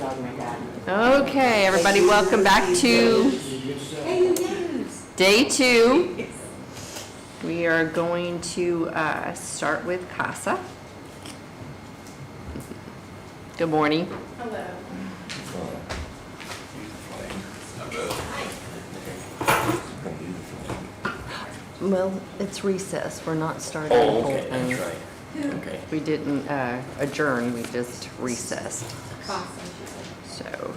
dog, my dad. Okay, everybody, welcome back to day 2. We are going to start with CASA. Good morning. Hello. Well, it's recess. We're not starting. Oh, okay, that's right. Okay. We didn't adjourn, we just recessed. Awesome, she said. So,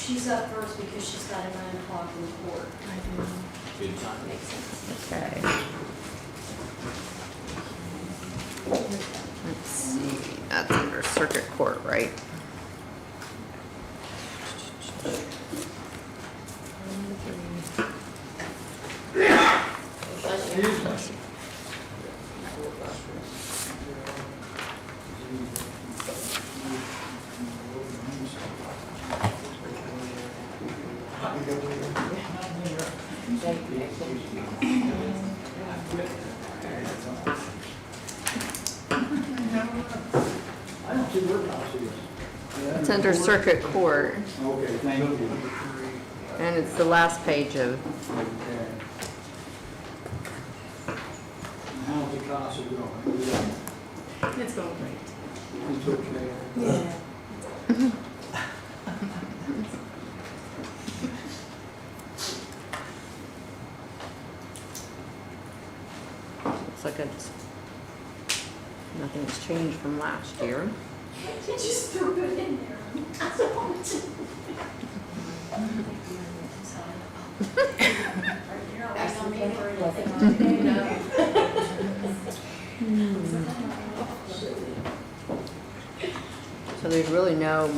She's up first because she's got a 9 o'clock report. Good time. Makes sense. okay. Let's see, that's under circuit court, right? It's under circuit court, Okay, thank you. and it's the last page of, Okay. How's the CASA going? It's going great. It's okay. Yeah. looks like it's, nothing's changed from last year. You just threw it in there. You're not waiting on me for anything. So there's really no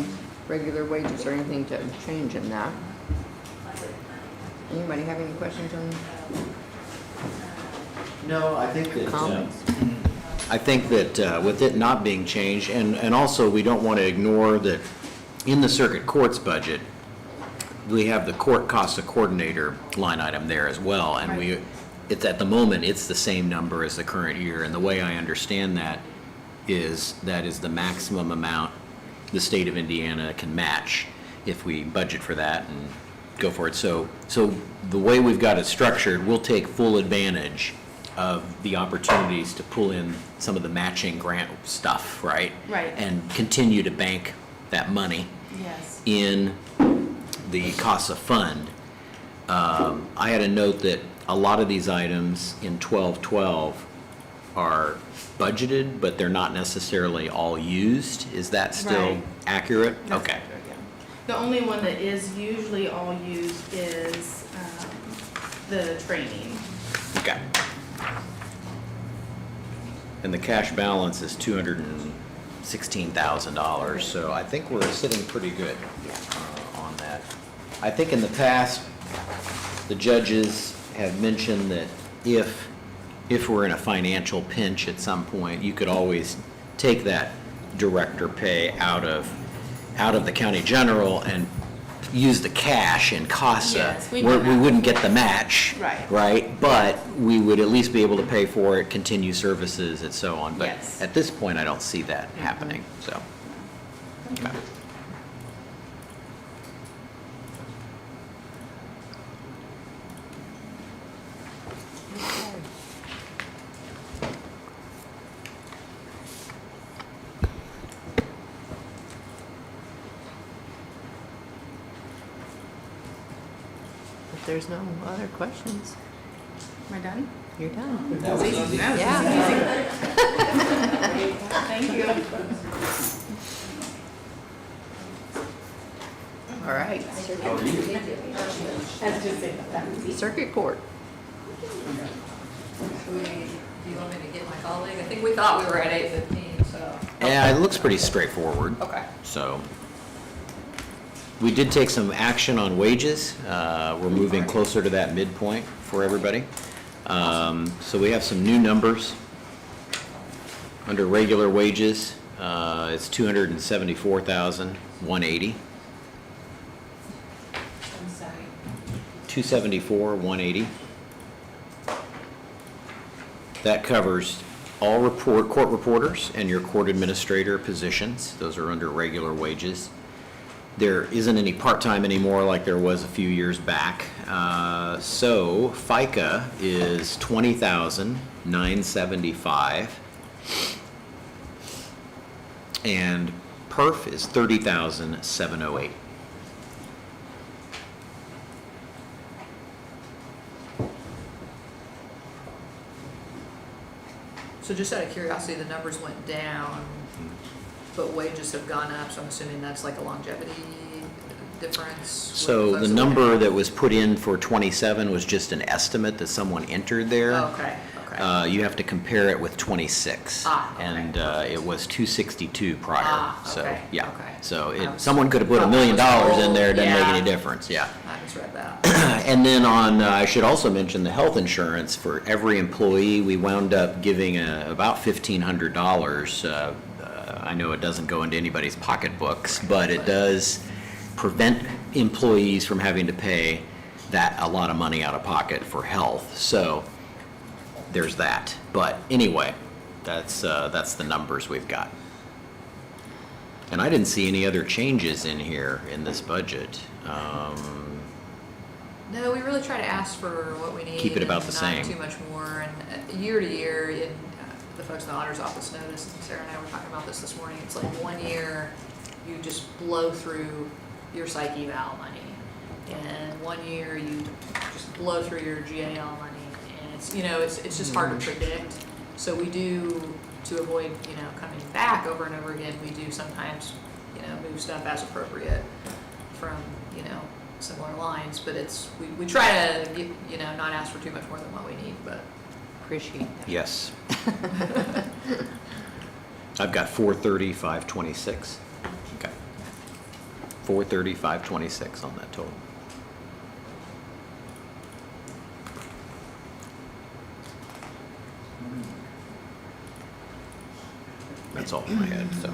regular wages or anything to change in that. Anybody have any questions on No, I think that, comments? with it not being changed, and also we don't want to ignore that in the circuit court's budget, we have the court CASA coordinator line item there as well, and it's at the moment, it's the same number as the current year, and the way I understand that is the maximum amount the state of Indiana can match if we budget for that and go for it. So the way we've got it structured, we'll take full advantage of the opportunities to pull in some of the matching grant stuff, right? Right. And continue to bank that money Yes. in the CASA fund. I had a note that a lot of these items in 1212 are budgeted, but they're not necessarily all used. Is that still Right. accurate? That's Okay. accurate, yeah. The only one that is usually all used is the training. Okay. And the cash balance is $216,000, so I think we're sitting pretty good on that. I think in the past, the judges have mentioned that if we're in a financial pinch at some point, you could always take that director pay out of the county general and use the cash in CASA. Yes, we where do we that. wouldn't get the match. Right. Right? But we would at least be able to pay for it, continue services and so on. But Yes. at this point, I don't see that happening, so. Okay. If there's no other questions, Am I done? you're done. That was easy. Yeah. Thank you. All right, circuit court. Do you want me to get my colleague? I think we thought we were at 8:15, so. Yeah, it looks pretty straightforward. Okay. So, we did take some action on wages. We're moving closer to that midpoint for everybody. So we have some new numbers. Under regular wages, it's $274,180. 274,180. That covers all court reporters and your court administrator positions. Those are under regular wages. There isn't any part-time anymore like there was a few years back. So FICA is $20,975. And perf is $30,708. So just out of curiosity, the numbers went down, but wages have gone up, so I'm assuming that's like a longevity difference? So the number that was put in for 27 was just an estimate that someone entered there. Okay, okay. You have to compare it with 26. Ah, okay. And it was 262 prior. Ah, So, okay, yeah. okay. So I was- someone could have put $1 million in there, it doesn't make any Yeah. difference, yeah. I misread that. And then on, I should also mention the health insurance for every employee, we wound up giving about $1,500. I know it doesn't go into anybody's pocketbooks, but it does prevent employees from having to pay a lot of money out of pocket for health. So there's that. But anyway, that's the numbers we've got. And I didn't see any other changes in here in this budget. No, we really try to ask for what we need. Keep it about and the not same. too much more, and year to year, the folks in the auditor's office noticed, and Sarah and I were talking about this morning, it's like 1 year, you just blow through your psych eval money, and 1 year, you just blow through your GAL money, and it's just hard to predict. So we do, to avoid, coming back over and over again, we do sometimes, move stuff as appropriate from, similar lines, but we try to, not ask for too much more than what we need, but. Appreciate that. Yes. I've got 430,526. Okay. 430,526 on that total. That's all in my head, so.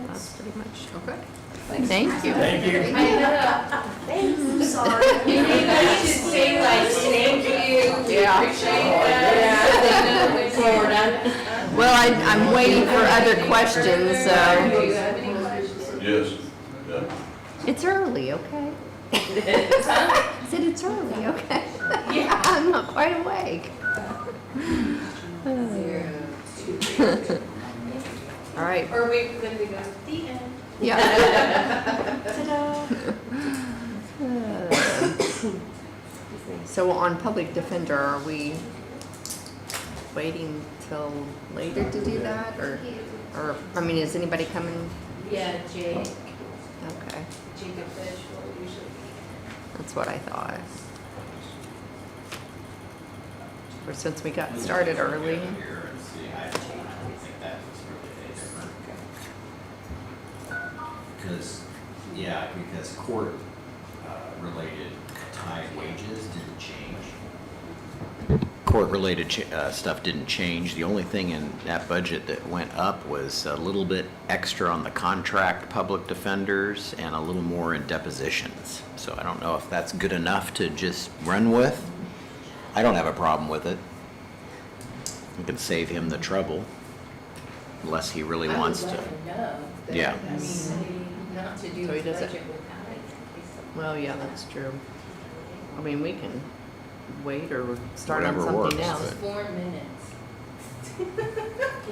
That's pretty much. Okay. Thank you. Thank you. I'm sorry. Maybe I should say like, thank you, we Yeah. appreciate that. Florida. Well, I'm waiting for other questions, Do you so. have any questions? Yes, yeah. It's early, okay? I said it's early, okay? Yeah. I'm not quite awake. 0, 2, 3. All right. Or we, when we go, the end. Yeah. Ta-da. So on public defender, are we waiting till later to do that, or, is anybody coming? Yeah, Jake, Okay, Jacob Fish will usually. that's what I thought. Or since we got started early. Because court-related tied wages didn't change. Court-related stuff didn't change. The only thing in that budget that went up was a little bit extra on the contract public defenders and a little more in depositions. So I don't know if that's good enough to just run with. I don't have a problem with it. We can save him the trouble, unless he really wants to. Yeah. Not to do So he his does it. budget without it. Well, yeah, that's true. We can wait or start on Whatever something works, else. but- 4 minutes.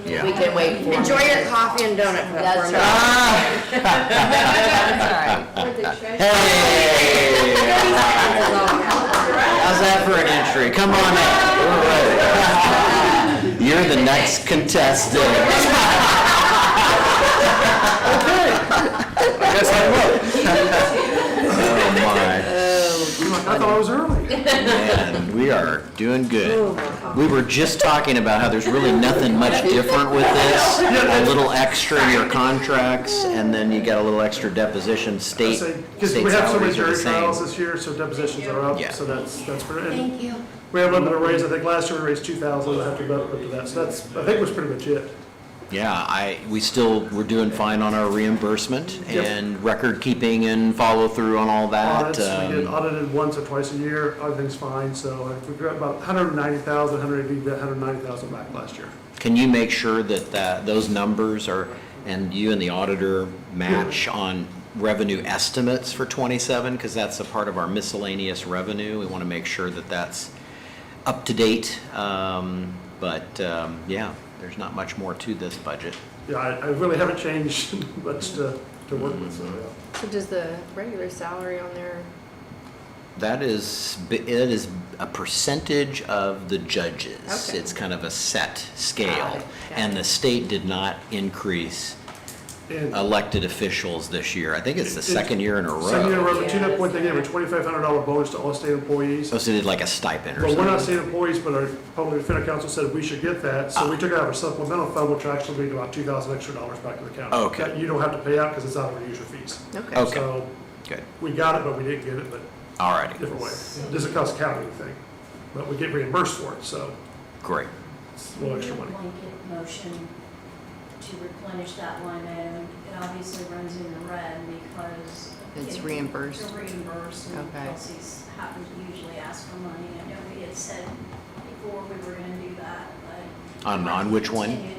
Yeah. We can wait for. Enjoy your coffee and donut cup. That's for a right. That's For the treasurer. Hey! How's that for an entry? Come on in. You're the next contestant. I guess I will. Oh I thought it was early. my, man, we are doing good. minute. We were just talking about how there's really nothing much different with this. A little extra in your contracts, and then you got a little extra deposition, state Because we have so many salaries are the jury trials same. this year, so depositions are up, Yeah. so that's great. And Thank you. we have a little bit of raise, I think last year we raised 2,000, I have to go up to that, so that's, I think was pretty much it. Yeah, we're doing fine on our reimbursement Yep. and record keeping and follow through on all that. Audits, we get audited once or twice a year, everything's fine, so we've got about 190,000, 190,000 back last year. Can you make sure that those numbers are, and you and the auditor match on revenue estimates for 27? Because that's a part of our miscellaneous revenue. We want to make sure that that's up to date. Yeah, there's not much more to this budget. Yeah, I really haven't changed much to work with, so, yeah. So does the regular salary on there, It is a percentage of the judges. Okay. It's kind of a set Got scale. it. And the state did not increase And elected officials this year. I think it's the It- second year in a row. second year in a row, but to Yeah. that point, they gave a $2,500 bonus to all state employees. So they did like a stipend or But we're something. not state employees, but our public defender council said we should get that, so we took it out of our supplemental fund, which actually made about $2,000 extra back to the county. Okay. That you don't have to pay out because it's out of our user fees. okay. Okay. So Good. we got it, but we didn't get it, but All righty. different way. It doesn't cost the county anything, but we get reimbursed for it, so Great. it's a little extra money. Blanket motion to replenish that line item. It obviously runs in the red because. It's it- reimbursed. To reimburse, and Okay. Kelsey's happen to usually ask for money. I know we had said before we were gonna do that, but. On which one? Continue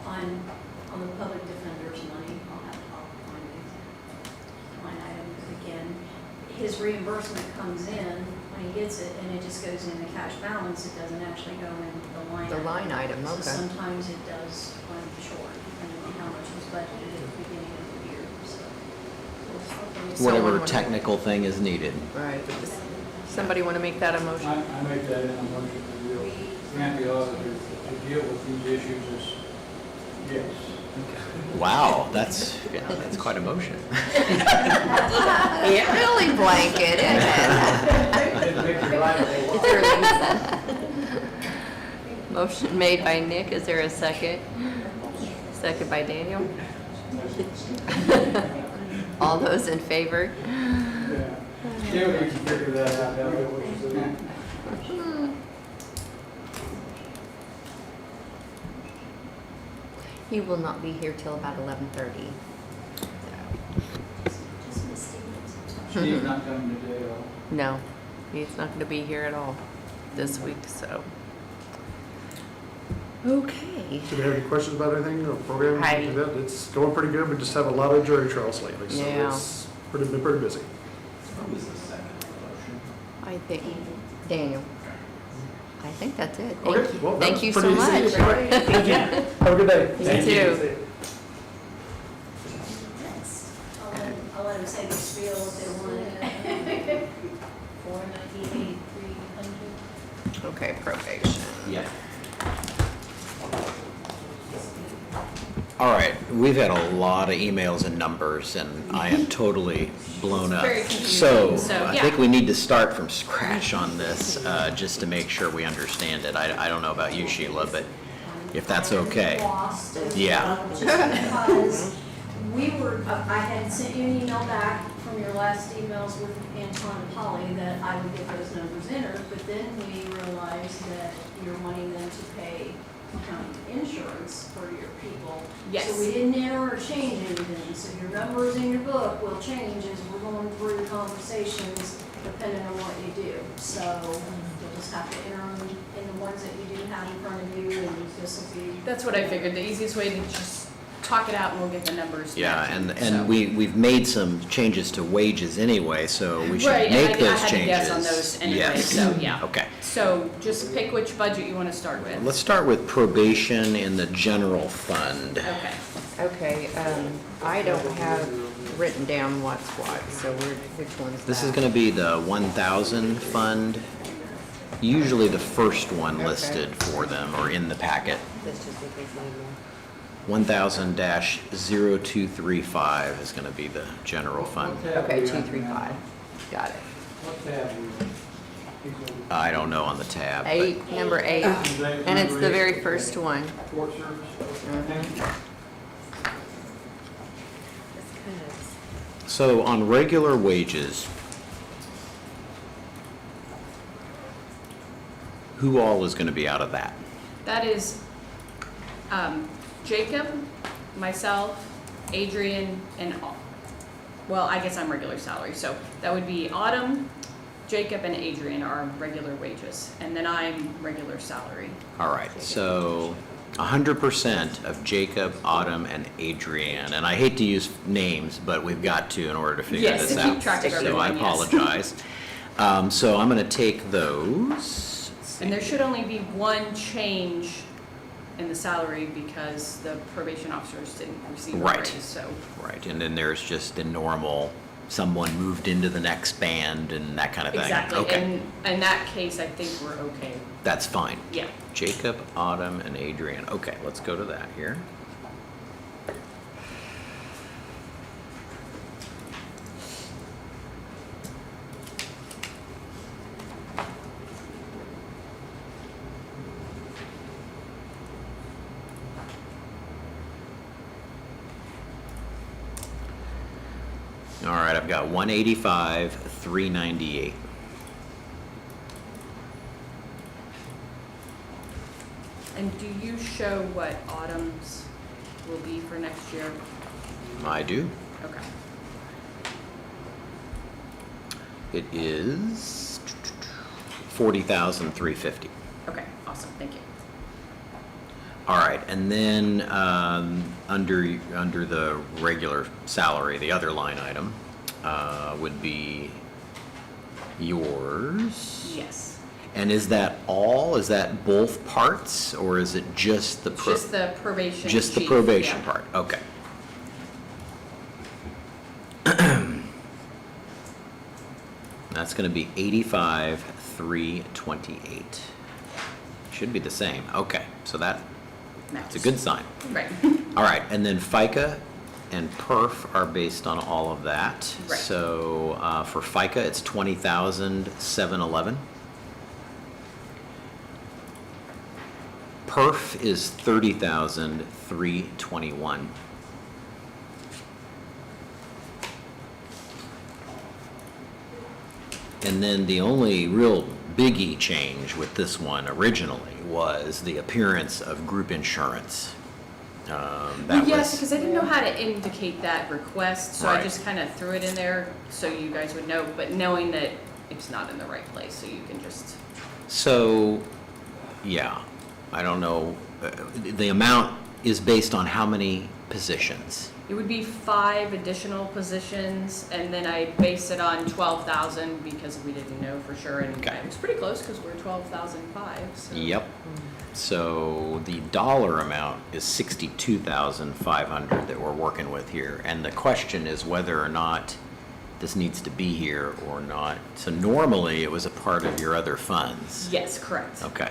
On the public defender's money. I'll find the line item, but again, his reimbursement comes in when he gets it, and it just goes in the cash balance. It doesn't actually go in the line. The line item, So okay. sometimes it does run short, depending on how much was budgeted at the beginning of the year, so. Someone Whatever wanna- technical thing is needed. Right. Somebody want to make that a motion? I make that in a motion that we'll grant the auditor to deal with these issues as, yes. Wow, that's quite a motion. Yeah, really blanket, isn't it? Didn't make your life a lot. Motion made by Nick, is there a second? Second by Daniel? All those in favor? Yeah. Still need to figure that out, how it was. He will not be here till about 11:30. Just Miss Stevens. Steve's not coming today, though. No, he's not going to be here at all this week, so. Okay. Do we have any questions about anything or program? Hi. It's going pretty good. We just have a lot of jury trials lately, so Yeah. it's been pretty busy. I think, Daniel. I think that's it. Okay, Thank you. well, that Thank was you so pretty much. easy. All right, thank you. Have a good day. You too. Next, I'll let him say the spiel if they want it. 498, 300. Okay, probation. Yeah. All right, we've had a lot of emails and numbers, and I am totally blown up. very confusing. So So, I yeah. think we need to start from scratch on this, just to make sure we understand it. I don't know about you, Sheila, but if that's okay. Lost. Yeah. Just because I had sent you an email back from your last emails with Antoine and Polly that I would get those numbers entered, but then we realized that you're wanting them to pay county insurance for your people. Yes. So we didn't enter or change anything, so your numbers in your book will change as we're going through the conversations, depending on what you do. So you'll just have to enter them in the ones that you do have in front of you, and this will be. That's what I figured, the easiest way to just talk it out and we'll get the numbers. Yeah, matching, and so. we've made some changes to wages anyway, so we should Right, and make I those had to changes. guess on those anyway, Yes. so, yeah. Okay. So just pick which budget you want to start with. Let's start with probation in the general fund. Okay. Okay, I don't have written down what's what, so which one's that? This is gonna be the 1,000 fund, usually the first one Okay. listed for them or in the packet. This is what they say, 1,000-0235 is gonna be the general fund. yeah. Okay, 235, got it. What tab we on? I don't know on the tab. but- 8, number 8, and it's the very first one. Court service. Thank you. So on regular wages, who all is going to be out of that? That is, Jacob, myself, Adrian, and, well, I guess I'm regular salary, so that would be Autumn, Jacob, and Adrian are regular wages, and then I'm regular salary. All right, so 100% of Jacob, Autumn, and Adrienne, and I hate to use names, but we've got to in order to figure Yes, this to out. keep track of So I everyone, yes. apologize. So I'm going to take those. Let's And there see. should only be one change in the salary because the probation officers didn't receive a Right. raise, so. Right, and then there's just the normal, someone moved into the next band and that kind of thing. Exactly, Okay, and in that case, I think we're okay, that's fine. yeah. Jacob, Autumn, and Adrian. Okay, let's go to that here. All right, I've got 185, 398. And do you show what Autumn's will be for next year? I do. Okay. It is 40,350. Okay, awesome, thank you. All right, and then under the regular salary, the other line item would be yours. Yes, And is that all? Is that both parts, or is it just the just the probation just the chief, probation yeah. part? Okay. That's going to be 85,328. Should be the same. Okay, so that's a Matches. good sign. Right, All right, and then FICA and PERF are based on all of that. Right. So for FICA, it's 20,711. PERF is 30,321. And then the only real biggie change with this one originally was the appearance of group insurance. That yes, was, because I didn't know how to indicate that request, so I Right. just kind of threw it in there so you guys would know, but knowing that it's not in the right place, so you can just, so, yeah, I don't know, the amount is based on how many positions? it would be 5 additional positions, and then I base it on 12,000 because we didn't know for sure, and Okay. it was pretty close because we're 12,005, so. Yep. So the dollar amount is 62,500 that we're working with here. And the question is whether or not this needs to be here or not. So normally it was a part of your other funds. Yes, correct. Okay.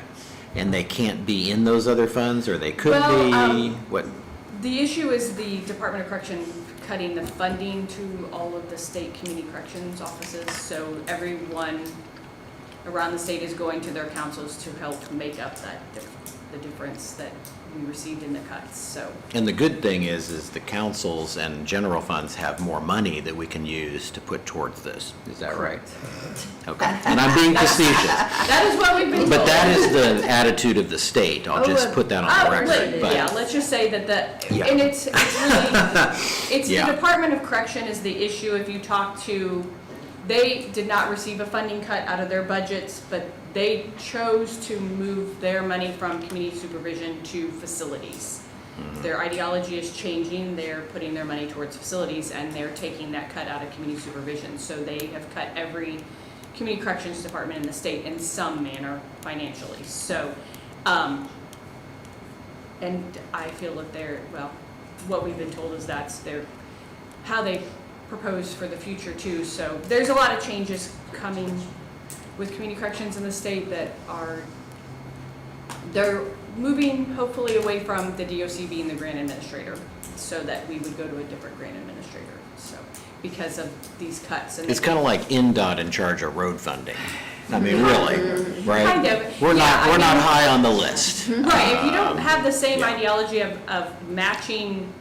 And they can't be in those other funds, or they could Well, be? What? The issue is the Department of Correction cutting the funding to all of the state community corrections offices, so everyone around the state is going to their councils to help make up the difference that we received in the cuts, so. And the good thing is the councils and general funds have more money that we can use to put towards this. Is that right? Okay. And I'm being facetious. That is what we've been told. But that is the attitude of the state. I'll just put that on the record. But- Yeah, let's just say that Yeah. and it's really, it's the Yeah. Department of Correction is the issue. If you talk to, they did not receive a funding cut out of their budgets, but they chose to move their money from community supervision to facilities. Their ideology is changing, they're putting their money towards facilities, and they're taking that cut out of community supervision. So they have cut every community corrections department in the state in some manner financially. So, and I feel that they're, well, what we've been told is that's how they propose for the future too. So there's a lot of changes coming with community corrections in the state that they're moving hopefully away from the DOC being the grant administrator. so that we would go to a different grant administrator, so, because of these cuts. And It's kind of like NDOT in charge of road funding. I mean, really, right? Kind of, We're yeah, not, we're not mean- high on the list. Right, if you don't have the same yeah. ideology of matching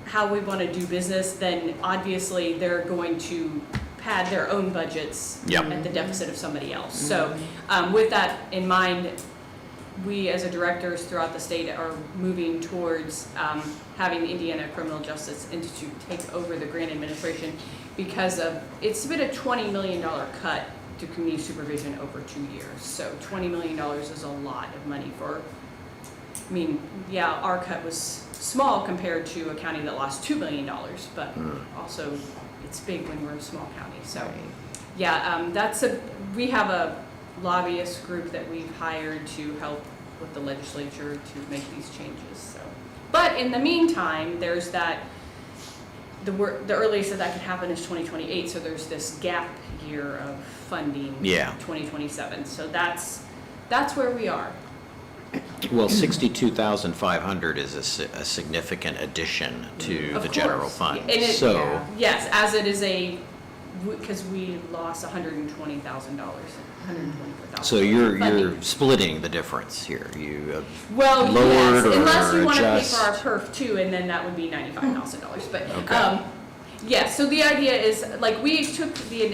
how we want to do business, then obviously they're going to pad their own budgets Yep. at the deficit of somebody else. So with that in mind, we as a directors throughout the state are moving towards having the Indiana Criminal Justice Institute take over the grant administration because of, it's been a $20 million cut to community supervision over 2 years. So $20 million is a lot of money for, I mean, yeah, our cut was small compared to a county that lost $2 million, but also it's big when we're a small county. So, yeah, we have a lobbyist group that we've hired to help with the legislature to make these changes, so. But in the meantime, there's that, the earliest that could happen is 2028, so there's this gap year of funding. Yeah. 2027, so that's where we are. Well, 62,500 is a significant addition to Of the general course. fund. And it- So, Yes, as it is because we lost $120,000, $124,000. so you're funding. splitting the difference here. You, Well, yes, lowered unless or you want to pay adjust? for our perf too, and then that would be $95,000. But, Okay. yeah, so the idea is, like, we took the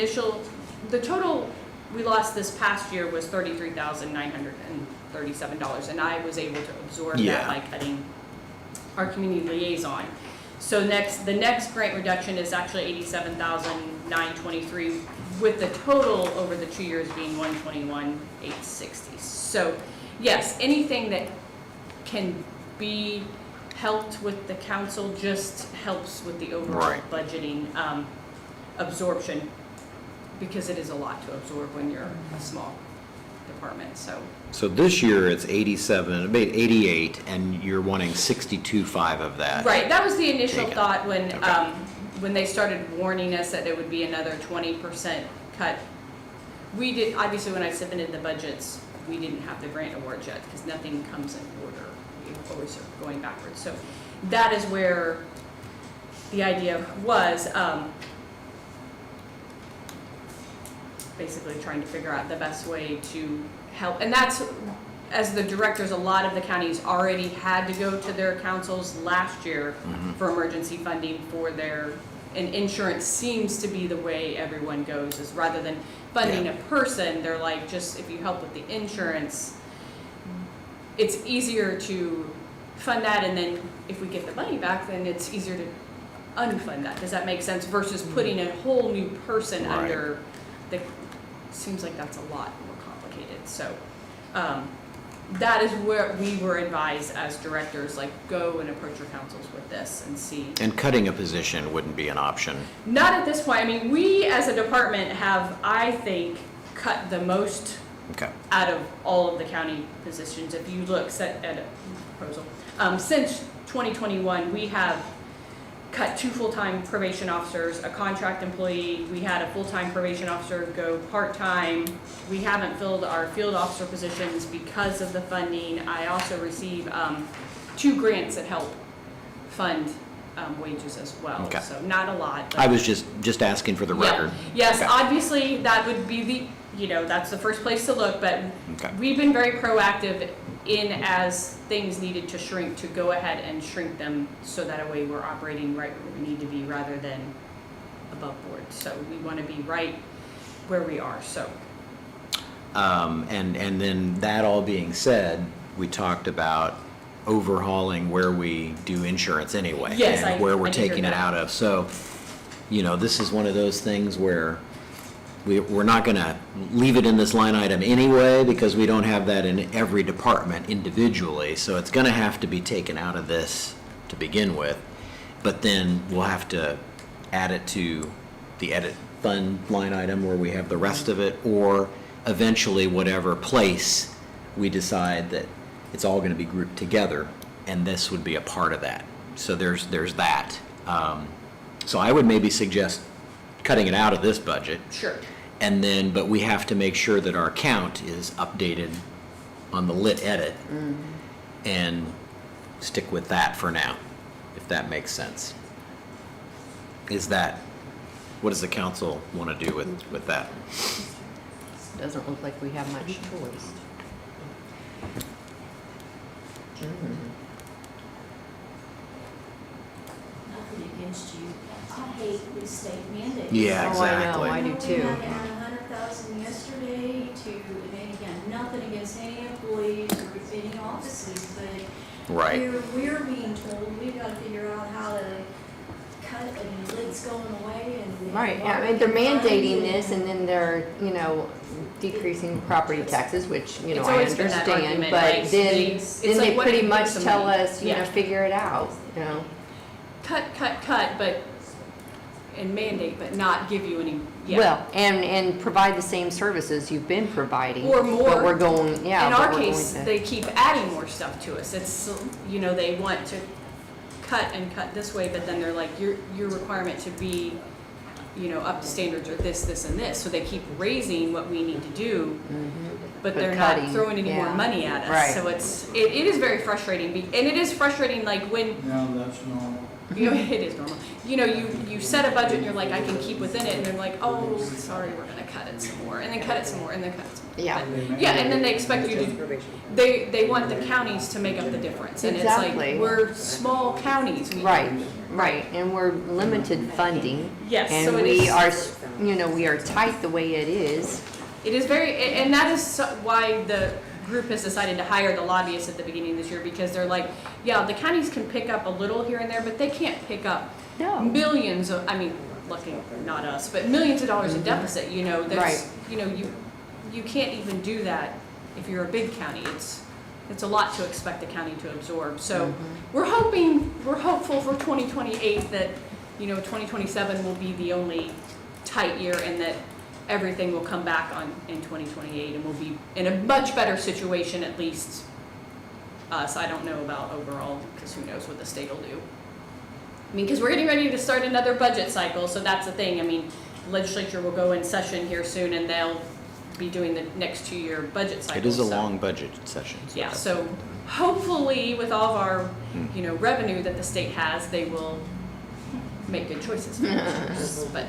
total we lost this past year was $33,937, and I was able to absorb Yeah. that by cutting our community liaison. So the next grant reduction is actually $87,923, with the total over the 2 years being $121,860. So, yes, anything that can be helped with the council just helps with the overall Right. budgeting absorption, because it is a lot to absorb when you're a small department, so. so this year it's 88, and you're wanting 62.5 of that. Right, that was the initial Taken. thought Okay. when they started warning us that it would be another 20% cut. We did, obviously, when I submitted the budgets, we didn't have the grant awards yet, because nothing comes in order. We always are going backwards. So that is where the idea was, basically trying to figure out the best way to help. And that's, as the directors, a lot of the counties already had to go to their councils last year for emergency funding for and insurance seems to be the way everyone goes, is rather than funding Yeah. a person, they're like, just if you help with the insurance, it's easier to fund that, and then if we get the money back, then it's easier to unfund that. Does that make sense? Versus putting a whole new person Right. under the, seems like that's a lot more complicated. So, that is where we were advised as directors, like, go and approach your councils with this and see. And cutting a position wouldn't be an option. Not at this point. I mean, we as a department have, I think, cut the most Okay. out of all of the county positions. If you look at a proposal, since 2021, we have cut 2 full-time probation officers, a contract employee. We had a full-time probation officer go part-time. We haven't filled our field officer positions because of the funding. I also receive 2 grants that help fund wages as well. Okay. So not a lot. But I was just asking for the yeah. record. Yes, Okay. obviously, that would be that's the first place to look, but Okay. we've been very proactive as things needed to shrink, to go ahead and shrink them, so that way we're operating right where we need to be rather than above board. So we want to be right where we are, so. And then that all being said, we talked about overhauling where we do insurance anyway. Yes, and where I we're did hear taking it that. out of. So, this is one of those things where we're not going to leave it in this line item anyway, because we don't have that in every department individually. So it's going to have to be taken out of this to begin with. But then we'll have to add it to the edit fund line item where we have the rest of it, or eventually whatever place we decide that it's all going to be grouped together, and this would be a part of that. So there's that. So I would maybe suggest cutting it out of this budget. Sure. And then, but we have to make sure that our count is updated on the lit edit, and stick with that for now. if that makes sense. What does the council want to do with that? Doesn't look like we have much choice. Nothing against you. I hate these state mandates. Yeah, Oh, I know, exactly. I do too. We had 100,000 yesterday to, and again, nothing against any employees or any offices, but Right. we're being told we've got to figure out how to cut, and it's going away and. Right, yeah, I mean, they're mandating this and then they're, decreasing property taxes, which, It's I always been that understand. argument, But like, then it's they like, what pretty do you much put some tell money? us, Yeah. figure it out, Cut, but, and mandate, but not give you any, yeah. Well, and provide the same services you've been providing. Or more. But we're going, yeah. In but our we're going case, to- they keep adding more stuff to us. It's, they want to cut and cut this way, but then they're like, your requirement to be, up to standards are this, and this. So they keep raising what we need to do, but But they're not cutting, throwing any more yeah. money at us. Right. So it is very frustrating, and it is frustrating, like, when, No, that's normal. it is normal. You set a budget and you're like, I can keep within it, and they're like, oh, sorry, we're gonna cut it some more, and then cut it some more, and then cut it some more. Yeah. But- yeah, and then they expect you to, they want the counties to make up the difference, and it's Exactly. like, we're small counties. Right, and we're limited funding. Yes, so And it we is- are, we are tight the way it is. It is and that is why the group has decided to hire the lobbyists at the beginning of this year, because they're like, yeah, the counties can pick up a little here and there, but they can't pick up No. millions of, lucky not us, but millions of dollars in deficit, there's, Right. you can't even do that if you're a big county. It's a lot to expect a county to absorb. So we're hopeful for 2028 that, 2027 will be the only tight year, and that everything will come back in 2028, and we'll be in a much better situation, at least us. I don't know about overall, because who knows what the state will do. Because we're getting ready to start another budget cycle, so that's the thing. Legislature will go in session here soon, and they'll be doing the next 2-year budget cycle. It is a so- long budget session. Yeah, so hopefully with all of our, revenue that the state has, they will make good choices. But,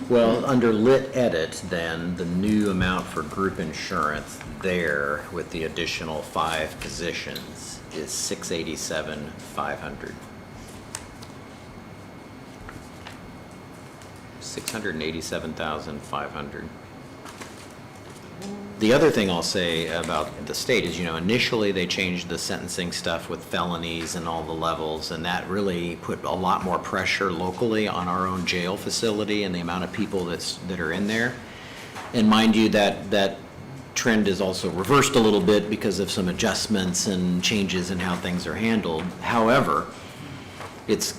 Well, under lit edit, then, the new amount for group insurance there with the additional 5 positions is $687,500. $687,500. The other thing I'll say about the state is, initially they changed the sentencing stuff with felonies and all the levels, and that really put a lot more pressure locally on our own jail facility and the amount of people that are in there. And mind you, that trend is also reversed a little bit because of some adjustments and changes in how things are handled. However, it's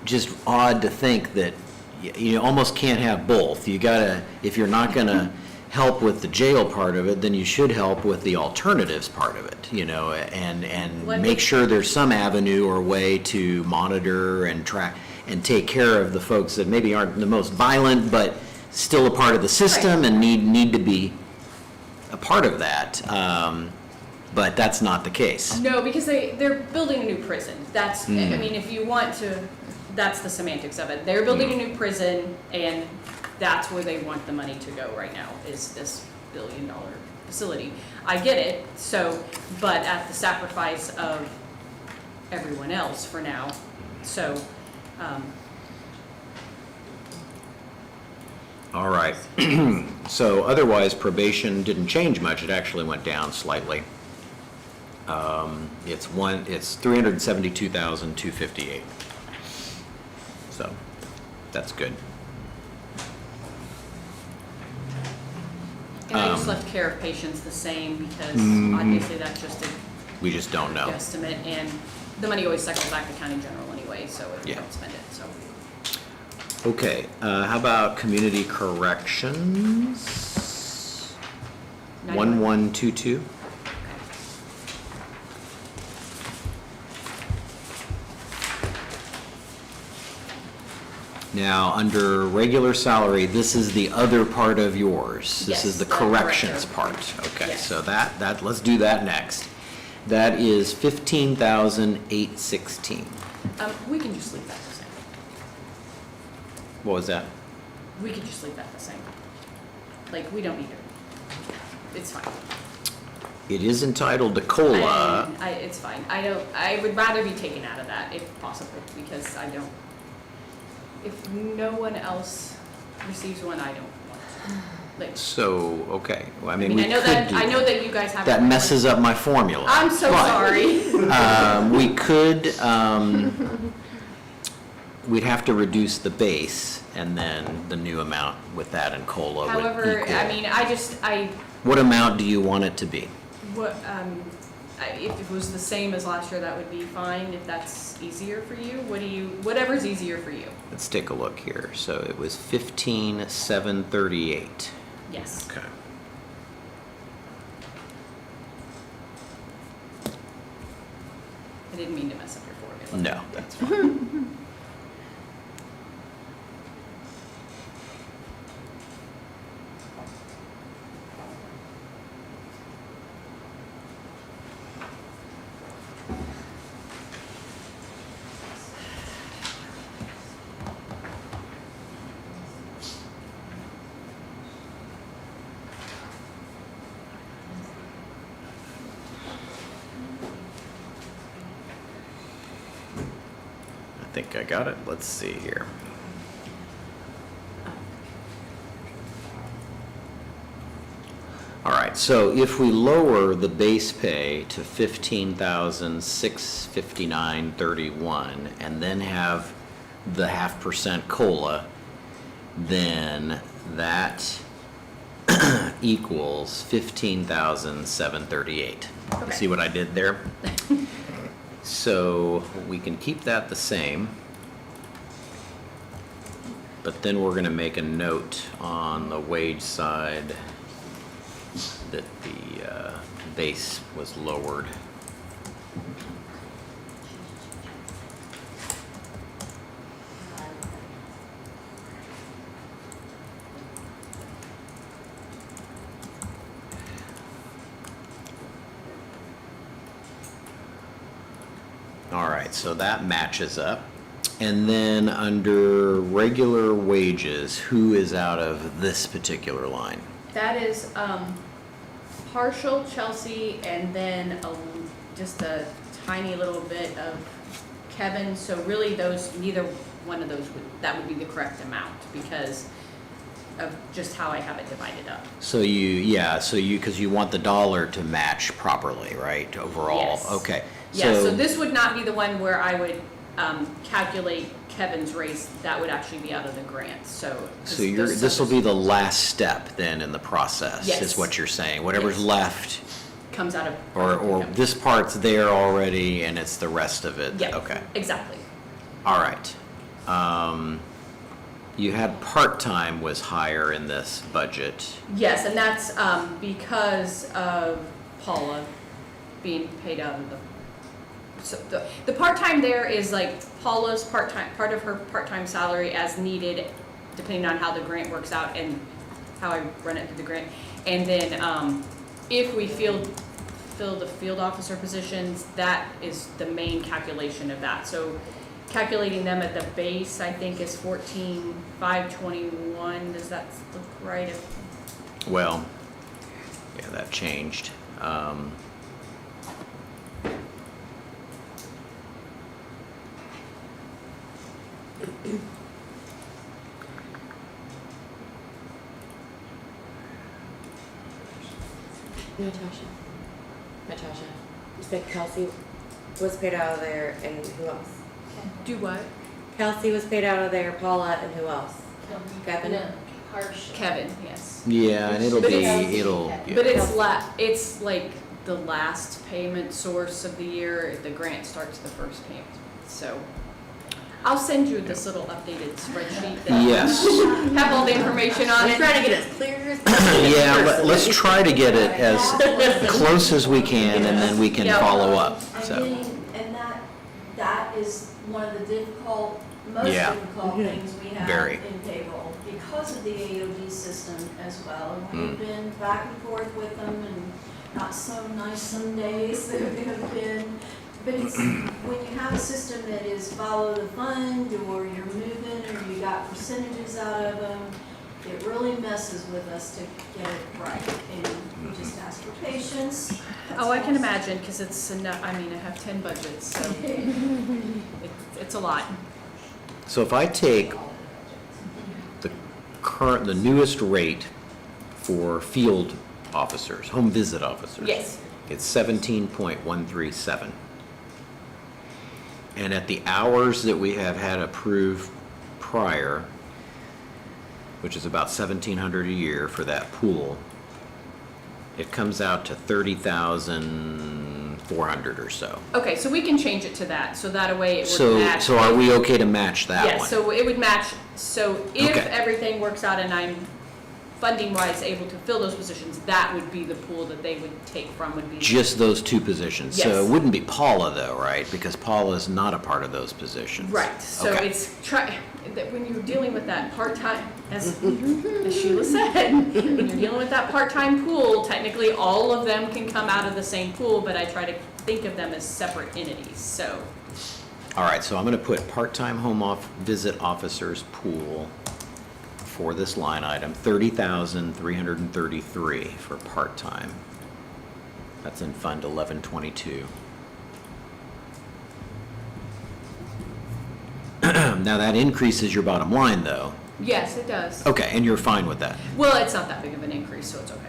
just odd to think that you almost can't have both. You gotta, if you're not gonna help with the jail part of it, then you should help with the alternatives part of it, and What make would- sure there's some avenue or way to monitor and track and take care of the folks that maybe aren't the most violent, but still a part of the system and need to be a part of that. But that's not the case. no, because they're building a new prison. That's, if you want to, that's the semantics of it. They're building a new prison, and that's where they want the money to go right now, is this $1 billion facility. I get it, but at the sacrifice of everyone else for now. So, All right. So otherwise, probation didn't change much. It actually went down slightly. It's $372,258. So that's good. and I just left care of patients the same, because obviously that's just a We just don't know. guesstimate, and the money always cycles back to county general anyway, so if you Yeah. don't spend it, so. Okay, how about community corrections? 1122? Now, under regular salary, this is the other part of yours. This is Yes, the the corrections corrector. part. Okay, Yes. so that, let's do that next. That is 15,816. We can just leave that the same. What was that? We could just leave that the same. Like, we don't need it. It's fine. It is entitled to COLA. It's fine. I would rather be taken out of that if possible, because if no one else receives one, I don't want to. Like, So, okay, well, I I mean, mean, we I know could that, do I know that you guys have. that messes up my formula. I'm so But, sorry. We could, we'd have to reduce the base, and then the new amount with that and COLA would However, equal. I mean, What amount do you want it to be? if it was the same as last year, that would be fine, if that's easier for you. Whatever's easier for you. Let's take a look here. So it was 15,738. Yes. Okay. I didn't mean to mess up your formula. No, that's fine. I think I got it. Let's see here. All right, so if we lower the base pay to 15,659.31 and then have the 0.5% COLA, then that equals 15,738. Okay. See what I did there? So we can keep that the same, but then we're gonna make a note on the wage side that the base was lowered. All right, so that matches up. And then under regular wages, who is out of this particular line? That is partial Chelsea and then just a tiny little bit of Kevin. So really neither one of those that would be the correct amount because of just how I have it divided up. So because you want the dollar to match properly, right, overall? Yes. Okay. Yeah, so this would not be the one where I would calculate Kevin's raise. That would actually be out of the grant, so. So this will be the last step then in the process, Yes. is what you're saying? Whatever's Yes. left, Comes out of. or this part's there already and it's the rest of it? Yeah. Okay, Exactly. all right. You had part-time was higher in this budget. Yes, and that's because of Paula being paid out of the. So the part-time there is like Paula's part of her part-time salary as needed, depending on how the grant works out and how I run it through the grant. And then if we fill the field officer positions, that is the main calculation of that. So calculating them at the base, I think, is 14,521. Does that look right? Well, yeah, that changed. Natasha, you said Kelsey was paid out of there, and who else? Do what? Kelsey was paid out of there, Paula, and who else? Kevin? No, partial. Kevin, yes. Yeah, and it'll But be, it's- yeah. But it's like the last payment source of the year. The grant starts the first payment. So I'll send you this little updated spreadsheet that Yes. have all the information on I'm it. trying to get as clear as possible. Yeah, let's try to get it as close as we can, and then we can Yeah. follow up, And so. and that is one of the most Yeah. difficult things we have Very. in payroll, because of the AOD system as well. And Mm. we've been back and forth with them, and not so nice some days that have been. But it's, when you have a system that is follow the fund, or you're moving, or you got percentages out of them, it really messes with us to get it right. And we just ask for patience. Oh, I can imagine, because it's enough, I mean, I have 10 budgets, so it's a lot. So if I take the newest rate for field officers, home visit officers. Yes. It's 17.137. And at the hours that we have had approved prior, which is about 1,700 a year for that pool, it comes out to 30,400 or so. Okay, so we can change it to that, so that way it would match. So are we okay to match that one? Yes, so it would match, so if Okay. everything works out and I'm funding-wise able to fill those positions, that would be the pool that they would take from, would be. Just those two positions? So Yes. it wouldn't be Paula though, right? Because Paula is not a part of those positions. Right, so Okay. it's that when you're dealing with that part-time, as Sheila said, when you're dealing with that part-time pool, technically all of them can come out of the same pool, but I try to think of them as separate entities, so. All right, so I'm going to put part-time visit officers pool for this line item, 30,333 for part-time. That's in Fund 1122. Now that increases your bottom line though. Yes, it does. Okay, and you're fine with that? Well, it's not that big of an increase, so it's okay.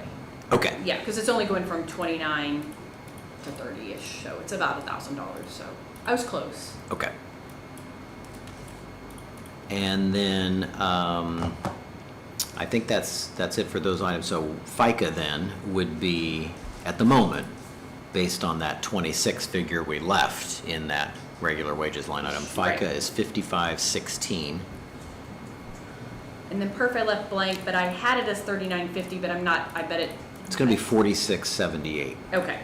Okay. Yeah, because it's only going from 29 to 30-ish, so it's about $1,000, so I was close. Okay. And then, I think that's it for those items. So FICA then would be, at the moment, based on that 26 figure we left in that regular wages line item, Right. FICA is 5516. And then perf I left blank, but I had it as 39.50, but I'm not, I bet it. It's gonna be 4678. Okay.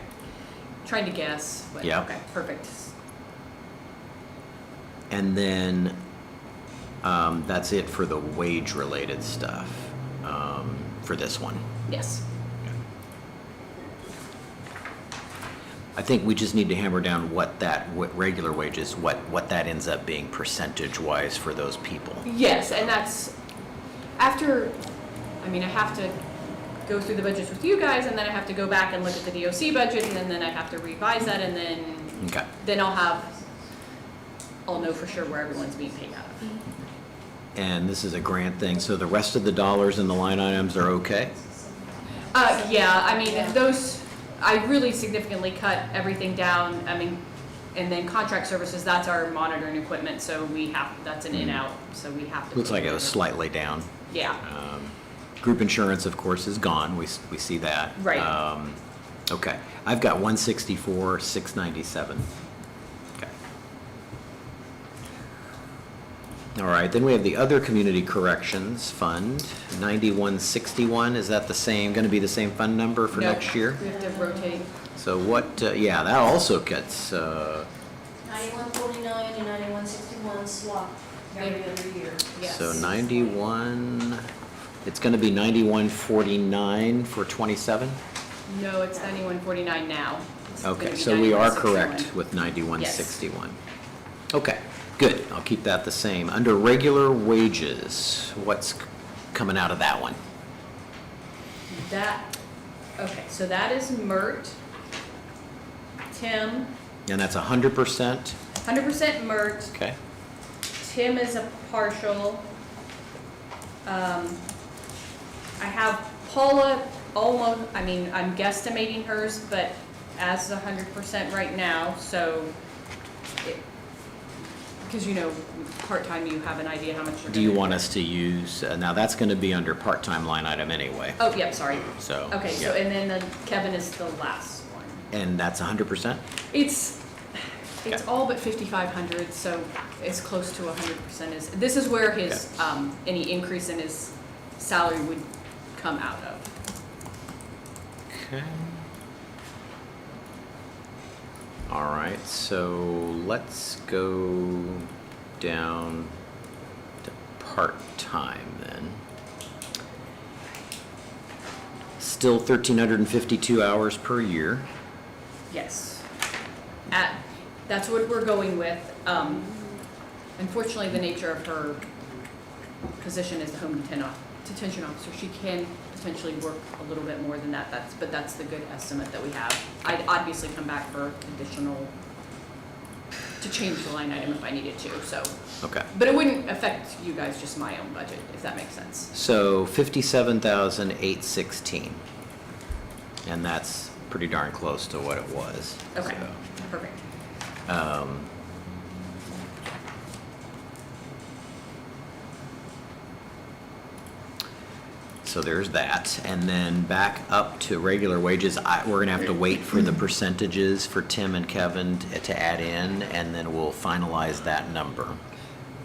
Trying to guess, but Yeah. okay, perfect. And then, that's it for the wage-related stuff, for this one. Yes. I think we just need to hammer down what regular wages, what that ends up being percentage-wise for those people. Yes, and that's after, I mean, I have to go through the budgets with you guys, and then I have to go back and look at the DOC budget, and then I have to revise that, and Okay. then I'll know for sure where everyone's being paid out of. And this is a grant thing, so the rest of the dollars in the line items are okay? Yeah, I mean, those, I really significantly cut everything down, I mean, and then contract services, that's our monitoring equipment, so that's an in-out, so we have to. Looks like it was slightly down. Yeah, Group insurance, of course, is gone, we see that. Right. Okay, I've got 164,697. Okay. All right, then we have the other community corrections fund, 9161, is that gonna be the same fund number for No, next year? we have to rotate. So what, yeah, that also gets, 9149 and 9161 swap every other year. Yes. so 91, it's gonna be 9149 for 27? No, it's 9149 now. It's gonna Okay, be so we are 9161. correct with 9161. Okay, good, I'll keep that the same. Under regular wages, what's coming out of that one? Okay, so that is MERT, Tim, And that's 100%? 100% MERT, Okay, Tim is a partial. I have Paula almost, I mean, I'm guesstimating hers, but as 100% right now, so, because part-time, you have an idea how much you're do you gonna- want us to use, now that's gonna be under part-time line item anyway, Oh, yep, sorry. so. Okay, so, yeah. and then Kevin is the last one. And that's 100%? It's Okay. all but 5,500, so as close to 100% this is where his, any increase in his salary would come out of. Okay. All right, so let's go down to part-time then. still 1,352 hours per year. Yes. That's what we're going with. Unfortunately, the nature of her position as the home detention officer, she can potentially work a little bit more than that. But that's the good estimate that we have. I'd obviously come back for additional, to change the line item if I needed to, so. Okay. But it wouldn't affect you guys, just my own budget, if that makes sense. So 57,816. And that's pretty darn close to what it was. Okay, So, perfect. So there's that. And then back up to regular wages, we're gonna have to wait for the percentages for Tim and Kevin to add in, and then we'll finalize that number.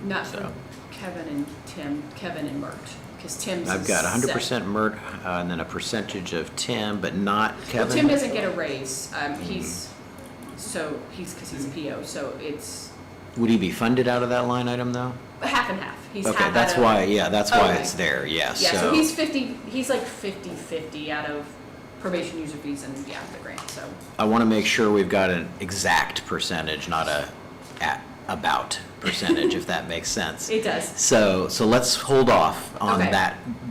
Not So. for Kevin and Tim, Kevin and Mert, because Tim's I've is got set. 100% Mert, and then a percentage of Tim, but not Well, Kevin. Tim doesn't get a raise. Because he's a PO, so it's Would he be funded out of that line item, though? half and half. He's Okay, half that's out of- why, yeah, that's why Okay. it's there, yes. Yeah, so he's like 50-50 out of probation user fees and, yeah, the grant, so. I want to make sure we've got an exact percentage, not about percentage, if that makes sense. It does. So let's hold off on Okay.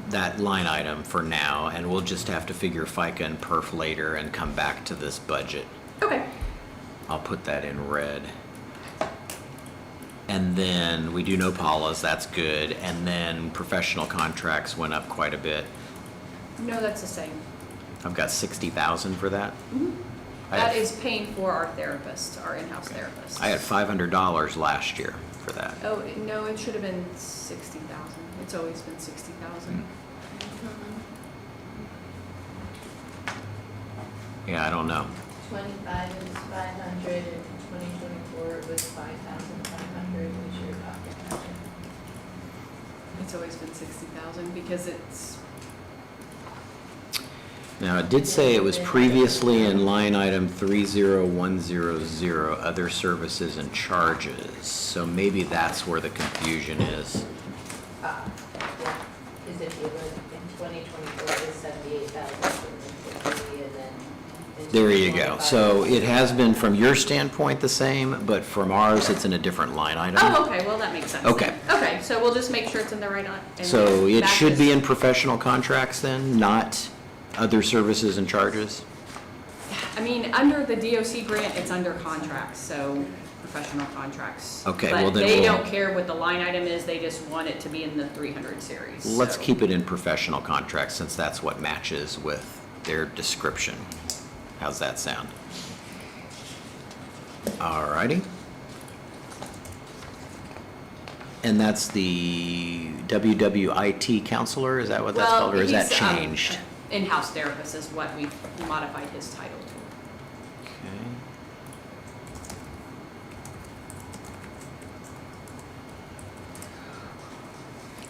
that line item for now, and we'll just have to figure FICA and perf later and come back to this budget. Okay. I'll put that in red. And then we do know Paula's, that's good, and then professional contracts went up quite a bit. No, that's the same. I've got 60,000 for that. I That had- is paying for our therapist, our in-house therapist. I had $500 last year for that. Oh, no, it should have been 60,000. It's always been 60,000. Yeah, I don't know. 25 is 500 and 2024 was 5,500, which you're talking about. It's always been 60,000 because it's, Now, it did say it was previously in line item 30100, other services and charges. So maybe that's where the confusion is. Yeah, because if you look in 2024, it was 78,750, and then. in There you go. 2025, So it has been from your standpoint the same, but from ours, it's in a different line item. oh, okay, well, that makes sense. then. Okay. Okay, so we'll just make sure it's in the right line. and So it back should is- be in professional contracts then, not other services and charges? I mean, under the DOC grant, it's under contracts, so professional contracts. Okay, well, then But they we'll- don't care what the line item is, they just want it to be in the 300 series. Let's so. keep it in professional contracts since that's what matches with their description. How's that sound? All righty. And that's the WWIT counselor, is that what that's Well, called, or is that he's, changed? In-house therapist is what we've modified his title to. Okay.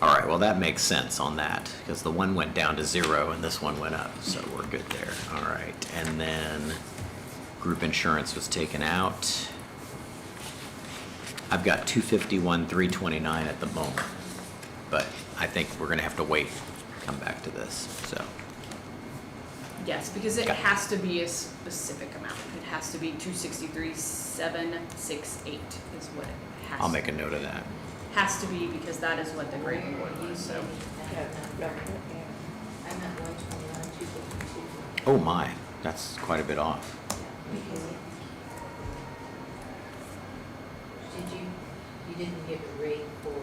All right, well, that makes sense on that, because the one went down to 0 and this one went up, so we're good there. All right, and then group insurance was taken out. I've got 251, 329 at the moment, but I think we're gonna have to wait, come back to this, so. Yes, because it Okay. has to be a specific amount. It has to be 263,768 is what it has. I'll make a note of that. Has to be because that is what the grant award was, so. I'm at 129, 252. Oh my, that's quite a bit off. You didn't give a rate for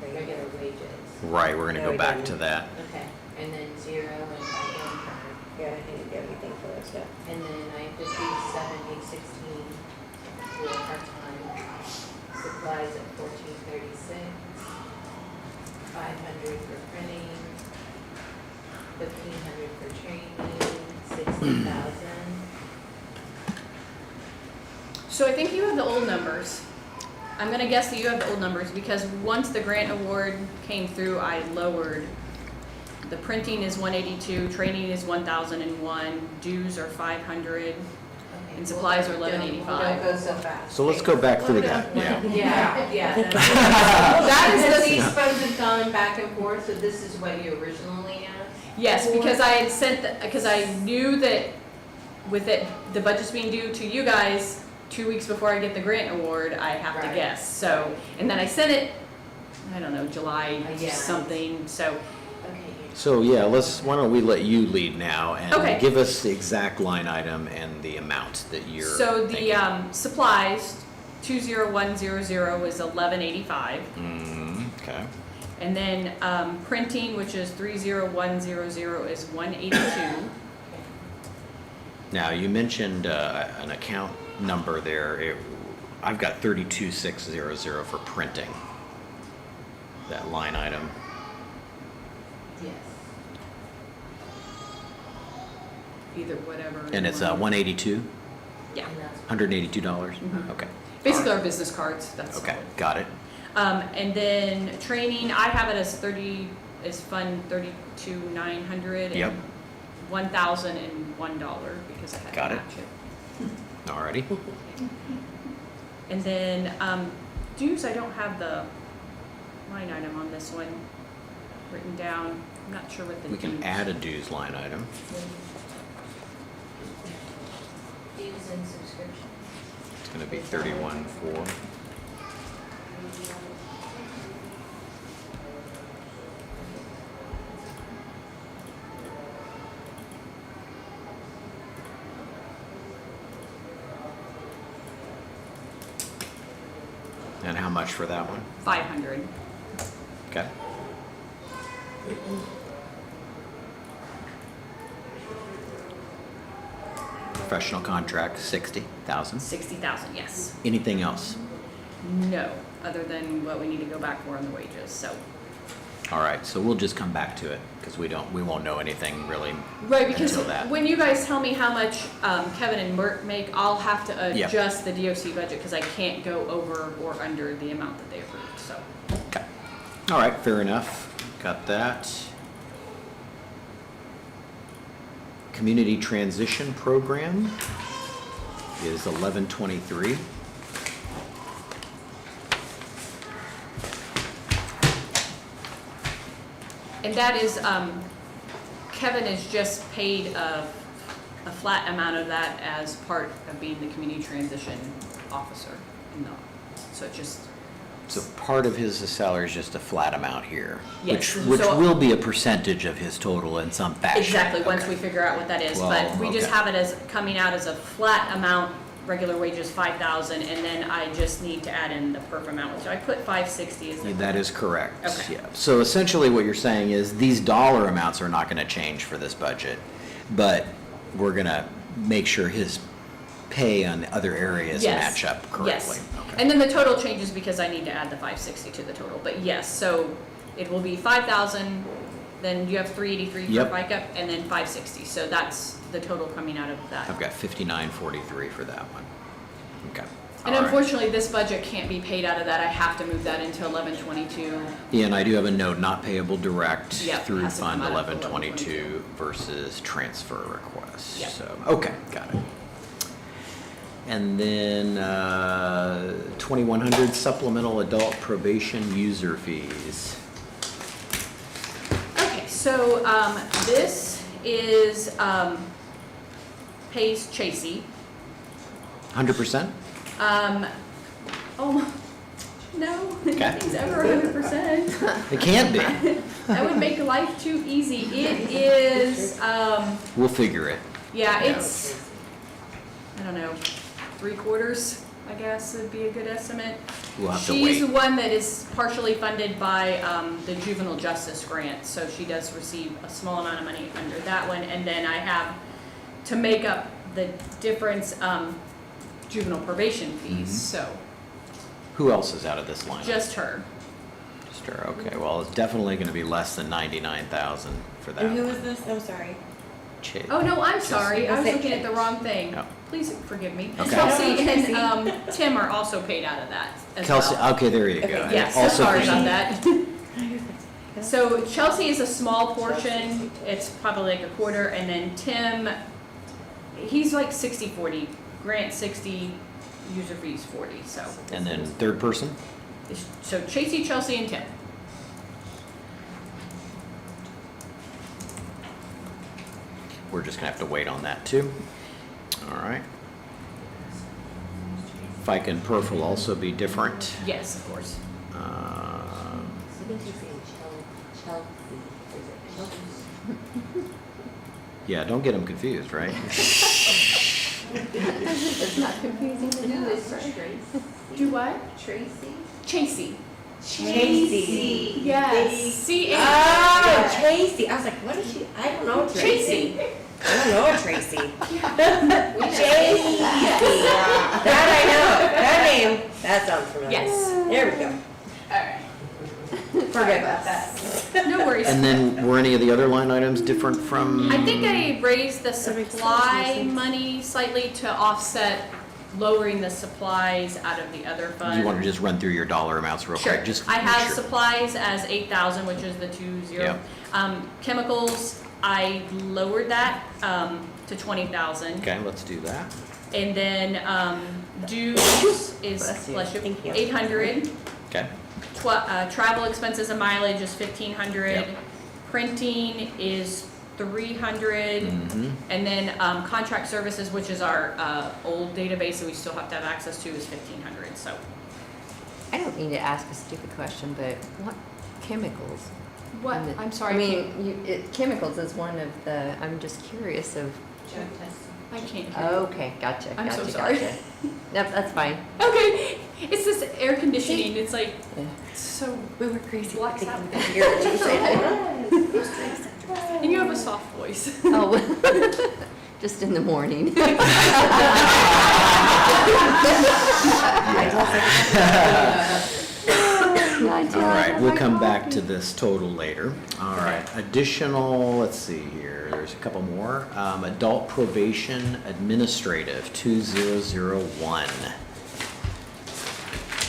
regular wages? Right, we're gonna No, go we back didn't. to that. Okay, and then 0 and FICA for, Yeah, I didn't get anything for those yet. and then I have 57,816 for part-time, supplies at 1436, 500 for printing, 1,500 for training, 60,000. So I think you have the old numbers. I'm gonna guess that you have the old numbers because once the grant award came through, I lowered. The printing is 182, training is 1,001, dues are 500. Okay, And supplies are Don't- $11.85. Don't go so fast. So let's go back through that, yeah. Yeah. That is Because the- these funds have gone back and forth, so this is what you originally asked? Yes, because I had sent, because I knew that with it, the budget's being due to you guys 2 weeks before I get the grant award, I have to Right. guess. So, and then I sent it, I don't know, July Yeah. something, so, Okay. So, yeah, why don't we let you lead now Okay. and give us the exact line item and the amount that you're so the, thinking. supplies, 20100 is 1185. Okay. And then, printing, which is 30100 is 182. Now, you mentioned an account number there. I've got 32600 for printing. That line item. Yes. Either whatever. And it's 182? Yeah, And that's $182? Mhm. Okay. basically our business cards, that's. Okay, all. got it. And then training, I have it as fund 32,900 Yep. and $1,001 because I had to Got it. match it. Alrighty. And then, dues, I don't have the line item on this one written down. I'm not sure what the We can dues- add a dues line item. dues and subscriptions. It's gonna be 31,400. And how much for that one? 500. Okay. Professional contract, 60,000. 60,000, yes. Anything else? No, other than what we need to go back for on the wages, so. All right, so we'll just come back to it because we won't know anything really Right, because until that. when you guys tell me how much Kevin and Mert make, I'll have to Yep. adjust the DOC budget because I can't go over or under the amount that they approved, so. Okay. All right, fair enough. Got that. Community Transition Program is 1123. And that is, Kevin is just paid a flat amount of that as part of being the community transition officer. No, so it just, So part of his salary is just a flat amount here, Yes, which so- will be a percentage of his total in some fashion. exactly, once Okay. we figure out what that is. Well, But we just okay. have it as coming out as a flat amount, regular wages 5,000, and then I just need to add in the perf amount, which I put 560 as the. That is correct. Okay. Yeah. So essentially what you're saying is these dollar amounts are not going to change for this budget, but we're going to make sure his pay on other areas Yes. match up correctly. Yes. Okay. And then the total changes because I need to add the 560 to the total, but yes, so it will be 5,000, then you have 383 for Yep. FICA, and then 560, so that's the total coming out of that. I've got 5943 for that one. Okay. And All right. unfortunately, this budget can't be paid out of that, I have to move that into 1122. Yeah, and I do have a note, not payable direct Yep, through has to come Fund out of 1122 versus transfer requests. Yep. So, okay, got it. And then 2100 supplemental adult probation user fees. Okay, so, this is, pays Chasey. 100%? Oh, no, Okay. nothing's ever 100%. It can't be. That would make life too easy. It is, We'll figure it. yeah, Yeah. it's, I don't know, 3/4, I guess would be a good estimate. We'll have to She's the wait. one that is partially funded by the juvenile justice grant, so she does receive a small amount of money under that one. And then I have, to make up the difference, juvenile probation fees, Mhm. so Who else is out of this line? just her. Just her. Okay, well, it's definitely going to be less than 99,000 for that. And who one. is this? I'm sorry. Oh, no, I'm sorry, I was Just- looking at the wrong thing. No. Please forgive me. Okay. Chelsea Tracy. and Tim are also paid out of that as Kelsey, well. okay, there you go. Okay, And Yeah, so also sorry for- about that. So Chelsea is a small portion, it's probably like a quarter, and then Tim, he's like 60/40 grant 60, user fees 40, so. And then third person? So Tracy, Chelsea, and Tim. We're just gonna have to wait on that too. All right. FICA and perf will also be different. Yes, of course. I think she's saying Chelsea, is it Chelsea? Yeah, don't get them confused, right? It's not confusing to do this, Tracy. Do what? Tracy? Chasey. Tracy. Yes. C-A. Oh, Tracy. I was like, what is she? I don't know Tracy. Chasey. I don't know a Tracy. Tracy. That I know. That name. That sounds familiar. Yes. There we go. Alright. Forget about that. No worries. And then were any of the other line items different from? I think I raised the That makes supply sense. money slightly to offset lowering the supplies out of the other fund. Do you want to just run through your dollar amounts real Sure. quick? Just I make have sure. supplies as 8,000, which is the 20. Yeah. Chemicals, I lowered that, to 20,000. Okay, let's do that. And then, dues is, Bless you. bless you, Thank you. 800. Okay. Travel expenses and mileage is 1,500. Yep. Printing is 300. Mhm. And then, contract services, which is our, old database that we still have to have access to, is 1,500, so. I don't mean to ask a stupid question, but what chemicals? What? And I'm I sorry. mean, chemicals is one of the, I'm just curious of, Drug testing. I can't hear you. okay, gotcha, I'm so gotcha, sorry. gotcha. Nope, that's fine. Okay, it's this air conditioning, it's like, Yeah. so, We were crazy. blocks out. thinking we could hear what you said. And you have a soft voice. Oh, just in the morning. All right, we'll come back to this total later. All right, additional, let's see here, there's a couple more. Adult probation administrative, 2001.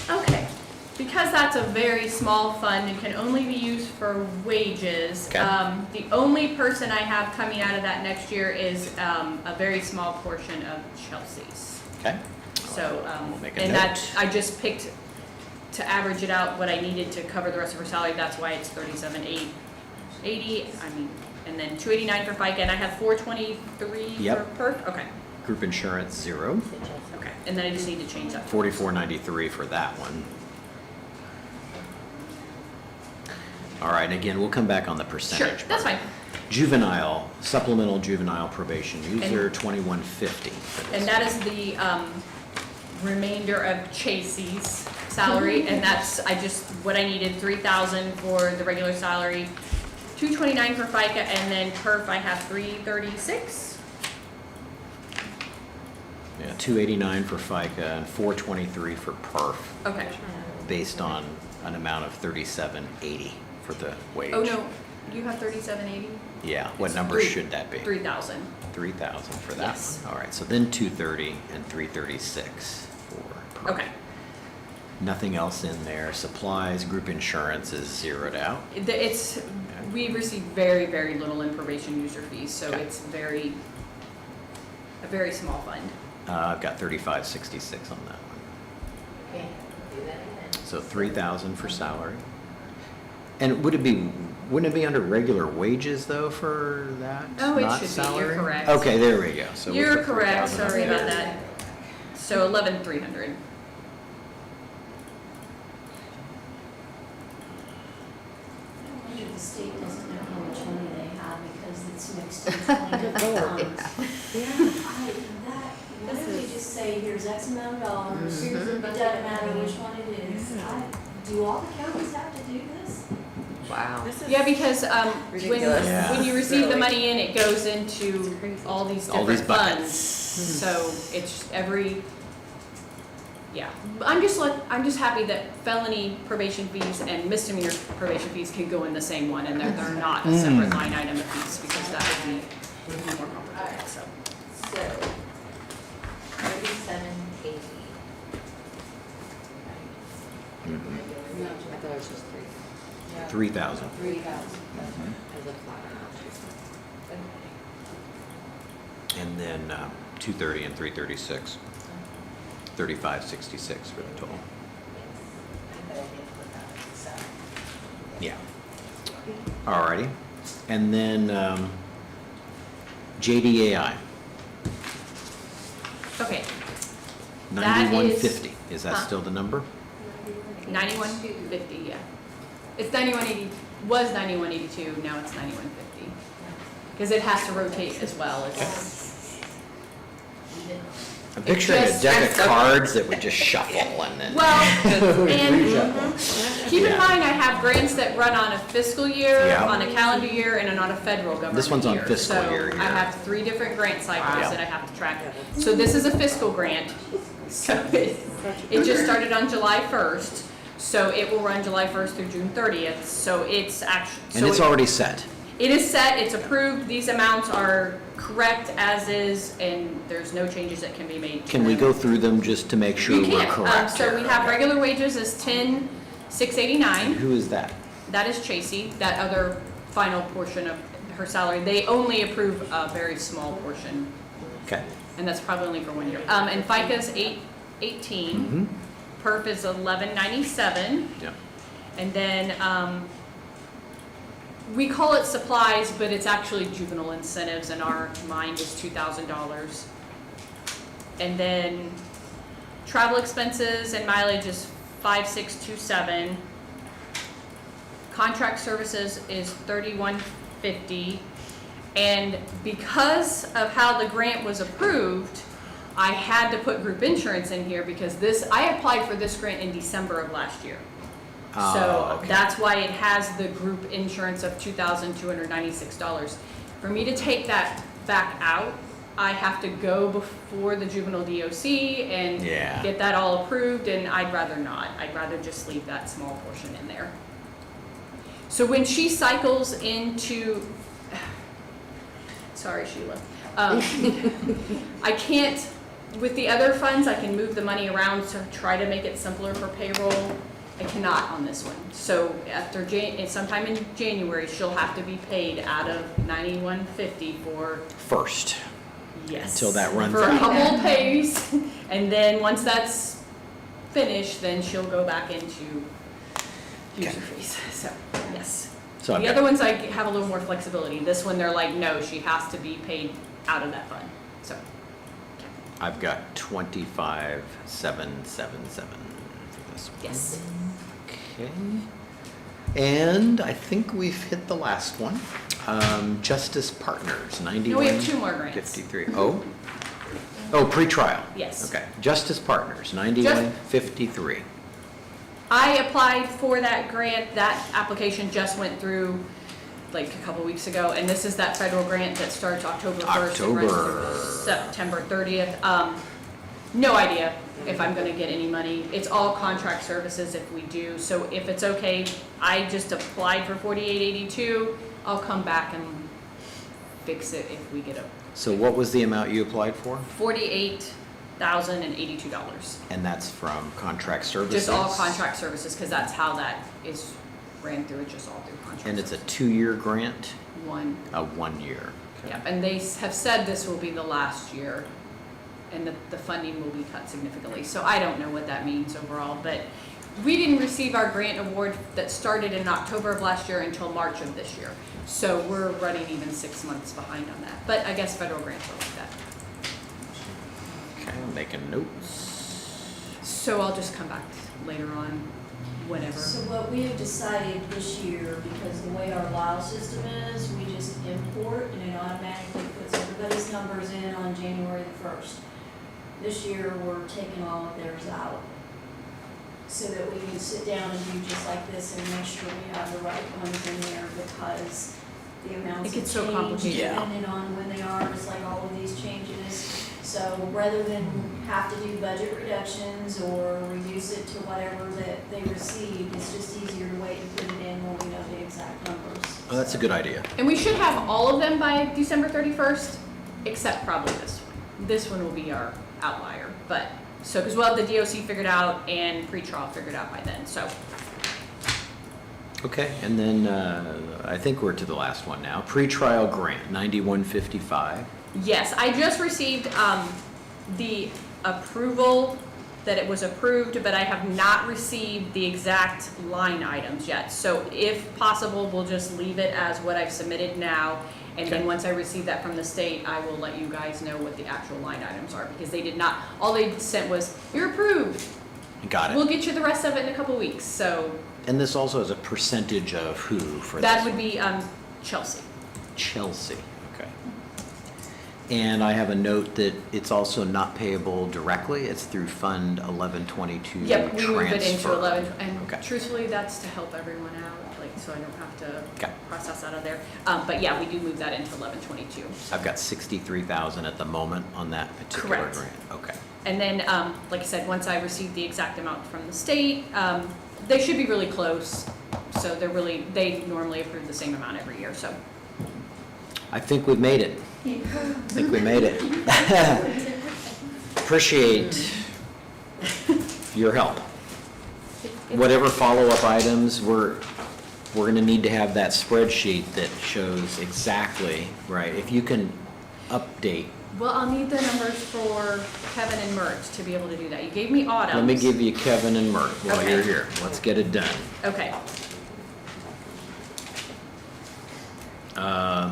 Okay, because that's a very small fund and can only be used for wages. Okay. The only person I have coming out of that next year is, a very small portion of Chelsea's. Okay? So, We'll make a and that, note. I just picked to average it out what I needed to cover the rest of her salary, that's why it's 37,880, I mean, and then 289 for FICA, and I have 423 Yep. for perf, okay, Group insurance, 0. okay, and then I just need to change that. 4493 for that one. All right, again, we'll come back on the Sure, percentage. that's part. fine, Juvenile, supplemental juvenile probation, user 2150. and that is the, remainder of Chasey's salary, and that's, what I needed, 3,000 for the regular salary, 229 for FICA, and then perf I have 336. Yeah, 289 for FICA and 423 for perf, Okay, based on an amount of 3780 for the wage. oh no, you have 3780? Yeah, what It's number three- should that be? 3,000. 3,000 for that Yes. one. All right, so then 230 and 336 for perf. Okay. Nothing else in there. Supplies, group insurance is zeroed out. It's, we receive very, very little in probation user fees, so Okay. it's a very small fund. I've got 3566 on that one. Okay, do that again. So 3,000 for salary. And wouldn't it be under regular wages though for that? Oh, it not should be. You're salary? correct. Okay, there we go. So we'll You're put correct, 3,000 on sorry there. about that. So 11,300. The state doesn't know how much money they have because it's mixed in 20 different funds. Why don't we just say, here's X amount of dollars, it doesn't matter which one it is. Do all the counties have to do this? Wow. Yeah, because, Ridiculous. Yeah. when you receive the Really. money in, it goes into all these All these different buckets. funds. So it's yeah, I'm just happy that felony probation fees and misdemeanor probation fees can go in the same one and they're not a separate line item of fees because that would be more complicated, so. So, 3780. Mhm. I thought it was just 3. 3,000. 3,000. As a flat amount. And then 230 and 336. 3566 for the total. But I didn't put that on the side. Yeah. Alrighty. And then JDAI, Okay, That is- 9150. Is that huh? still the number? 9150, yeah. It's 9180, was 9182, now it's 9150. Because it has to rotate as well. It's, I'm picturing a just- deck of cards that would just shuffle and then. well, and keep in Yeah. mind, I have grants that run on a fiscal year, Yeah. on a calendar year, and on a federal government year. This one's on fiscal year So here. I have 3 different grant cycles Wow. that I have to track. So this is a fiscal grant, so it just started on July 1st, so it will run July 1st through June 30th, so it's actually. And it's already set. It is set, it's approved, these amounts are correct as is, and there's no changes that can be made. to Can we them. go through them just to make sure You we're can. correct? So we here? have Okay. regular wages as 10,689. Who is that? That is Tracy, that other final portion of her salary. They only approve a very small portion, Okay. and that's probably only for 1 year. And FICA's 818, perf is 1197, Yeah. and then, we call it supplies, but it's actually juvenile incentives, and our mind is $2,000. And then travel expenses and mileage is 5627. Contract services is 3150. And because of how the grant was approved, I had to put group insurance in here because I applied for this grant in December of last year. Oh, So okay. that's why it has the group insurance of $2,296. For me to take that back out, I have to go before the juvenile DOC and Yeah. get that all approved, and I'd rather not. I'd rather just leave that small portion in there. So when she cycles into, sorry Sheila, I can't, with the other funds, I can move the money around to try to make it simpler for payroll. I cannot on this one. So after sometime in January, she'll have to be paid out of 9150 for, First. yes. Until that runs For a out. couple of pays, and then once that's finished, then she'll go back into user Okay. fees, so, yes. So I've The got- other ones I have a little more flexibility. This one, they're like, no, she has to be paid out of that fund, so. I've got 25,777 for this one. Yes. Okay. And I think we've hit the last one. Justice Partners, 91. No, we have 2 more grants. 53. Oh? Oh, pretrial. Yes. Okay. Justice Partners, 9153. I applied for that grant, that application just went through like a couple weeks ago, and this is that federal grant that starts October 1st and runs October. through September 30th. No idea if I'm gonna get any money. It's all contract services if we do, so if it's okay, I just applied for 4882. I'll come back and fix it if we get a So what was the amount you applied for? $48,082. And that's from contract services? Just all contract services, because that's how that is ran through, it's just all through contract. And it's a services. 2-year grant? One, A 1 year. Okay. yep, and they have said this will be the last year, and the funding will be cut significantly, so I don't know what that means overall, but we didn't receive our grant award that started in October of last year until March of this year, so we're running even 6 months behind on that, but I guess federal grants are like that. Okay, I'm making notes. So I'll just come back later on, whenever. So what we have decided this year, because the way our Lyle system is, we just import and it automatically puts everybody's numbers in on January the 1st. This year, we're taking all of theirs out, so that we can sit down and do just like this and make sure we have the right ones in there, because the amounts It gets have so changed complicated. Yeah. depending on when they are, just like all of these changes. So rather than have to do budget reductions or reduce it to whatever that they received, it's just easier to wait and put it in when we know the exact numbers. Oh, that's a good idea. And we should have all of them by December 31st, except probably this one. This one will be our outlier, but, so, because we'll have the DOC figured out and pretrial figured out by then, so. Okay, and then I think we're to the last one now. Pretrial grant, 9155. Yes, I just received the approval that it was approved, but I have not received the exact line items yet. So if possible, we'll just leave it as what I've submitted now. And then Okay. once I receive that from the state, I will let you guys know what the actual line items are, because they did not, all they sent was, you're approved. Got We'll it. get you the rest of it in a couple weeks, so And this also has a percentage of who for this? that would be Chelsea. Chelsea, okay. And I have a note that it's also not payable directly, it's through Fund 1122 Yep, we moved it into transfer. 11, and Okay. truthfully, that's to help everyone out, like, so I don't have to Okay. process out of there. But yeah, we do move that into 1122. I've got 63,000 at the moment on that particular Correct. grant. Okay. And then, like I said, once I receive the exact amount from the state, they should be really close. So they normally approve the same amount every year, so. I think we've made it. I think we made it. Appreciate your help. Whatever follow-up items, we're gonna need to have that spreadsheet that shows exactly, right? If you can update, Well, I'll need the numbers for Kevin and Mert to be able to do that. You gave me Autumn's. let me give you Kevin and Mert while Okay. you're here. Let's get it done. Okay,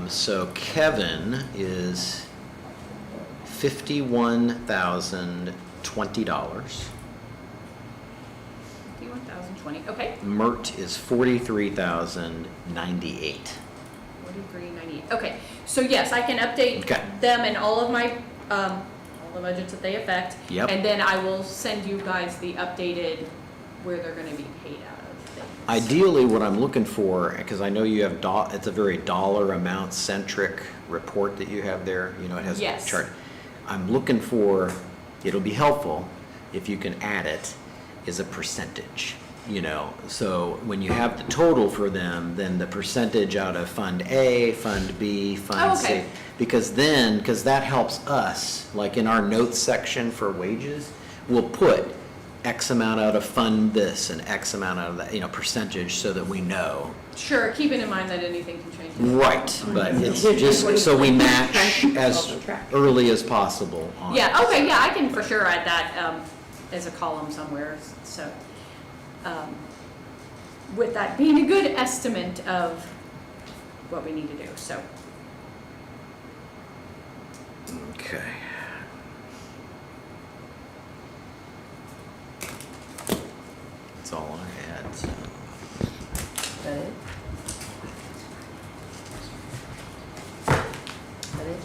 So Kevin is $51,020. 51,020, okay. Mert is 43,098. 4398, okay. So yes, I can update Okay. them and all of my, all the budgets that they affect. Yep. And then I will send you guys the updated where they're gonna be paid out of things. Ideally, what I'm looking for, because I know you have, it's a very dollar amount centric report that you have there, you know, it has a Yes. chart. I'm looking for, it'll be helpful if you can add it, is a percentage, you know? So when you have the total for them, then the percentage out of Fund A, Fund B, Fund C. okay. Because that helps us, like in our notes section for wages, we'll put X amount out of fund this and X amount out of that, you know, percentage, so that we know. Sure, keeping in mind that anything can change. Right, but it's just so we match as early as possible on. Yeah, okay, yeah, I can for sure add that as a column somewhere, so. With that being a good estimate of what we need to do, so. Okay. That's all I had, so. That it? That it?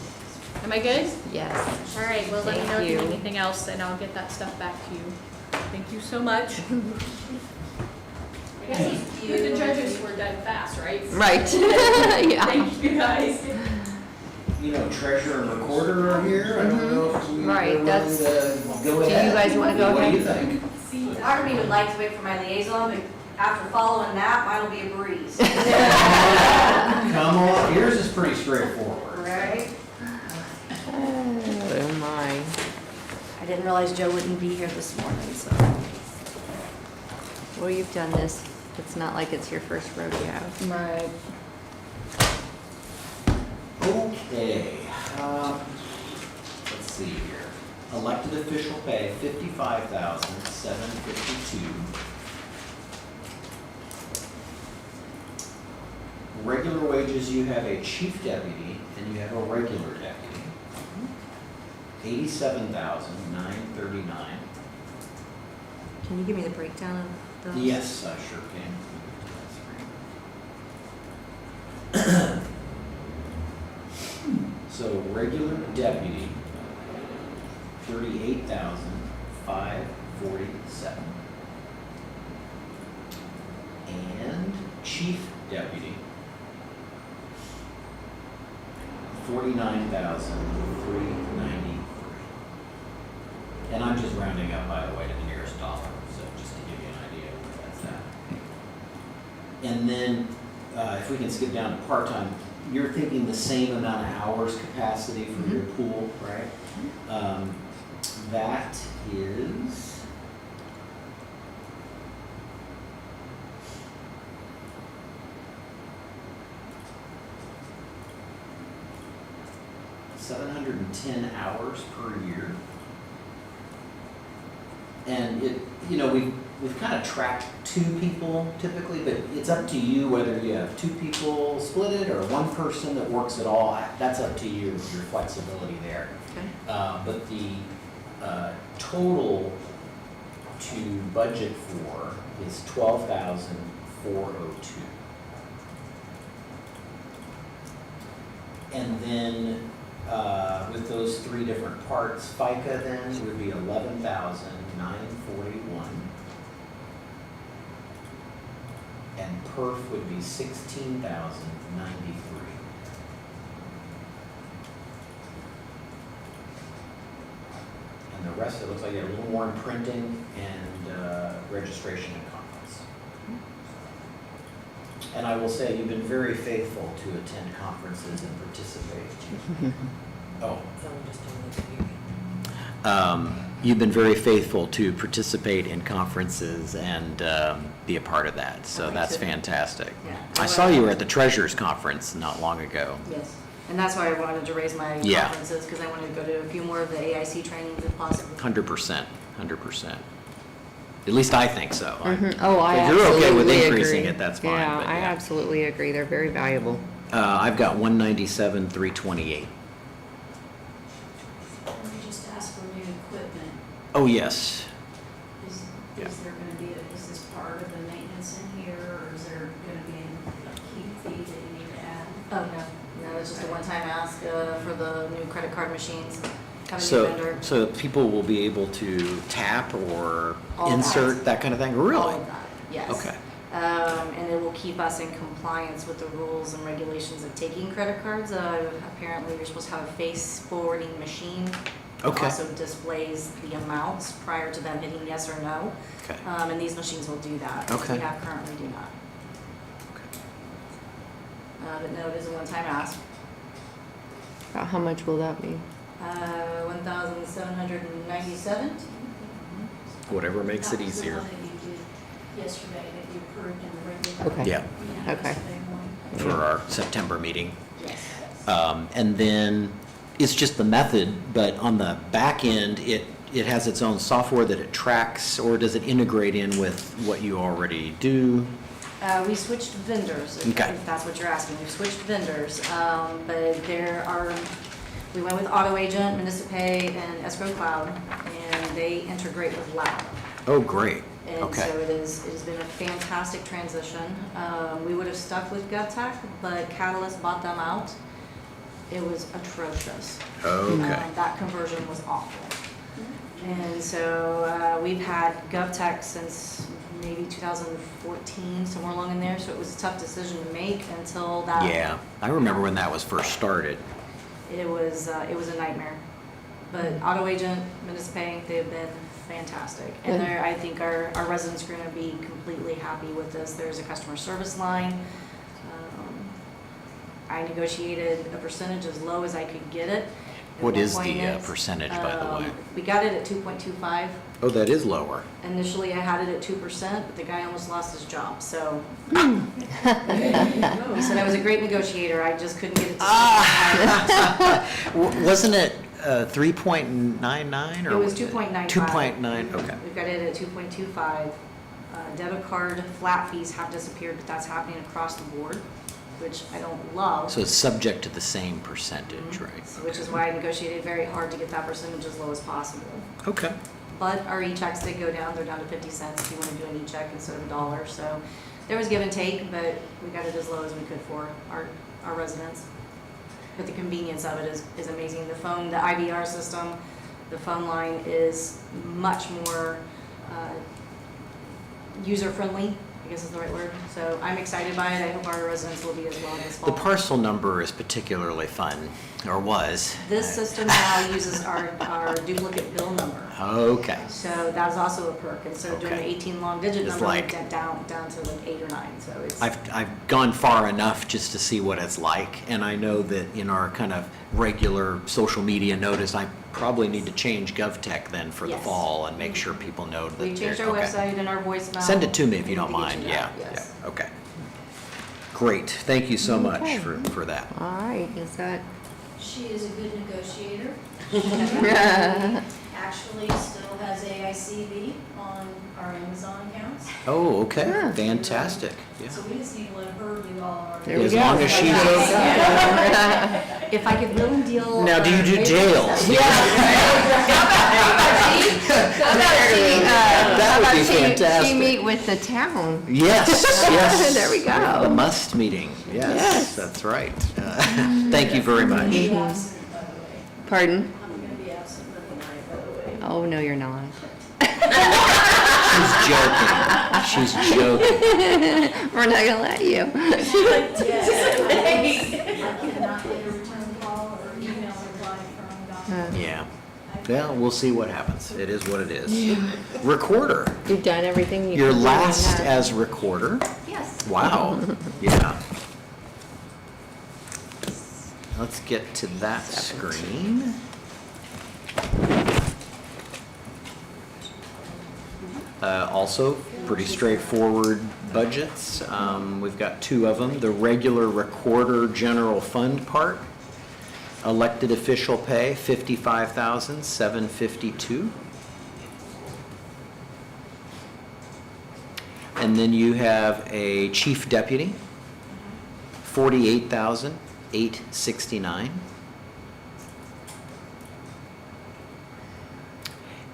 Am I good? Yes. All right, well, let me know if Thank you you. need anything else, and I'll get that stuff back to you. Thank you so much. I guess the judges were done fast, right? Right, yeah. Thank you, guys. You know, treasurer and recorder are here, I don't know if we Right, are that's- willing to go do you ahead. guys wanna go What do you ahead? think? Part of me would like to wait for my liaison, but after following that, mine will be a breeze. Come on, yours is pretty straightforward. Right? Oh my. I didn't realize Joe wouldn't be here this morning, so. Well, you've done this. It's not like it's your first rodeo. Right. Okay, let's see here. Elected official pay, $55,752. Regular wages, you have a chief deputy and you have a regular deputy. $87,939. Can you give me the breakdown of those? Yes, I sure can. So regular deputy, 38,547. And chief deputy, 49,393. And I'm just rounding up, by the way, to the nearest dollar, so just to give you an idea of where that's at. And then, if we can skip down to part-time, you're thinking the same amount of hours capacity for your pool, right? That is. 710 hours per year. And we've kind of tracked 2 people typically, but it's up to you whether you have 2 people split it or 1 person that works it all. That's up to you, your flexibility there. Okay. But the total to budget for is $12,402. And then with those 3 different parts, FICA then would be 11,941. And perf would be 16,093. And the rest, it looks like you have a little more in printing and registration and conference. And I will say, you've been very faithful to attend conferences and participate. Oh. Someone just told me to hear you. You've been very faithful to participate in conferences and be a part of that, so like that's to. fantastic. Yeah. I saw you were at the Treasurers Conference not long ago. Yes, and that's why I wanted to raise my Yeah. conferences, because I wanted to go to a few more of the AIC trainings if possible. 100%, 100%. At least I think so. Oh, I If you're okay with absolutely increasing agree. it, that's fine, Yeah, but I yeah. absolutely agree. They're very valuable. I've got 197,328. Let me just ask for new equipment. Oh, yes. Is Yeah. there gonna be, is this part of the maintenance in here, or is there gonna be a keep fee that you need to add? Oh, no, it's just a one-time ask for the new credit card machines. Have a new So, vendor. so people will be able to tap or All insert that. that kind of thing? Really? All of that, yes. Okay. And it will keep us in compliance with the rules and regulations of taking credit cards. Apparently, you're supposed to have a face forwarding machine. That Okay. also displays the amounts prior to them hitting yes or no. Okay. And these machines will do that. Okay. We have currently do not. But no, it is a one-time ask. About how much will that be? 1,797. Whatever makes it That was the easier. one that you did yesterday, that you approved in the regular. Okay. Yeah, Okay. yesterday one. for our September meeting. Yes. And then it's just the method, but on the back end, it has its own software that it tracks, or does it integrate in with what you already do? We switched vendors, Okay. if that's what you're asking. We've switched vendors, but we went with Auto Agent, Municipay, and Escrow Cloud, and they integrate with Loud. Oh, great. And so Okay. it has been a fantastic transition. We would have stuck with GovTech, but Catalyst bought them out. It was atrocious. Okay. That conversion was awful. And so we've had GovTech since maybe 2014, somewhere along in there, so it was a tough decision to make until that. Yeah, I remember when that was first started. It was a nightmare. But Auto Agent, Municipay, they've been fantastic. And Good. I think our residents are gonna be completely happy with this. There's a customer service line. I negotiated a percentage as low as I could get it. At What one is point the it's, percentage, by the way? We got it at 2.25. Oh, that is lower. Initially, I had it at 2%, but the guy almost lost his job, so. Hmm. He said I was a great negotiator, I just couldn't get it to. Wasn't it 3.99 or? It was 2.95. 2.9, okay. We've got it at 2.25. Debit card flat fees have disappeared, but that's happening across the board, which I don't love. So it's subject to the same percentage, right? So which is why I negotiated very hard to get that percentage as low as possible. Okay. But our e-checks did go down, they're down to 50 cents if you want to do an e-check instead of $1. So there was give and take, but we got it as low as we could for our residents. But the convenience of it is amazing. The phone, the IVR system, the phone line is much more user-friendly, I guess is the right word. So I'm excited by it. I hope our residents will be as well this fall. The parcel number is particularly fun, or was. This system now uses our duplicate bill number. Okay. So that is also a perk. Instead of doing the Okay. 18 long digit It's number, we like- went down to like 8 or 9. So it's. I've gone far enough just to see what it's like, and I know that in our kind of regular social media notice, I probably need to change GovTech then for the Yes. fall and make sure people know that. We changed they're- our okay. website and our voicemail. Send it to me if you We don't can get mind, you yeah, that, yeah, yes. okay. Great, thank you so much Okay. for that. All right, is that She is a good negotiator. Actually still has AICV on our Amazon accounts. Oh, okay, Yeah. fantastic, yeah. So we just need to let her do all our. There we As go. long as she's okay. If I could will and deal. Now, do you do jails? That would be She fantastic. meet with the town. Yes, yes. There we go. The must meeting, yes, Yes. that's right. Thank you very I'm much. gonna be absent, by the way. Pardon? I'm gonna be absent Monday night, by the way. Oh, no, you're not. She's joking, she's joking. We're not gonna let you. I cannot get a return call or email reply from Dr. Yeah, well, we'll see what happens, it is what it is. Recorder, You've done everything you you're can do on last that. as recorder, Yes. wow, yeah. Let's get to that screen. Also, pretty straightforward budgets. We've got two of them. The regular recorder general fund part, elected official pay, $55,752. And then you have a chief deputy, $48,869.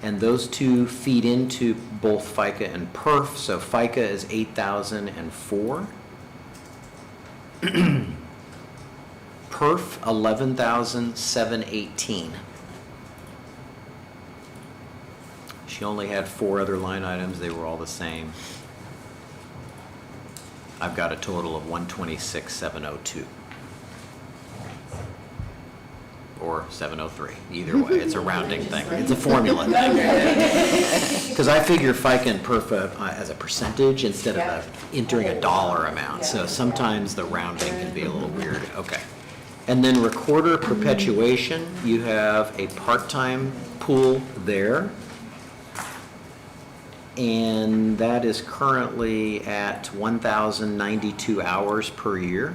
And those two feed into both FICA and PERF. So FICA is 8,004. PERF, 11,718. She only had 4 other line items. They were all the same. I've got a total of 126,702. Or 703, either way, it's a rounding thing, it's a formula thing. Because I figure FICA and PERF as a percentage instead of entering a dollar amount, so sometimes the rounding can be a little weird, okay. And then recorder perpetuation, you have a part-time pool there. And that is currently at 1,092 hours per year.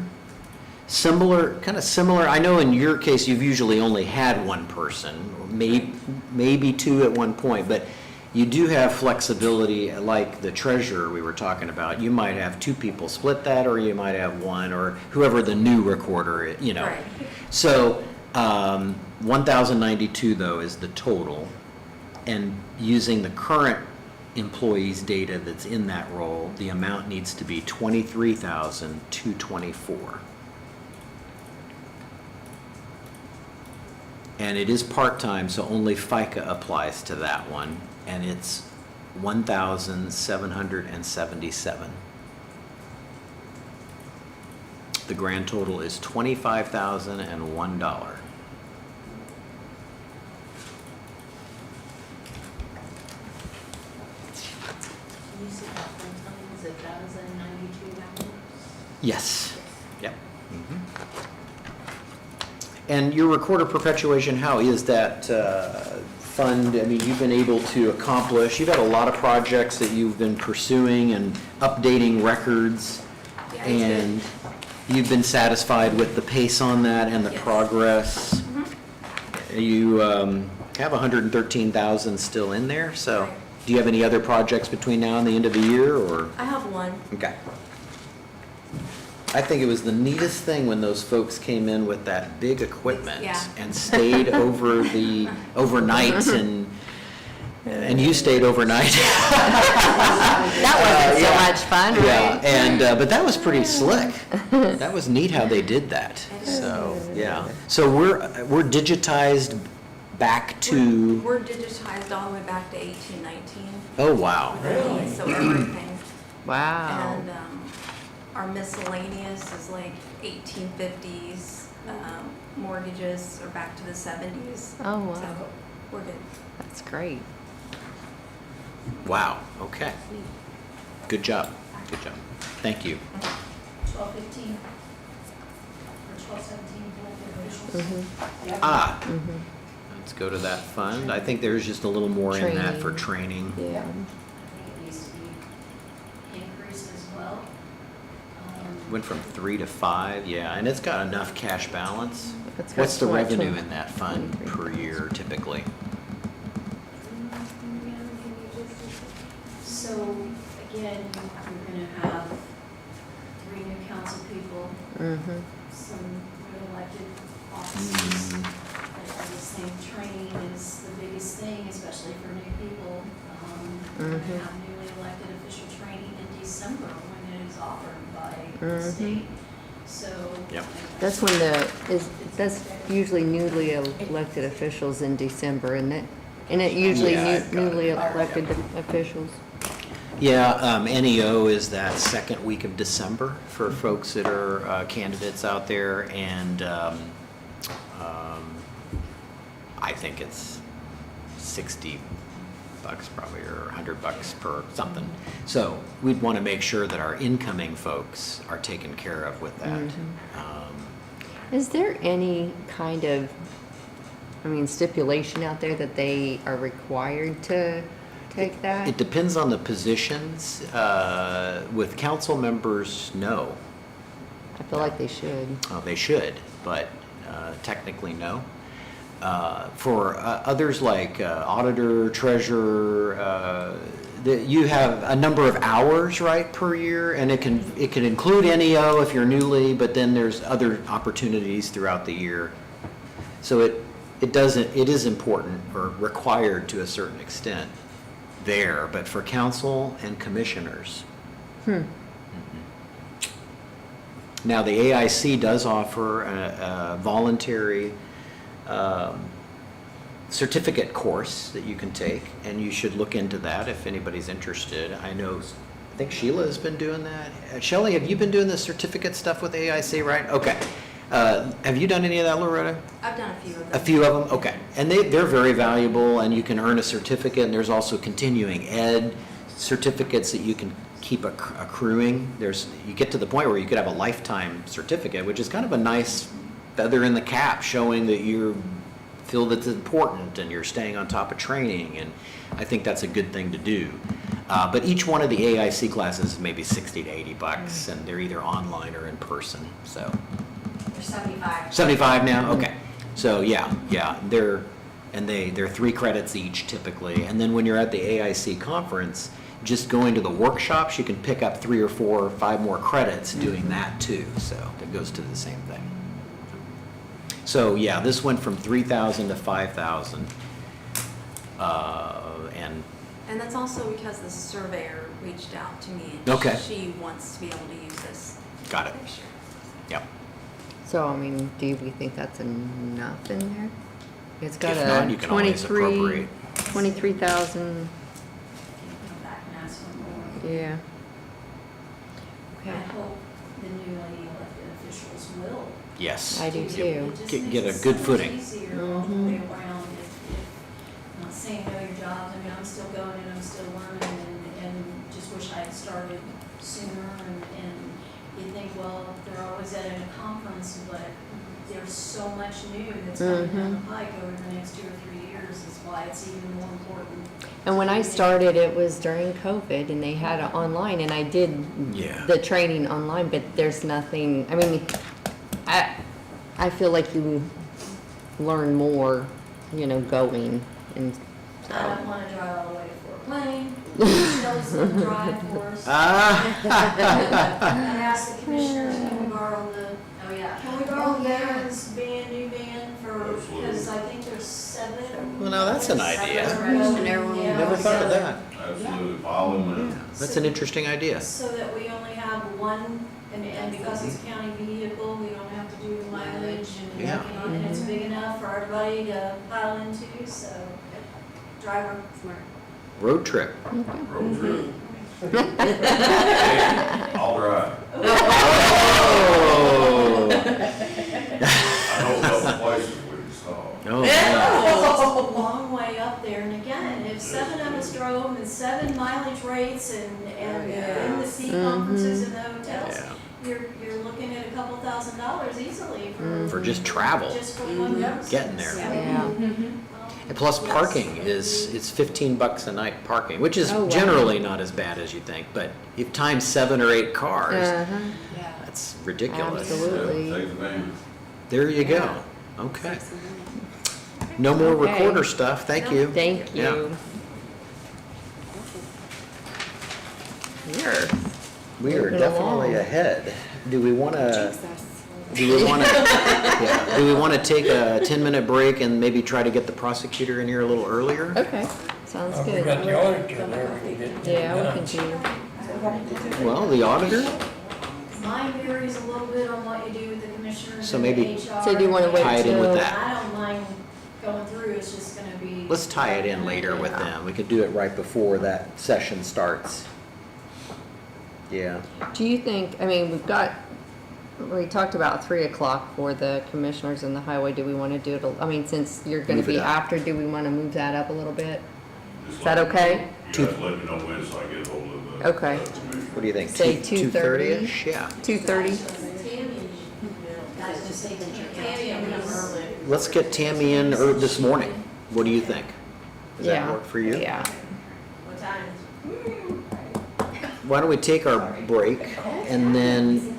Similar, kind of similar, I know in your case, you've usually only had one person, or maybe 2 at one point, but you do have flexibility, like the treasurer we were talking about. You might have 2 people split that, or you might have 1, or whoever the new recorder is, you know. Right. So, 1,092 though is the total, and using the current employees' data that's in that role, the amount needs to be 23,224. And it is part-time, so only FICA applies to that one, and it's 1,777. The grand total is $25,001. Can you see that full-time is 1,092 hours? Yes. Yep. Mhm. And your recorder perpetuation, how is that fund? I mean, you've been able to accomplish, you've had a lot of projects that you've been pursuing and updating records, Yeah, it's good. and you've been satisfied with the pace on that and the Yes. progress? You have 113,000 still in there, so Right. do you have any other projects between now and the end of the year, or? I have one. Okay. I think it was the neatest thing when those folks came in with that big equipment Yeah. and stayed overnight, and you stayed overnight. That wasn't so yeah. much fun, Yeah, right? and, but that was pretty slick. That was neat how they did that, so, yeah. So we're digitized back to, We're digitized all the way back to 1819. oh, wow. So everything. Wow. And our miscellaneous is like 1850s. Mortgages are back to the 70s. Oh, wow. So we're good. That's great. Wow, okay. Good job, good job. Thank you. 1215 or 1217 elected officials. Ah, let's go to that fund. I think there's just a little more in that for training. Yeah. I think it needs to be increased as well. went from 3 to 5, yeah, and it's got enough cash balance. It's got What's the 20 revenue in that fund 23. per year typically? So, again, you're gonna have 3 new council people, Mm-hmm. some re-elected officers. I just think training is the biggest thing, especially for new people. We're gonna Mhm. have newly elected official training in December when it is offered by the Mhm. state, so. Yep. That's when that's usually newly elected officials in December, isn't it? And it usually Yeah, I've got it. newly elected officials. Yeah, NEO is that second week of December for folks that are candidates out there, and I think it's $60 probably, or $100 per something. So we'd want to make sure that our incoming folks are taken care of with that. Is there any kind of, stipulation out there that they are required to take that? It depends on the positions. With council members, no. I feel like they should. They should, but technically, no. For others like auditor, treasurer, you have a number of hours, right, per year, and it can include NEO if you're newly, but then there's other opportunities throughout the year. So it is important or required to a certain extent there, but for council and commissioners. Now, the AIC does offer a voluntary certificate course that you can take, and you should look into that if anybody's interested. I think Sheila has been doing that. Shelley, have you been doing the certificate stuff with AIC, right? Okay. Have you done any of that, Loretta? I've done a few of them. A few of them? Okay. And they're very valuable, and you can earn a certificate, and there's also continuing ed certificates that you can keep accruing. You get to the point where you could have a lifetime certificate, which is kind of a nice feather in the cap, showing that you feel that it's important and you're staying on top of training, and I think that's a good thing to do. But each one of the AIC classes is maybe $60 to $80, and they're either online or in person, so. They're 75. 75 now? Okay. So yeah, they're 3 credits each typically. And then when you're at the AIC conference, just going to the workshops, you can pick up 3 or 4 or 5 more credits doing that too. So that goes to the same thing. So yeah, this went from 3,000 to 5,000. And that's also because the surveyor reached out to me. And Okay. She wants to be able to use this. Got it. picture. Yep. So, do we think that's enough in there? It's got If not, a you can always appropriate. 23,000, Come back and ask for more. yeah. I hope the newly elected officials will. Yes. I do too. It just Get makes a it good so footing. much easier all the way around I'm not saying know your jobs, I'm still going and I'm still learning and just wish I had started sooner and you think, well, they're always at a conference, but there's so much new that's coming down the pike over the next 2 or 3 years is why it's even more important. And when I started, it was during COVID, and they had it online, and I did Yeah. the training online, but there's nothing, I feel like you learn more, going, and so. I don't want to drive all the way to Fort Wayne. Shelley's going to drive for us. I asked the commissioners, can we borrow can we borrow Darren's new van because I think there's 7. Well, now that's an idea. Yeah. Never thought of that. Absolutely, follow them. That's an interesting idea. So that we only have one, and because it's a county vehicle, we don't have to do mileage and, Yeah. and it's big enough for everybody to pile into, so driver. Road Road trip. trip. I'll drive. Oh. I know a couple places we can stop. Oh, It's a long way up there, and again, if 7 of us drove and 7 mileage rates and in the seat conferences and the hotels, yeah. you're looking at a couple $1,000s easily For just travel, just for one person. getting there. Yeah. And plus parking it's $15 a night parking, which is Oh, wow. generally not as bad as you think, but if times 7 or 8 cars, Uh-huh. That's ridiculous. Absolutely. Take advantage. There you go. Okay. No more Okay. recorder stuff, thank you. Thank Yeah. you. We're We are Moving definitely along. ahead. Do we want to, yeah, do we want to take a 10-minute break and maybe try to get the prosecutor in here a little earlier? okay. Sounds We good. got the auditor there, we didn't. Yeah, we can do. Well, the auditor? Mine varies a little bit on what you do with the commissioners So and the maybe HR. So do you want to wait Tie it in with till? that. I don't mind going through, it's just gonna be. Let's tie it in later with them. We could do it right before that session starts. Yeah. Do you think, I mean, we talked about 3 o'clock for the commissioners and the highway. Do we want to do it, I mean, since you're going to Move it be up. after, do we want to move that up a little bit? Just Is that let me okay? know. You have to let me know when, so I get hold of the. Okay. commissioner. What do you think? Say 2:30 -ish? Yeah. 2:30? Guys, just say that you're Tammy and early. Let's get Tammy in this morning. What do you think? Does that Yeah. work for you? Yeah. What time? Why don't we take our break and then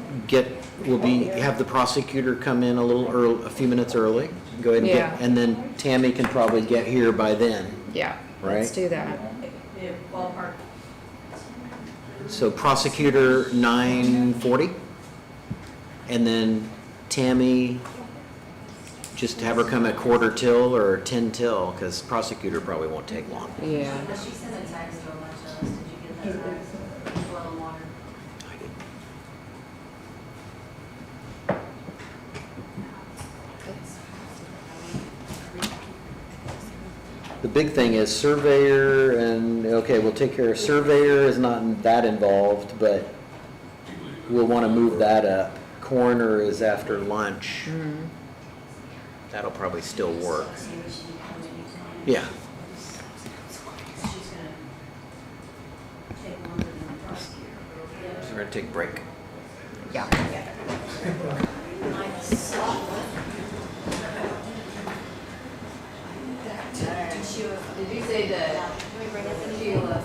have the prosecutor come in a little early, a few minutes early? Go ahead and Yeah. and then Tammy can probably get here by then. Yeah. Let's Right. do that. Yeah, ballpark. So prosecutor 9:40? And then Tammy, just have her come at 1:45 or 10:10, because prosecutor probably won't take long. Yeah. She sent a text to a bunch of us, did you get that text? Oil and water. I did. The big thing is surveyor and, okay, we'll take care of surveyor is not that involved, but we'll want to move that up. Coroner is after lunch. That'll probably still work. Yeah. She's gonna take longer than the prosecutor. So we're gonna take a break. Yeah. Did you say that Sheila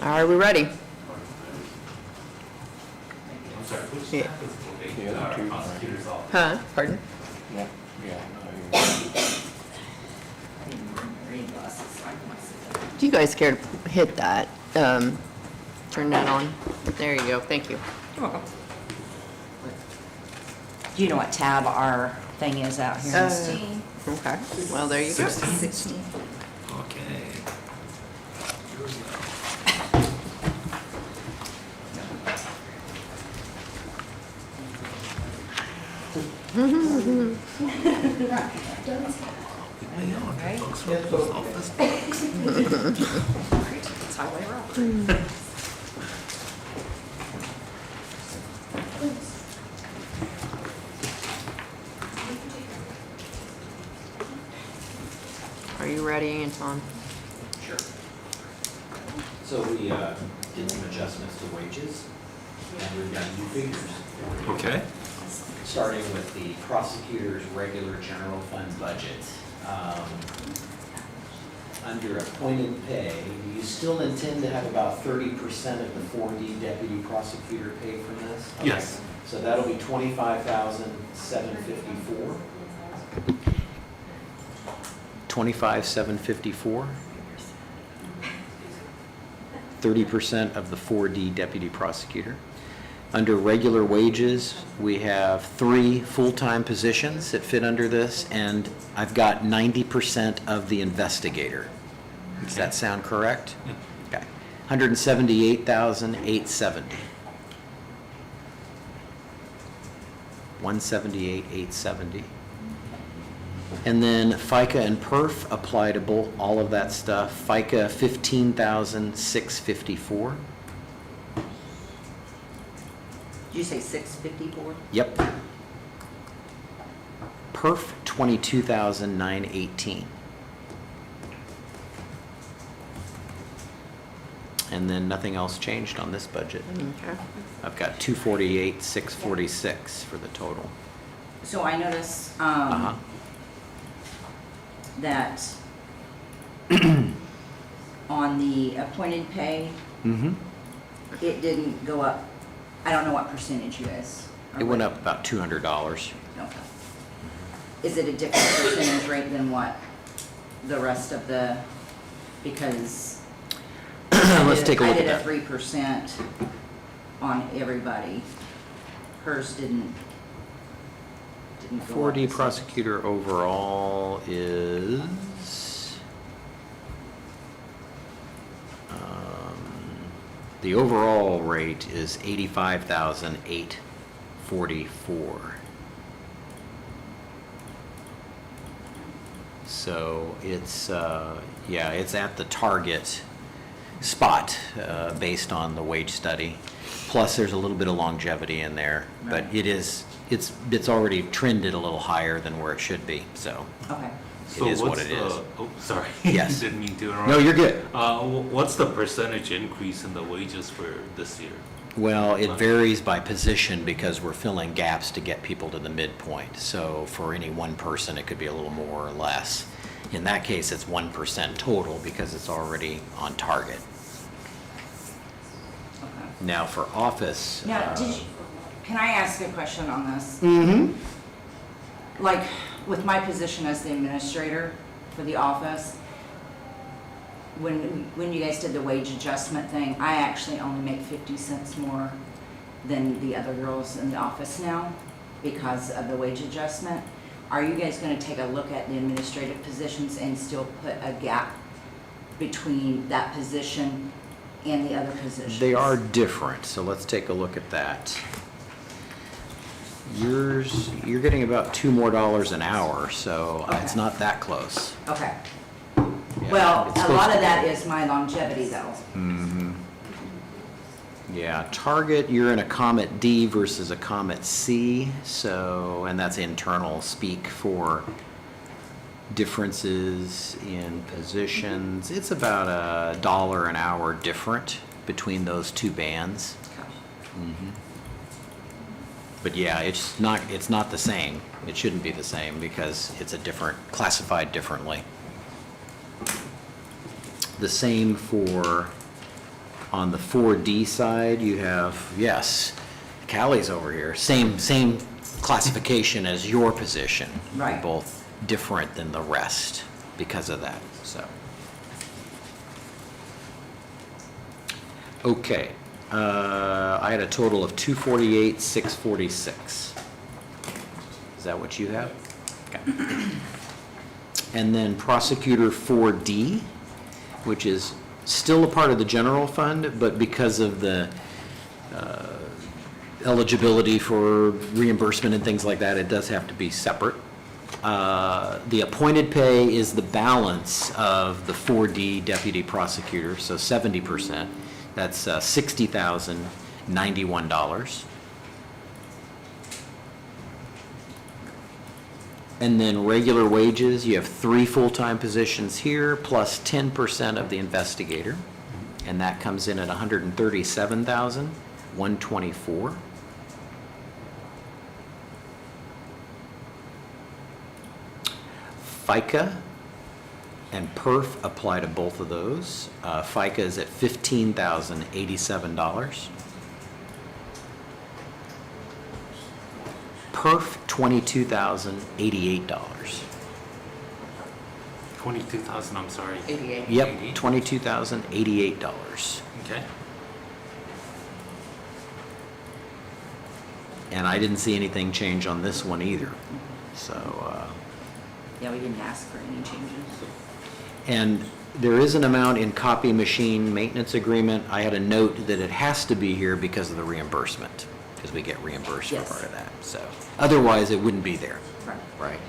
Are we ready? I'm sorry, which Yeah. staff is located in our prosecutor's office? Huh? Pardon? Do you guys care to hit that? Turn that on. There you go. Thank you. You're welcome. Do you know what tab our thing is out here? Okay. Well, there you go. 16. Okay. That's highway robbery. Are you ready, Anton? Sure. So we did some adjustments to wages, and we've got new figures. Okay. Starting with the prosecutor's regular general fund budget. Under appointed pay, do you still intend to have about 30% of the 4D deputy prosecutor paid from this? Okay. Yes. So that'll be $25,754. 25,754. 30% of the 4D deputy prosecutor. Under regular wages, we have 3 full-time positions that fit under this, and I've got 90% of the investigator. Does that sound correct? Okay. 178,870. 178,870. And then FICA and PERF apply to all of that stuff. FICA 15,654. Did you say 654? Yep. PERF 22,918. And then nothing else changed on this budget. Okay. I've got 248,646 for the total. So I notice, Uh-huh. that on the appointed pay, Mm-hmm. it didn't go up. I don't know what percentage you guys. are It went with. up about $200. Okay. Is it a different percentage rate than what the rest of the, because Let's take a look at I that. did a 3% on everybody. Hers didn't go up. 4D prosecutor overall is, the overall rate is 85,844. So it's, yeah, it's at the target spot based on the wage study. Plus, there's a little bit of longevity in there, but Right. it's already trended a little higher than where it should be, so Okay. it is what it is. Oh, sorry. Yes. Didn't mean to interrupt. No, you're good. What's the percentage increase in the wages for this year? Well, it varies by position because we're filling gaps to get people to the midpoint. So for any one person, it could be a little more or less. In that case, it's 1% total because it's already on target. Okay. Now, for office. Now, can I ask a question on this? Mm-hmm. Like, with my position as the administrator for the office, when you guys did the wage adjustment thing, I actually only make 50 cents more than the other girls in the office now because of the wage adjustment. Are you guys gonna take a look at the administrative positions and still put a gap between that position and the other positions? They are different, so let's take a look at that. You're getting about $2 more an hour, so it's Okay. not that close. Okay. Yeah, Well, it's a supposed lot to of be. that is my longevity though. Mm-hmm. Yeah, target, you're in a Comet D versus a Comet C, so, and that's internal speak for differences in positions. It's about $1 an hour different between those two bands. Mhm. But yeah, it's not the same. It shouldn't be the same because it's classified differently. The same for On the 4D side, you have, yes, Callie's over here, same classification as your position. Right. Both different than the rest because of that, so. Okay, I had a total of 248,646. Is that what you have? Okay. And then prosecutor 4D, which is still a part of the general fund, but because of the eligibility for reimbursement and things like that, it does have to be separate. The appointed pay is the balance of the 4D deputy prosecutor, so 70%. That's $60,091. And then regular wages, you have 3 full-time positions here, plus 10% of the investigator. And that comes in at $137,124. FICA and PERF apply to both of those. FICA is at $15,087. PERF, $22,088. 22,000, I'm sorry. 88. Yep, $22,088. Okay. And I didn't see anything change on this one either, so. Yeah, we didn't ask for any changes. And there is an amount in copy machine maintenance agreement. I had a note that it has to be here because of the reimbursement, because we get reimbursed for Yes. part of that, so. Otherwise, it wouldn't be there. Right. Right.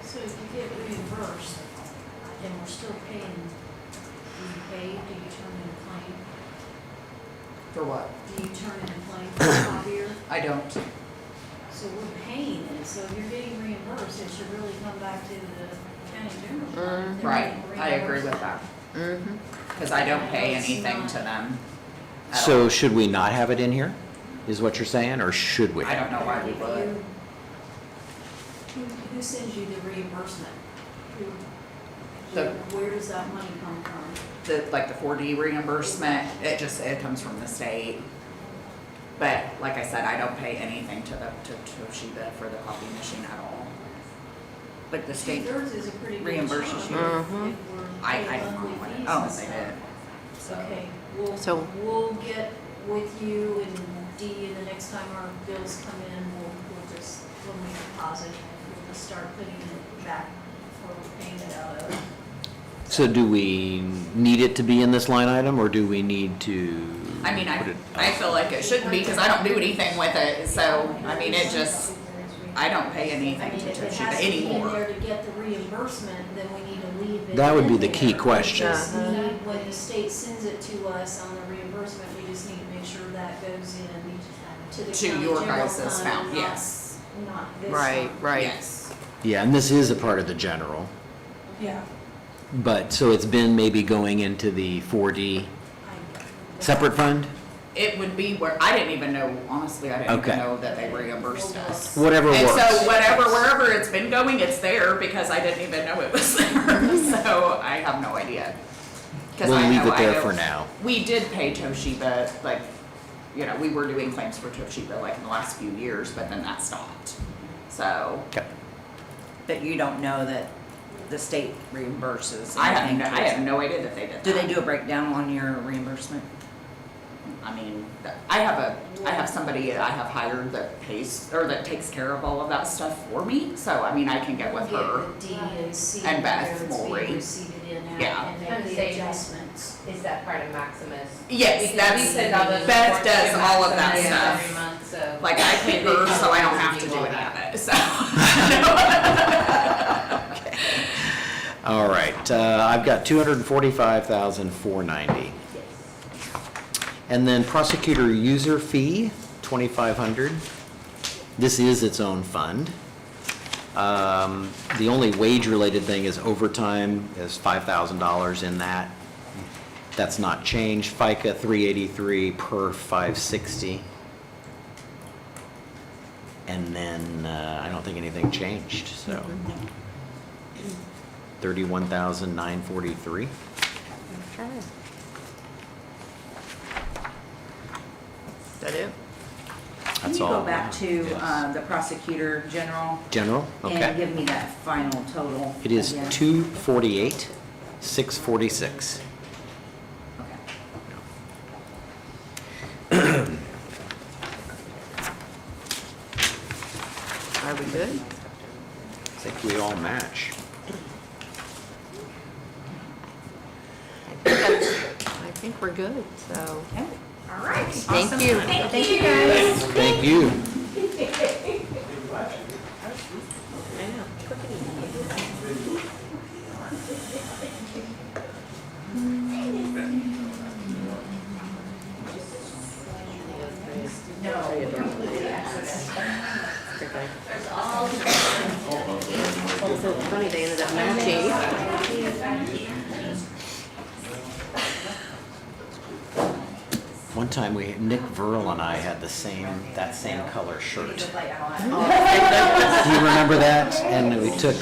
So if you get reimbursed, and we're still paying, do you pay, do you turn in a claim? For what? Do you turn in a claim for the copier? I don't. So we're paying it, so if you're getting reimbursed, it should really come back to the county general fund. They're Right, getting I agree with reimbursed. that. Mm-hmm. Because I don't pay anything to them at So all. should we not have it in here, is what you're saying, or should we? I don't know why we If would. you- Who sends you the reimbursement? Where does that money come from? Like the 4D reimbursement, it comes from the state. But like I said, I don't pay anything to Toshiba for the copy machine at all. But the state, Two-thirds is a pretty good reimburses chunk you. if Mhm. we're I paying don't know monthly what it, fees oh, and they stuff. did. Okay, So- we'll get with you and Dee, and the next time our bills come in, we'll make a deposit, and we'll just start putting it back where we're paying it out of. So do we need it to be in this line item, or do we need to? I mean, put it I feel like it shouldn't be because I don't do anything with it. So, I mean, it just, I don't pay I anything mean, to if it Toshiba has to be in anymore. there to get the reimbursement, then we need to leave it. That would be in the key there. question. We just need, when the state sends it to us on the reimbursement, we just need to make sure that goes in to the To county your general guys' fund, found, not- yes. Not this right, fund. right. Yes. Yeah, and this is a part of the general, Yeah. but, so it's been maybe going into the 4D separate fund? It would be where, I didn't even know, honestly, I didn't Okay. even know that they reimbursed us. Whatever And works. so wherever it's been going, it's there because I didn't even know it was there. So I have no idea. 'Cause We'll I leave know- it there I know for now. We did pay Toshiba, like, you know, we were doing claims for Toshiba like in the last few years, but then that stopped. So Okay. But you don't know that the state reimburses I anything had towards it. no idea that they did that. Do they do a breakdown on your reimbursement? I mean, I have somebody that I have hired that pays, or that takes care of all of that stuff for me, so I mean, I can get with Get her. with Dee and see And where Beth it's Mulry. being received in at Yeah. and And make the say- adjustments. Is that part of Maximus? Yes, Because that's, we send all those Beth reports does to all of that Maximus stuff. Every month, so. Like, I pay her, so I don't have to do all any that. of it, so. All right, I've got 245,490. And then prosecutor user fee, 2,500. This is its own fund. The only wage-related thing is overtime, is $5,000 in that. That's not changed. FICA, 383, per 560. And then, I don't think anything changed, so. 31,943. all. go back to the prosecutor general General, and okay. give me that final total. It is again. 248, 646. Okay. Are we good? I think we all match. I think we're good, so. Okay. All right. Thank Awesome. you. Thank you, guys. Thank you. So funny, they ended up matching. One time Nick Verl and I had that same color shirt. Do you remember that? And we took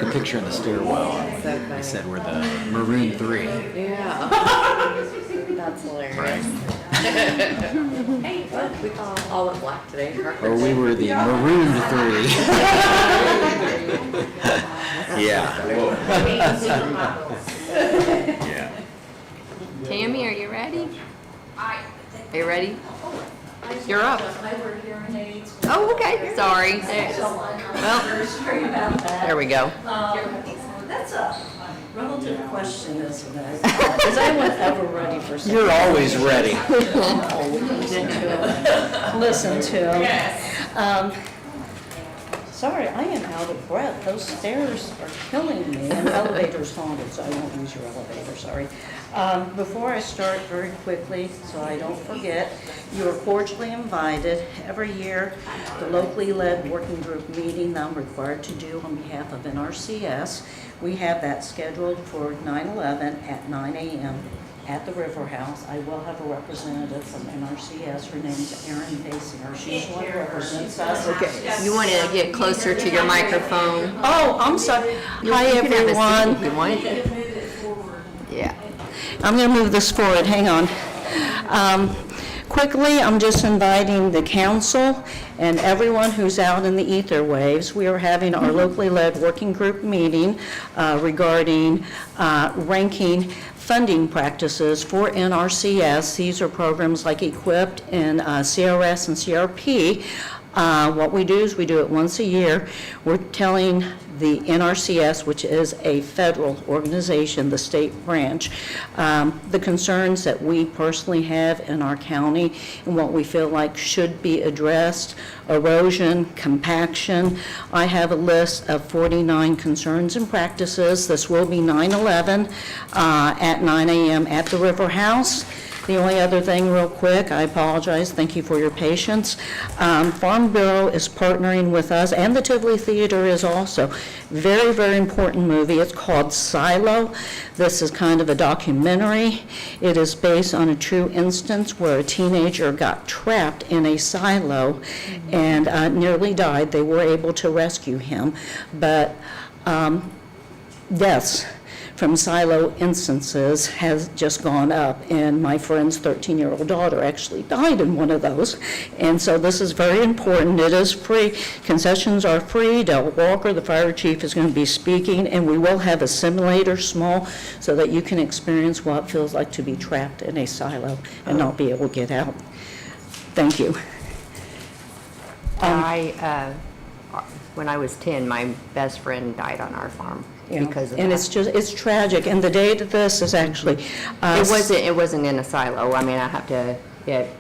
a picture in the stairwell. They said we're the Maroon 3. Yeah. That's hilarious. Right. Hey, look, we all went black today. Or we were the Marooned 3. Yeah. Yeah. Tammy, are you ready? Are you ready? You're up. Oh, okay, sorry. Well, there we go. That's a relative question, isn't it? Is anyone ever ready for something? You're always ready. Listen to him. Sorry, I am out of breath. Those stairs are killing me. And the elevator's haunted, so I won't use your elevator, sorry. Before I start, very quickly, so I don't forget, you are cordially invited every year, the locally led working group meeting that I'm required to do on behalf of NRCS. We have that scheduled for 9/11 at 9 a.m. at the River House. I will have a representative from NRCS. Her name's Erin Basinger. She's one who represents us. Okay, you want to get closer to your microphone? Oh, I'm sorry. Hi, You can have a seat everyone. if you want. Yeah. I'm going to move this forward. Hang on. Quickly, I'm just inviting the council and everyone who's out in the ether waves. We are having our locally led working group meeting regarding ranking funding practices for NRCS. These are programs like EQIPPED and CRS and CRP. What we do is we do it once a year. We're telling the NRCS, which is a federal organization, the state branch, the concerns that we personally have in our county and what we feel like should be addressed: erosion, compaction. I have a list of 49 concerns and practices. This will be 9/11 at 9 a.m. at the River House. The only other thing, real quick, I apologize, thank you for your patience. Farm Bureau is partnering with us, and the Tivoli Theater is also. Very, very important movie. It's called Silo. This is kind of a documentary. It is based on a true instance where a teenager got trapped in a silo and nearly died. They were able to rescue him, but deaths from silo instances has just gone up, and my friend's 13-year-old daughter actually died in one of those. And so this is very important. It is free. Concessions are free. Del Walker, the fire chief, is going to be speaking, and we will have a simulator, small, so that you can experience what it feels like to be trapped in a silo and not be able to get out. Thank you. When I was 10, my best friend died on our farm Yeah. because of And that. it's tragic, and the date of this is actually... It wasn't in a silo. I mean, I have to,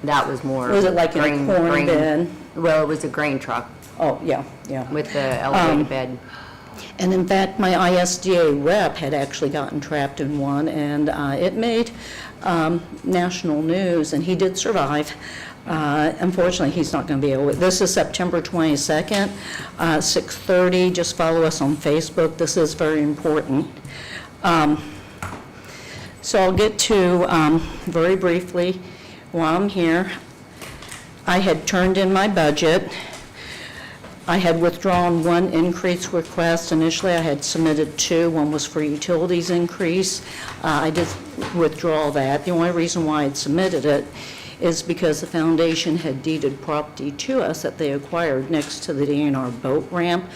that was more. Was it like in a corn bin? Well, it was a grain truck Oh, yeah, yeah. with the elevated bed. And in fact, my ISDA rep had actually gotten trapped in one, and it made national news, and he did survive. Unfortunately, he's not going to be able to. This is September 22nd, 6:30. Just follow us on Facebook. This is very important. So I'll get to, very briefly, while I'm here, I had turned in my budget. I had withdrawn one increase request. Initially, I had submitted two. One was for utilities increase. I did withdraw that. The only reason why I'd submitted it is because the foundation had deeded property to us that they acquired next to the DNR boat ramp.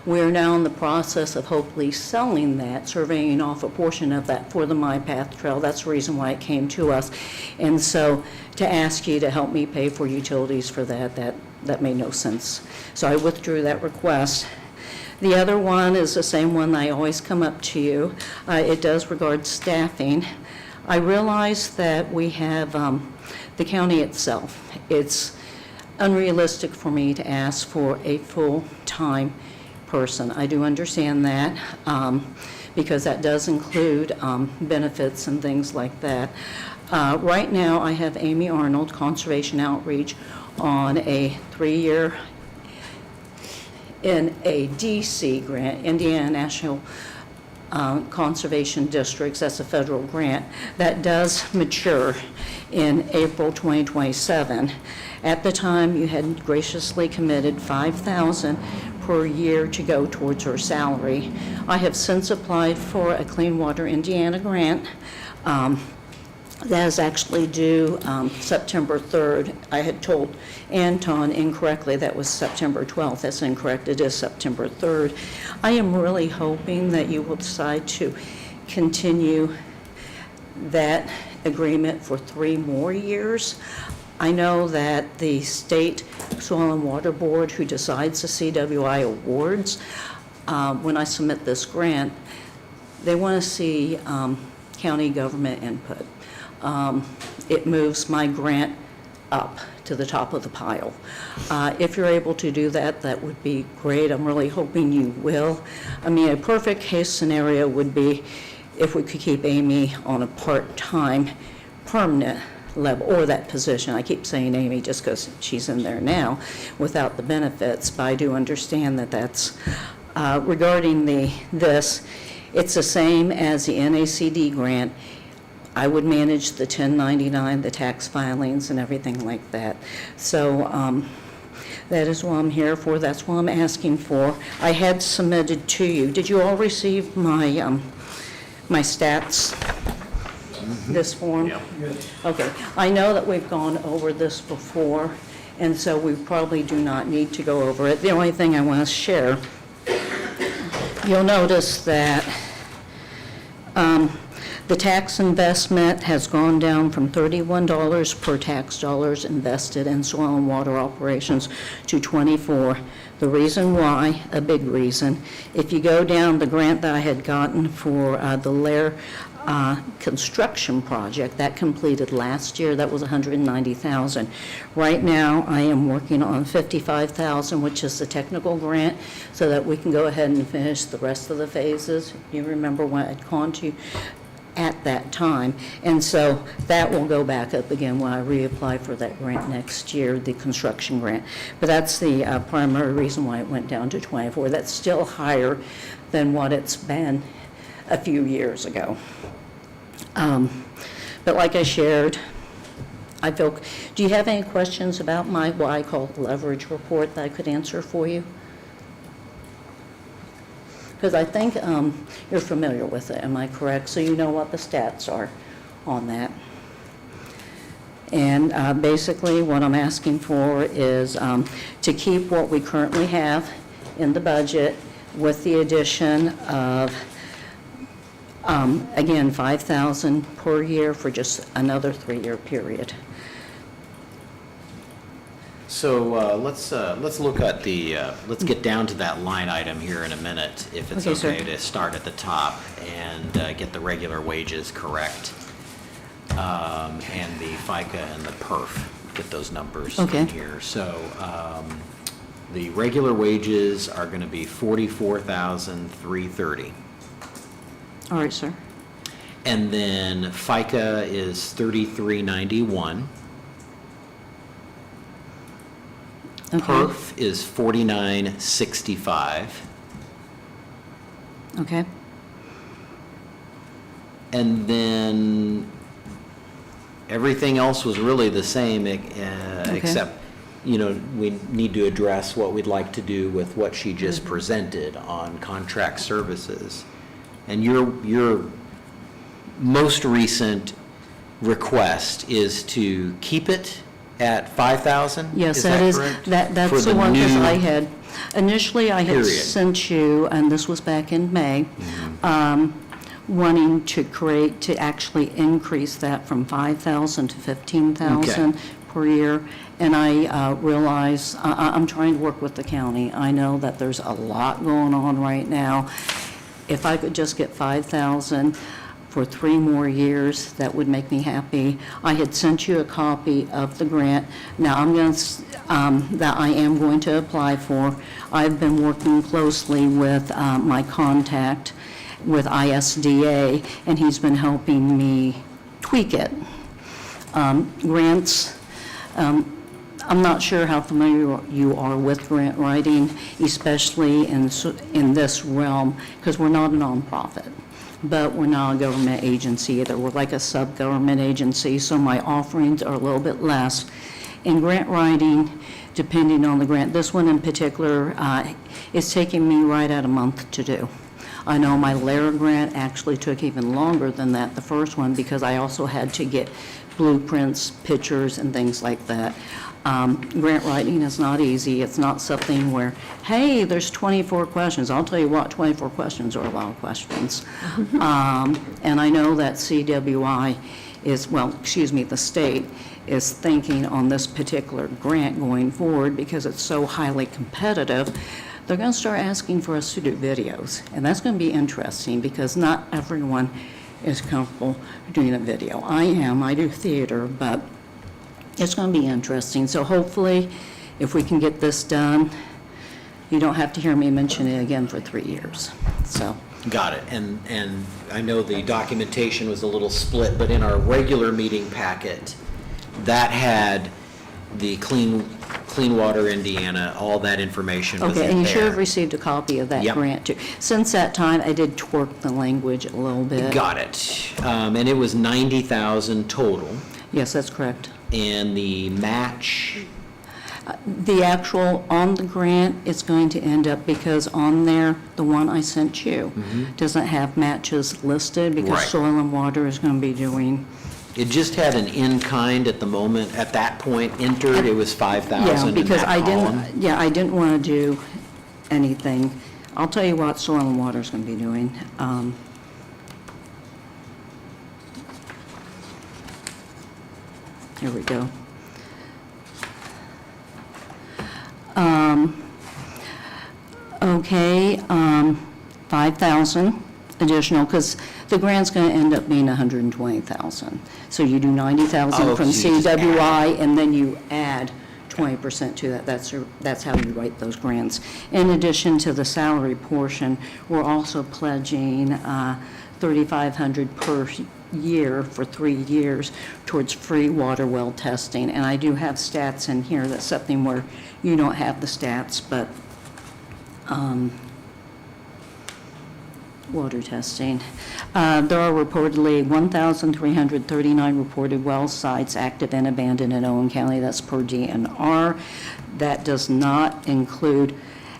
We're now in the process of hopefully selling that, surveying off a portion of that for the My Path Trail. That's the reason why it came to us. And so to ask you to help me pay for utilities for that made no sense. So I withdrew that request. The other one is the same one I always come up to you. It does regard staffing. I realize that we have the county itself. It's unrealistic for me to ask for a full-time person. I do understand that because that does include benefits and things like that. Right now, I have Amy Arnold, Conservation Outreach, on a 3-year in a DC grant, Indiana National Conservation Districts. That's a federal grant that does mature in April 2027. At the time, you had graciously committed $5,000 per year to go towards her salary. I have since applied for a Clean Water Indiana grant. That is actually due September 3rd. I had told Anton incorrectly that was September 12th. That's incorrect. It is September 3rd. I am really hoping that you will decide to continue that agreement for 3 more years. I know that the State Soil and Water Board, who decides the CWI awards, when I submit this grant, they want to see county government input. It moves my grant up to the top of the pile. If you're able to do that, that would be great. I'm really hoping you will. I mean, a perfect case scenario would be if we could keep Amy on a part-time permanent level, or that position. I keep saying Amy just because she's in there now without the benefits, but I do understand that that's regarding this, it's the same as the NACD grant. I would manage the 1099, the tax filings and everything like that. So that is what I'm here for. That's what I'm asking for. I had submitted to you. Did you all receive my my stats? This form? Yes. Okay. I know that we've gone over this before, and so we probably do not need to go over it. The only thing I want to share, you'll notice that the tax investment has gone down from $31 per tax dollars invested in soil and water operations to $24. The reason why, a big reason, if you go down the grant that I had gotten for the Lair construction project, that completed last year, that was $190,000. Right now, I am working on $55,000, which is the technical grant, so that we can go ahead and finish the rest of the phases. You remember when I'd gone to at that time, and so that will go back up again when I reapply for that grant next year, the construction grant. But that's the primary reason why it went down to 24. That's still higher than what it's been a few years ago. But like I shared, I feel, do you have any questions about my, what I call leverage report that I could answer for you? Because I think you're familiar with it, am I correct? So you know what the stats are on that. And basically what I'm asking for is to keep what we currently have in the budget with the addition of, again, $5,000 per year for just another 3-year period. So let's look at the, let's get down to that line item here in a minute, if it's Okay, okay to start at the top and get the regular wages correct. And the FICA and the PERF, get those numbers in Okay. here. So the regular wages are going to be $44,330. All right, sir. And then FICA is $33.91. Okay. PERF is $49.65. Okay. And then everything else was really the same, except, you know, we need to address what we'd like to do with what she just presented on contract services. And your most recent request is to keep it at 5,000? Yes, that is, correct? that's For the one, because new I had, initially I had period. sent you, and this was back in May, wanting to actually increase that from 5,000 to 15,000 per year. And I realize, I'm trying to work with the county. I know that there's a lot going on right now. If I could just get 5,000 for 3 more years, that would make me happy. I had sent you a copy of the grant. Now, I'm going to, that I am going to apply for. I've been working closely with my contact with ISDA, and he's been helping me tweak it. Grants, I'm not sure how familiar you are with grant writing, especially in this realm, because we're not a nonprofit, but we're not a government agency either. We're like a sub-government agency, so my offerings are a little bit less. In grant writing, depending on the grant, this one in particular is taking me right at a month to do. I know my LARA grant actually took even longer than that, the first one, because I also had to get blueprints, pictures, and things like that. Grant writing is not easy. It's not something where, hey, there's 24 questions. I'll tell you what, 24 questions are a lot of questions. And I know that CWI is, well, excuse me, the state is thinking on this particular grant going forward, because it's so highly competitive. They're going to start asking for us to do videos, and that's going to be interesting because not everyone is comfortable doing a video. I do theater, but it's going to be interesting. So hopefully, if we can get this done, you don't have to hear me mention it again for 3 years. So. Got it. And I know the documentation was a little split, but in our regular meeting packet, that had the Clean Water Indiana, all that information was in there. Okay, and you should have received a copy of that grant too. Since that time, I did twerk the language a little bit. Got it. And it was 90,000 total. Yes, that's correct. And the match? The actual, on the grant, it's going to end up, because on there, the one I sent you, doesn't have matches listed, because Right. Soil and Water is going to be doing. It just had an in-kind at the moment, at that point entered, it was 5,000 Yeah, in because that I column. didn't want to do anything. I'll tell you what Soil and Water is going to be doing. Here we go. Okay, 5,000 additional, because the grant's going to end up being 120,000. So you do 90,000 from so you just CWI, and then you add 20% to that. That's how you write those grants. In addition to the salary portion, we're also pledging $3,500 per year for 3 years towards free water well testing. And I do have stats in here. That's something where you don't have the stats, but water testing. There are reportedly 1,339 reported well sites active and abandoned in Owen County. That's per DNR. That does not include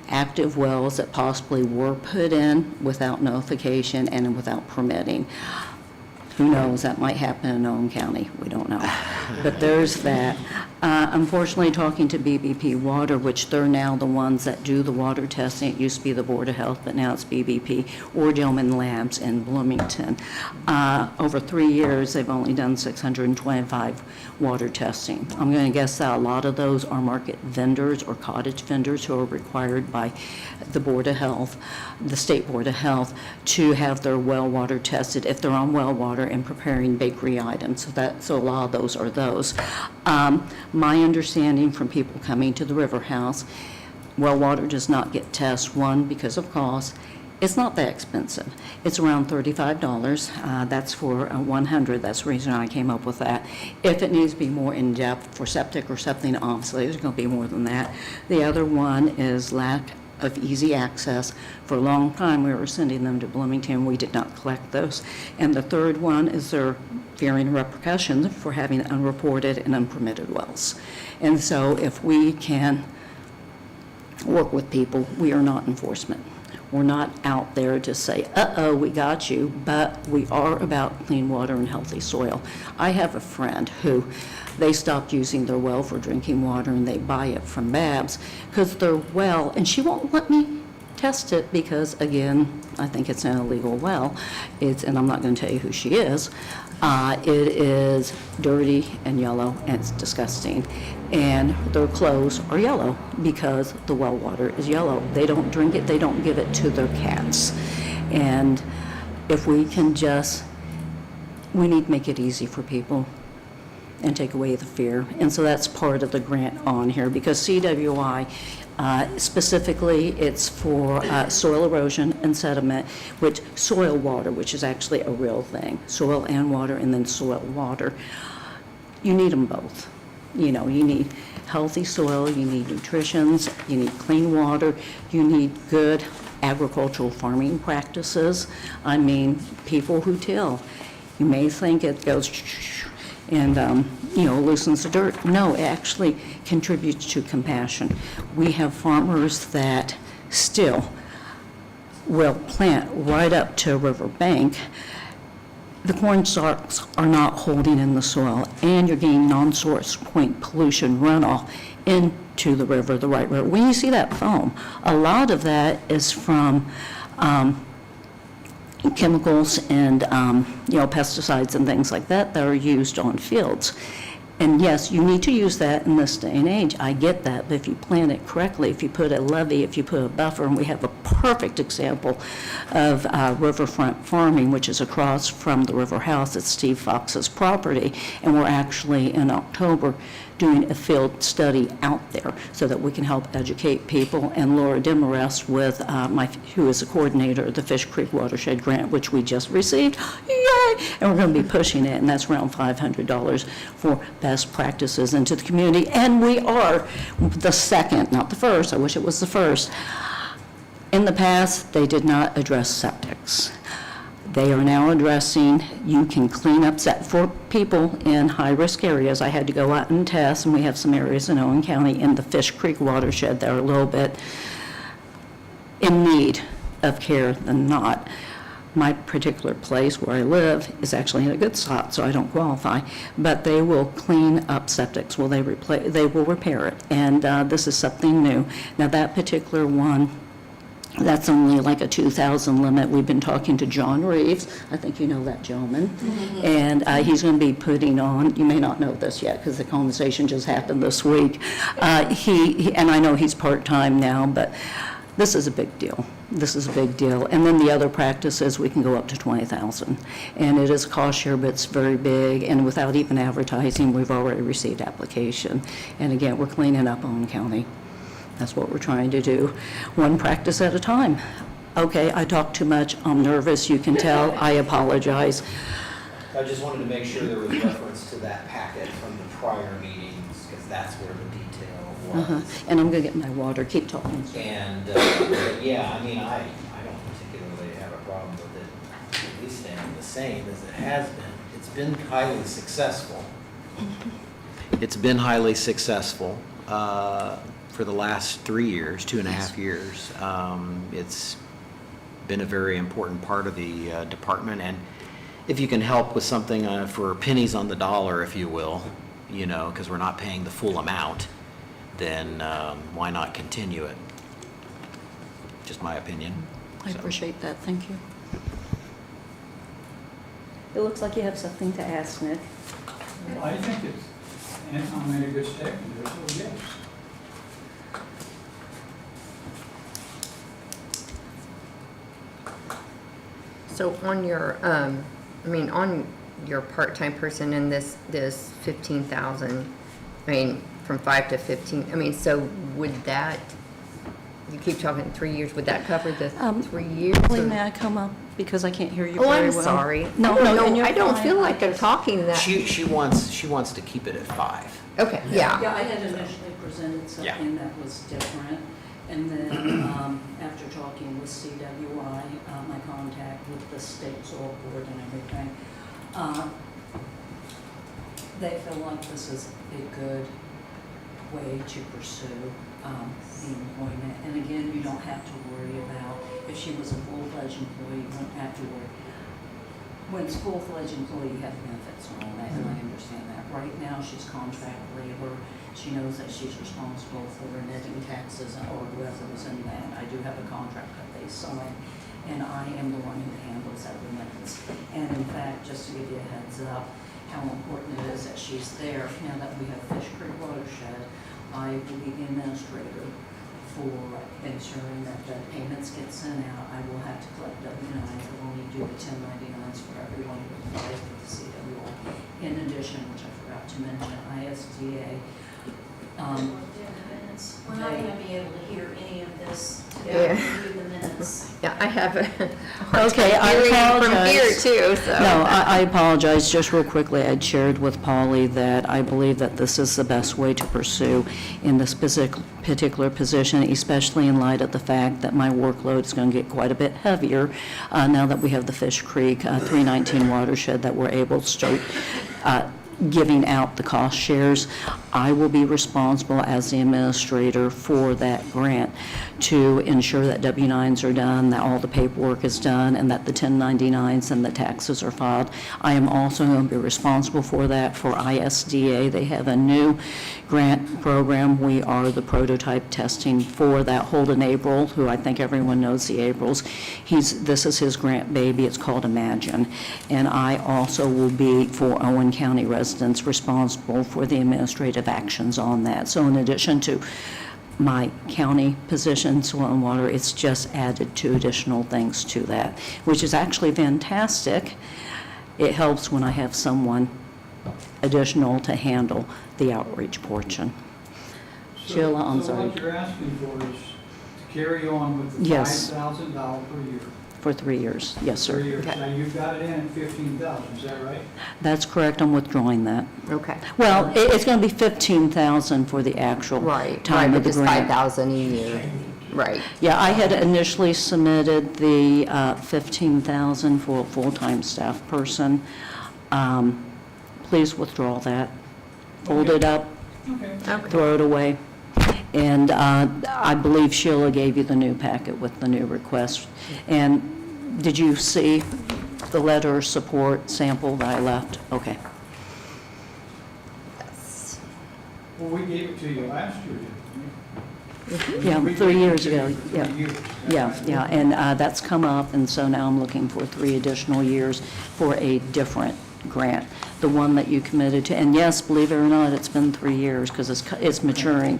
active wells that possibly were put in without notification and without permitting. Who knows, that might happen in Owen County, we don't know. But there's that. Unfortunately, talking to BBP Water, which they're now the ones that do the water testing, it used to be the Board of Health, but now it's BBP, or Dillman Labs in Bloomington. Over 3 years, they've only done 625 water testing. I'm going to guess that a lot of those are market vendors or cottage vendors who are required by the Board of Health, the State Board of Health, to have their well water tested if they're on well water and preparing bakery items. So a lot of those are those. My understanding from people coming to the River House, well water does not get tested, one, because of cost. It's not that expensive. It's around $35. That's for 100. That's the reason I came up with that. If it needs to be more in-depth for septic or something, obviously, there's going to be more than that. The other one is lack of easy access. For a long time, we were sending them to Bloomington. We did not collect those. And the third one is they're fearing repercussions for having unreported and unpermitted wells. And so if we can work with people, we are not enforcement. We're not out there to say, uh-oh, we got you, but we are about clean water and healthy soil. I have a friend who, they stopped using their well for drinking water and they buy it from Babs because their well, and she won't let me test it because, again, I think it's an illegal well. And I'm not going to tell you who she is. It is dirty and yellow and it's disgusting. And their clothes are yellow because the well water is yellow. They don't drink it, they don't give it to their cats. And if we can we need to make it easy for people and take away the fear. And so that's part of the grant on here because CWI, specifically, it's for soil erosion and sediment, which soil water, which is actually a real thing, soil and water, and then soil water. You need them both. You know, you need healthy soil, you need nutritions, you need clean water, you need good agricultural farming practices. I mean, people who till. You may think it goes and, loosens the dirt. No, it actually contributes to compassion. We have farmers that still will plant right up to a river bank. The corn stalks are not holding in the soil, and you're getting non-source point pollution runoff into the river, the White River. When you see that foam, a lot of that is from chemicals and pesticides and things like that are used on fields. And yes, you need to use that in this day and age. I get that, but if you plant it correctly, if you put a levee, if you put a buffer, and we have a perfect example of riverfront farming, which is across from the River House at Steve Fox's property, and we're actually in October doing a field study out there so that we can help educate people. And Laura Demarest who is the coordinator of the Fish Creek Watershed Grant, which we just received, yay! And we're going to be pushing it, and that's around $500 for best practices into the community. And we are the second, not the first, I wish it was the first. In the past, they did not address septics. They are now addressing, you can clean up for people in high-risk areas. I had to go out and test, and we have some areas in Owen County in the Fish Creek watershed that are a little bit in need of care than not. My particular place where I live is actually in a good spot, so I don't qualify, but they will clean up septics. Well, they will repair it, and this is something new. Now, that particular one, that's only like a 2,000 limit. We've been talking to John Reeves. I think you know that gentleman. Mm-hmm. And he's going to be putting on, you may not know this yet because the conversation just happened this week. He and I know he's part-time now, but this is a big deal. This is a big deal. And then the other practices, we can go up to 20,000. And it is a cost share, but it's very big. And without even advertising, we've already received application. And again, we're cleaning up Owen County. That's what we're trying to do, one practice at a time. Okay, I talk too much, I'm nervous, you can tell, I apologize. I just wanted to make sure there was reference to that packet from the prior meetings, because that's where the detail was. And I'm gonna get my water, keep talking. And, yeah, I mean, I don't particularly have a problem with it, at least staying the same as it has been. It's been highly successful. It's been highly successful. For the last 3 years, 2.5 years. It's been a very important part of the department, and if you can help with something for pennies on the dollar, if you will, because we're not paying the full amount, then why not continue it? Just my opinion. I appreciate that, thank you. It looks like you have something to ask, Nick. Well, I think Anton made a good statement there, so yes. So on your, on your part-time person in this 15,000, from 5 to 15, so would that, you keep talking 3 years, would that cover the 3 years? Please, may I come up, because I can't hear you very well. Oh, I'm sorry. No, I don't feel like I'm talking that. She wants to keep it at 5. Okay, yeah. Yeah, I had initially presented something that was different, and then after talking with CWI, my contact with the state soil board and everything, they feel like this is a good way to pursue the employment. And again, you don't have to worry about if she was a full-fledged employee, went afterward. When it's full-fledged employee, you have benefits and all that, and I understand that. Right now, she's contract labor. She knows that she's responsible for netting taxes or whoever's in that. I do have a contract that they sign, and I am the one who handles that remittance. And in fact, just to give you a heads up, how important it is that she's there. Now that we have Fish Creek Watershed, I will be the administrator for ensuring that the payments get sent out. I will have to collect W-9s. I will only do the 1099s for everyone who applies with the CWR. In addition, which I forgot to mention, ISDA. We're not gonna be able to hear any of this Yeah. today, review the minutes. Yeah, I have a hard Okay, time I hearing from apologize. here too, so. No, I apologize. Just real quickly, I'd shared with Polly that I believe that this is the best way to pursue in this particular position, especially in light of the fact that my workload is going to get quite a bit heavier now that we have the Fish Creek 319 watershed that we're able to start giving out the cost shares. I will be responsible as the administrator for that grant to ensure that W-9s are done, that all the paperwork is done, and that the 1099s and the taxes are filed. I am also going to be responsible for that for ISDA. They have a new grant program. We are the prototype testing for that. Holden April, who I think everyone knows the Aprils, this is his grant baby. It's called Imagine. And I also will be, for Owen County residents, responsible for the administrative actions on that. So in addition to my county position, soil and water, it's just added 2 additional things to that, which is actually fantastic. It helps when I have someone additional to handle the outreach portion. Sheila, I'm sorry. So what you're asking for is to carry on with the Yes. $5,000 per year. For 3 years, yes, sir. 3 years. Now, you've got it in at 15,000, is that right? That's correct, I'm withdrawing that. Okay. Well, it's going to be 15,000 for the actual Right, time right, of but the just grant. 5,000 a year. Right. Yeah, I had initially submitted the 15,000 for a full-time staff person. Please withdraw that. Fold it up, Okay. throw it away. And I believe Sheila gave you the new packet with the new request. And did you see the letter of support sample that I left? Okay. Well, we gave it to you last year, didn't we? Yeah, We 3 gave it years to you ago, for yeah. 3 years. Yeah, and that's come up, and so now I'm looking for 3 additional years for a different grant, the one that you committed to. And yes, believe it or not, it's been 3 years because it's maturing.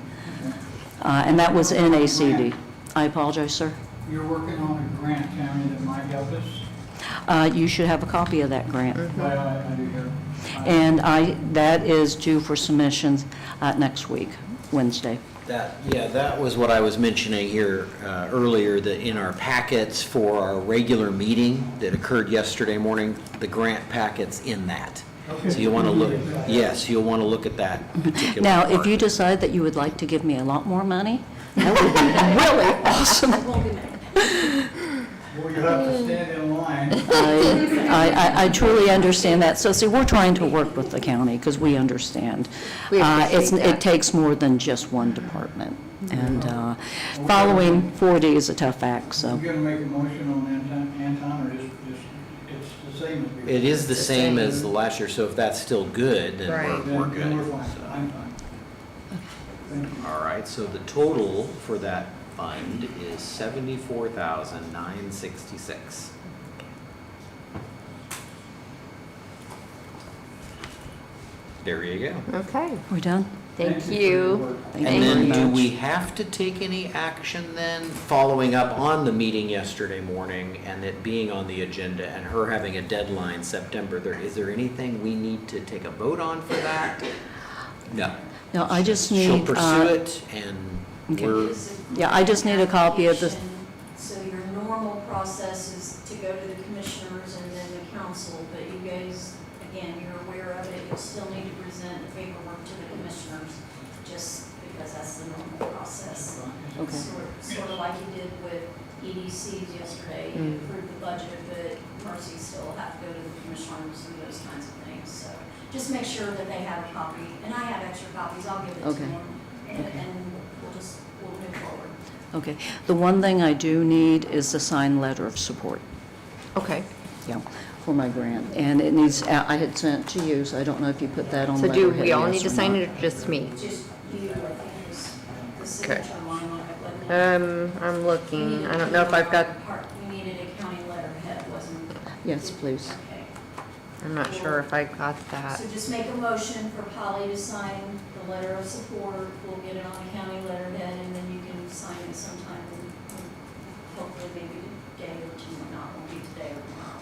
And that was NACD. I apologize, sir. You're working on a grant, Tammy, that might help us? You should have a copy of that grant. Well, I do hear. And that is due for submissions next week, Wednesday. That was what I was mentioning here earlier, that in our packets for our regular meeting that occurred yesterday morning, the grant packet's in that. So you'll want to look, yes, you'll want to look at that particular Now, if part. you decide that you would like to give me a lot more money, that would be really awesome. Well, you have to stand in line. I truly understand that. So see, we're trying to work with the county because we understand. We appreciate that. It takes more than just one department. And following 4D is a tough act, so. You gonna make a motion on Anton, or just, it's the same as before? It is the same as the last year, so if that's still good, then Right. we're Then good. we're fine, So, I'm fine. Thank you. all right, so the total for that fund is $74,966. There you go. Okay, We're done? thank for your you. work. Thank And you very then, do much. we have to take any action then, following up on the meeting yesterday morning and it being on the agenda and her having a deadline September 3rd? Is there anything we need to take a vote on for that? No. No, I just need. She'll pursue it and Okay. we're, Yeah, I just need a copy of this. So your normal process is to go to the commissioners and then the council, but you guys, again, you're aware of it, you'll still need to present the paperwork to the commissioners, just because that's the normal process. Okay. Sort of like you did with EDCs yesterday, you approved the budget, but Mercy still have to go to the commissioners and those kinds of things, so just make sure that they have a copy, and I have extra copies, I'll give it to Okay. them, and we'll move forward. Okay. The one thing I do need is the signed letter of support. Okay. Yeah, for my grant. And it needs, I had sent it to you, so I don't know if you put that on So letterhead. do we all yes need to or sign not. it or just me? Just you, I think, is the signature line on it, wasn't it? I'm looking, I don't know if I've got, We needed a county letterhead, wasn't it? Yes, please. Okay. I'm not sure if I got that. So just make a motion for Polly to sign the letter of support. We'll get it on the county letterhead, and then you can sign it sometime, hopefully maybe today or tomorrow. Not, won't be today or tomorrow.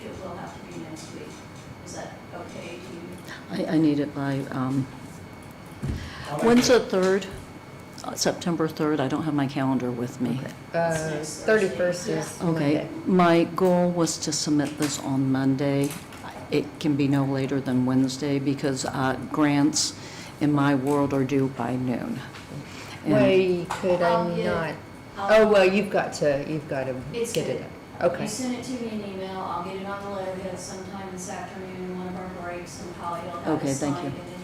It will have to be next week. Is that okay to you? I need it by, when's the 3rd? September 3rd? I don't have my calendar with me. 31st is Okay, Monday. my goal was to submit this on Monday. It can be no later than Wednesday because grants in my world are due by noon. And- Why could I'll I get- not? I'll- Oh, well, you've got to It's get good. it. Okay. You send it to me in email, I'll get it on the letterhead sometime this afternoon, one of our breaks, and Polly will have Okay, it thank signed, you. and then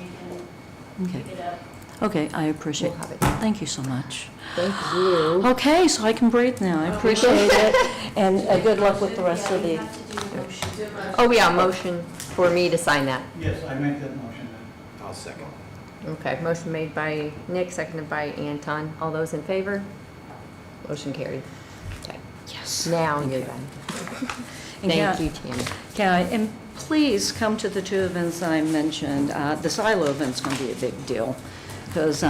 you Okay. can pick it up. Okay, I appreciate We'll have it. Thank you so much. Thank you. Okay, so I can breathe now. I appreciate it. And good luck with the rest of Yeah, you the, have to do a motion. Oh, yeah, motion for me to sign that. Yes, I make that motion I'll second. Okay, motion made by Nick, seconded by Anton. All those in favor? Motion carried. Okay, yes. now you're done. And Thank you, Tammy. And please come to the 2 events that I mentioned. The silo event's going to be a big deal because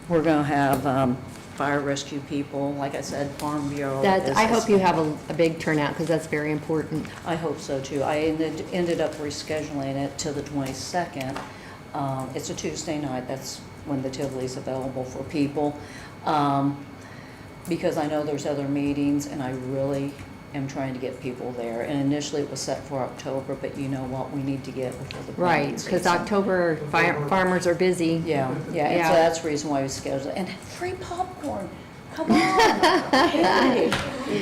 we're going to have fire rescue people, like I said, Farm Bureau. I hope you have a big turnout because that's very important. I hope so too. I ended up rescheduling it to the 22nd. It's a Tuesday night. That's when the Tivoli's available for people. Because I know there's other meetings and I really am trying to get people there. And initially it was set for October, but you know what? We need to get before the Right, planting because season. October farmers are busy. Yeah, and Yeah. so that's the reason why we scheduled it. And free popcorn. Come on. Hey.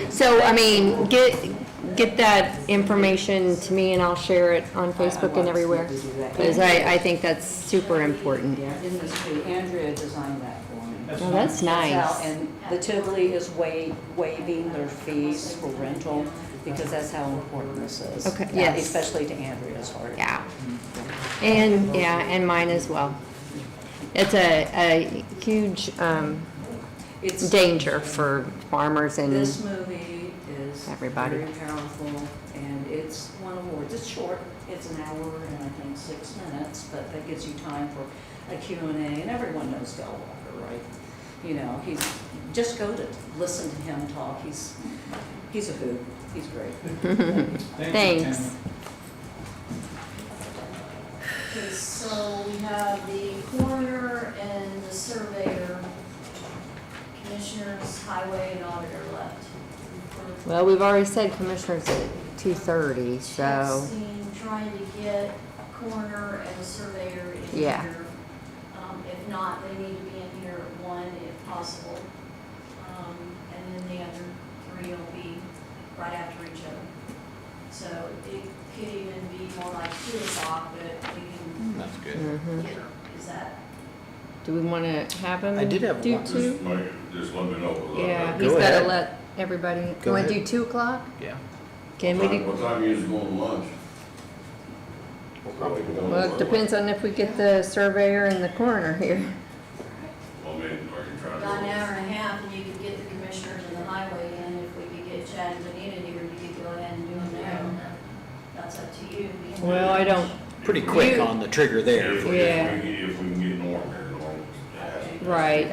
So, I mean, get that information to me and I'll share it on Facebook and everywhere. Because I think that's super important. Yeah, in this too. Andrea designed that for me. Well, that's nice. And the Tivoli is waiving their fees for rental because that's how important this is. Okay, yes. Especially to Andrea's heart. Yeah. And mine as well. It's a huge It's danger for farmers and This movie is everybody. very powerful, and it's won awards. It's short, it's an hour and I think 6 minutes, but that gives you time for a Q&A, and everyone knows Del Walker, right? You know, just go to listen to him talk. He's a hoot. He's great. Thanks. Okay, so we have the coroner and the surveyor, commissioners, highway, and auditor left. Well, we've already said commissioners at 2:30, so, Texting, trying to get a coroner and a surveyor in here. Yeah. If not, they need to be in here at 1 if possible. And then the other 3 will be right after each other. So it could even be more like 2 o'clock, but we can. That's good. mhm. Is that? Do we want to have him I did have do one. 2? Just let me know. 'cause I- Yeah, Go he's got to ahead. let everybody, Go can we ahead. do 2 o'clock? Yeah. Can we do? What time you usually going to lunch? We'll probably go. Well, it depends on if we get the surveyor and the coroner here. Well, maybe I can try to. About an hour and a half, and you could get the commissioners and the highway in. If we could get Chad and Benita here, you could go ahead and do them there. That's up to you. Well, I don't, Pretty quick You- on the trigger there. If we can get Norm here, Norm. right,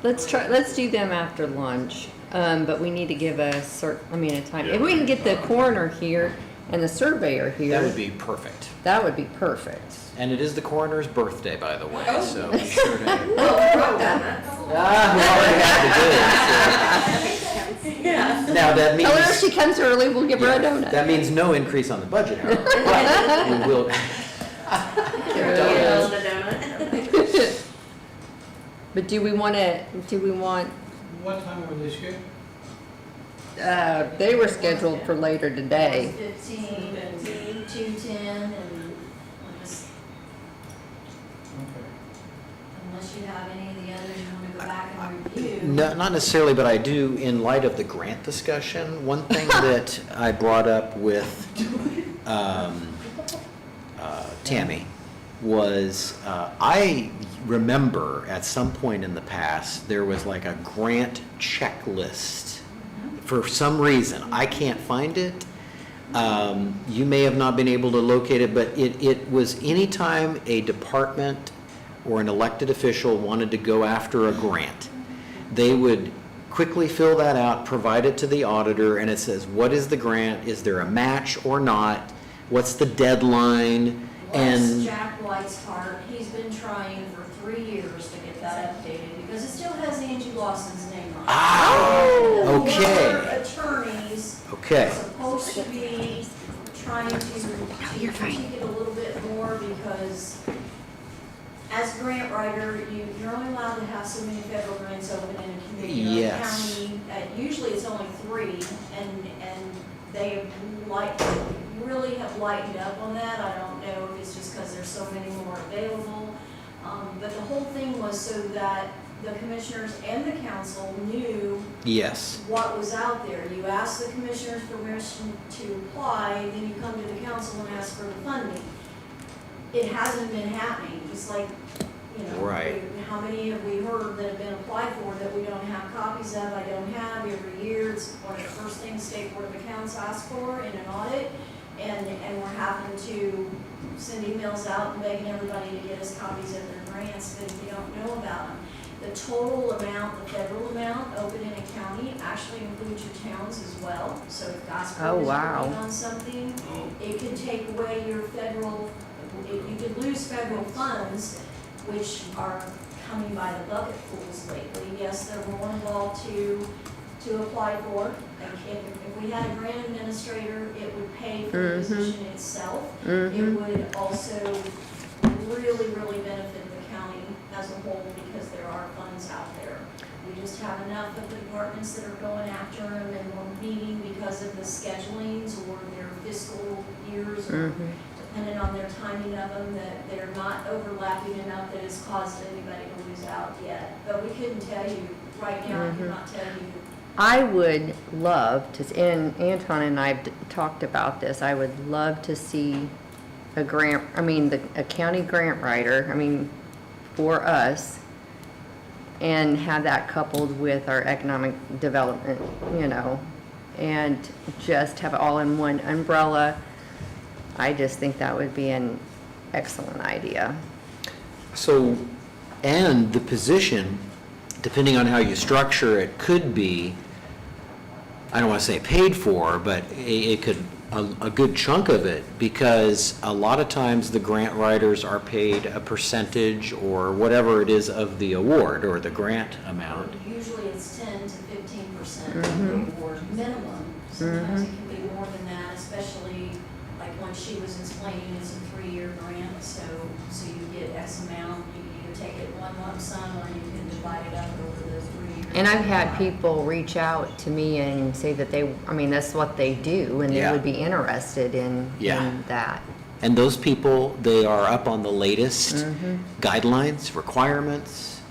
let's do them after lunch. But we need to give a a time. If we can get the coroner here and the surveyor here. That would be perfect. That would be perfect. And it is the coroner's birthday, by the way, so be sure to. We already have to do it, so. Now, that Tell her if means, she comes early, we'll give her a donut. that means no increase on the budget, however, but we will. But do we want, What time were they scheduled? they were scheduled for later today. 15, 2:10, and we'll just, Okay. unless unless you have any of the others you want to go back and review. No, not necessarily, but I do, in light of the grant discussion, one thing that I brought up with Tammy was, I remember at some point in the past, there was like a grant checklist. For some reason, I can't find it. You may have not been able to locate it, but it was anytime a department or an elected official wanted to go after a grant, they would quickly fill that out, provide it to the auditor, and it says, what is the grant? Is there a match or not? What's the deadline? Bless And Jack White's heart, he's been trying for 3 years to get that updated because it still has Angie Lawson's name on it. Oh, The okay. other attorneys Okay. are supposed to be trying to critique it a little bit more because as grant writer, you're only allowed to have so many federal grants open in a community or a Yes. county. Usually it's only 3, and they really have lightened up on that. I don't know if it's just because there's so many more available. But the whole thing was so that the commissioners and the council knew yes. what was out there. You ask the commissioners permission to apply, then you come to the council and ask for the funding. It hasn't been happening, just like, Right. how many have we heard that have been applied for that we don't have copies of? I don't have. Every year, it's one of the first things State Board of Accounts asks for in an audit. And we're having to send emails out and begging everybody to get us copies of their grants, but if you don't know about them. The total amount, the federal amount open in a county actually includes your towns as well. So if Gosport Oh, is wow. working on something, it could take away your federal, you could lose federal funds, which are coming by the bucket pools lately. Yes, they're more involved to apply for. Like if we had a grant administrator, it would pay for the position itself. It would also really, really benefit the county as a whole because there are funds out there. We just have enough of the departments that are going after them and we're meeting because of the schedulings or their fiscal years or depending on their timing of them, that they're not overlapping enough that it's caused anybody to lose out yet. But we couldn't tell you right now, I cannot tell you. I would love to, and Anton and I have talked about this, I would love to see a grant, a county grant writer, for us, and have that coupled with our economic development, and just have it all in one umbrella. I just think that would be an excellent idea. So, and the position, depending on how you structure it, could be, I don't want to say paid for, but it could, a good chunk of it, because a lot of times the grant writers are paid a percentage or whatever it is of the award or the grant amount. Usually it's 10 to 15% of the award minimum. Sometimes it can be more than that, especially like when she was explaining, it's a 3-year grant, so you get X amount, you can either take it in one lump sum or you can divide it up over the 3 years. And I've had people reach out to me and say that that's what they do, and they Yeah. would be interested in that. And those people, they are up on the latest guidelines, requirements.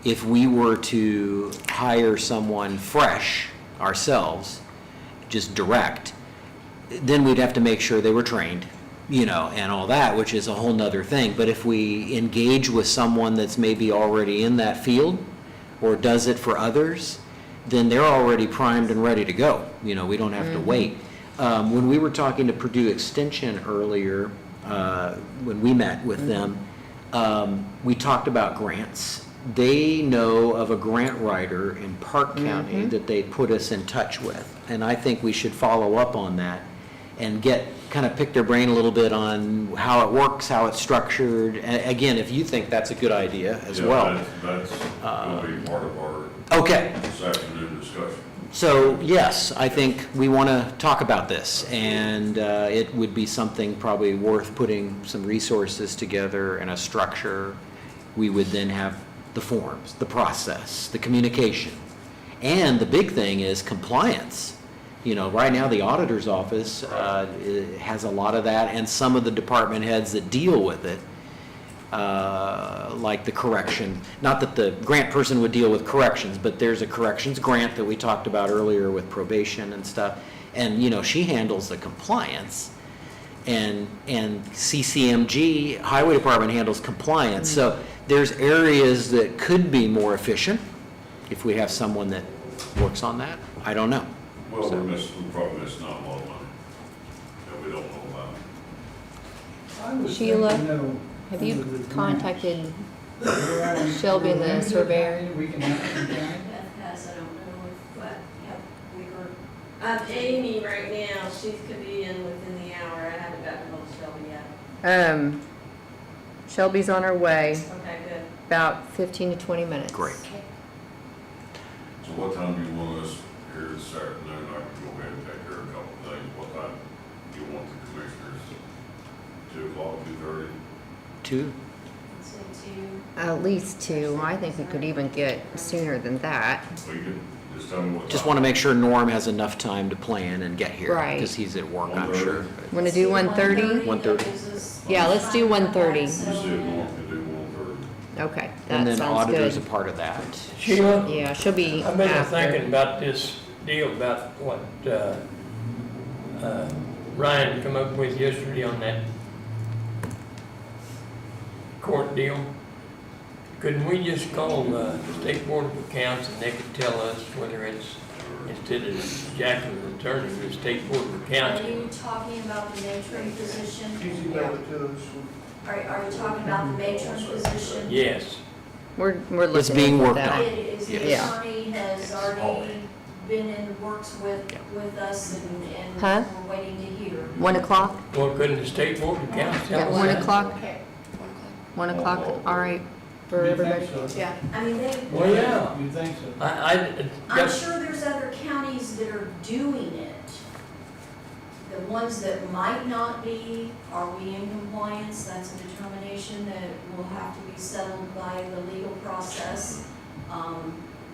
If we were to hire someone fresh ourselves, just direct, then we'd have to make sure they were trained, and all that, which is a whole nother thing. But if we engage with someone that's maybe already in that field or does it for others, then they're already primed and ready to go. We don't have to wait. When we were talking to Purdue Extension earlier, when we met with them, we talked about grants. They know of a grant writer in Park County that they put us in touch with. And I think we should follow up on that and kind of pick their brain a little bit on how it works, how it's structured. Again, if you think that's a good idea as well. That's going to be part of our Okay. this afternoon discussion. So, yes, I think we want to talk about this, and it would be something probably worth putting some resources together and a structure. We would then have the forms, the process, the communication. And the big thing is compliance. Right now, the auditor's office has a lot of that, and some of the department heads that deal with it like the correction. Not that the grant person would deal with corrections, but there's a corrections grant that we talked about earlier with probation and stuff. And, you know, she handles the compliance. And CCMG, Highway Department handles compliance. So there's areas that could be more efficient if we have someone that works on that. I don't know. Well, So- we're probably missing out a lot of money that we don't know about. I was Sheila, thinking, though, Have you under the grants, contacted we're only- Shelby and the we're gonna do it surveyor? county, We can have it in county. Beth has, I don't know if, but, yep, we were. Amy right now, she could be in within the hour, I haven't gotten hold of Shelby yet. Shelby's on her way, Okay, good. about 15 to 20 minutes. Great. So what time do you want us here this afternoon? I can go ahead and take care of a couple of things. What time do you want the commissioners? 2 o'clock, 2:30? 2? Let's say two. At least 2. I think we could even get sooner than that. We can, just tell me what time. Just want to make sure Norm has enough time to plan and get here. Right. Because he's at work, I'm sure. Want to do 1:30? 1:30. Yeah, let's do 1:30. You said Norm can do 1:30. Okay, And that then sounds auditor's a good. part of that. Sheila, Yeah, she'll be I've been after. thinking about this deal about what Ryan come up with yesterday on that court deal. Couldn't we just call the State Board of Accounts and they could tell us whether it's, instead of Jackson's attorney, the State Board of Accounts? Are you talking about the matron position? Easy better to us. Are you talking about the matron position? Yes. We're looking It's being into worked that. on. It is, the Yeah. attorney has already been in works with us and Huh? we're waiting to hear. 1 o'clock? Well, couldn't the State Board of Accounts Yeah, tell us 1 that? o'clock? Okay. 1 o'clock, all right, for You everybody? think so? Yeah, I mean, they. Well, yeah. You think so? I I'm guess, sure there's other counties that are doing it. The ones that might not be, are we in compliance? That's a determination that will have to be settled by the legal process.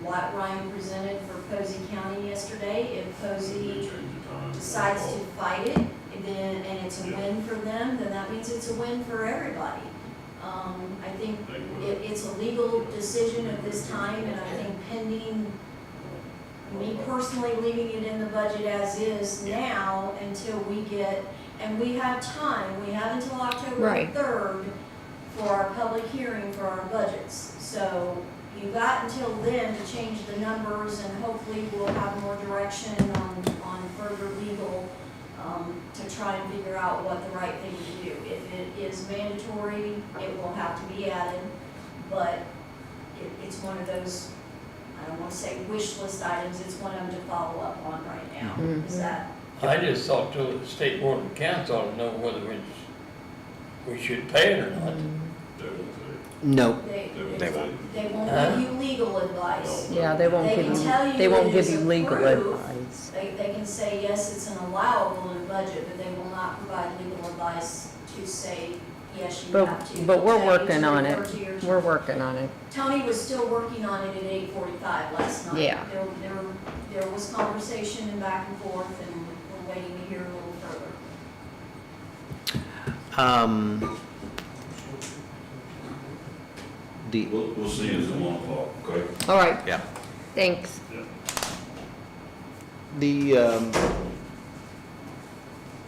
What Ryan presented for Posey County yesterday, if Posey decides to fight it, and it's a win for them, then that means it's a win for everybody. I think it's a legal decision at this time, and I think pending, me personally leaving it in the budget as is now until we get, and we have time, we have until October Right. 3rd for our public hearing for our budgets. So you got until then to change the numbers, and hopefully we'll have more direction on further legal to try and figure out what the right thing to do. If it is mandatory, it will have to be added, but it's one of those, I don't want to say wish list items, it's one of them to follow up on right now. Is that, I just thought the State Board of Accounts ought to know whether we should pay it or not. No. they They won't Huh? give you legal advice. Yeah, they won't They give can you, tell you they won't it give is you legal approved. advice. They can say, yes, it's an allowable in budget, but they will not provide legal advice to say, yes, you have to. But we're They'll tell you working to on refer it. to your- We're working on it. Tony was still working on it at 8:45 last night. Yeah. There was conversation and back and forth, and we're waiting to hear a little further. We'll see you at 1 o'clock, okay? All right, Yeah. thanks.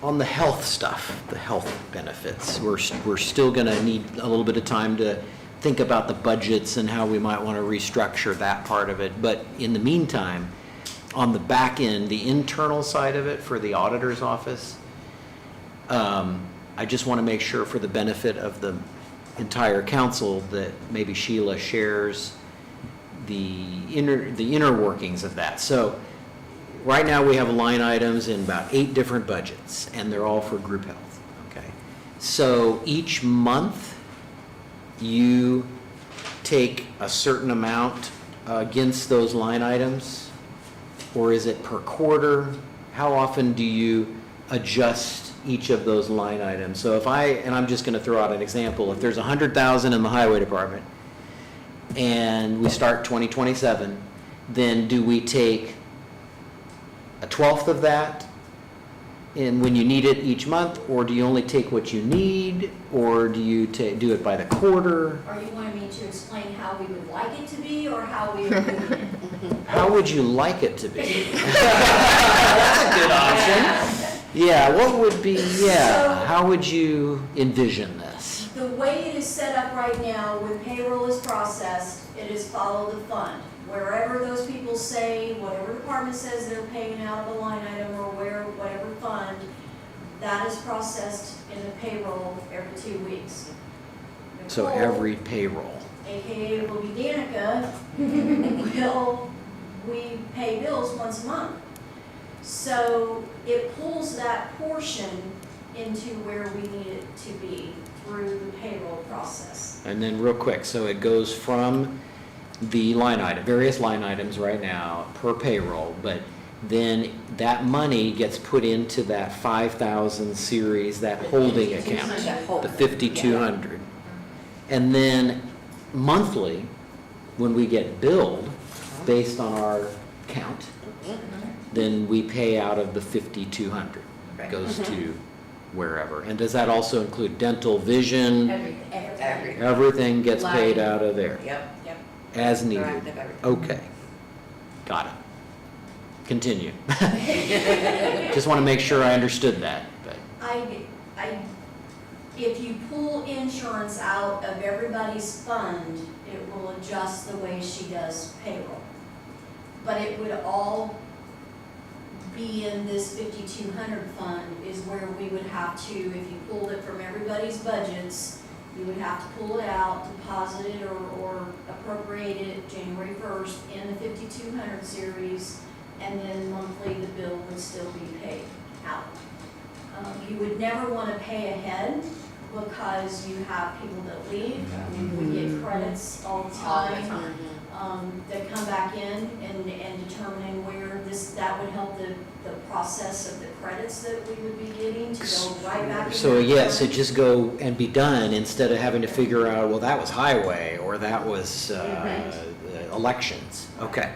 On the health stuff, the health benefits, we're still going to need a little bit of time to think about the budgets and how we might want to restructure that part of it. But in the meantime, on the back end, the internal side of it for the auditor's office, I just want to make sure for the benefit of the entire council that maybe Sheila shares the inner workings of that. So right now we have line items in about 8 different budgets, and they're all for group health, okay? So each month you take a certain amount against those line items, or is it per quarter? How often do you adjust each of those line items? So if and I'm just gonna throw out an example, if there's 100,000 in the highway department and we start 2027, then do we take a 1/12 of that and when you need it each month, or do you only take what you need, or do you do it by the quarter? Are you wanting me to explain how we would like it to be, or how we are doing it? How would you like it to be? That's a good option. Yeah, what would be, how would you envision this? The way it is set up right now, when payroll is processed, it is follow the fund. Wherever those people say, whatever department says they're paying out of a line item or whatever fund, that is processed in the payroll every 2 weeks. So Nicole, every payroll. AKA will be Danica, we pay bills once a month. So it pulls that portion into where we need it to be through the payroll process. And then real quick, so it goes from the line item, various line items right now per payroll, but then that money gets put into that 5,000 series, that holding account, the 5,200. And then monthly, when we get billed based on our count, then we pay out of the 5,200. Goes to wherever. And does that also include dental, vision? Everything. Everything gets paid out of there. Yep. As needed. Proactive everything. Okay. Got it. Continue. Just want to make sure I understood that, but. If you pull insurance out of everybody's fund, it will adjust the way she does payroll. But it would all be in this 5,200 fund is where we would have to, if you pulled it from everybody's budgets, you would have to pull it out, deposit it or appropriate it January 1st in the 5,200 series, and then monthly the bill would still be paid out. You would never want to pay ahead because you have people that leave. We get credits all the time that come back in and determining where that would help the process of the credits that we would be getting to go right back in. So yes, it just go and be done instead of having to figure out, well, that was highway or that was elections. Okay.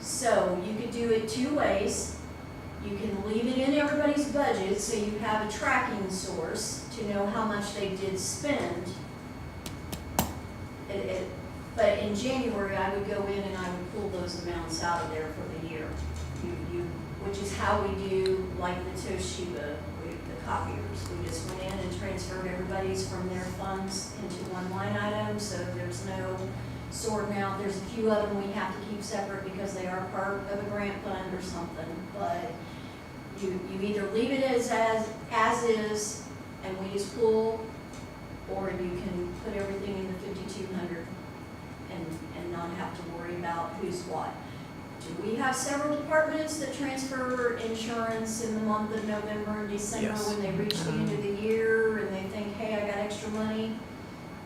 So you could do it 2 ways. You can leave it in everybody's budget so you have a tracking source to know how much they did spend. But in January, I would go in and I would pull those amounts out of there for the year. Which is how we do like the Toshiba, the copiers. We just went in and transferred everybody's from their funds into one line item, so there's no sorting out. There's a few of them we have to keep separate because they are part of a grant fund or something, but you either leave it as is and we just pull, or you can put everything in the 5,200 and not have to worry about who's what. We have several departments that transfer insurance in the month of November and December when they reach the end of the year and they think, hey, I got extra money.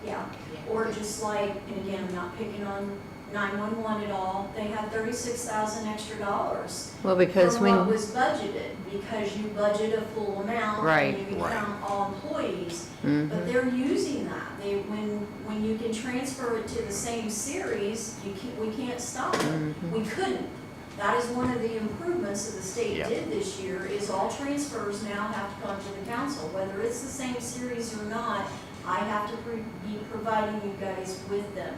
Yeah. Or just like, and again, I'm not picking on 911 at all, they have $36,000 extra dollars. Well, because from when. what was budgeted, because you budget a full amount. Right. And you count all employees. Mhm. But they're using that. When you can transfer it to the same series, we can't stop it. We couldn't. That is one of the improvements that the state did this year, is all transfers now have to come to the council. Whether it's the same series or not, I have to be providing you guys with them.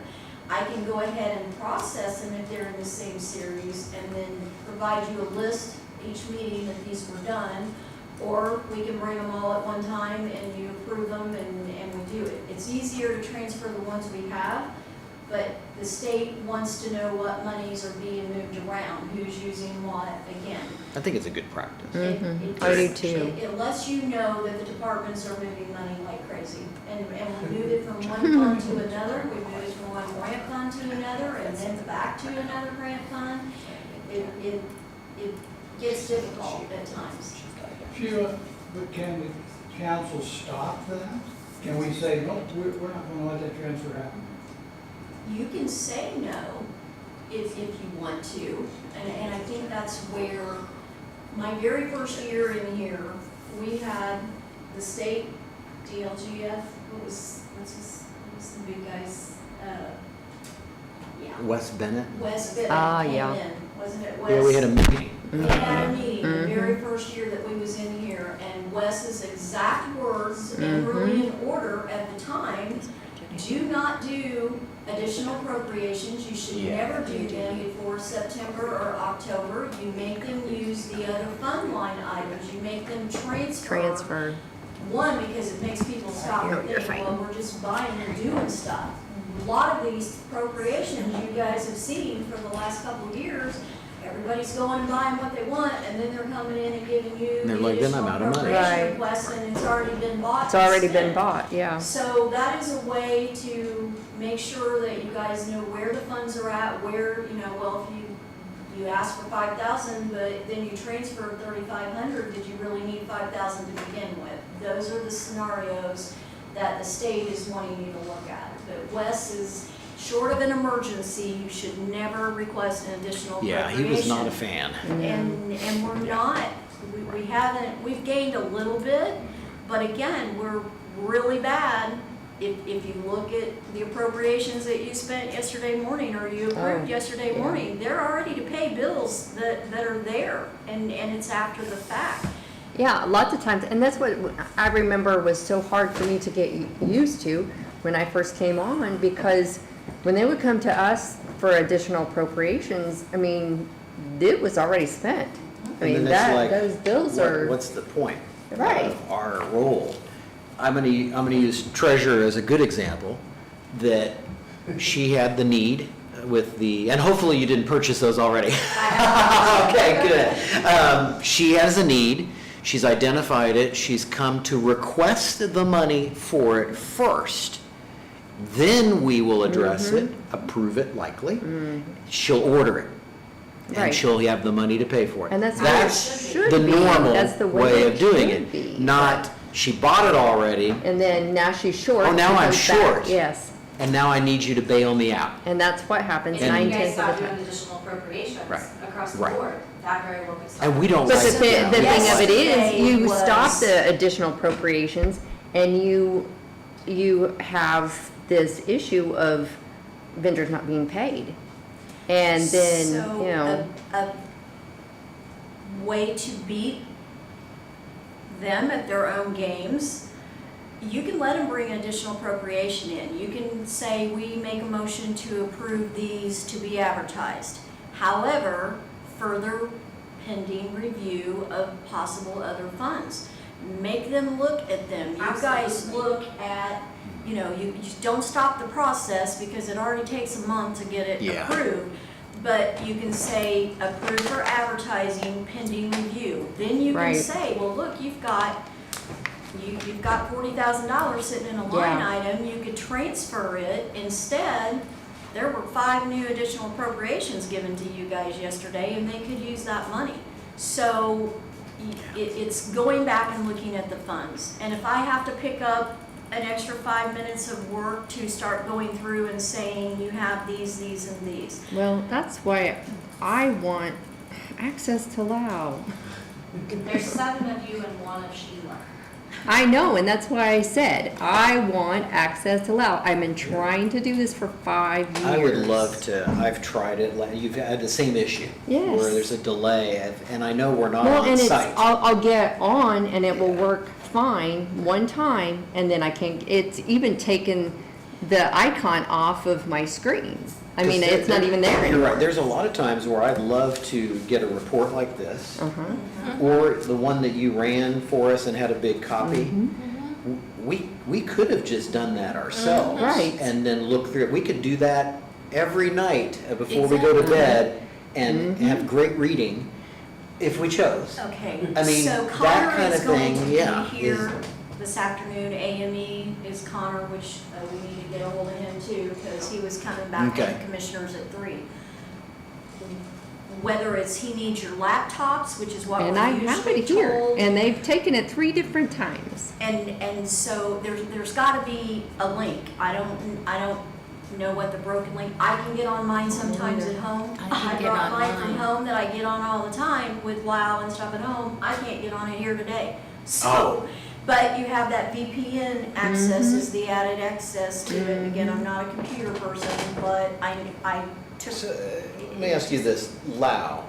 I can go ahead and process them if they're in the same series and then provide you a list each meeting that these were done. Or we can bring them all at one time and you approve them and we do it. It's easier to transfer the ones we have, but the state wants to know what monies are being moved around, who's using what again. I think it's a good practice. I do too. It lets you know that the departments are moving money like crazy. And we move it from one fund to another, we move it from one grant fund to another, and then back to another grant fund. It gets difficult at times. Sheila, but can the council stop that? Can we say, no, we're not gonna let that transfer happen? You can say no if you want to, and I think that's where, my very first year in here, we had the state DLGF, what's the big guys, Wes Bennett? Wes Bennett Ah, came yeah. in, wasn't it Wes? Yeah, we had a meeting. We had a meeting the very first year that we was exact words and really in order at the time. Do not do additional appropriations. You should Yeah. never do them before September or October. You make them use the other fund line items. You make them Transfer. One, because it makes people stop No, and you're think, fine. well, we're just buying and doing stuff. A lot of these appropriations you guys have seen for the last couple of years, everybody's going and buying what they want, and then they're coming in and giving you And they're the like, then I'm additional out of money. appropriation Right. request, and it's already been bought. It's already and been spent. bought, yeah. So that is a way to make sure that you guys know where the funds are at, where, you know, well, if you ask for 5,000, but then you transfer 3,500, did you really need 5,000 to begin with? Those are the scenarios that the state is wanting you to look at. But Wes is, short of an emergency, you should never request an additional Yeah, appropriation. he was not a fan. And we're not, we haven't, we've gained a little bit, but again, we're really bad. If you look at the appropriations that you spent yesterday morning, or you approved yesterday yeah. morning, they're already to pay bills that are there, and it's after the fact. Yeah, lots of times, and that's what I remember was so hard for me to get used to when I first came on, because when they would come to us for additional appropriations, I mean, it was already spent. I mean, And then it's like, those bills are, What's the point? Right. Of our role? I'm gonna use Treasurer as a good example, that she had the need with the, and hopefully you didn't purchase those already. Okay, good. She has a need, she's identified it, she's come to request the money for it first. Then we will address it, approve it likely. She'll order it. And Right. she'll have the money to pay for it. and that's how it should the be. normal That's the way it of doing should it. be. Not, she bought it already, And then now she's short. Oh, now she I'm comes back. short. Yes, and now I need you to bail me out. and that's what happens And- 9 you guys tenths of stop the doing time. additional appropriations Right. across the Right. board, that very well could stop. And we don't But like the that. thing Yes. of it is, Yesterday you was- stop the additional appropriations, and you have this issue of vendors not being paid. And then, So, you know, a way to beat them at their own games, you can let them bring additional appropriation in. You can say, we make a motion to approve these to be advertised. However, further pending review of possible other funds. Make them look at them. You guys Absolutely. look at, you know, you don't stop the process because it already takes a month to get it Yeah. approved. But you can say, approved for advertising pending review. Then you can Right. say, well, look, you've got $40,000 sitting in a line Yeah. item, you could transfer it. Instead, there were 5 new additional appropriations given to you guys yesterday, and they could use that money. So it's going back and looking at the funds. And if I have to pick up an extra 5 minutes of work to start going through and saying, you have these, and these. well, that's why I want access to Lao. There's 7 of you and 1 of Sheila. I know, and that's why I said, I want access to Lao. I've been trying to do this for 5 years. I would love to, I've tried it, you've had the same issue. Yes. Where there's a delay, and I know we're not Well, on and it's, site. I'll get on and it will work fine one time, and then I can, it's even taken the icon off of my screen. I mean, it's not even there You're anymore. right, there's a lot of times where I'd love to get a report like this, Uh-huh. or the one that you ran for us and had a big copy. We could have just done that ourselves. Right. And then look through it. We could do that every night before we go to Exactly. bed and have great reading if we chose. Okay, I mean, so that Connor kind is of going thing, to yeah, be here this afternoon. AME is Connor, which we need to get a hold of him too, because he was coming back to Okay. the commissioners at 3. Whether it's he needs your laptops, which is what And we're I have usually it here, told. and they've taken it 3 different times. And so there's gotta be a link. I don't know what the broken link, I can get on mine sometimes at home. I can get brought on mine from mine. home that I get on all the time with Lao and stuff at home. I can't get on it here today. Oh. So, but you have that VPN access is the added access to it. Again, I'm not a computer person, but I took. So, let me ask you this, Lao,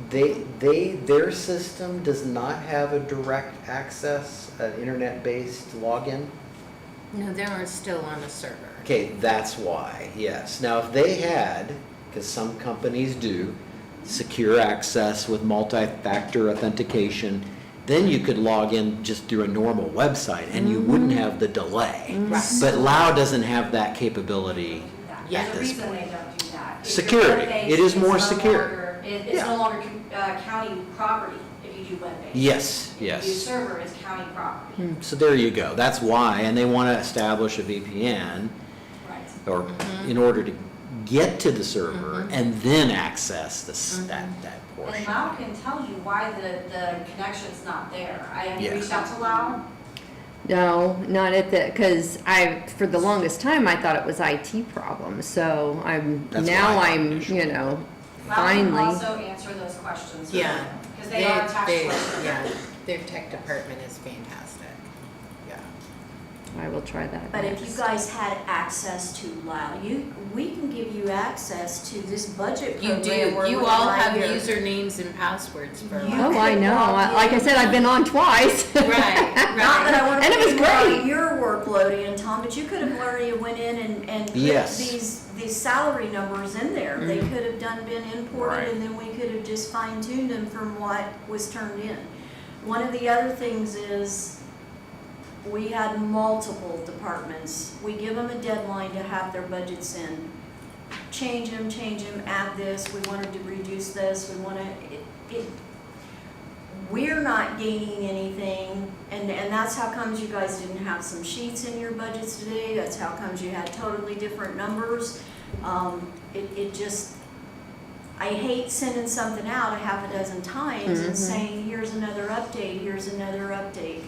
Their system does not have a direct access, an internet-based login. No, they're still on a server. Okay, that's why, yes. Now, if they had, because some companies do, secure access with multi-factor authentication, then you could log in just through a normal website and you wouldn't have the delay. But Lao doesn't have that capability at The this reason point. they don't do that. is Security. web-based, It is it's more no secure. longer- It's Yeah. no longer county property if you do web-based. Yes, If you do yes. server, it's county property. So there you go. That's why, and they want to establish a VPN Right. or in order to get to the server and then access that And portion. Lao can tell you why the connection's not there. I have Yes. reached out to Lao. No, not at the, because for the longest time, I thought it was IT problem, so That's now what I thought I'm, initially. Lao can finally. also answer those questions. Yeah. Because they are attached to us. Yeah, their tech department is fantastic. Yeah. I will try that But if you next. guys had access to Lao, we can give you access to this budget You program. do, we're you looking all right have here. usernames and passwords for. You Oh, I could know, log like I in. said, I've been on twice. Not that I want And to it was put more great. of your workload in, Tom, but you could have already went in and put Yes. these salary numbers in there. They could have been imported Right. and then we could have just fine tuned them from what was turned in. One of the other things is, we had multiple departments. We give them a deadline to have their budgets in. Change them, add this, we wanted to reduce this, we want to, we're not gaining anything, and that's how comes you guys didn't have some sheets in your budgets today, that's how comes you had totally different numbers. It just, I hate sending something out a half a dozen times and saying, here's another update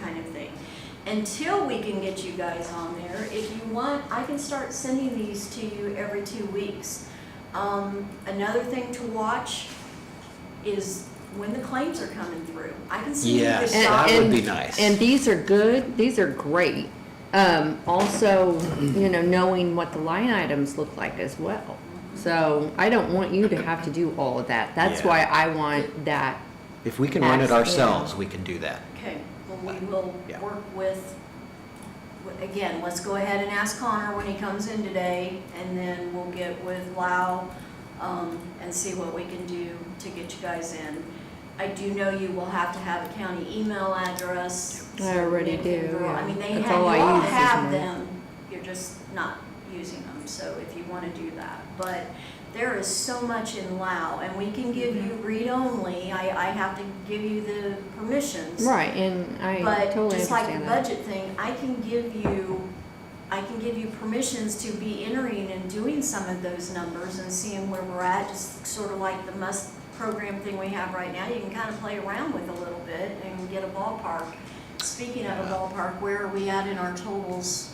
kind of thing. Until we can get you guys on there, if you want, I can start sending these to you every 2 weeks. Another thing to watch is when the claims are coming through. I can send you Yes, this that document. would be nice. And these are good, these are great. Also, knowing what the line items look like as well. So I don't want you to have to do all of that. That's Yeah. why I want that. If we can run it Yeah. ourselves, we can do that. Okay, well, we will Yeah. work again, let's go ahead and ask Connor when he comes in today, and then we'll get with Lau, and see what we can do to get you guys in. I do know you will have to have a county email address. I so already Nick and do, Veral- I yeah. mean, they That's have, you all I all use is have mine. them, you're just not using them, so if you wanna do that. But there is so much in Lau, and we can give you read-only, I have to give you the permissions. Right, and I But totally just like the understand that. budget thing, I can give you permissions to be entering and doing some of those numbers and seeing where we're at, just sort of like the must program thing we have right now. You can kind of play around with a little bit and get a ballpark. Speaking of a ballpark, where are we at in our totals?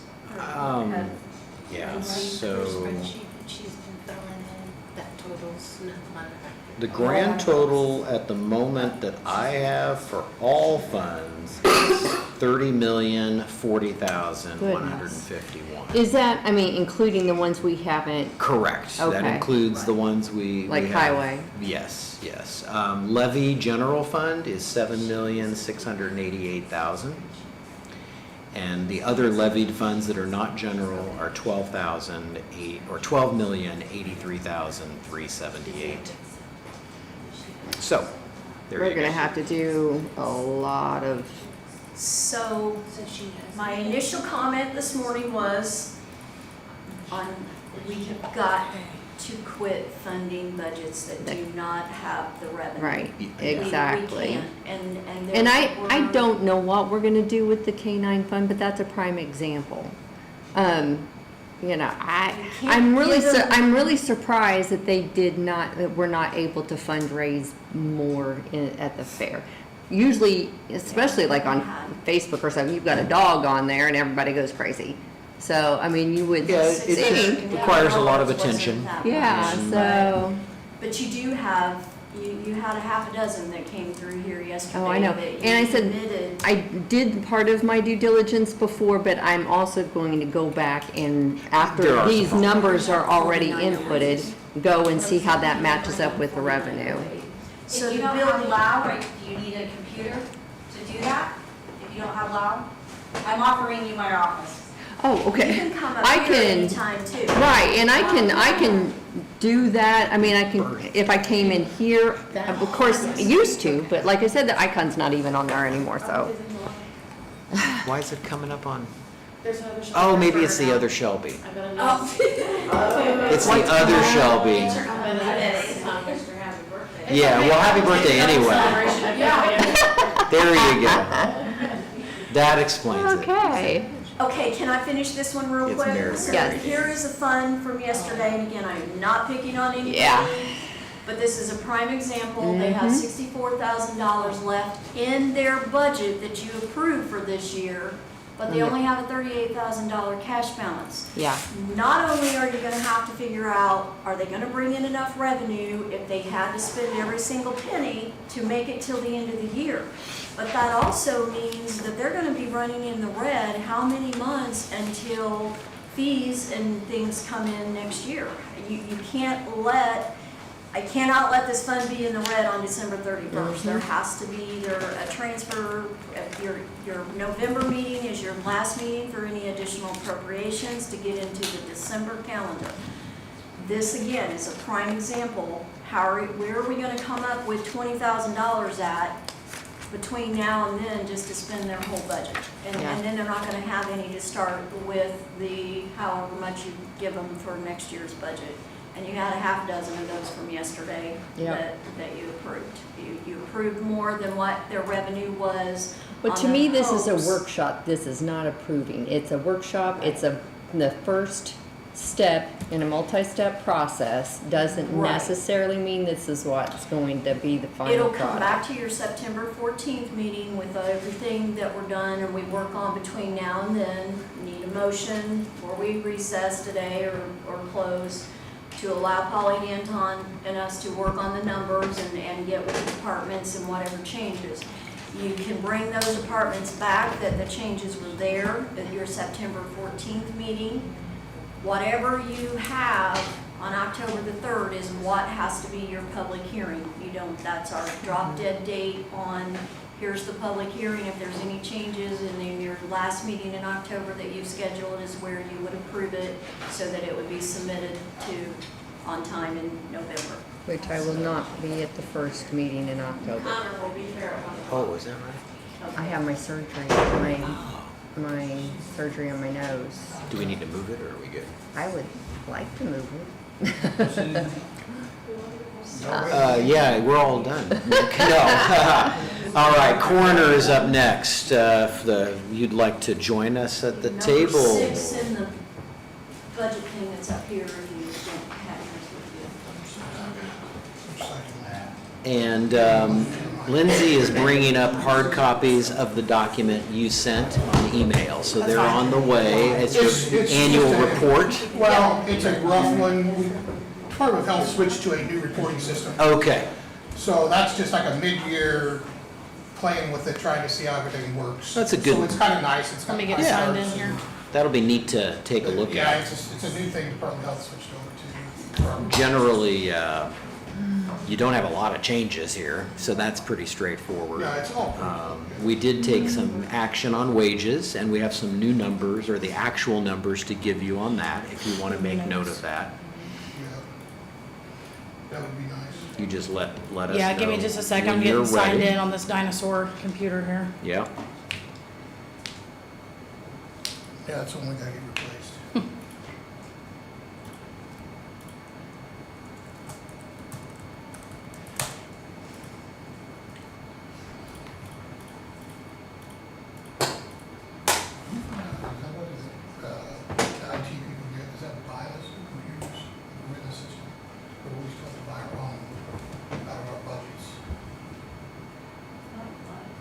Yeah, so Spreadsheet that she's been filling in, that totals the grand total at the moment that I have for all funds is $30,040,151. Is that, including the ones we haven't? Correct. That Okay. includes the ones we Like have. highway? Yes, yes. Levy general fund is $7,688,000. And the other levied funds that are not general are $12,083,378. So, there you go. We're gonna have to do a lot of, So, my initial comment this morning was we have got to quit funding budgets that do not have the revenue. right, We exactly. can't, and And I therefore- don't know what we're gonna do with the K-9 fund, but that's a prime example. I'm really surprised that that we're not able to fundraise more at the fair. Usually, especially like on Facebook or something, you've got a dog on there and everybody goes crazy. So, you would Yeah, it think, just requires a lot of attention. yeah, so, But you do have, you had a half a dozen that came through here yesterday. oh, I know. that you And I said, submitted. I did part of my due diligence before, but I'm also going to go back and There after are these some. numbers are already inputted, go and see how that matches up with the revenue. So If you the don't have building- loud, right, do you need a computer to do that? If you don't have loud? I'm offering you my office. Oh, You okay. can come up I here can, anytime too. right, and I can do that. I mean, I can, if I came in here, of course, used to, but like I said, the icon's not even on there anymore, so. Why is it coming up on? There's another Oh, maybe it's the other Shelby. I've got a It's the other Shelby. Yeah, well, happy birthday anyway. There you go. That explains it. Okay. Okay, can I finish this one real It's quick? Mary. So Yes. here is a fund from yesterday, and again, I'm not picking on anybody. Yeah. But this is a prime example. They have Mhm. $64,000 left in their budget that you approved for this year, but they Mhm. only have a $38,000 cash balance. Yeah. Not only are you gonna have to figure out, are they gonna bring in enough revenue if they had to spend every single penny to make it till the end of the year? But that also means that they're gonna be running in the red how many months until fees and things come in next year? You can't let, I cannot let this fund be in the red on December 31st. There has to be either a transfer, your November meeting is your last meeting for any additional appropriations to get into the December calendar. This again is a prime example. Where are we gonna come up with $20,000 at between now and then just to spend their whole budget? And then they're not gonna have any to start with the however much you give them for next year's budget. And you had a half dozen of those from yesterday that you approved. You approved more than what their revenue was. But on to the me, this is a hopes. workshop. This is not approving. It's a workshop. It's the first step in a multi-step process. Doesn't Right. necessarily mean this is what's going to be the final It'll product. come back to your September 14th meeting with everything that we're done and we work on between now and then. Need a motion, or we recess today or close, to allow Polly, Anton, and us to work on the numbers and get with the departments and whatever changes. You can bring those departments back, that the changes were there at your September 14th meeting. Whatever you have on October the 3rd is what has to be your public hearing. You don't, that's our drop dead date on, here's the public hearing. If there's any changes, and then your last meeting in October that you've scheduled is where you would approve it so that it would be submitted to on time in November. Which I will not be at the first meeting in October. Connor will be there at 1 Oh, is that right? I have my surgery, my surgery on my nose. Do we need to move it or are we good? I would like to move it. Yeah, we're all done. No. All right, coroner is up next. If you'd like to join us at the table. Number 6 in the budget thing that's up here, if you don't have yours with you. And Lindsay is bringing up hard copies of the document you sent on email, so they're on the way. It's your annual report. Well, it's a rough one. Department of Health switched to a new reporting system. Okay. So that's just like a mid-year playing with it, trying to see how everything works. That's a good- So it's kind of nice. It's got Let me get nice signed charts in here. That'll be neat to take a look Yeah, at. it's a new thing Department of Health switched over to. Generally, you don't have a lot of changes here, so that's pretty straightforward. Yeah, it's all pretty We did take some action on wages, and we have some new numbers, or the actual numbers to give you on that, if you want to make note of that. That would be nice. You just let us know. Yeah, give me just a second. I'm when you're getting signed ready. in on this dinosaur computer here. Yeah. Yeah, that's the one we gotta get replaced. IT people get, is that BIOS computers, witness system? But we still have to buy our own out of our budgets.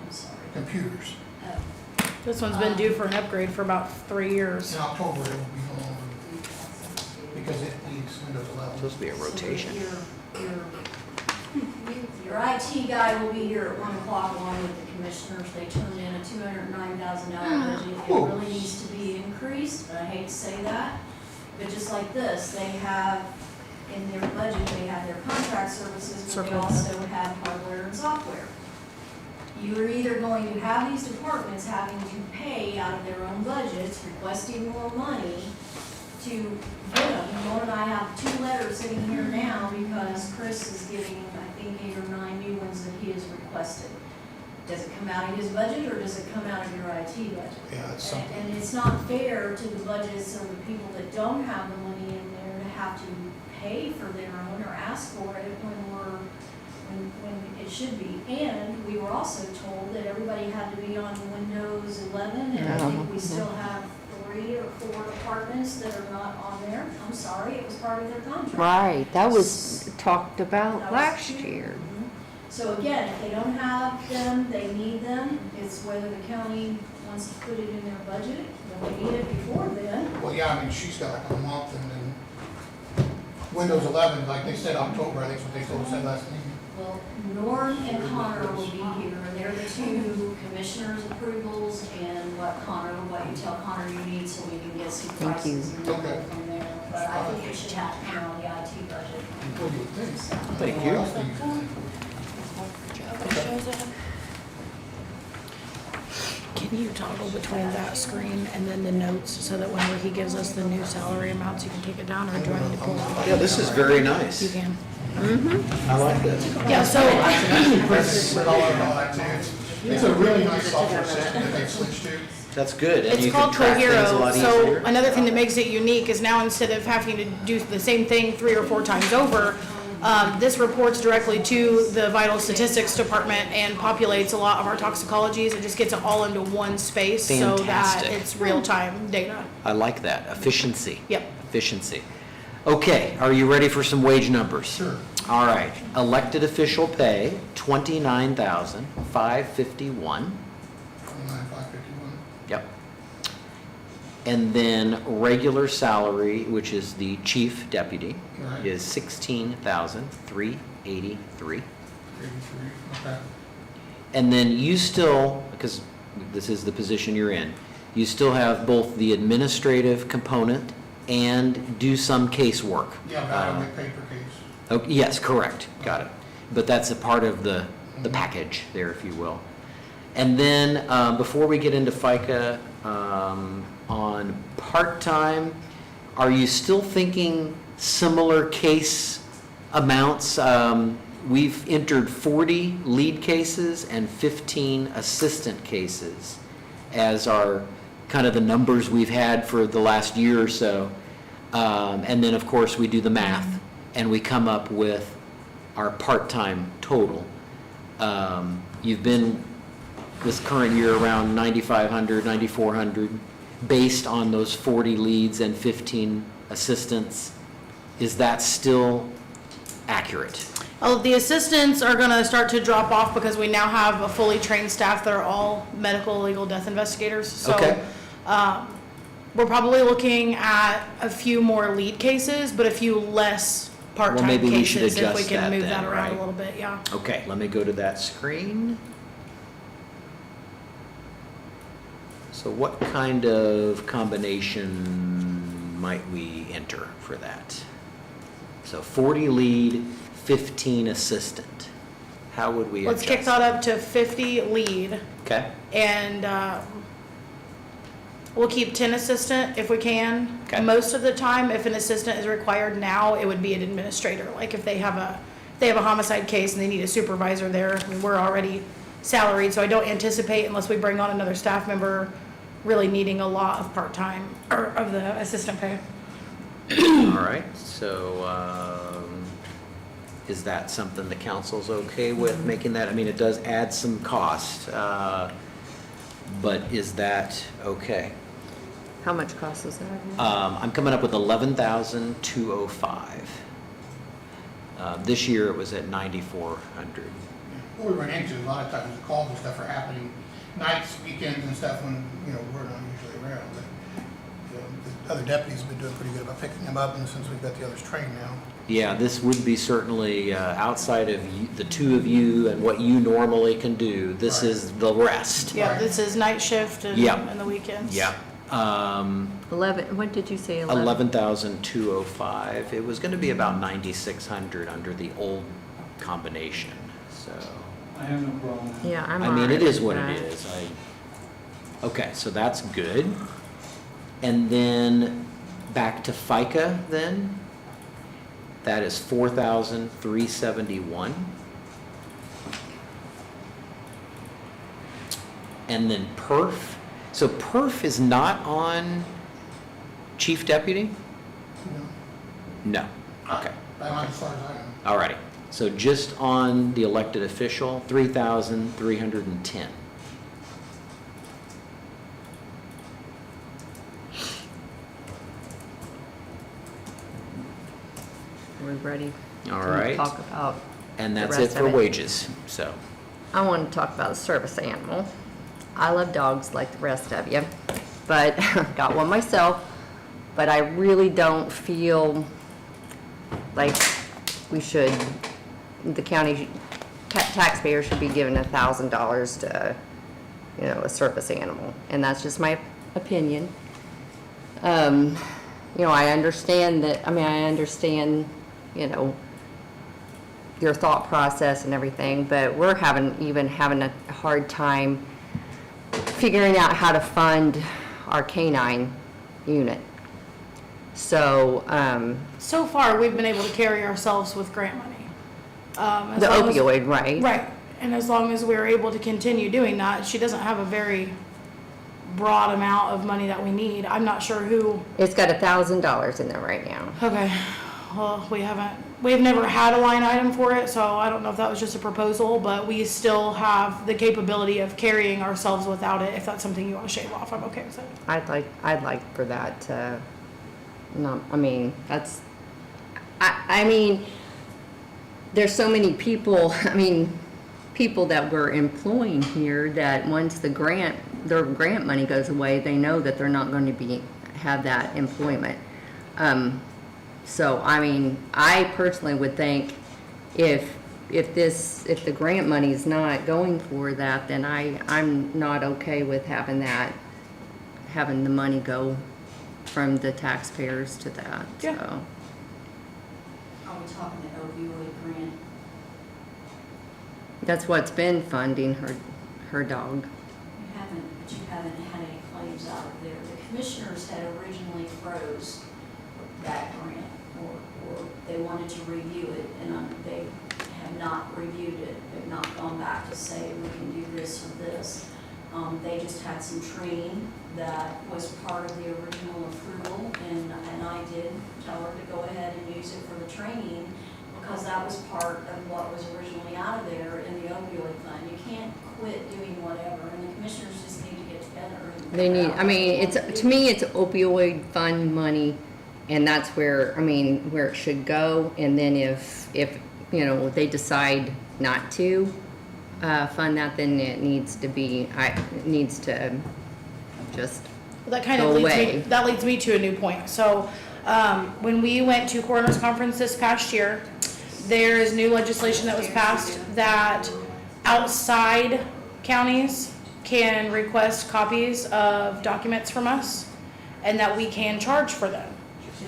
I'm sorry. Computers. This one's been due for an upgrade for about 3 years. In October, it will be no longer, because it needs Windows 11. Supposed to be a rotation. Your IT guy will be here at 1 o'clock along with the commissioners. They turned in a $209,000 budget. It really needs to be increased, but I hate to say that. But just like this, they have in their budget, they have their contract services, but they Service. also have hardware and software. You're either going to have these departments having to pay out of their own budgets, requesting more money to get them. Dawn and I have 2 letters sitting here now because Chris is giving, I think, 8 or 9 new ones that he has requested. Does it come out of his budget or does it come out of your IT budget? Yeah, it's something. And it's not fair to the budgets of the people that don't have the money in there to have to pay for their own or ask for it when it should be. And we were also told that everybody had to be on Windows 11, and I think we still have 3 or 4 departments that are not on there. I'm sorry, it was part of their contract. Right, that was talked about That was last huge. year. So again, if they don't have them, they need them. It's whether the county wants to put it in their budget, but they need it before then. Well, yeah, I mean, she's got like a month and then Windows 11, like they said October, I think is what they said last meeting. Well, Norm and Connor will be here, and they're the 2 commissioners' approvals and what you tell Connor you need so we can get some Thank you. prices and go from there. But I think it should have to come on the IT budget. What do you think? Thank you. What else do you think? Can you toggle between that screen and then the notes so that whenever he gives us the new salary amounts, you can take it down, or do I need to pull it up? Yeah, this is very nice. You can. I like this. Yeah, so, It's a really nice software system that they switched to. That's good. And it's you can called track things a Cohero, lot so easier. another thing that makes it unique is now instead of having to do the same thing 3 or 4 times over, this reports directly to the vital statistics department and populates a lot of our toxicologies. It just gets it all into one space so that Fantastic. it's real-time data. I like that. Efficiency. Yep. Efficiency. Okay, are you ready for some wage numbers? Sure. All right. Elected official pay, $29,551. 29,551. Yep. And then regular salary, which is the chief deputy, Right. is $16,383. 83, okay. And then you still, because this is the position you're in, you still have both the administrative component and do some casework. Yeah, but I don't get paid per case. Oh, yes, correct, got it. But that's a part of the package there, if you will. And then, before we get into FICA, on part-time, are you still thinking similar case amounts? We've entered 40 lead cases and 15 assistant cases as our, kind of the numbers we've had for the last year or so. And then, of course, we do the math, and we come up with our part-time total. You've been this current year around 9,500, 9,400, based on those 40 leads and 15 assistants. Is that still accurate? Oh, the assistants are gonna start to drop off because we now have a fully trained staff that are all medical legal death investigators. So, Okay. we're probably looking at a few more lead cases, but a few less part-time maybe we should cases if we adjust can that move then, that around right? a little bit, yeah. Okay, let me go to that screen. So what kind of combination might we enter for that? So 40 lead, 15 assistant. How would we adjust? Let's kick that up to 50 lead, Okay, and we'll keep 10 assistant if we can. Okay. Most of the time, if an assistant is required now, it would be an administrator. Like if they have a homicide case and they need a supervisor there, I mean, we're already salaried, so I don't anticipate, unless we bring on another staff member, really needing a lot of part-time, or of the assistant pay. all right, so, is that something the council's okay with, making that? I mean, it does add some cost, but is that okay? How much cost is that? I'm coming up with 11,205. This year it was at 9,400. What we run into, a lot of times the calls and stuff are happening nights, weekends and stuff when, we're not usually around. But, the other deputies have been doing pretty good about picking them up, and since we've got the others trained now. Yeah, this would be certainly outside of the two of you and what you normally can do. This is the rest. Yeah, this is night shift and Yep. and the weekends. Yeah, What did you say, 11,205. It was gonna be about 9,600 under the old combination, so. I have no problem. Yeah, I'm I mean, alright it is with what that. it is. Okay, so that's good. And then back to FICA then. That is 4,371. And then perf. So perf is not on chief deputy? No. Okay. As far as I know. All righty. So just on the elected official, 3,310. We're ready All to right. talk about. And the that's rest it for of wages, so. I want to talk about a service animal. I love dogs like the rest of you, but got one myself. But I really don't feel like we should, the county taxpayer should be given $1,000 to, a service animal. And that's just my opinion. I understand that, I understand, your thought process and everything, but we're having a hard time figuring out how to fund our canine unit. So, So far, we've been able to carry ourselves with grant money. As the long as- opioid, right? Right, and as long as we're able to continue doing that, she doesn't have a very broad amount of money that we need. I'm not sure who, It's got $1,000 in there right now. okay, well, we've never had a line item for it, so I don't know if that was just a proposal, but we still have the capability of carrying ourselves without it. If that's something you want to shave off, I'm okay with it. I'd like for that to, there's so many people, people that we're employing here that once their grant money goes away, they know that they're not going to have that employment. So, I personally would think if the grant money is not going for that, then I'm not okay with having the money go from the taxpayers to that, Yeah. so. Are we talking the opioid grant? That's what's been funding her dog. But you haven't had any claims out of there. The commissioners had originally froze that grant, or they wanted to review it, and they have not reviewed it. They've not gone back to say, we can do this or this. They just had some training that was part of the original approval, and I did tell her to go ahead and use it for the training, because that was part of what was originally out of there in the opioid fund. You can't quit doing whatever, and the commissioners just need to get together and. They need, to me, it's opioid fund money, and that's where it should go. And then if they decide not to fund that, then it needs to just Well, that kind of go leads me to a new point. So, when we went to coroner's conference this past year, there is new legislation that was passed that outside counties can request copies of documents from us, and that we can charge for them.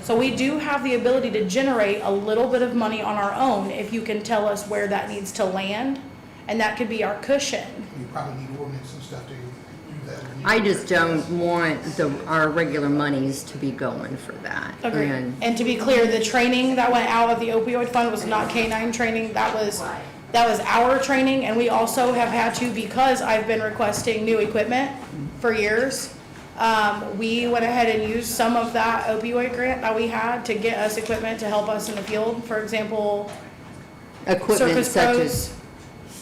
So we do have the ability to generate a little bit of money on our own if you can tell us where that needs to land, and that could be our cushion. You probably need ordinance and stuff to do that. I just don't want our regular monies to be going for that. Agreed. And To be clear, the training that went out of the opioid fund was not canine training. That was our training, and we also have had to, because I've been requesting new equipment for years. We went ahead and used some of that opioid grant that we had to get us equipment to help us in the field. For example, equipment Surface such Pros. as,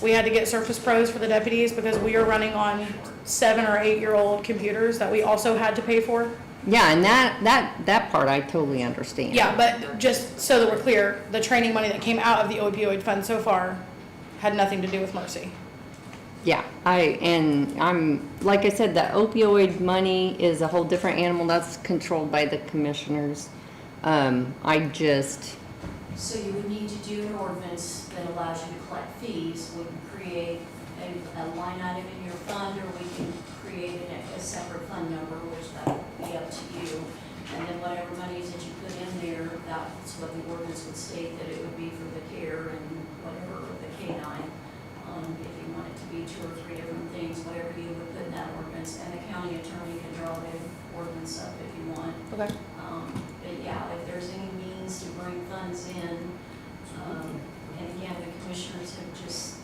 We had to get Surface Pros for the deputies because we are running on 7 or 8-year-old computers that we also had to pay for. yeah, and that part I totally understand. Yeah, but just so that we're clear, the training money that came out of the opioid fund so far had nothing to do with Mercy. Yeah, I'm, like I said, the opioid money is a whole different animal. That's controlled by the commissioners. So you would need to do an ordinance that allows you to collect fees. We can create a line item in your fund, or we can create create a separate fund number, which that would be up to you. And then whatever monies that you put in there, that's what the ordinance would state, that it would be for the care and whatever, the K-9. If you want it to be 2 or 3 different things, whatever you would put in that ordinance, and the county attorney can draw the ordinance up if you want. Okay. But yeah, if there's any means to bring funds in, and again, the commissioners have just,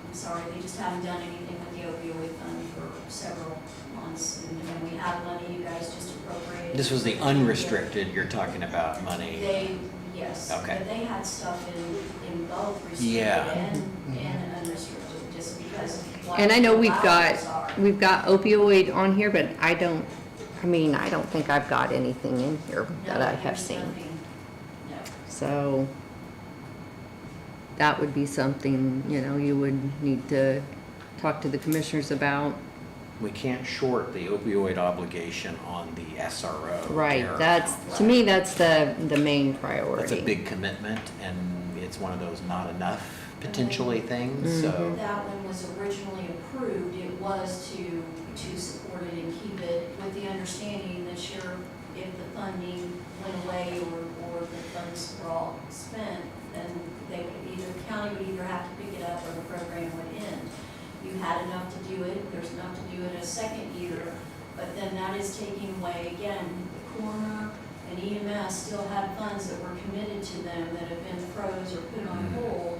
I'm sorry, they just haven't done anything with the opioid fund for several months. And when we have money, you guys just appropriate. This was the unrestricted, you're talking about money. Yes. Okay. But they had stuff in both restricted Yeah. and unrestricted, just because. of what And I know the we've allowance are. got opioid on here, but I don't think I've got anything in here that No, I have there's seen. nothing. No. So that would be something, you would need to talk to the commissioners about. We can't short the opioid obligation on the SRO. Right, care that's, account. to me, that's the main priority. That's a big commitment, and it's one of those not enough potentially things, so. That one was originally approved, it was to support it and keep it with the understanding that sure, if the funding went away or the funds were all spent, then they would either, the county would either have to pick it up or the program would end. You had enough to do it, there's enough to do it a second year, but then that is taking away, again, the coroner and EMS still had funds that were committed to them that have been froze or put on hold,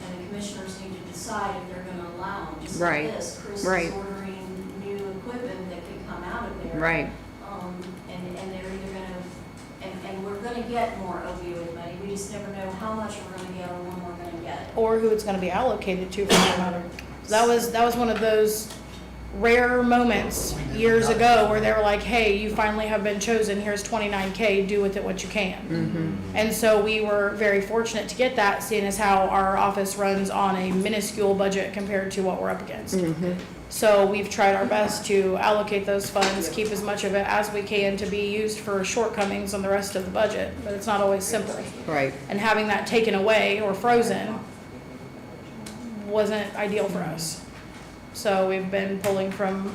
and the commissioners need to decide if they're gonna allow them, just like Right, this. Chris right. is ordering new equipment that could come out of there. Right. And they're either gonna, and we're gonna get more opioid money, we just never know how much we're gonna get or when we're gonna get it. Or who it's gonna be allocated to for that matter. That was one of those rare moments years ago where they were like, hey, you finally have been chosen, here's 29K, do with it what you can. And so we were very fortunate to get that, seeing as how our office runs on a minuscule budget compared to what we're up against. So we've tried our best to allocate those funds, keep as much of it as we can to be used for shortcomings on the rest of the budget, but it's not always simple. Right. And having that taken away or frozen wasn't ideal for us. So we've been pulling from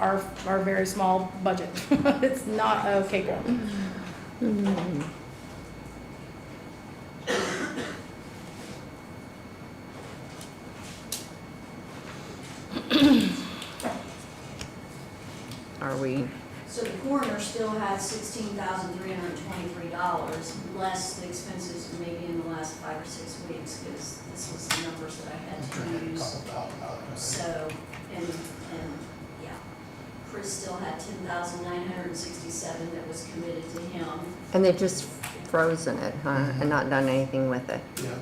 our very small budget. It's not a cakewalk. Are we, So the coroner still had $16,323, less the expenses maybe in the last 5 or 6 weeks, because this was the numbers that I had to use. So, and yeah, Chris still had $10,967 that was committed to him. and they've just frozen it, huh, and not done anything with it? Yeah.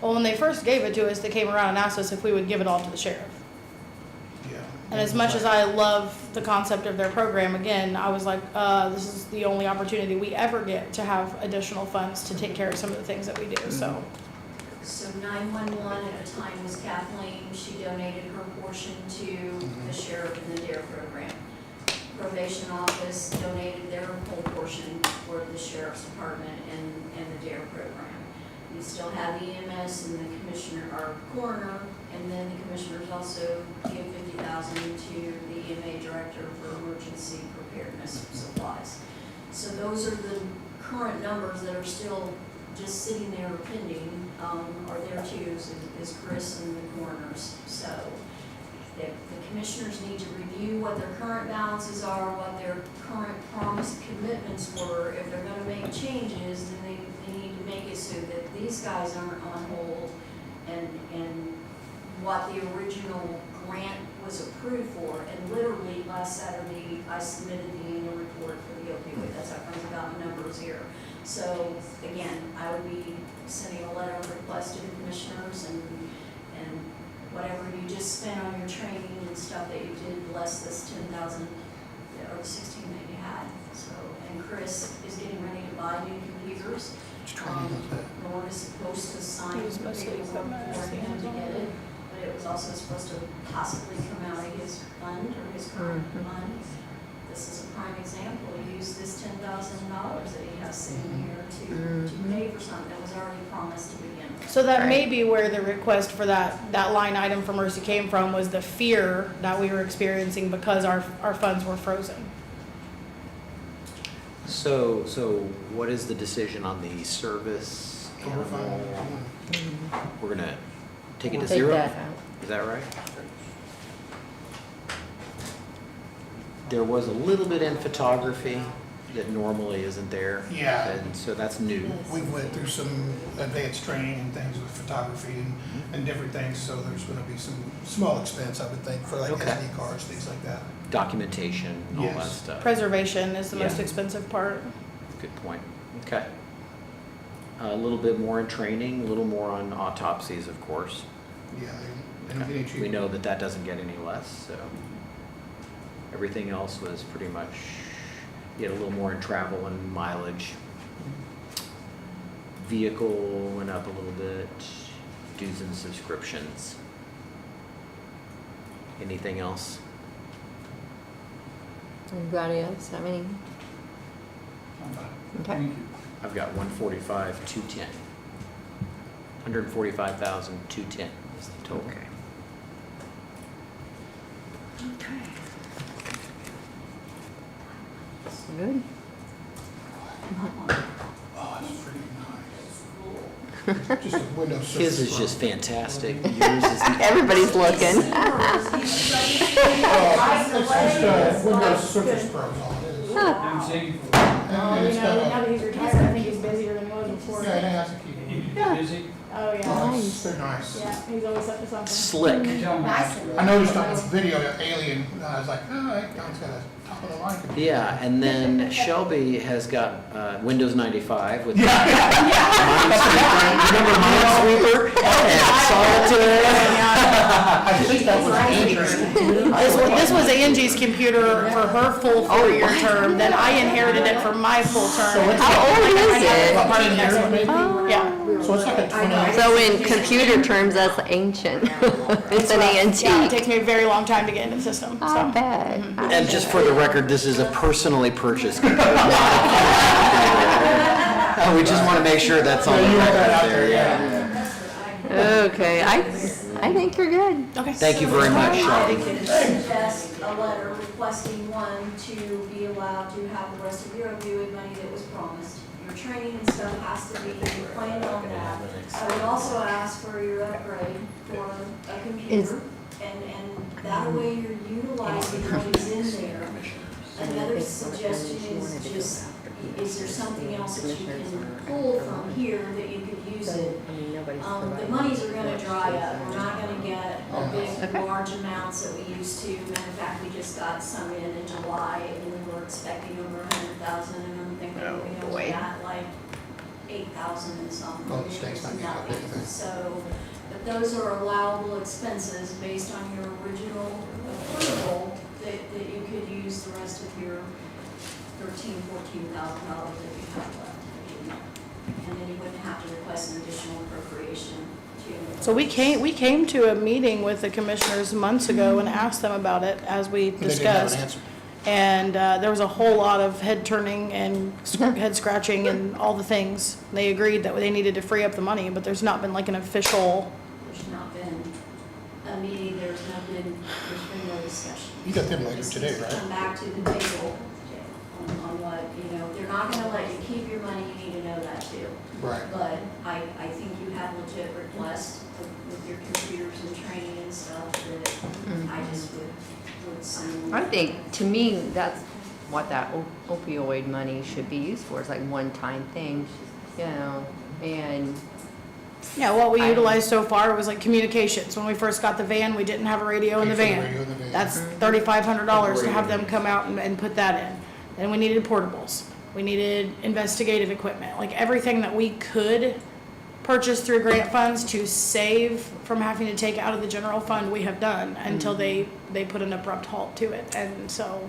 Well, when they first gave it to us, they came around and asked us if we would give it all to the sheriff. Yeah. And as much as I love the concept of their program, again, I was like, this is the only opportunity we ever get to have additional funds to take care of some of the things that we do, so. So 911 at the time was Kathleen, she donated her portion to the sheriff and the DARE program. Probation office donated their whole portion for the sheriff's department and the DARE program. We still have the EMS and the commissioner, our coroner, and then the commissioners also give $50,000 to the EMA director for emergency preparedness supplies. So those are the current numbers that are still just sitting there pending, are there too, is Chris and the coroners. So the commissioners need to review what their current balances are, what their current promised commitments were. If they're gonna make changes, then they need to make it so that these guys aren't on hold, and what the original grant was approved for. And literally last Saturday, I submitted the annual report for the opioid, that's how comes about the numbers here. So again, I would be sending a letter of request to the commissioners and whatever you just spent on your training and stuff that you did, less this 10,000 or the 16 that you had. So, and Chris is getting ready to buy new computers. Norm is supposed to sign He was supposed to paperwork put my for him to get it, but it was also supposed to possibly come out of his fund or his current fund. this is a prime example, use this $10,000 that he has sitting here to pay for something that was already promised to begin with. So that may be where the request for that line item for Mercy came from, was the fear that we were experiencing because our funds were frozen. So what is the decision on the service We're fine. animal? We're gonna take it to We'll take zero? that out. Is that right? There was a little bit in photography that normally isn't there. Yeah. And so that's new. We went through some advanced training and things with photography and different things, so there's gonna be some small expense, I would think, for like Okay. SD cards, things like that. Documentation, all that Yes. stuff. Preservation is the most Yeah. expensive part. Good point. Okay. A little bit more in training, a little more on autopsies, of course. Yeah, they don't get any cheaper. We know that that doesn't get any less, so. Everything else was pretty much, you had a little more in travel and mileage. Vehicle went up a little bit, dues and subscriptions. Anything else? Anybody else have any? Okay. I've got 145, 210. 145,000, 210 is the total. Okay. Good. Oh, it's pretty nice. Just a window surface. His is just fantastic. Yours is. Everybody's looking. It's just Windows Surface Pro is all it is. Oh, And it's got now a, that he's retired, I think he's busier than he was before. yeah, it has a key. Busy? Oh, yeah. Nice. They're nice. Yeah, he's always up to something. Slick. I noticed on the video, Alien, I was like, oh, that guy's got a top of the line computer. Yeah, and then Shelby has got Windows 95 with Minesweeper. Remember Minesweeper? And Solitaire? I think that was Andrew's computer. This was Angie's computer for her full 4-year term, then I inherited it for my full term. How old is it? About 10 years, maybe? Yeah. So it's like a 20. So in computer terms, that's ancient. It's an Yeah, it antique. takes me a very long time to get into the system, I so. bet. And just for the record, this is a personally purchased computer. We just want to make sure that's on the record there, yeah. Okay, I think you're good. Okay. Thank you very much, I Shelby. could suggest a letter requesting one to be allowed to have the rest of your opioid money that was promised. Your training and stuff has to be planned on that. I would also ask for your upgrade for a computer, and that way you're utilizing what is in there. Another suggestion is just, is there something else that you can pull from here that you could use it? The monies are gonna dry up, we're not gonna get a big, large amounts that we used to. Matter of fact, we just got some in July, and we were expecting over 100,000, and I'm thinking, we only got like 8,000 and something. Well, the state's not getting Nothing. anything. So, but those are allowable expenses based on your original approval, that you could use the rest of your $14,000 that you have left. And then you wouldn't have to request an additional appropriation to. So we came to a meeting with the commissioners months ago and asked them about it, as we But they didn't have an discussed. answer. And there was a whole lot of head turning and head scratching and all the things. They agreed that they needed to free up the money, but there's not been like an official, There's not been a meeting, there's been no discussion. You got them later today, right? Come back to the table on what, they're not gonna let you keep your money, you need to know that too. Right. But I think you have legit requests with your computers and training and stuff that I just would send. I think, to me, that's what that opioid money should be used for. It's like one-time thing, and yeah, what we I- utilized so far was like communications. When we first got the van, we didn't have a radio in the Pay for the van. radio in the van. That's $3,500 to have them come out and put that in. Then we needed portables. We needed investigative equipment, like everything that we could purchase through grant funds to save from having to take out of the general fund, we have done until they put an abrupt halt to it. And so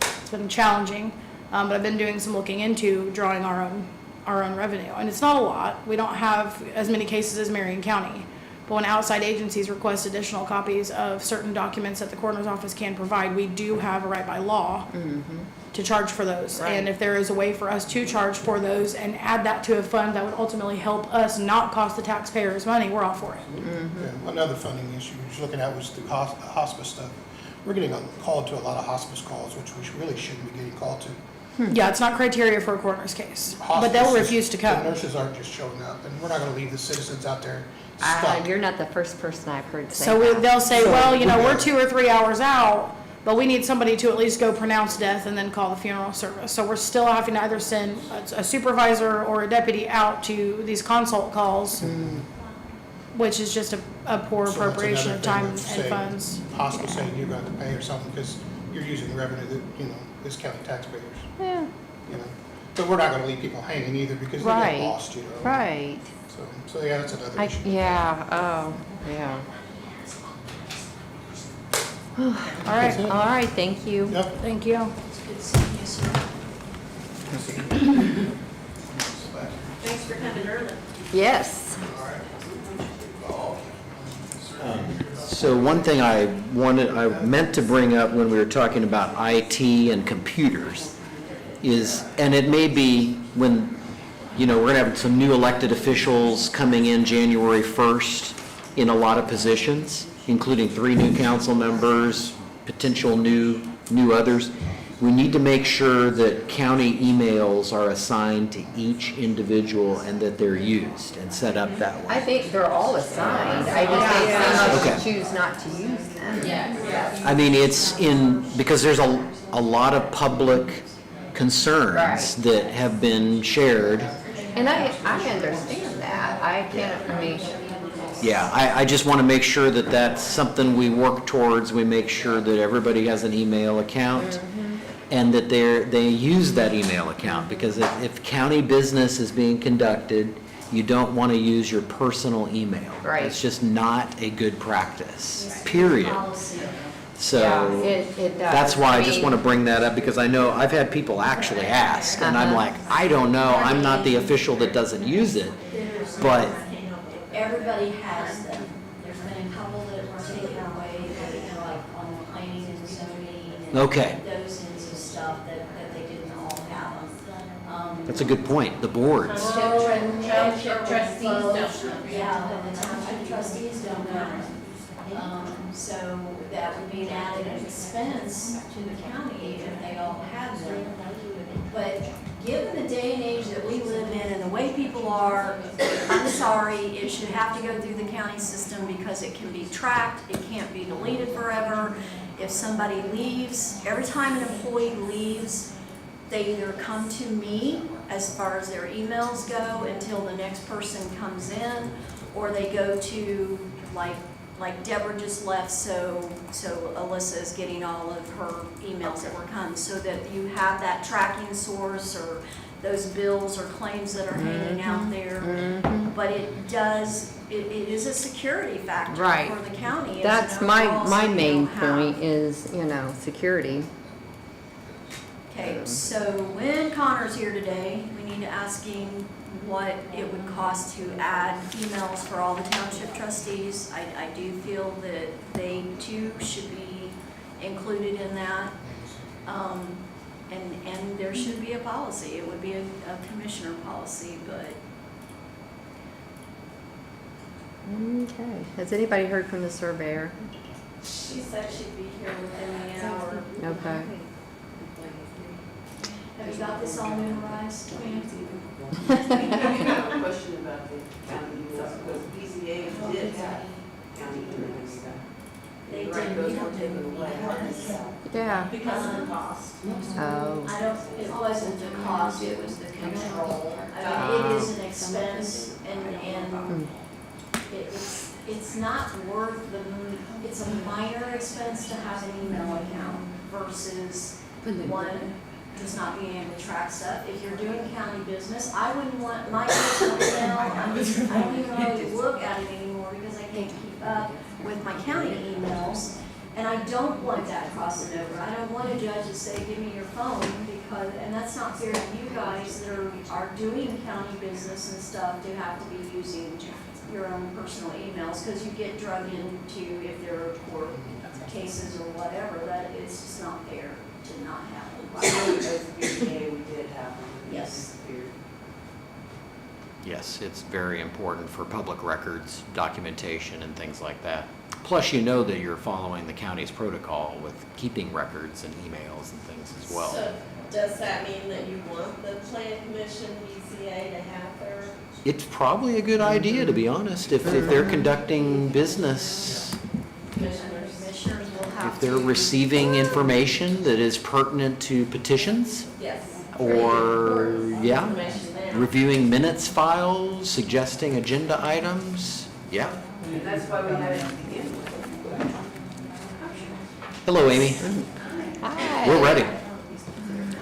it's been challenging, but I've been doing some looking into drawing our own revenue. And it's not a lot. We don't have as many cases as Marion County, But when outside agencies request additional copies of certain documents that the coroner's office can provide, we do have a right by law to charge for those. Right. And if there is a way for us to charge for those and add that to a fund that would ultimately help us not cost the taxpayers money, we're all for it. Yeah, another funding issue we was looking at was the hospice stuff. We're getting called to a lot of hospice calls, which we really shouldn't be getting called to. Yeah, it's not criteria for a coroner's case, but they'll Hospice, refuse to The come. nurses aren't just showing up, and we're not gonna leave the citizens out there stuck. You're not the first person I've heard say So that. they'll say, well, you know, we're we're good. 2 or 3 hours out, but we need somebody to at least go pronounce death and then call the funeral service. So we're still having to either send a supervisor or a deputy out to these consult calls, which is just a poor So that's appropriation of another thing time of and saying, funds. Hospice saying you're going to pay or something, because you're using revenue that, is county taxpayers, Yeah, But we're not gonna leave people hanging either, because they Right. get lost, right. So yeah, that's another issue. Yeah, oh, yeah. All right, All right, thank you. Yep. thank you. Good seeing you, sir. Thanks for coming early. Yes. So one thing I meant to bring up when we were talking about IT and computers is, and it may be when, we're going to have some new elected officials coming in January 1st in a lot of positions, including 3 new council members, potential new others. We need to make sure that county emails are assigned to each individual and that they're used and set up that way. I think they're all assigned. I just think some of Okay. them choose not to use them. I mean, it's because there's a lot of public concerns Right. that have been shared. And I understand that. Yeah, I just want to make sure that that's something we work towards. We make sure that everybody has an email account and that they use that email account, because if county business is being conducted, you don't want to use your personal email. Right. It's just not a good practice, period. So Yeah, it does. that's why I just mean- want to bring that up, because I know I've had people actually ask, and I'm like, I don't know, I'm not the official that doesn't use it, but Everybody has them. There's been a couple that were taken away, like on the planning and zoning and Okay. those kinds of stuff that they didn't all have them. that's a good point, the boards. Township trustees don't. Yeah, but the township trustees don't know. So that would be an added expense to the county if they all had them. But given the day and age that we live in and the way people are, I'm sorry, it should have to go through the county system because it can be tracked, it can't be deleted forever. If somebody leaves, every time an employee leaves, they either come to me as far as their emails go until the next person comes in, or they go to, like Deborah just left, so Alyssa is getting all of her emails that were coming, so that you have that tracking source or those bills or claims that are hanging out there. But it is a security factor Right. for the county. That's my main point is, security. Okay, so when Connor's here today, we need to ask him what it would cost to add emails for all the township trustees. I do feel that they too should be included in that. And there should be a policy. It would be a commissioner policy, but Okay. Has anybody heard from the surveyor? she said she'd be here within the hour. Okay. Have you got this all memorized, Quinn? I have a question about the county emails, because BZA did have county emails. They Right, didn't, those you were don't taken do away. Yeah. because of the cost. Oh. I don't, it wasn't the cost, it was the control. I mean, it is an expense and it's not worth it's a minor expense to have an email account versus one just not being able to track stuff. If you're doing county business, I wouldn't want my personal email, I don't even really look at it anymore because I can't keep up with my county emails. And I don't want that crossing over. I don't want a judge to say, give me your phone, because, and that's not fair to you guys that are doing county business and stuff to have to be using your own personal emails, because you get drug into, if there are court cases or whatever, that it's just not fair to not have them. I know with BCA, we did have them. Yes. Yes, it's very important for public records, documentation and things like that. Plus, you know that you're following the county's protocol with keeping records and emails and things as well. So does that mean that you want the plan commission, BCA to have their? It's probably a good idea, to be honest, if they're conducting business, Commissioners will have if to. they're receiving information that is pertinent to petitions, Yes. or, yeah, Information there. reviewing minutes files, suggesting agenda items, yeah. And that's why we had it to begin with. Hello, Amy. We're ready.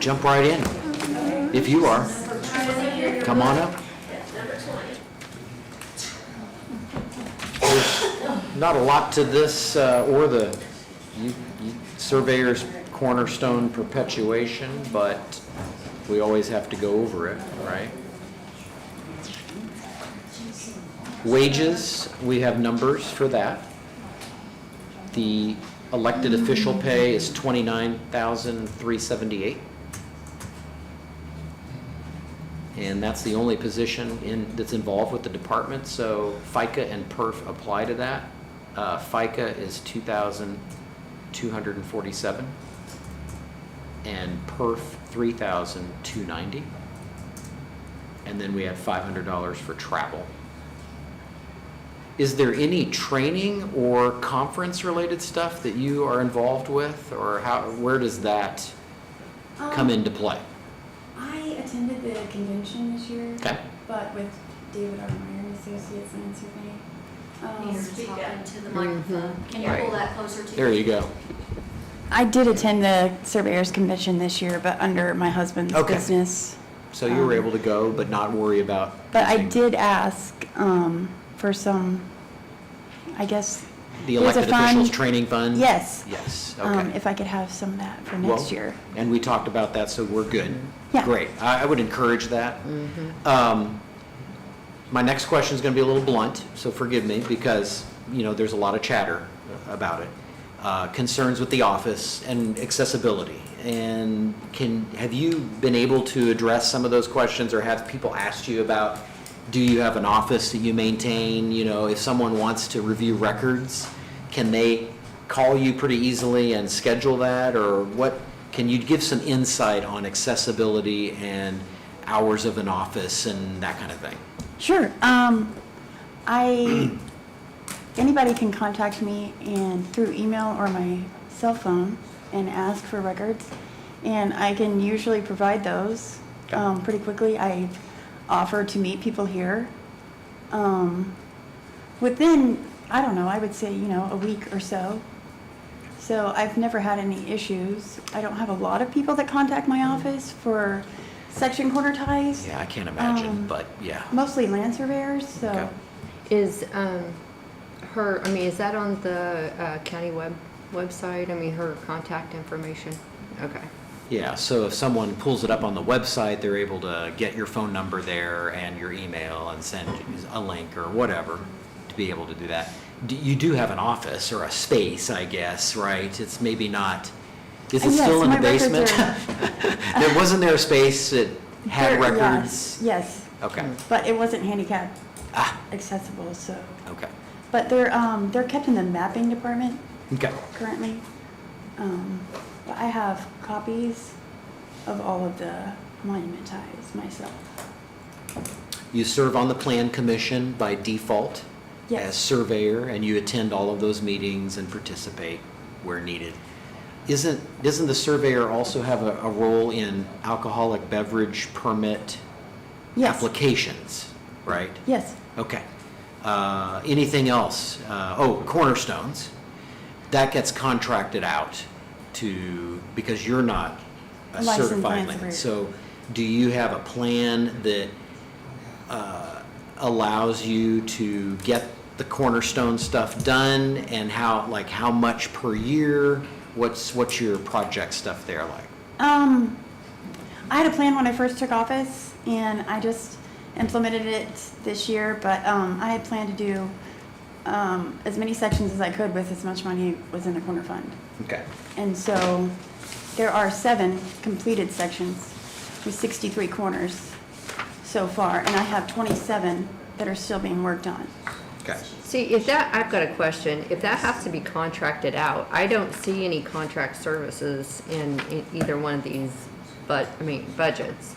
Jump right in, if you are. Come on up. Number 20. There's not a lot to this, or the surveyor's cornerstone perpetuation, but we always have to go over it, right? Wages, we have numbers for that. The elected official pay is $29,378. And that's the only position that's involved with the department, so FICA and PERF apply to that. FICA is $2,247, and PERF $3,290. And then we have $500 for travel. Is there any training or conference-related stuff that you are involved with, or where does that come into play? I attended the convention this year. Okay. But with David R. Meyer and Associates Land Survey. You're talking to the microphone. Can you pull that closer to you? There you go. I did attend the Surveyors Convention this year, but under my husband's business. So you were able to go, but not worry about. But I did ask for some, I guess. The there's a elected officials fund- training fund? Yes. Yes, okay. If I could have some of that for next Well, year. And we talked about that, so we're good. Yeah. Great. I would encourage that. My next question is going to be a little blunt, so forgive me, because, there's a lot of chatter about it. Concerns with the office and accessibility. And have you been able to address some of those questions, or have people asked you about, do you have an office that you maintain? If someone wants to review records, can they call you pretty easily and schedule that? Or what, can you give some insight on accessibility and hours of an office and that kind of thing? Sure. Anybody can contact me through email or my cell phone and ask for records, and I can usually provide those pretty quickly. I offer to meet people here within, I don't know, I would say, a week or so. So I've never had any issues. I don't have a lot of people that contact my office for section corner ties. Yeah, I can't imagine, but yeah. Mostly land surveyors, so. Okay. Is is that on the county website? Her contact information? Okay. Yeah, so if someone pulls it up on the website, they're able to get your phone number there and your email and send you a link or whatever to be able to do that. You do have an office or a space, I guess, right? It's maybe not, is it still in the basement? Wasn't there a space that had records? Yes. Okay. But it wasn't handicap accessible, so. Okay. But they're kept in the mapping department Okay. currently. But I have copies of all of the monument ties myself. You serve on the Plan Commission by default Yes. as surveyor, and you attend all of those meetings and participate where needed. Doesn't the surveyor also have a role in alcoholic beverage permit applications, right? Yes. Okay. Anything else? Cornerstones. That gets contracted out because you're not a Licensed certified land land. surveyor. So do you have a plan that allows you to get the cornerstone stuff done, and how much per year? What's your project stuff there like? I had a plan when I first took office, and I just implemented it this year, but I had planned to do as many sections as I could with as much money was in the corner fund. Okay. And so there are 7 completed sections with 63 corners so far, and I have 27 that are still being worked on. Okay. See, if that, I've got a question. If that has to be contracted out, I don't see any contract services in either one of these, budgets.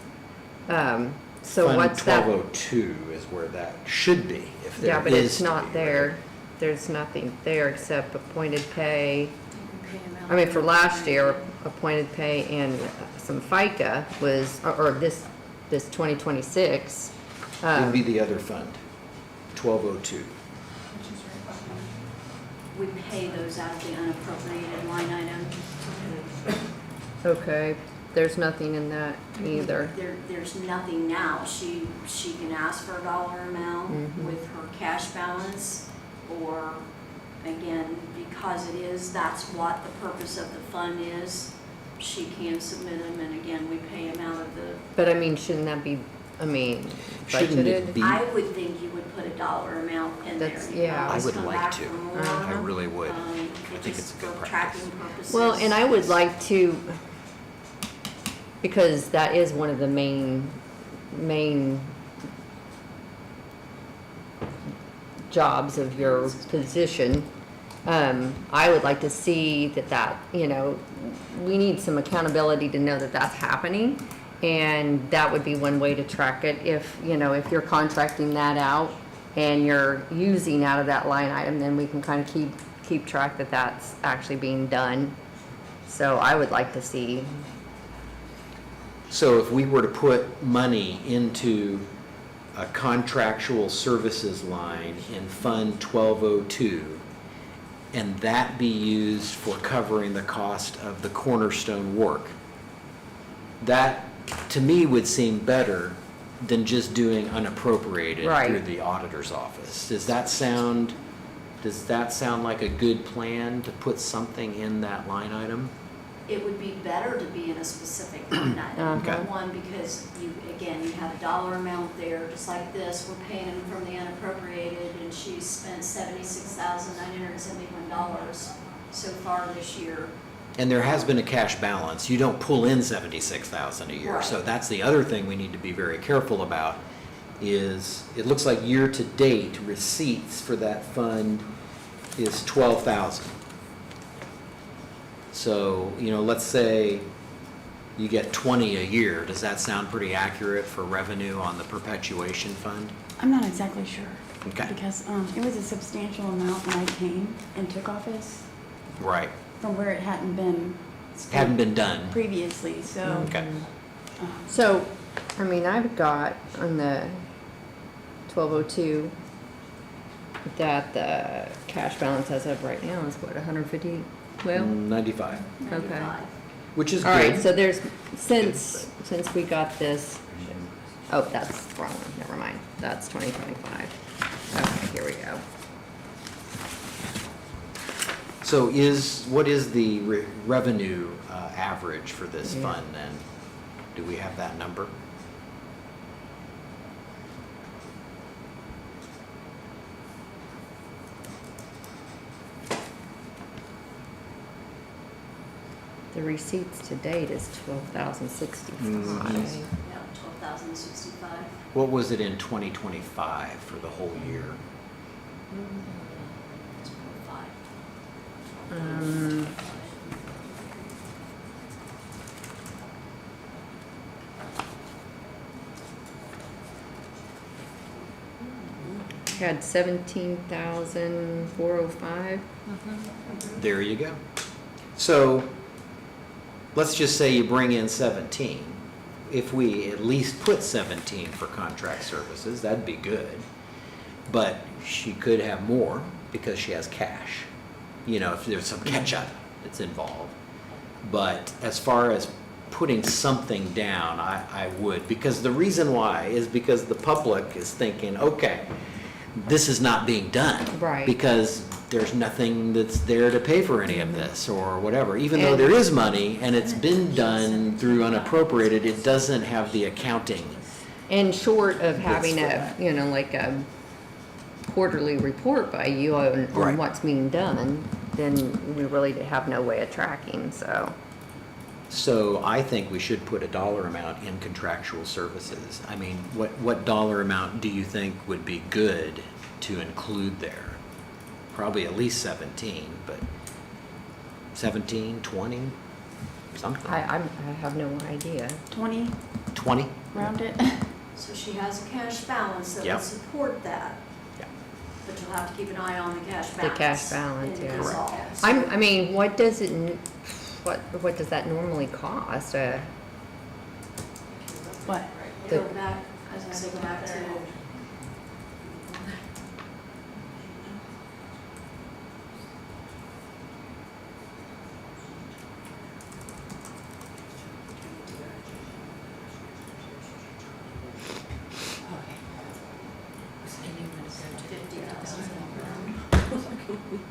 So what's that? Fund 1202 is where that should be, if there is. Yeah, but it's to not be, there. There's nothing there except appointed pay. I mean, for last year, appointed pay and some FICA was, or this 2026. Right? Would be the other fund, 1202. We pay those out of the unappropriated line item. Okay, there's nothing in that either. There's nothing now. She can ask for a dollar amount with her cash balance, or again, because that's what the purpose of the fund is, she can submit them, and again, we pay them out of the. But I mean, shouldn't that be, Shouldn't it budgeted? be? I would think you would put a dollar amount in there. That's- You yeah. can always I would come like back to. for more. I really would. I think just it's a good for practice. tracking purposes. Well, and I would like to, because that is one of the main jobs of your position. I would like to see that, we need some accountability to know that that's happening. And that would be one way to track it. If you're contracting that out and you're using out of that line item, then we can kind of keep track that that's actually being done. So I would like to see. So if we were to put money into a contractual services line in Fund 1202, and that be used for covering the cost of the cornerstone work, that, to me, would seem better than just doing unappropriated Right. through the auditor's office. Does that sound like a good plan, to put something in that line item? It would be better to be in a specific line item. Okay. One, because you have a dollar amount there, just like this, we're paying them from the unappropriated, and she's spent $76,971 so far this year. And there has been a cash balance. You don't pull in $76,000 a year. Right. So that's the other thing we need to be very careful about, is it looks like year-to-date receipts for that fund is $12,000. So, let's say you get 20 a year. Does that sound pretty accurate for revenue on the perpetuation fund? I'm not exactly sure. Okay. Because it was a substantial amount when I came and took office Right. from where it hadn't been. Hadn't been done. Previously, so. Okay. So, I've got on the 1202 that the cash balance as of right now is what, 150? Well, 95, okay. which is All good. right, so there's, since we got this, oh, that's the wrong one, never mind. That's 2025. Okay, here we go. So what is the revenue average for this fund then? Do we have that number? The receipts to date is 12,065. Yeah, 12,065. What was it in 2025 for the whole year? It's 5. Had 17,405. There you go. So let's just say you bring in 17. If we at least put 17 for contract services, that'd be good. But she could have more because she has cash. If there's some catch-up that's involved. But as far as putting something down, I would. Because the reason why is because the public is thinking, okay, this is not being done. Right. Because there's nothing that's there to pay for any of this or whatever. Even though there is money and it's been done through unappropriated, it doesn't have the accounting And short of having for a, that. you know, like a quarterly report by you on Right. what's being done, then we really have no way of tracking, so. So I think we should put a dollar amount in contractual services. I mean, what dollar amount do you think would be good to include there? Probably at least 17, but 17, 20, something. I have no idea. 20, 20? round it. So she has a cash balance that Yep. would support that. Yeah. But you'll have to keep an eye on the cash The balance. cash balance, in yeah. this all. I mean, what does it, what does that normally cost? What? Go back, as I say, go back to,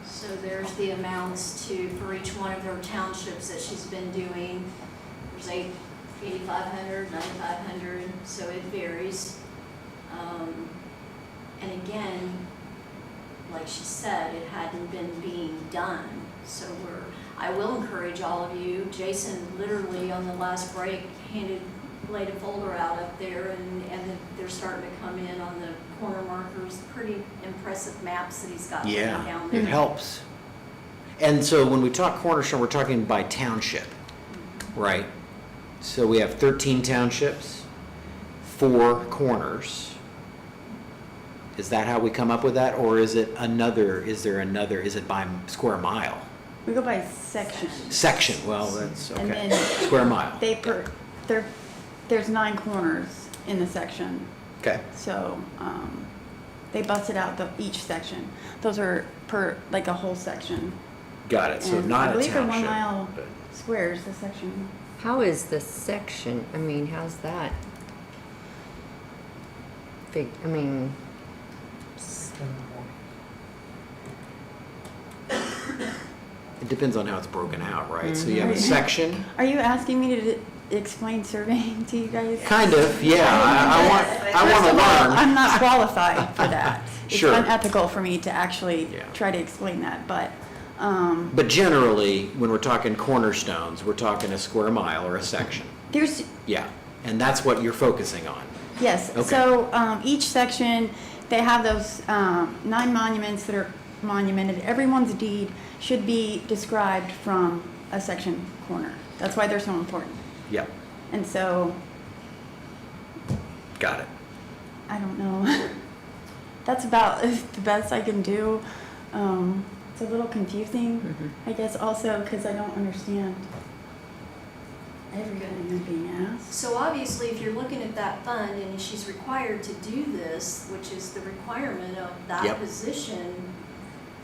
so there's the amounts to, for each one of her townships that she's been doing. There's 8,500, 9,500, so it varies. And again, like she said, it hadn't been being done. So I will encourage all of you, Jason literally on the last break laid a folder out up there, and they're starting to come in on the corner markers, pretty impressive maps that he's got laid down Yeah, there. it helps. And so when we talk Cornerstone, we're talking by township, right? So we have 13 townships, 4 corners. Is that how we come up with that, or is it is it by square mile? We go by section. Section, well, that's, And okay. then Square mile. There's 9 corners in the section. Okay. So, they busted out each section. Those are like a whole section. Got it, so And not I a believe they're 1 township. mile but- squares, the section. How is the section, I mean, how's that? I mean, It depends on how it's broken out, right? So you have a section, Are you asking me to explain surveying to you guys? kind of, yeah, I want First to of all, learn. I'm not qualified for that. Sure. It's unethical for me to actually Yeah. try to explain that, but, But generally, when we're talking cornerstones, we're talking a square mile or a section. there's, Yeah, and that's what you're focusing on. yes, Okay. so, each section, they have those, 9 monuments that are monumented. Everyone's deed should be described from a section corner. That's why they're so important. Yep, And so, got it. I don't know. That's about the best I can do. It's a little confusing, I guess, also because I don't understand everything that's being asked. So obviously, if you're looking at that fund and she's required to do this, which is the requirement of that Yep. position,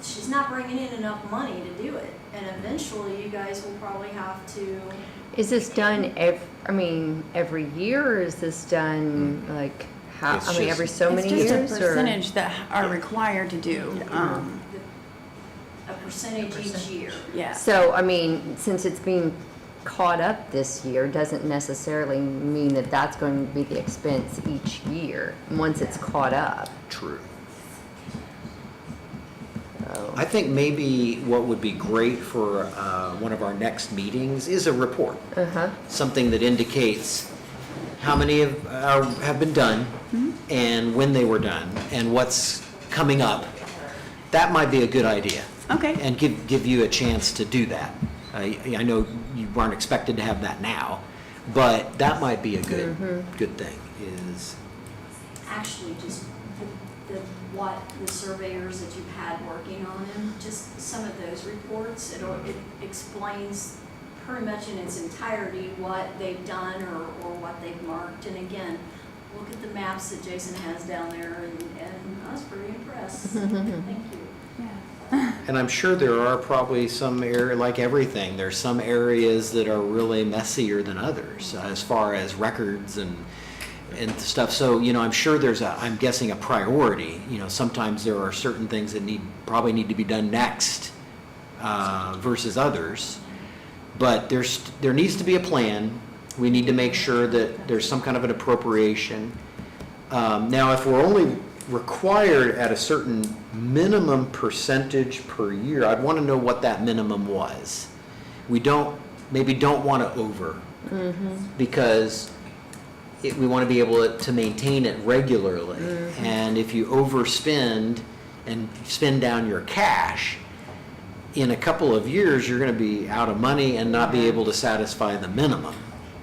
she's not bringing in enough money to do it. And eventually, you guys will probably have to, is this done every year, or is this done like, how, It's I mean, just- every so many It's years? just a or- percentage that are required to do. a percentage each year. Yeah. So, I mean, since it's being caught up this year, doesn't necessarily mean that that's going to be the expense each year, once it's caught up. True. So- I think maybe what would be great for one of our next meetings is a report. Uh-huh. Something that indicates how many have been done and when they were done and what's coming up. That might be a good idea. Okay. And give you a chance to do that. I know you weren't expected to have that now, but that might be a good thing, is, Actually, just what the surveyors that you've had working on them, just some of those reports, it explains pretty much in its entirety what they've done or what they've marked. And again, look at the maps that Jason has down there, and I was pretty impressed. Thank you. and I'm sure there are probably some like everything, there's some areas that are really messier than others as far as records and stuff. So, I'm sure I'm guessing a priority. Sometimes there are certain things that probably need to be done next versus others. But there needs to be a plan. We need to make sure that there's some kind of an appropriation. Now, if we're only required at a certain minimum percentage per year, I'd want to know what that minimum was. We maybe don't want to over, because we want to be able to maintain it regularly. And if you overspend and spend down your cash, in a couple of years, you're going to be out of money and not be able to satisfy the minimum.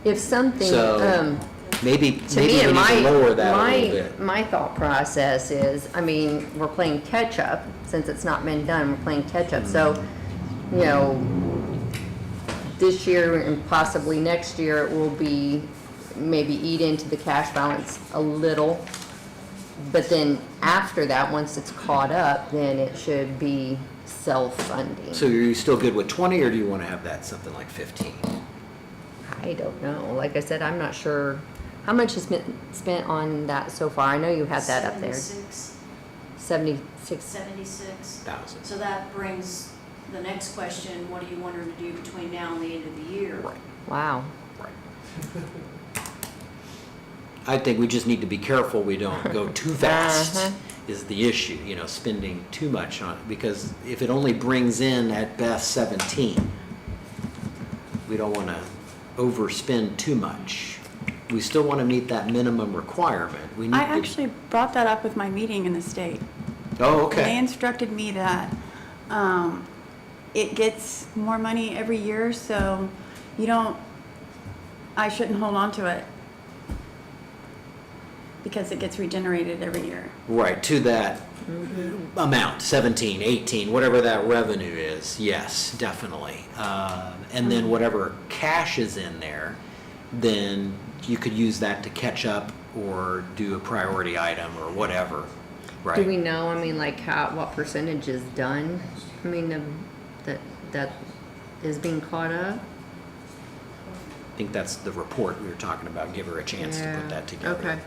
If something, So maybe to we me, need and to lower that a little bit. my thought process is, I mean, we're playing catch-up, since it's not been done, we're playing catch-up. So, you know, this year and possibly next year, it will be, maybe eat into the cash balance a little. But then after that, once it's caught up, then it should be self-funding. So are you still good with 20, or do you want to have that something like 15? I don't know. Like I said, I'm not sure. How much has been spent on that so far? I know you had that up there. 76. 76. So that brings the next question, what do you want her to do between now and the end of the year? Wow. I think we just need to be careful we don't go too fast is the issue, you know, spending too much on it, because if it only brings in at best 17, we don't want to overspend too much. We still want to meet that minimum requirement. We need I to- actually brought that up with my meeting in the state. Oh, They okay. instructed me that it gets more money every year, so I shouldn't hold on to it because it gets regenerated every year. Right, to that amount, 17, 18, whatever that revenue is, yes, definitely. And then whatever cash is in there, then you could use that to catch up or do a priority item or whatever, right? Do we know, I mean, like what percentage is done? I mean, that is being caught up? I think that's the report we were talking about, give her a chance to put that together. Okay.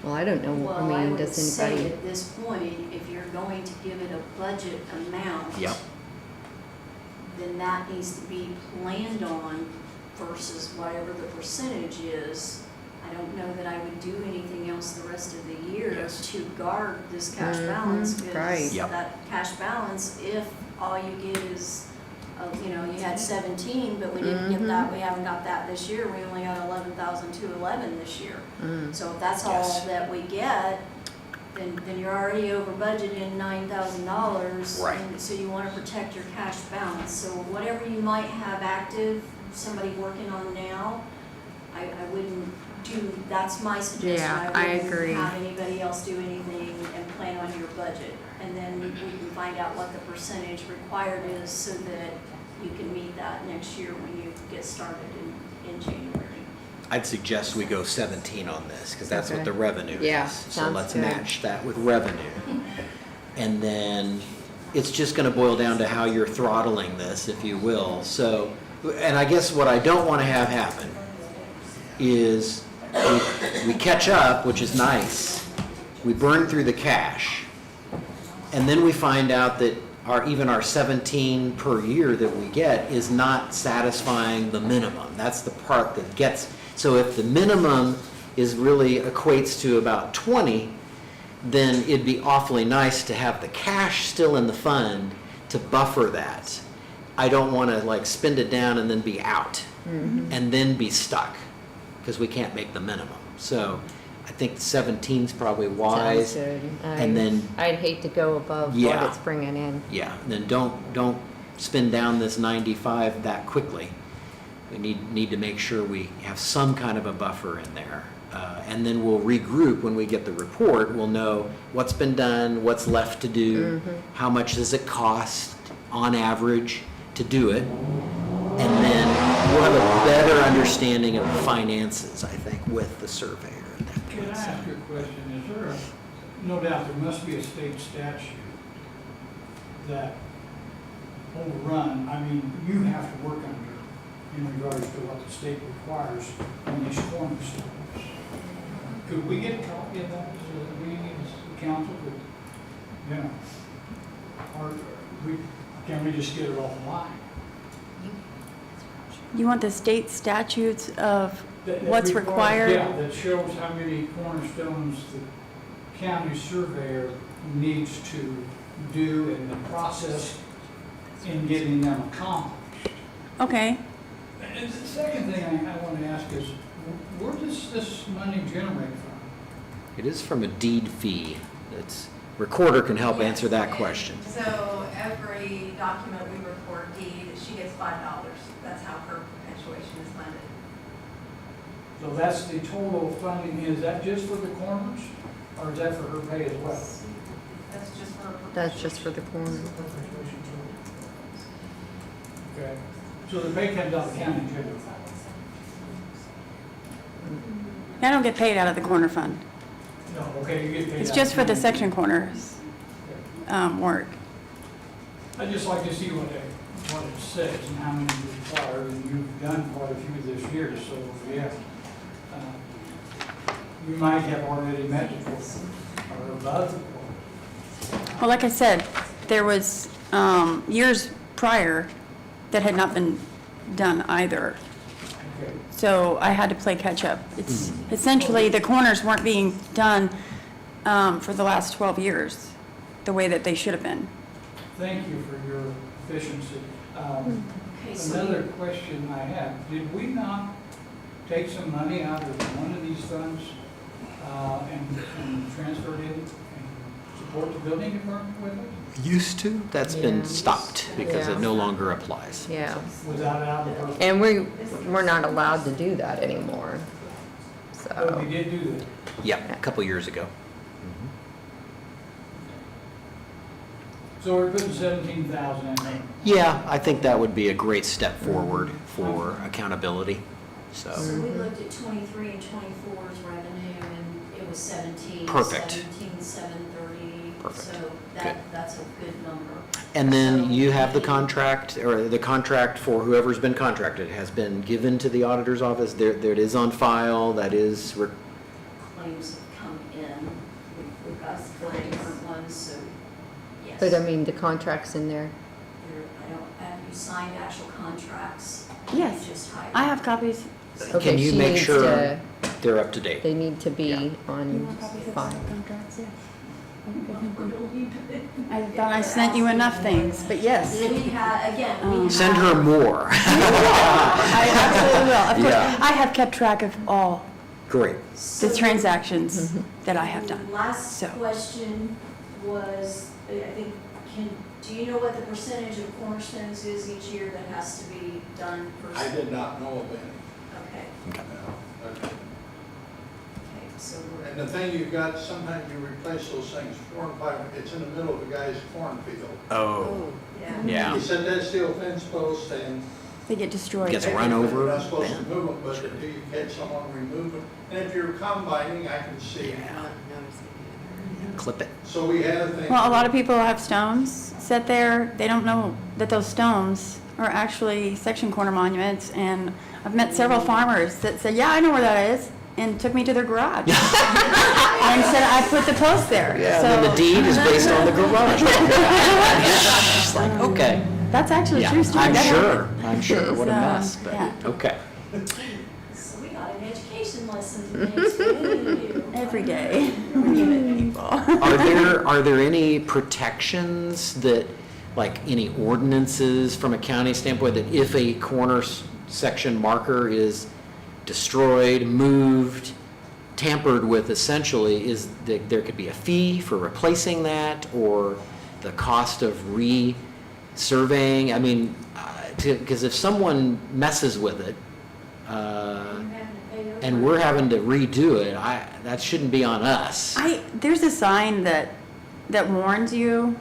Well, I don't know. Well, I I mean, would does say anybody? at this point, if you're going to give it a budget amount, Yep. then that needs to be planned on versus whatever the percentage is. I don't know that I would do anything else the rest of the year Yes. to guard this cash balance. right. Because Yep. that cash balance, if all you get is, you had 17, but we didn't get that, we haven't got that this year, we only got 11,211 this year. So if that's all Yes. that we get, then you're already over budgeted $9,000. Right. And so you want to protect your cash balance. So whatever you might have active, somebody working on now, I wouldn't do, that's my suggestion. Yeah, I agree. wouldn't have anybody else do anything and plan on your budget. And then we can find out what the percentage required is so that you can meet that next year when you get started in January. I'd suggest we go 17 on this, because that's what Okay. the revenue Yeah, is. So sounds let's good. match that with revenue. And then it's just going to boil down to how you're throttling this, if you will. So, and I guess what I don't want to have happen is we catch up, which is nice, we burn through the cash, and then we find out that even our 17 per year that we get is not satisfying the minimum. That's the part that gets, so if the minimum is really equates to about 20, then it'd be awfully nice to have the cash still in the fund to buffer that. I don't want to spend it down and then be out and then be stuck because we can't make the minimum. So I think 17's probably wise. Sounds good. And then I'd hate to go above what Yeah. it's bringing in. yeah, then don't spend down this 95 that quickly. We need to make sure we have some kind of a buffer in there. And then we'll regroup when we get the report. We'll know what's been done, what's left to do, how much does it cost on average to do it. And then we'll have a better understanding of the finances, I think, with the surveyor at that Can I point. ask you a question? Is there no doubt there must be a state statute that overrun, I mean, you have to work under in regards to what the state requires on these cornerstones. Could we get a copy of that so that we as the council could, or can we just get it offline? You want the state statutes of that What's required? Yeah, that shows how many cornerstones the county surveyor needs to do and the process in getting them accomplished. Okay, And the second thing I want to ask is, where does this money generate from? It is from a deed fee. It's, recorder can help answer that question. So every document we record deed, she gets $5. That's how her perpetuation is funded. So that's the total funding. Is that just for the corners or is that for her pay as well? That's just for her That's just for the corner. Okay. So the pay comes out of the county general fund? I don't get paid out of the corner fund. No, okay, you get paid. It's out just of for the county section corners work. I'd just like to see what it says and how many you require, and you've done quite a few this year, so, yeah. You might have already met the quota, or above the quota. Well, like I said, there was years prior that had not been done either. Okay. So I had to play catch up. It's essentially, the corners weren't being done for the last 12 years, the way that they should have been. Thank you for your efficiency. Okay, so Another question I have, did we not take some money out of one of these funds and transfer it in and support the building department with it? Used to? That's been stopped because it no longer applies. Yeah. Without out of her? And we're not allowed to do that anymore. But So, we did do that. Yeah, a couple years ago. So we're putting 17,000 in there. Yeah, I think that would be a great step forward for accountability, So so. we looked at 23 and 24's revenue, and it was 17. Perfect. 17,730. Perfect. So that's a good number. And then you have the contract, or the contract for whoever's been contracted has been given to the auditor's office. There it is on file, that is, Claims have come in. We've got four different ones, so yes. but I mean, the contract's in there. Have you signed actual contracts? Yes. You just hired? I have copies. can Okay, you she make needs sure to- they're up to date? They need to be Yeah. on file. I thought I sent you enough things, but yes. We had, again, we Send her more. I absolutely will. Of course, Yeah. I have kept track of all Great. the transactions that I have done. The last So. question was, I think, do you know what the percentage of cornerstones is each year that has to be done per? I did not know of any. Okay, Okay. okay, so we're. And the thing you've got, sometimes you replace those things 4 and 5, it's in the middle of a guy's cornfield. Oh, Yeah. yeah. You set that steel fence post and. They get destroyed. Gets run over. You're not supposed to move them, but if you catch someone remove them, and if you're combining, I can see. Clip it. So we had a thing. Well, a lot of people have stones set there. They don't know that those stones are actually section corner monuments. And I've met several farmers that said, yeah, I know where that is, and took me to their garage. And said, I put the post there. Yeah, and then the So- deed is based on the garage. It's like, okay. That's actually a Yeah, true story. I'm That sure, happened. I'm sure, what a So, mess, but, yeah. okay. So we got an education lesson today, so we need you. Every day, we meet people. Are there any protections that, like any ordinances from a county standpoint, that if a corner section marker is destroyed, moved, tampered with essentially, is that there could be a fee for replacing that, or the cost of surveying? I mean, because if someone messes with it, and we're having to redo it, that shouldn't be on us. There's a sign that warns you,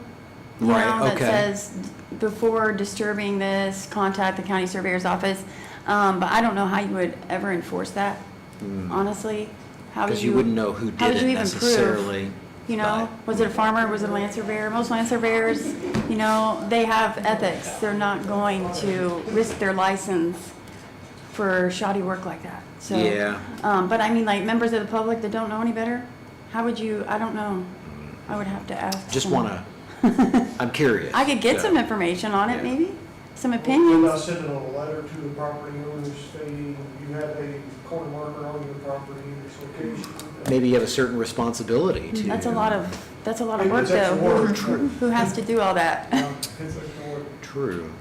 Right, that okay. says, before disturbing this, contact the county surveyor's office. But I don't know how you would ever enforce that, honestly. How would Because you wouldn't know who how would did you it even prove? necessarily. You know, was it a farmer, was it a land surveyor? Most land surveyors, you know, they have ethics. They're not going to risk their license for shoddy work like that. So, Yeah. but I mean, like, members of the public that don't know any better, how would you, I don't know. I would have to ask. Just them. want to, I'm curious. I could get so. some information on it, Yeah. maybe. some What opinions. about sending a letter to the property owners stating you have a corner marker on your property, this location? Maybe you have a certain responsibility to. That's a lot of Maybe work it's extra though. work. Who has to do all that? It's extra work. True.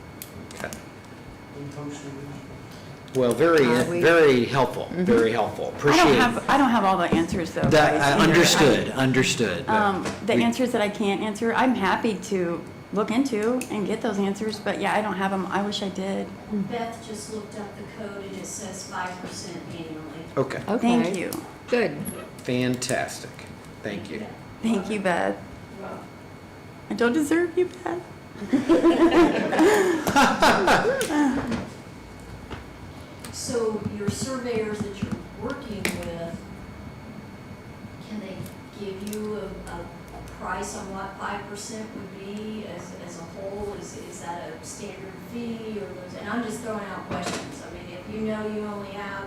Okay. And posted. Well, very helpful, very helpful. Appreciate it. I don't have all the answers though. That, guys, either. understood. The answers that I can't answer, I'm happy to look into and get those answers, but yeah, I don't have them. I wish I did. Beth just looked up the code and it says 5% annually. Okay, Thank you. Good. fantastic. Thank you. Thank you, Beth. I don't deserve you, Beth. So your surveyors that you're working with, can they give you a price on what 5% would be as a whole? Is that a standard fee or those, and I'm just throwing out questions. I mean, if you know you only have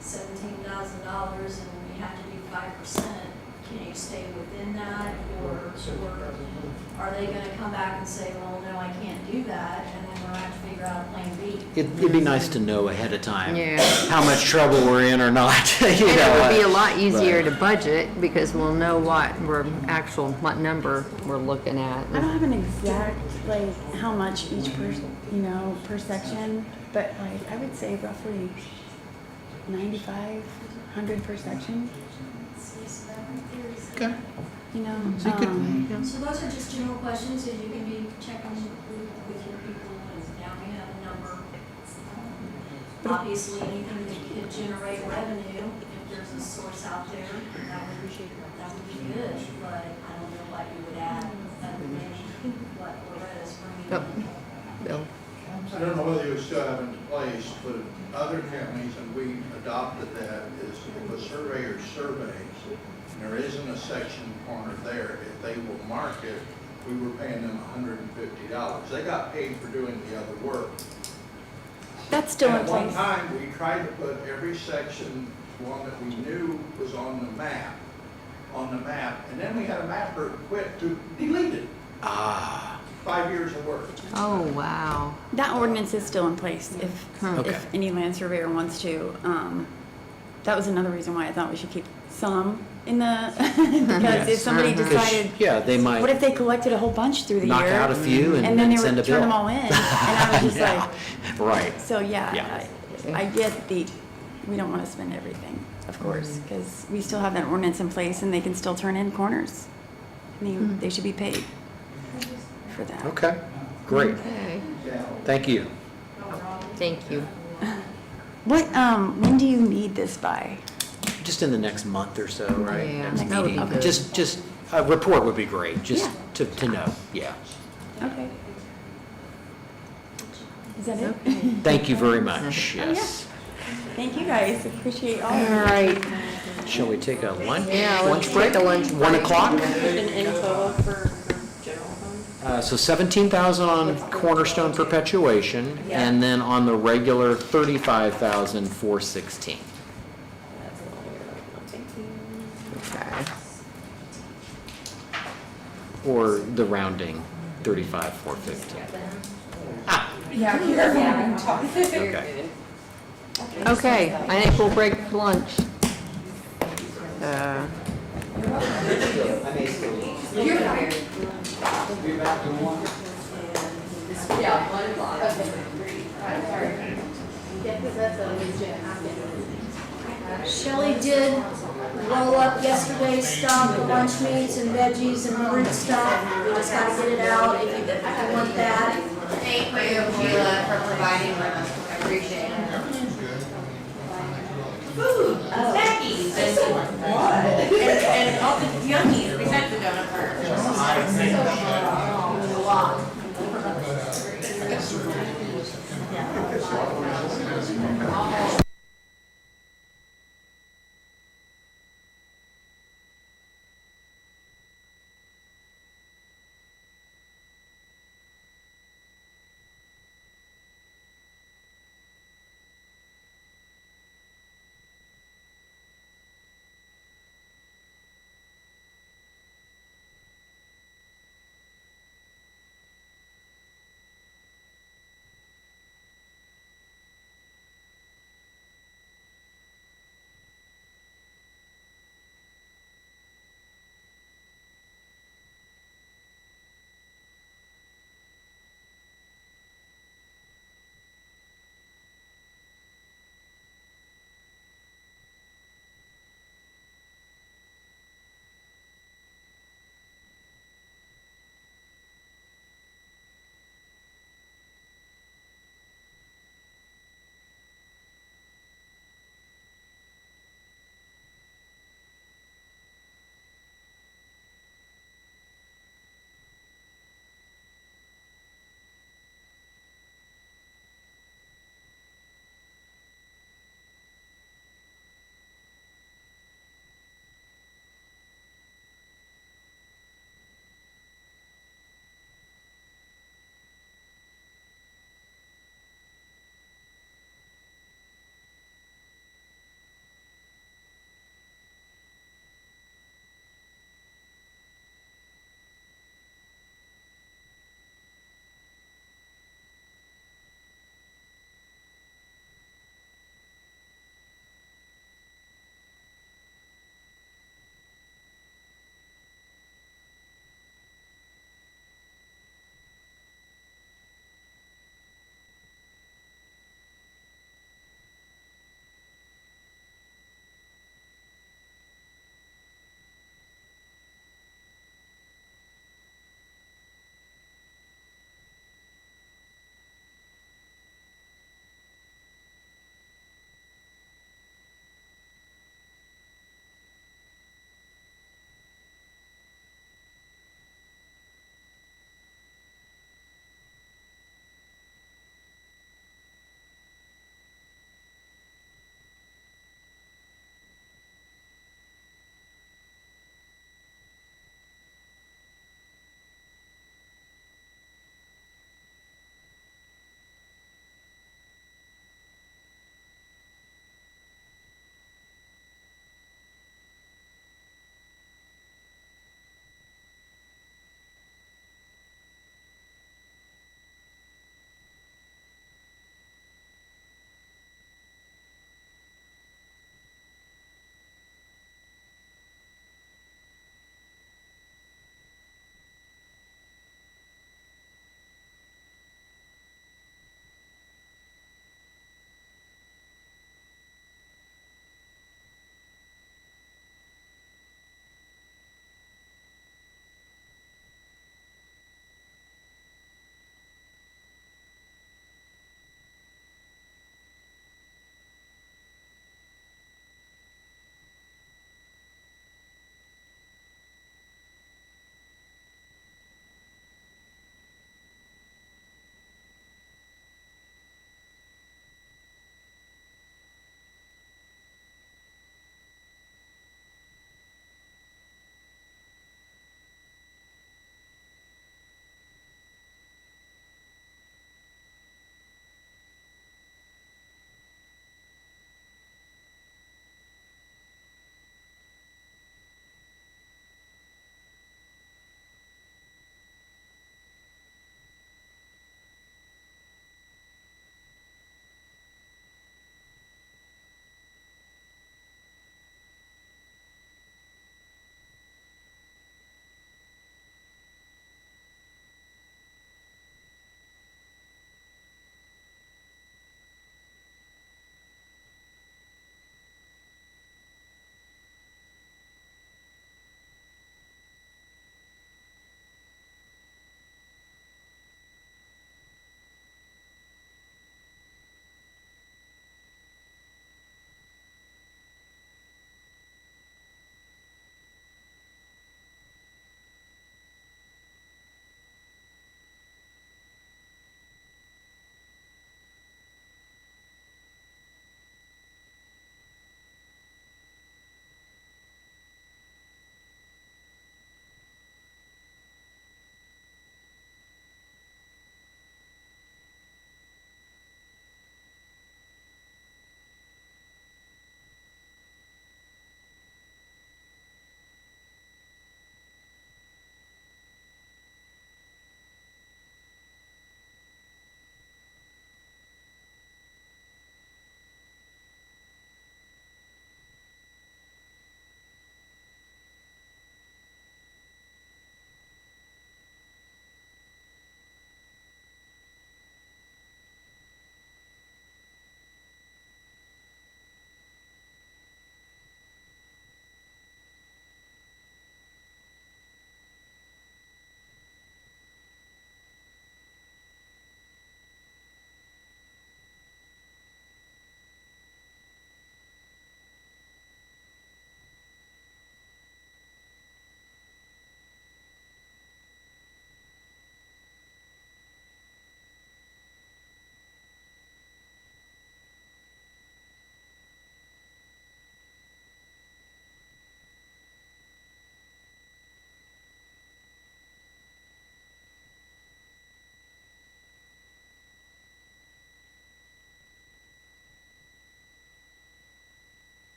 $17,000 and you have to do 5%, can you stay within that, or are they gonna come back and say, well, no, I can't do that, and then we're gonna have to figure out a plan B? It'd be nice to know ahead of time Yeah. how much trouble we're in or not. You And know, it would be a lot but- easier to budget because we'll know what number we're looking at. I don't have an exact, like, how much each per section, but like, I would say roughly 95, 100 per section. So that right there is- Okay. You know, So those are just general questions that you can be checking with your people, and now we have a number. Obviously, anything that could generate revenue, if there's a source out there, that would be good, but I don't know what you would add other than what Loretta's bringing. Oh, Bill. I don't know whether you still have in place, but other counties, and we adopted that, is if a surveyor surveys, and there isn't a section corner there, if they will mark it, we were paying them $150. They got paid for doing the other work. that's still in At one place. time, we tried to put every section, one that we knew was on the map, and then we had a mapper quit to delete it. 5 years of work. Oh, wow. That ordinance is still in place Okay. if any land surveyor wants to. That was another reason why I thought we should keep some in the, because if somebody Because, decided, yeah, they might what if they collected a whole bunch through the year? knock out a few and then then they send a would turn bill. them all in, and I was just Yeah. like, Right. so yeah, Yeah. I get we don't want to spend everything, of course, because we still have that ordinance in place and they can still turn in corners. They should be paid for that. Okay, great. Okay. Thank you. Thank you. When do you need this by? Just in the next month or so, right? Yeah, Next that would be meeting. good. Just a report would be great, just Yeah. to know, yeah. Okay. Is that it? Thank you very much, Oh, yeah. yes. Thank you guys, appreciate all of All it. right. Shall we take a lunch? Yeah, let's break? take a lunch 1 break. o'clock? In total for general fund? So 17,000 on Cornerstone perpetuation, and then on the regular 35,416. Okay. Or the rounding, 35,415. Yeah, Okay. Okay, I think we'll break for lunch. Yeah, 1 o'clock. Shelley did roll up yesterday's stuff, the lunch meats and veggies and fruit stuff. We just gotta get it out if you want that. Thank you, Sheila, for providing with us. I appreciate it. Food, snackies, and all the yummies besides the donut part.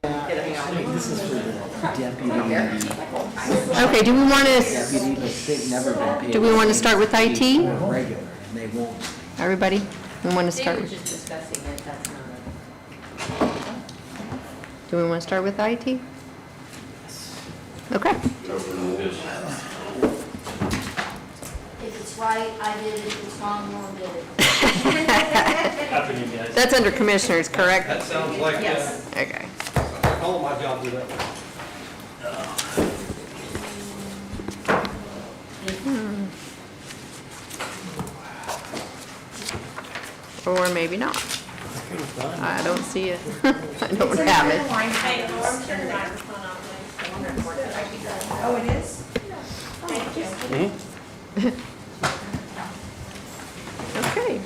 This is for the deputy. Okay, do we want to, Deputy, but they've never been paid. do we want to start with IT? Regular, and they won't. Everybody, we want to They start were with, just discussing it, that's not do we want to start with IT? Okay. If it's right, I did it. If it's wrong, Norm did it. Afternoon, guys. That's under commissioners, correct? That sounds like, Yes. Okay. all of my jobs do that. Or maybe not. I don't see it. I don't have it. Hey, Norm, turn the microphone on, please. Oh, it is? Thank you. Okay.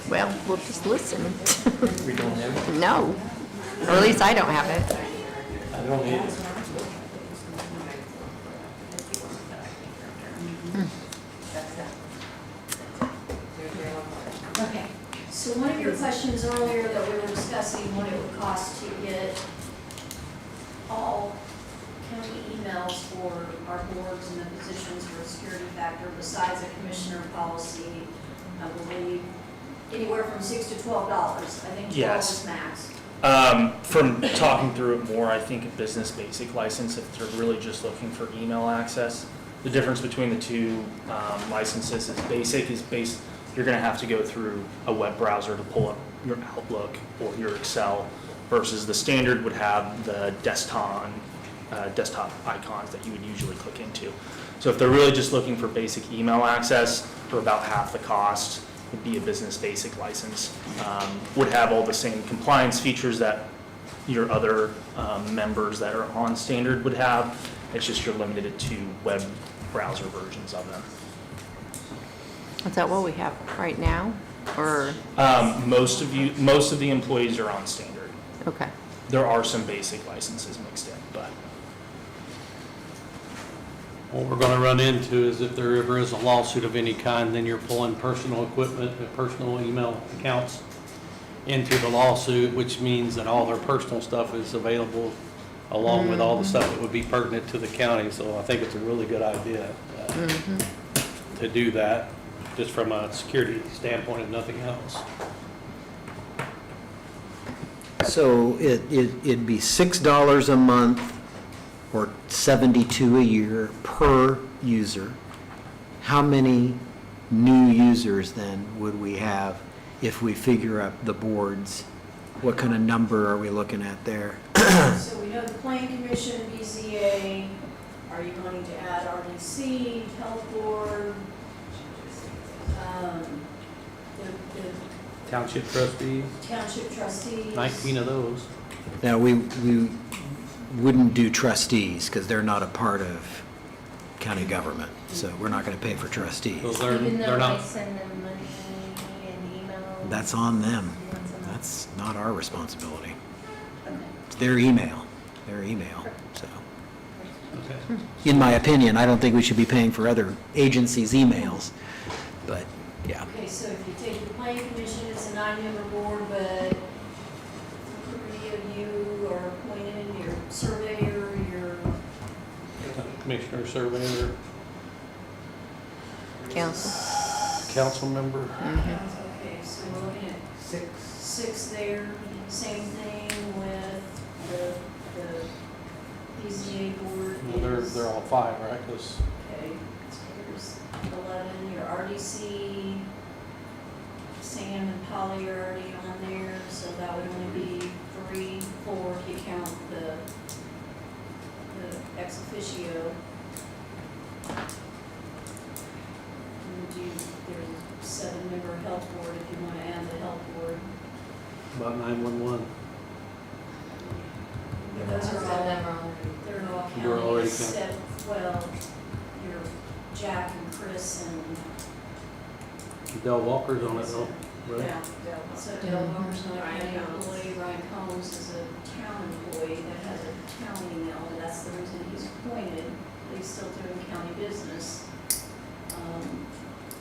Well, we'll just listen. We don't have it? No. Or at least I don't have it. I don't need it. Okay, so one of your questions earlier that we were discussing, what it would cost to get all county emails for our boards and the positions for a security factor besides a commissioner policy, I believe, anywhere from $6 to $12. I think 12 Yes. is max. From talking through it more, I think a business basic license, if they're really just looking for email access, the difference between the two licenses is basic is you're gonna have to go through a web browser to pull up your Outlook or your Excel, versus the standard would have the desktop icons that you would usually click into. So if they're really just looking for basic email access for about half the cost, would be a business basic license. Would have all the same compliance features that your other members that are on standard would have. It's just you're limited to web browser versions of them. Is that what we have right now? Or, Most of the employees are on standard. okay. There are some basic licenses mixed in, but What we're gonna run into is if there ever is a lawsuit of any kind, then you're pulling personal equipment, personal email accounts into the lawsuit, which means that all their personal stuff is available along with all the stuff that would be pertinent to the county. So I think it's a really good idea to do that, just from a security standpoint and nothing else. So it'd be $6 a month or $72 a year per user. How many new users then would we have if we figure up the boards? What kind of number are we looking at there? So we know the Plan Commission, BZA, are you wanting to add RDC, Health Board? The Township trustees, township trustees? 19 of those. Now, we wouldn't do trustees because they're not a part of county government, so we're not going to pay for trustees. Those Even they're though I not, send them money and email. That's on them. That's not our responsibility. It's their email, so. okay. In my opinion, I don't think we should be paying for other agencies' emails, but, yeah. Okay, so if you take the Plan Commission, it's a 9-member board, but 3 of you are appointed, your surveyor, your Commissioner, surveyor, council member. Okay, so we're looking at 6 there. Same thing with the PZA board. Well, is- they're all 5, right? 'Cause Okay, so there's 11, your RDC, Sam and Polly are already on there, so that would only be 3, 4 if you count the ex officio. There's a 7-member health board if you want to add the health board. about 911. Those are all, they're all We're county already except, well, your Jack and Chris and, Del Walker's on it though, right? yeah. So Dale Walker's not a county employee, Ryan Combs is a town employee that has a town email, and that's the reason he's appointed, but he's still doing county business.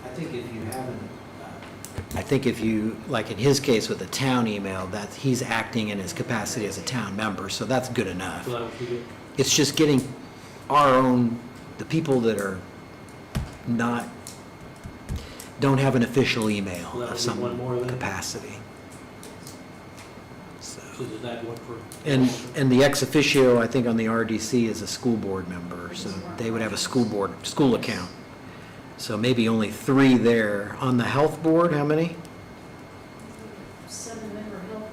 I think if you haven't I think if you, like in his case with the town email, that he's acting in his capacity as a town member, so that's good enough. So that would be good. It's just getting our own, the people that are not, don't have an official email So that of would be some one more then? capacity. So, So does that work for? and the ex officio, I think on the RDC is a school board member, so they would have a school account. So maybe only 3 there. On the health board, how many? 7-member health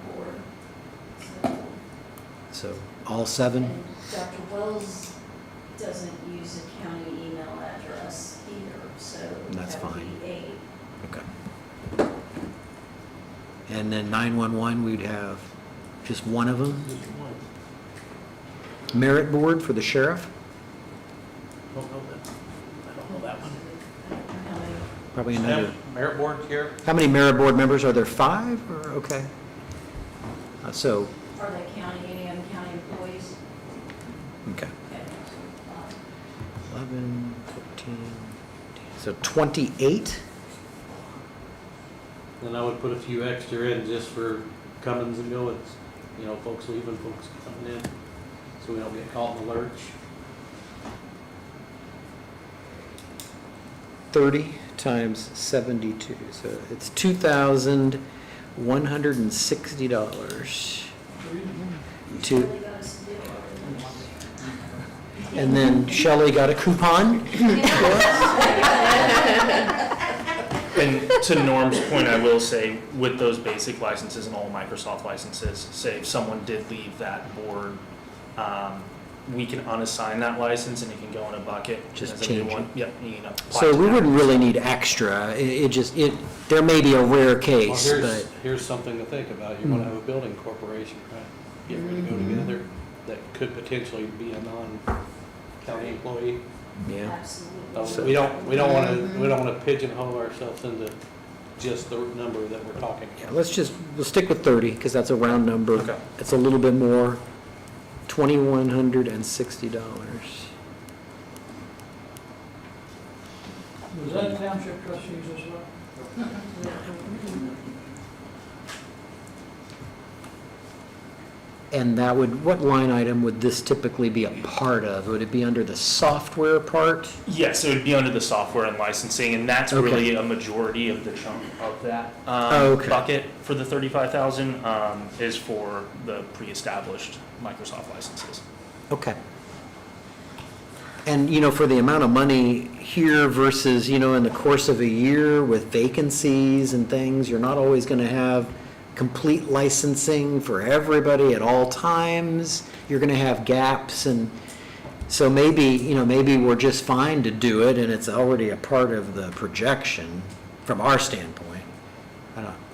board. So all 7? And Dr. Wells doesn't use a county email address either, so That's that would fine. be 8. Okay. And then 911, we'd have just one of them? Merit board for the sheriff? Don't know that. I don't know that one. Probably another. Merit board here? How many merit board members? Are there 5 or, okay. So, Are they county, any other county employees? okay. Okay. 11, 14, so 28? Then I would put a few extra in just for comings and goings, you know, folks leaving, folks coming in, so we don't get caught in the lurch. 30 times 72, so it's $2,160. And then Shelley got a coupon? And to Norm's point, I will say, with those basic licenses and all Microsoft licenses, say if someone did leave that board, we can unassign that license and it can go in a bucket. Just as a new change one. it. Yep, you can apply So to we that. wouldn't really need extra, there may be a rare case, Well, but, here's something to think about. You're gonna have a building corporation, right? Get ready to go together, that could potentially be a non-county employee. yeah. Absolutely. So we don't wanna pigeonhole ourselves into just the number that we're talking. Yeah, we'll stick with 30, because that's a round number. Okay. It's a little bit more, $2,160. Was that township trustees as well? And that would, what line item would this typically be a part of? Would it be under the software part? Yes, it would be under the software and licensing, and that's Okay. really a majority of the chunk of that Okay. bucket for the 35,000 is for the pre-established Microsoft licenses. Okay. And, for the amount of money here versus, in the course of a year with vacancies and things, you're not always going to have complete licensing for everybody at all times. You're going to have gaps, and so maybe we're just fine to do it, and it's already a part of the projection from our standpoint.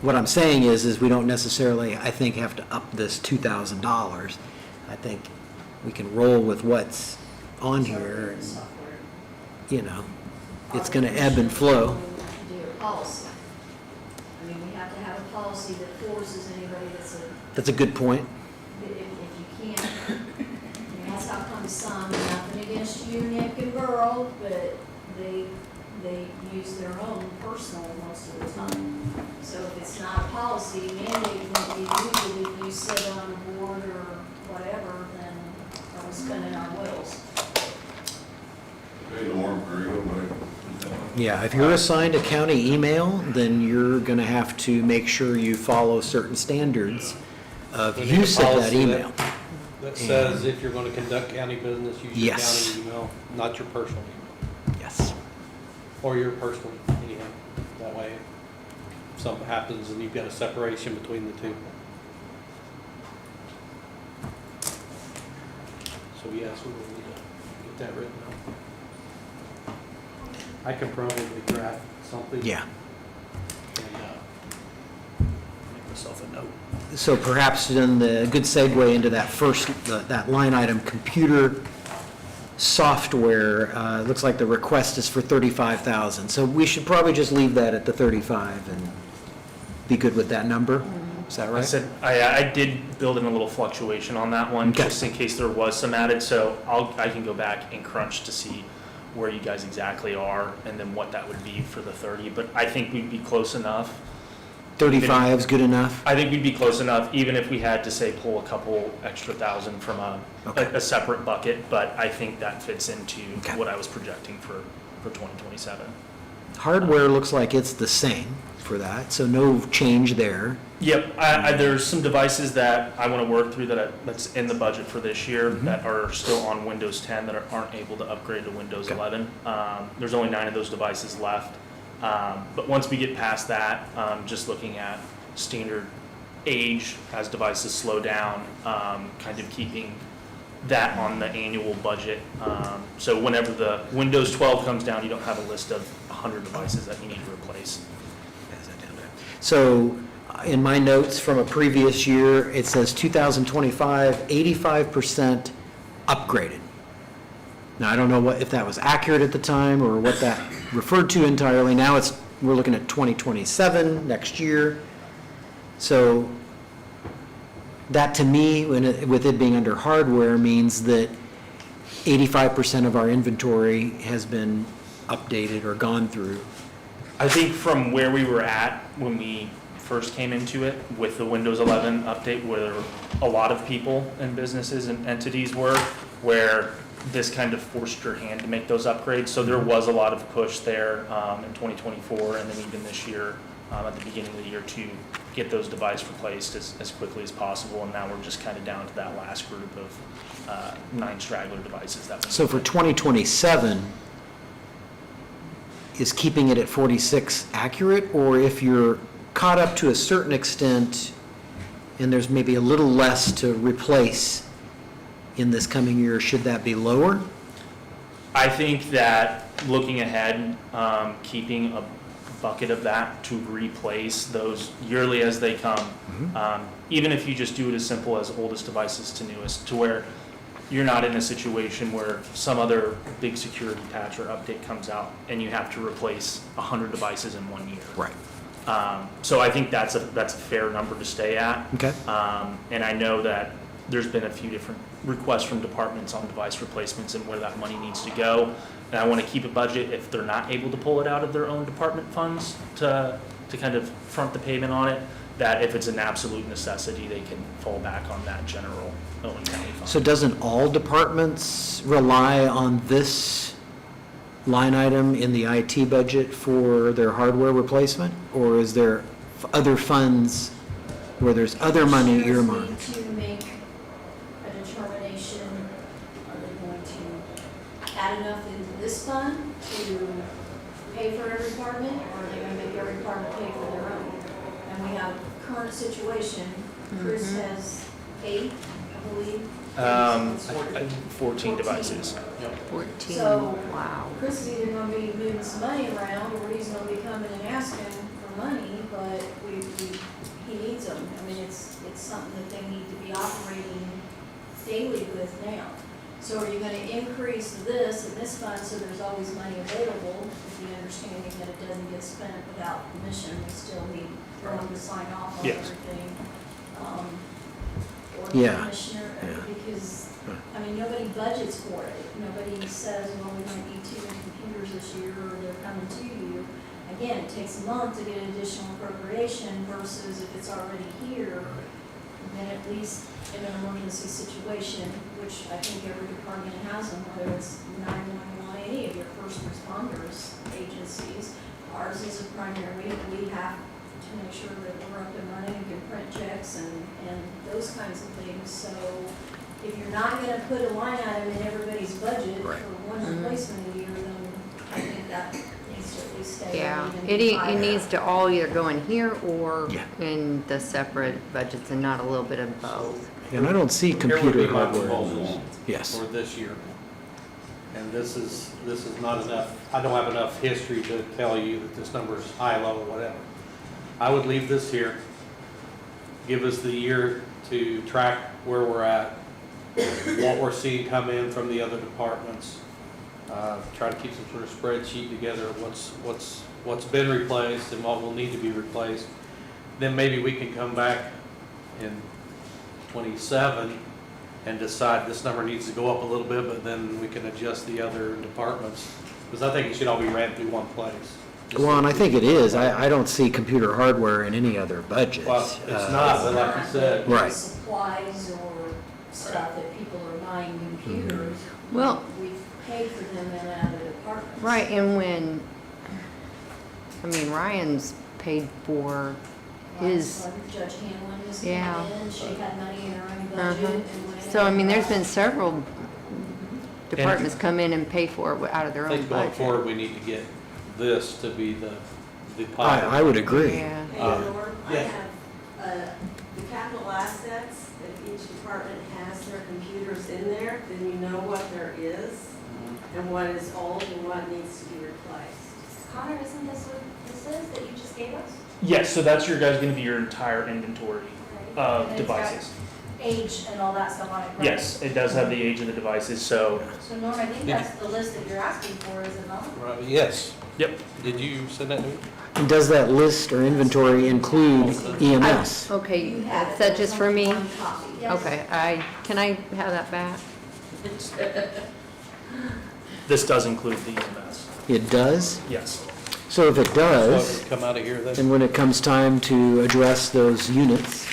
What I'm saying is we don't necessarily, I think, have to up this $2,000. I think we can roll with what's on here, and, it's going to ebb and flow. We have to do a policy. I mean, we have to have a policy that forces anybody That's a good point. if you can't, that's how come some, nothing against you, Nick and Burl, but they use their own personal most of the time. So if it's not a policy mandate, what we do, if you sit on a board or whatever, then are we spinning our wheels? Okay, Norm, are you gonna make? Yeah, if you're assigned a county email, then you're going to have to make sure you follow certain standards of We need a use of that policy email. That says if you're gonna conduct county business, use your Yes. county email, not your personal email. Yes. Or your personal, anyhow. That way, if something happens and you've got a separation between the two. So yes, we will need to get that written up. I can probably draft something. Yeah. And, make myself a note. So perhaps then the good segue into that first, that line item, computer software, looks like the request is for 35,000. So we should probably just leave that at the 35 and be good with that number. Is that I right? said, I did build in a little fluctuation on that one, Okay. just in case there was some added, so I can go back and crunch to see where you guys exactly are, and then what that would be for the 30, but I think we'd be close enough 35 is good enough? I think we'd be close enough, even if we had to say pull a couple extra thousand from a separate bucket, but I think that fits into what I was projecting for 2027. Hardware looks like it's the same for that, so no change there. Yep, there's some devices that I want to work through that's in the budget for this year that are still on Windows 10 that aren't able to upgrade to Windows 11. There's only 9 of those devices left. But once we get past that, just looking at standard age as devices slow down, kind of keeping that on the annual budget. So whenever the Windows 12 comes down, you don't have a list of 100 devices that you need to replace. So in my notes from a previous year, it says 2025, 85% upgraded. Now, I don't know if that was accurate at the time or what that referred to entirely. Now we're looking at 2027, next year. So that to me, with it being under hardware, means that 85% of our inventory has been updated or gone through. I think from where we were at when we first came into it with the Windows 11 update, where a lot of people and businesses and entities were, where this kind of forced your hand to make those upgrades. So there was a lot of push there in 2024 and then even this year at the beginning of the year to get those devices replaced as quickly as possible. And now we're just kind of down to that last group of 9 straggler devices. So for 2027, is keeping it at 46 accurate? Or if you're caught up to a certain extent and there's maybe a little less to replace in this coming year, should that be lower? I think that looking ahead, keeping a bucket of that to replace those yearly as they come, even if you just do it as simple as oldest devices to newest, to where you're not in a situation where some other big security patch or update comes out and you have to replace 100 devices in 1 year. Right. So I think that's a fair number to stay at. Okay. And I know that there's been a few different requests from departments on device replacements and where that money needs to go. And I want to keep a budget if they're not able to pull it out of their own department funds to kind of front the payment on it, that if it's an absolute necessity, they can fall back on that general Owen County fund. So doesn't all departments rely on this line item in the IT budget for their hardware replacement? Or is there other funds where there's other money earmarked? Sheriffs need to make a determination, are they going to add enough into this fund to pay for every department, or are they gonna make every department pay for their own? And we have current situation, Chris has 8, I believe. 14 devices. 14, So, wow. Chris is either gonna be moving some money around, or he's gonna be coming and asking for money, but he needs them. I mean, it's something that they need to be operating daily with now. So are you gonna increase this in this fund so there's always money available, with the understanding that it doesn't get spent without permission, we still need Ron to sign off on Yes. everything? Or Yeah. the commissioner, because, I mean, nobody budgets for it. Nobody says, well, we might need 2 new computers this year, or they're coming to you. Again, it takes a month to get an additional appropriation versus if it's already here, then at least in an emergency situation, which I think every department has them, whether it's 911, any of your first responders agencies. Ours is a primary, we have to make sure that we're up and running and can print checks and those kinds of things. So if you're not gonna put a line item in everybody's budget for one replacement a year, then I think that needs to at least stay. Yeah, even it higher. needs to all either go in here or Yeah. in the separate budgets and not a little bit of both. And I don't see Here would be computer my hardware. proposal Yes. for this year. And this is not enough, I don't have enough history to tell you that this number is high, low, or whatever. I would leave this here, give us the year to track where we're at, what we're seeing come in from the other departments. Try to keep some sort of spreadsheet together of what's been replaced and what will need to be replaced. Then maybe we can come back in 27 and decide this number needs to go up a little bit, but then we can adjust the other departments. Because I think it should all be ran through one place. Well, and I think it is. I don't see computer hardware in any other budget. Well, it's not, but like you said. Right. Supplies or stuff that people are buying computers. Well- We've paid for them in other departments. Right, and when, I mean, Ryan's paid for his, Judge Hanlon was Yeah. coming in, she had money in her own budget. uh-huh. and went So, I mean, there's ahead. been several departments come in and pay for it out of their I own think going budget. forward, we need to get this to be the I pilot. would agree. Yeah. Hey, Uh, Norm, I yes. have, the capital assets, if each department has their computers in there, then you know what there is and what is old and what needs to be replaced. Connor, isn't this what this is that you just gave us? Yes, so that's your guys gonna be your entire inventory of And it's got devices. Age and all that stuff on it, right? Yes, it does have the age of the devices, so, So Norm, I think that's the list that you're asking for, is it not? Right, yes. yep. Did you send that to me? And does that list or inventory include EMS? Okay, You have is it. that just for me? One copy. Yes. Okay, can I have that back? This does include the EMS, It does? yes. So if it So does, it would come out of here then? and when it comes time to address those units,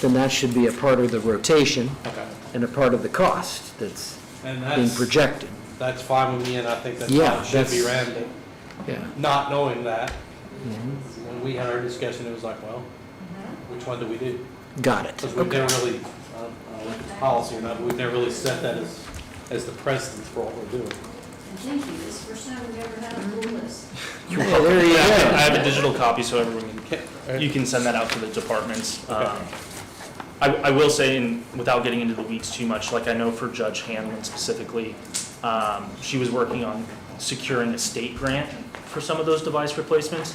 then that should be a part of the rotation Okay. and a part of the cost that's And being projected. that's fine with me, and I think that's Yeah, how it should be that's- ran, but Yeah. not knowing that, Mhm. when we had our discussion, it was like, well, which one do we do? Got it. Because we've Okay. never really, I don't know if it's policy or not, but we've never really set that as the precedence for what we're doing. And thank you, this is the first time we've ever had a full list. Well, there you I go. have a digital copy, so everyone can, you can send that out to the departments. I will say, and without getting into the weeds too much, like I know for Judge Hanlon specifically, she was working on securing a state grant for some of those device replacements.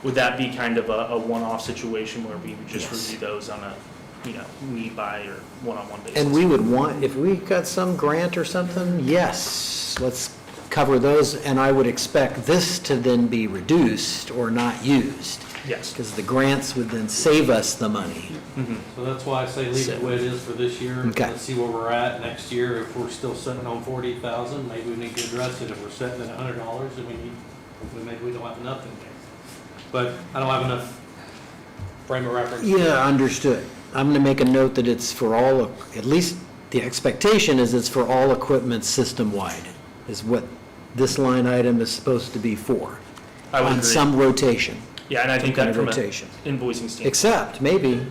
Would that be kind of a one-off situation where we would just Yes. review those on a, need by or one-on-one basis? And we would want, if we got some grant or something, yes, let's cover those, and I would expect this to then be reduced or not used, Yes. because the grants would then save us the money. So that's why I say leave it the way it is for this year. Okay. Let's see where we're at next year. If we're still sitting on 40,000, maybe we need to address it. If we're sitting at $100, then maybe we don't have enough in there. But I don't have enough frame of reference. Yeah, understood. I'm going to make a note that it's for all, at least the expectation is it's for all equipment system-wide, is what this line item is supposed to be for. I would On agree. some rotation. Yeah, and I think Some kind that of from an rotation. invoicing standpoint. Except, maybe,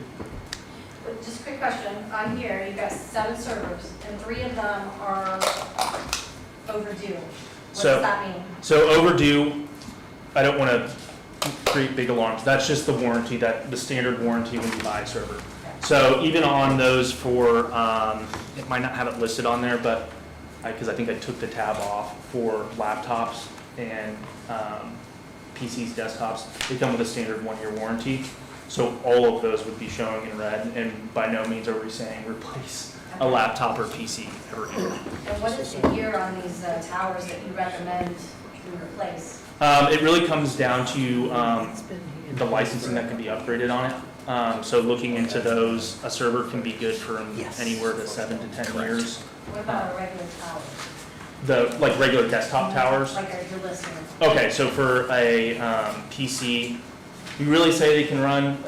Just a quick question, on here, you've got 7 servers, and 3 of them are overdue. What So- does that mean? So overdue, I don't want to create big alarms. That's just the warranty, the standard warranty when you buy a server. So even on those for, it might not have it listed on there, but, because I think I took the tab off for laptops and PCs, desktops, they come with a standard 1-year warranty. So all of those would be showing in red, and by no means are we saying replace a laptop or PC ever again. And what is the year on these towers that you recommend we replace? It really comes down to the licensing that can be upgraded on it. So looking into those, a server can be good for anywhere to 7 to 10 years. What about a regular tower? Like regular desktop towers? Like your listener? Okay, so for a PC, we really say they can run,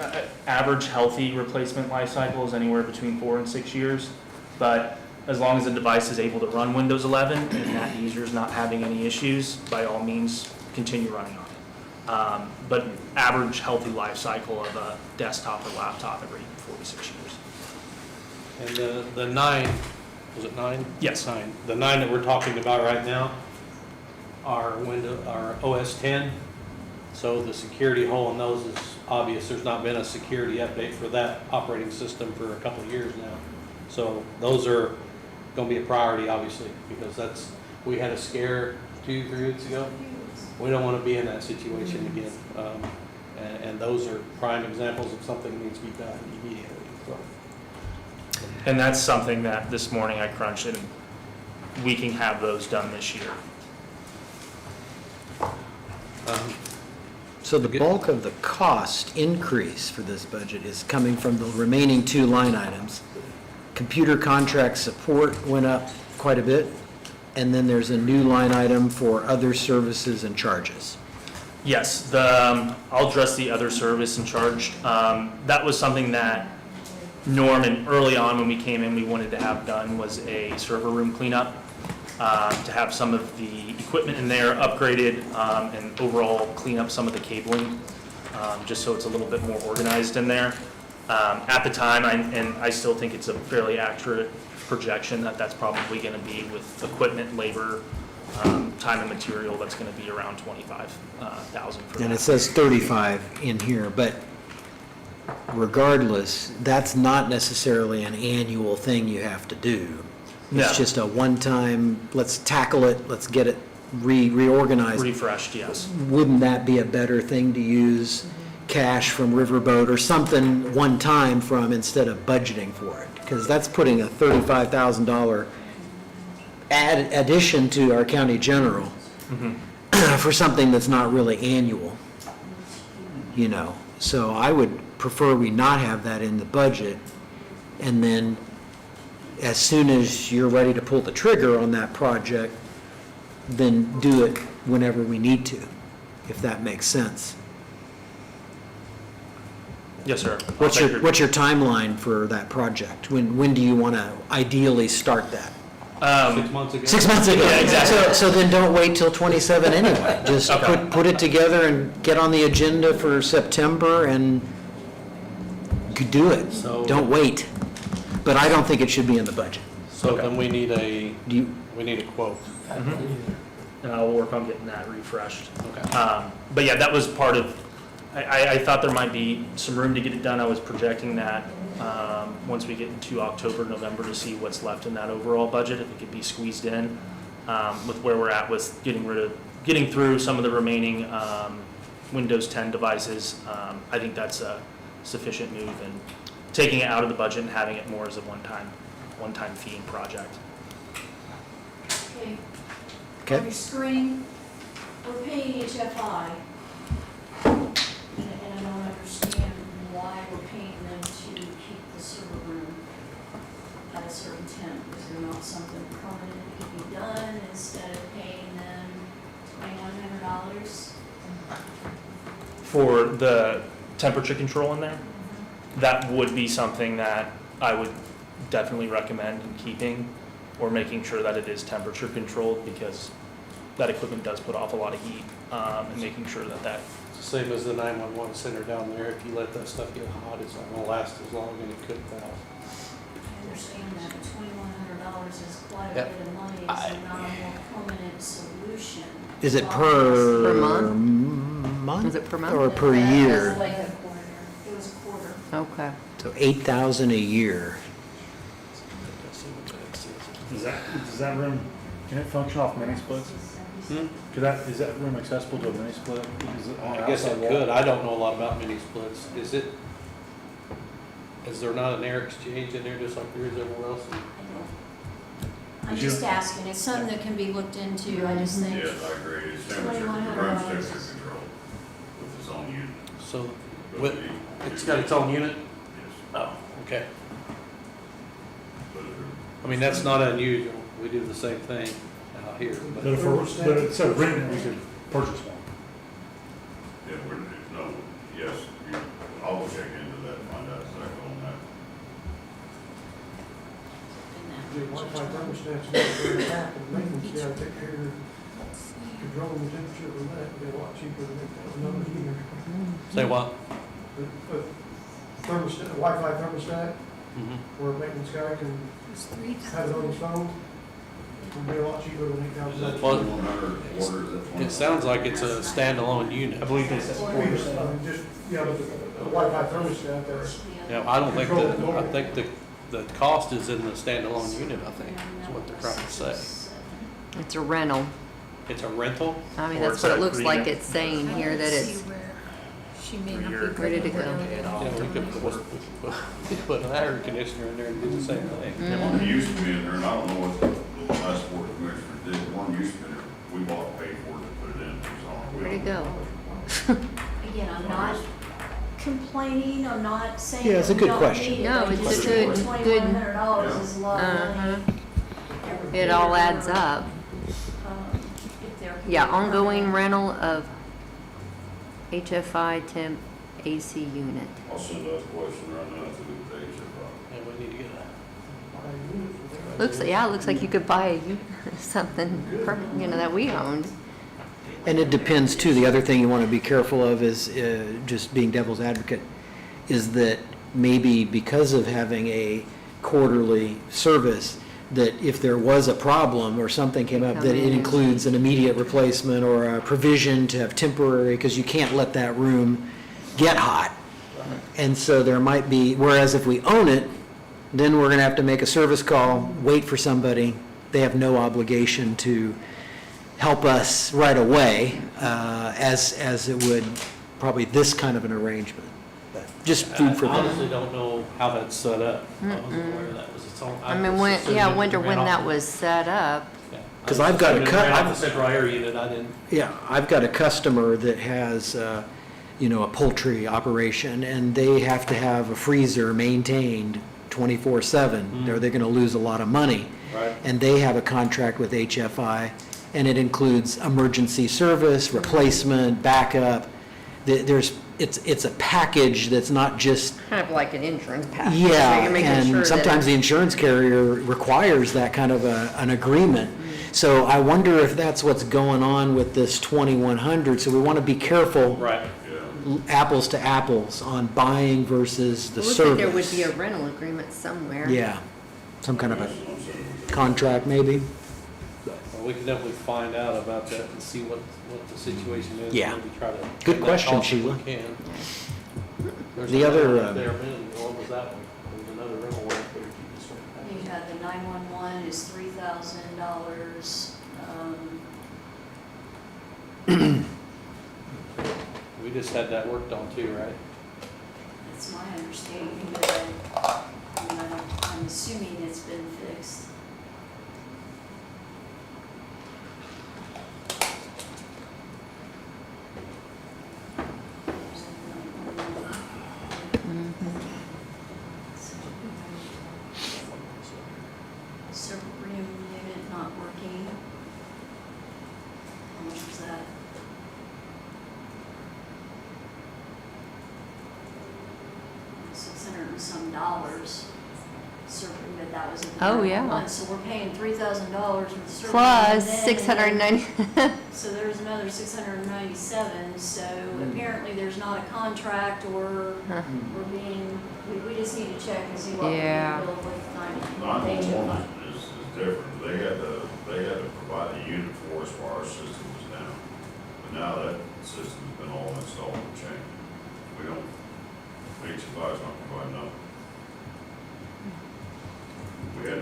average healthy replacement life cycle is anywhere between 4 and 6 years. But as long as the device is able to run Windows 11 and that user is not having any issues, by all means, continue running on it. But average healthy life cycle of a desktop or laptop every 4 to 6 years. And the 9, was it 9? Yes. 9. The 9 that we're talking about right now are OS 10. So the security hole in those is obvious. There's not been a security update for that operating system for a couple of years now. So those are going to be a priority, obviously, because we had a scare 2-3 weeks ago. We don't want to be in that situation again. And those are prime examples of something that needs to be done immediately. So. And that's something that this morning I crunched, and we can have those done this year. so the bulk of the cost increase for this budget is coming from the remaining 2 line items. Computer contract support went up quite a bit, and then there's a new line item for other services and charges. Yes, I'll address the other service and charge. That was something that Norman, early on when we came in, we wanted to have done was a server room cleanup, to have some of the equipment in there upgraded, and overall clean up some of the cabling, just so it's a little bit more organized in there. At the time, and I still think it's a fairly accurate projection that that's probably going to be with equipment, labor, time and material, that's going to be around 25,000 for that. And it says 35 in here, but regardless, that's not necessarily an annual thing you have to do. No. It's just a one-time, let's tackle it, let's get it reorganized. Refreshed, yes. Wouldn't that be a better thing to use cash from Riverboat or something one time from instead of budgeting for it? Because that's putting a $35,000 addition to our county general for something that's not really annual, you know. So I would prefer we not have that in the budget, and then as soon as you're ready to pull the trigger on that project, then do it whenever we need to, if that makes sense. Yes, sir. What's your timeline for that project? When do you want to ideally start that? 6 months ago. 6 months ago. Yeah, exactly. So then don't wait till 27 anyway. Just Okay. put it together and get on the agenda for September and you could do it. So- Don't wait. But I don't think it should be in the budget. So then we need a Do you, quote. And I'll work on getting that refreshed. Okay. But yeah, that was part of, I thought there might be some room to get it done. I was projecting that once we get into October, November, to see what's left in that overall budget, if it could be squeezed in with where we're at with getting through some of the remaining Windows 10 devices. I think that's a sufficient move, and taking it out of the budget and having it more as a one-time fee and project. Okay. Okay. On your screen, we're paying HFI. And I don't understand why we're paying them to keep the server room at a certain temp. Is there not something permanent that can be done instead of paying them $2,100? For the temperature control in there, that would be something that I would definitely recommend in keeping, or making sure that it is temperature controlled, because that equipment does put off a lot of heat, and making sure that It's the same as the 911 center down there. If you let that stuff get hot, it's not gonna last as long and it could fail. I understand that, but $2,100 is quite a Yep. bit of money. It's not a more permanent solution. is it per month? month? Is it per month? Or per It year? was like a quarter. It was a quarter. Okay. So 8,000 a year. does that room, can it function off mini splits? Is that room accessible to a mini split? Is it on I guess it outside wall? could. I don't know a lot about mini splits. Is there not an air exchange in there just like there is everywhere else? I'm just asking, it's something that can be looked into, I just think. Yes, I agree, it's temperature, $2,100. runs temperature control with its own unit. So, But it's got its own unit? Yes. Oh, okay. But if it- I mean, that's not unusual. We do the same thing out here. But instead of renting, we could purchase one. Yeah, no, yes, I'll check into that, find out exactly on that. In that The Wi-Fi thermostat's not very happen, maintenance, you gotta take care of controlling the temperature of that, it'd be a lot cheaper than another heater. Say what? The thermostat, Wi-Fi thermostat, where a maintenance guy can have it on his phone, would be a lot cheaper than $8,000. Well, 100 orders, that's It sounds like it's a standalone unit. I believe they said I mean, just, yeah, but the Wi-Fi thermostat, that's, Yeah, I don't think I think the cost is in the standalone unit, I think, is what they're trying to say. It's a rental. It's a rental? I mean, Or that's is what that it looks like agreement? it's saying here, that it's She may For not your- be ready to go. Yeah, we could put an air conditioner in there and do the same thing. One used to be in there, and I don't know what the last board of commissioners did, one used to be there, we bought, paid for it to put it in, it was on our wheel. ready to go. Again, I'm not complaining, I'm not saying Yeah, it's a that we good don't question. need it, No, but it's a just good- $2,100 is a lot of money. It all adds up. If there could Yeah, be ongoing permanent- rental of HFI temp AC unit. I'll send that question right now to the HFI. And we need to get Looks, yeah, it looks like you could buy a unit or something, that we owned. And it depends too, the other thing you want to be careful of is, just being devil's advocate, is that maybe because of having a quarterly service, that if there was a problem or something came up, that it includes an immediate replacement or a provision to have temporary, because you can't let that room get hot. And so there might be, whereas if we own it, then we're gonna have to make a service call, wait for somebody. They have no obligation to help us right away, as it would probably this kind of an arrangement. But just food for I thought. honestly don't know how that's set up. I wasn't aware that was its own. I mean, I wonder when that was set up. Because I've got a Off the central air unit, I didn't. Yeah, I've got a customer that has, a poultry operation, and they have to have a freezer maintained 24/7, or they're going to lose a lot of money. Right. And they have a contract with HFI, and it includes emergency service, replacement, backup. It's a package that's not just, Kind of like an insurance package. yeah, So you're making sure and that sometimes the insurance carrier requires that kind of an agreement. So I wonder if that's what's going on with this 2100, so we want to be careful. Right. Apples to apples on buying versus the It looks service. like there would be a rental agreement somewhere. Yeah, some kind of a contract maybe. Well, we can definitely find out about that and see what the situation is. Yeah. Maybe try to. Good get that question, cost if we Sheila. can. There's The another other, one up there, man, what was that one? There was another rental one up there. You just went You past. had the 911 is $3,000. We just had that worked on too, right? That's my understanding, but I'm assuming it's been fixed. Server room unit not working. How much was that? $600 and some dollars. Server, but that was in the Oh, yeah. 911, so we're paying $3,000 for the server. Plus and then- 690. So there's another 697, so apparently there's not a contract or we're being, we just need to check and see what we're Yeah. being billed with 911 is different. They had to provide a unit for us while our system was down. But now that system's been all installed and changed. We don't, HFI is not providing nothing. We had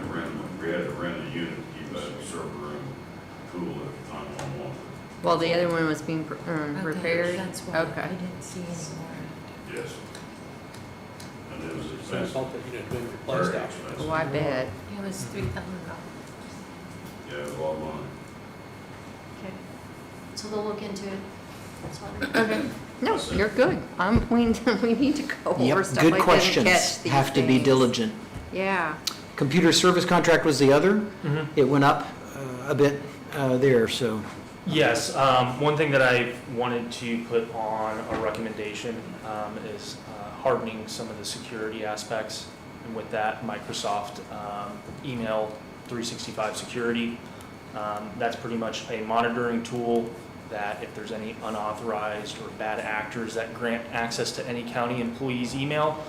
to rent a unit to keep that server room cool at 911. Well, the other one was being repaired? That's why Okay. I didn't see anymore. Yes. And it was So I expensive. thought that you'd have been replaced Very after. expensive. Oh, I bet. It was $3,000. Yeah, it was a lot of money. Okay, so they'll look into it. That's all. Okay. No, you're good. We need to go over Yep, stuff good like this and questions. catch these Have to be things. diligent. Yeah. Computer service contract was the other. It went up a bit there, so. Yes, one thing that I wanted to put on a recommendation is hardening some of the security aspects. And with that, Microsoft email 365 security. That's pretty much a monitoring tool that if there's any unauthorized or bad actors that grant access to any county employee's email,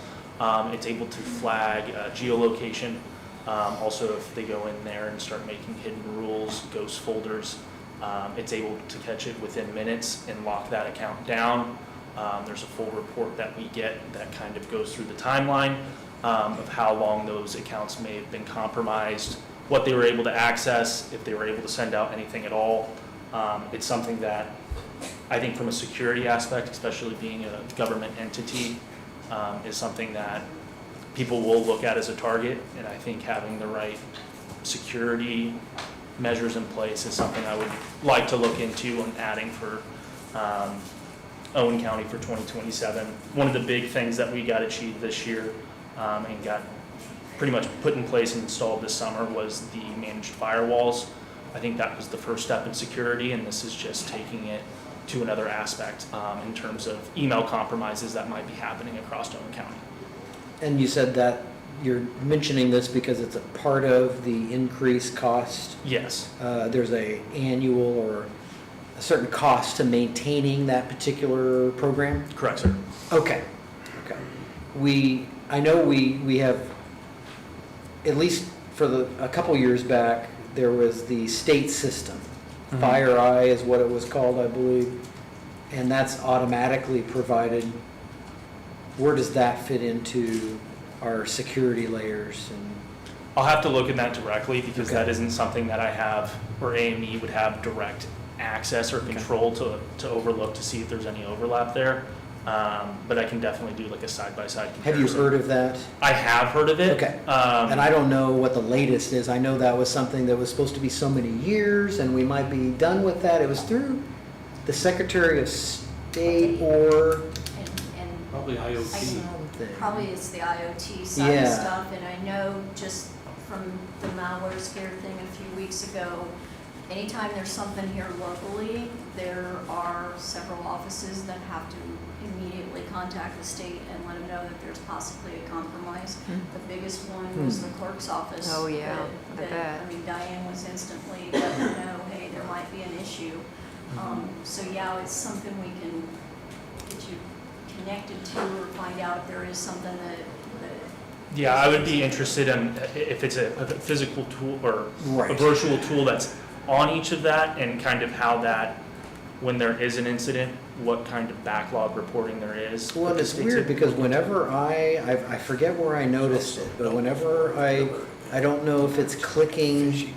it's able to flag geolocation. Also, if they go in there and start making hidden rules, ghost folders, it's able to catch it within minutes and lock that account down. There's a full report that we get that kind of goes through the timeline of how long those accounts may have been compromised, what they were able to access, if they were able to send out anything at all. It's something that I think from a security aspect, especially being a government entity, is something that people will look at as a target, and I think having the right security measures in place is something I would like to look into and adding for Owen County for 2027. One of the big things that we got achieved this year and got pretty much put in place and installed this summer was the managed firewalls. I think that was the first step in security, and this is just taking it to another aspect in terms of email compromises that might be happening across Doman County. And you said that you're mentioning this because it's a part of the increased cost? Yes. There's a annual or a certain cost to maintaining that particular program? Correct, sir. Okay, okay. I know we have, at least for a couple years back, there was the state system. Mhm. FireEye is what it was called, I believe, and that's automatically provided. Where does that fit into our security layers? And I'll have to look at that directly because Okay. that isn't something that I have, or AME would have direct access or control to overlook to see if there's any overlap there. But I can definitely do like a side-by-side have comparison. you heard of that? I have heard of it. Okay. And I don't know what the latest is. I know that was something that was supposed to be so many years and we might be done with that. It was through the Secretary of State or And Probably IoT. something. probably it's the IoT side of Yeah. stuff, and I know just from the malware scare thing a few weeks ago, anytime there's something here locally, there are several offices that have to immediately contact the state and let them know that there's possibly a compromise. The biggest one was the clerk's office. Oh, yeah, I that- bet. I mean, Diane was instantly let them know, hey, there might be an issue. So yeah, it's something we can get you connected to or find out if there is something that. Yeah, I would be interested in if it's a physical tool or a Right. virtual tool that's on each of that and kind of how that, when there is an incident, what kind of backlog reporting there is. Well, and it's weird because whenever I forget where I noticed it, but whenever I don't know if it's clicking,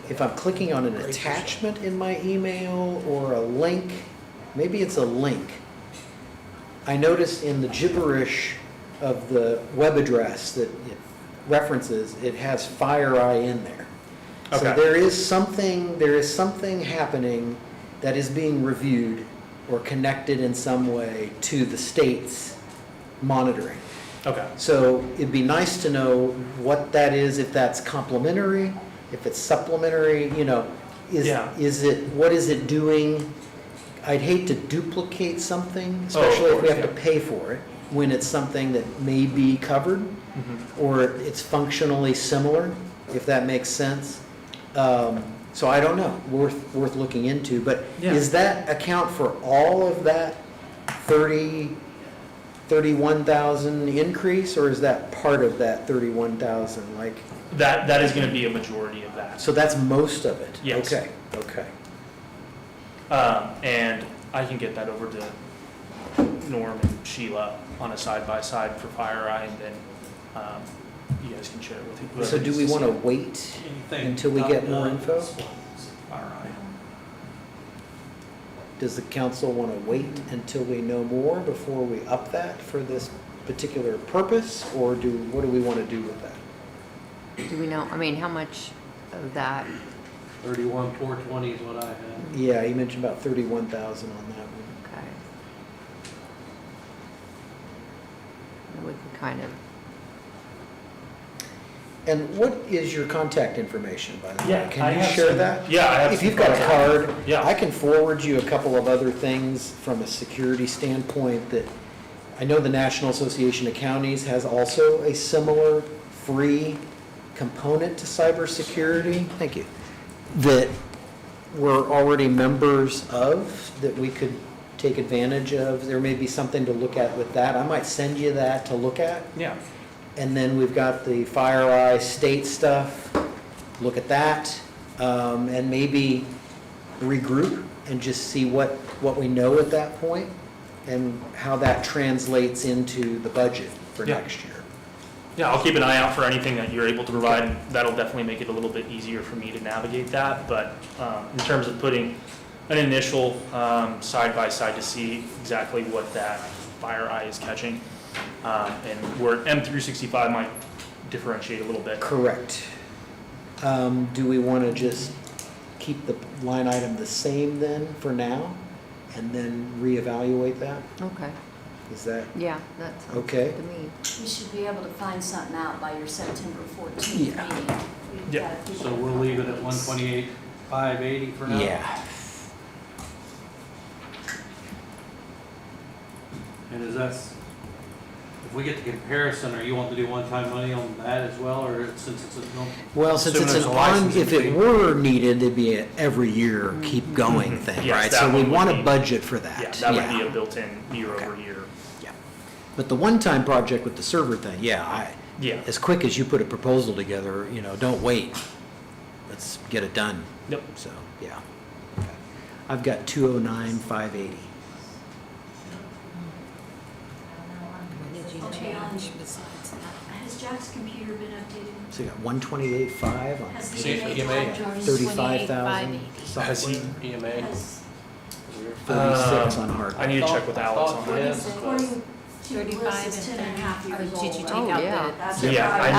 if I'm clicking on an attachment in my email or a link, maybe it's a link. I noticed in the gibberish of the web address that it references, it has FireEye in there. So Okay. there is something happening that is being reviewed or connected in some way to the state's monitoring. Okay. So it'd be nice to know what that is, if that's complementary, if it's supplementary, Yeah. what is it doing? I'd hate to duplicate something, of especially if we course, have to pay for it, when it's something that may be covered, or it's functionally similar, if that makes sense. So I don't know, worth looking into, but Yeah. is that account for all of that 31,000 increase, or is that part of that 31,000? Like, That is going to be a majority of that. so that's most of it? Yes. Okay, okay. And I can get that over to Norm and Sheila on a side-by-side for FireEye, and then you guys can share it with whoever. So do we needs want to see it. wait Anything until we not get more done info? is all right. Does the council want to wait until we know more before we up that for this particular purpose, or what do we want to do with that? Do we know, how much of that? 31,420 is what I had. Yeah, you mentioned about 31,000 on that one. Okay. We can kind of, And what is your contact information, by the way? Yeah, I Can you have share some- that? yeah, I have If some you've got a contact. card, Yeah. I can forward you a couple of other things from a security standpoint that, I know the National Association of Counties has also a similar free component to cybersecurity. Thank you. That we're already members of, that we could take advantage of. There may be something to look at with that. I might send you that to look at. Yeah. And then we've got the FireEye state stuff, look at that, and maybe regroup and just see what we know at that point and how that translates into the budget for Yeah. next year. Yeah, I'll keep an eye out for anything that you're able to provide, and that'll definitely make it a little bit easier for me to navigate that. But in terms of putting an initial side-by-side to see exactly what that FireEye is catching, and where M365 might differentiate a little bit. Correct. Do we want to just keep the line item the same then for now and then reevaluate that? okay, Is that yeah, that sounds okay? good to me. We should be able to find something out by your September 14th Yeah. meeting. We've Yeah. got a few So we'll leave it at 128,580 for now? Yeah. And is that, if we get the comparison, are you wanting to do one-time money on that as well, or since it's a, no? Well, since it's Assuming there's an a licensing if it fee. were needed, it'd be an every year, keep going thing, Yes, right? that So we one would want be- to budget for that. Yeah, that would be a built-in year over year. But the one-time project with the server thing, Yeah. as quick as you put a proposal together, don't wait. Let's get it done. Yep. So, yeah. Okay. I've got 209,580. Okay, has Jack's computer been updated? So you got 128,5 on Has See if EMA EMA tried yours? 35,000 Has he- software, EMA? Has- 36 on hardware. I need to check with Alex on that. Yes. According to the list, it's 10 and a half years old. Did you take Oh, out yeah. the? That's Yeah, right.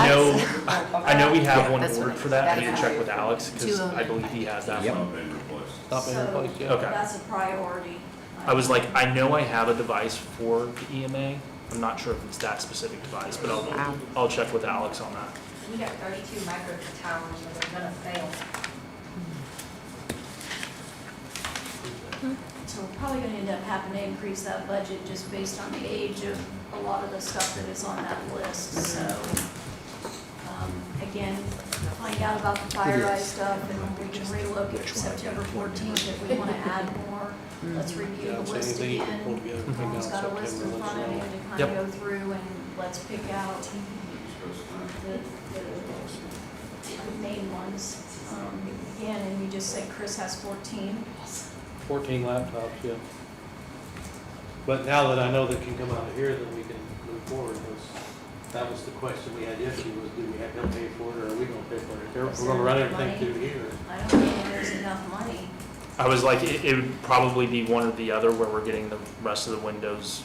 I know we have one That's ordered what for that. I need to that's check with Alex because I 209. believe he has that Yep. one. Not been replaced. Not been So, replaced yet? Okay. That's a priority. I was like, I know I have a device for the EMA. I'm not sure if it's that specific device, but I'll check with Alex on that. We got 32 micro towers that are gonna fail. So we're probably gonna end up having to increase that budget just based on the age of a lot of the stuff that is on that list, so. Again, find out about the FireEye stuff and we can relook at September 14th if we wanna add more. Let's review the list Anything you can again. pull together between now Everyone's and got a list in September, front of you let to us kind Yep. of go through and let's pick out the main ones. Again, and you just said Chris has 14. 14 laptops, yeah. But now that I know that can come out of here, then we can move forward. That was the question we had yesterday, was do we have to pay for it, or are we gonna pay for it? We're gonna run everything through here. I don't think there's enough money. I was like, it would probably be one or the other where we're getting the rest of the Windows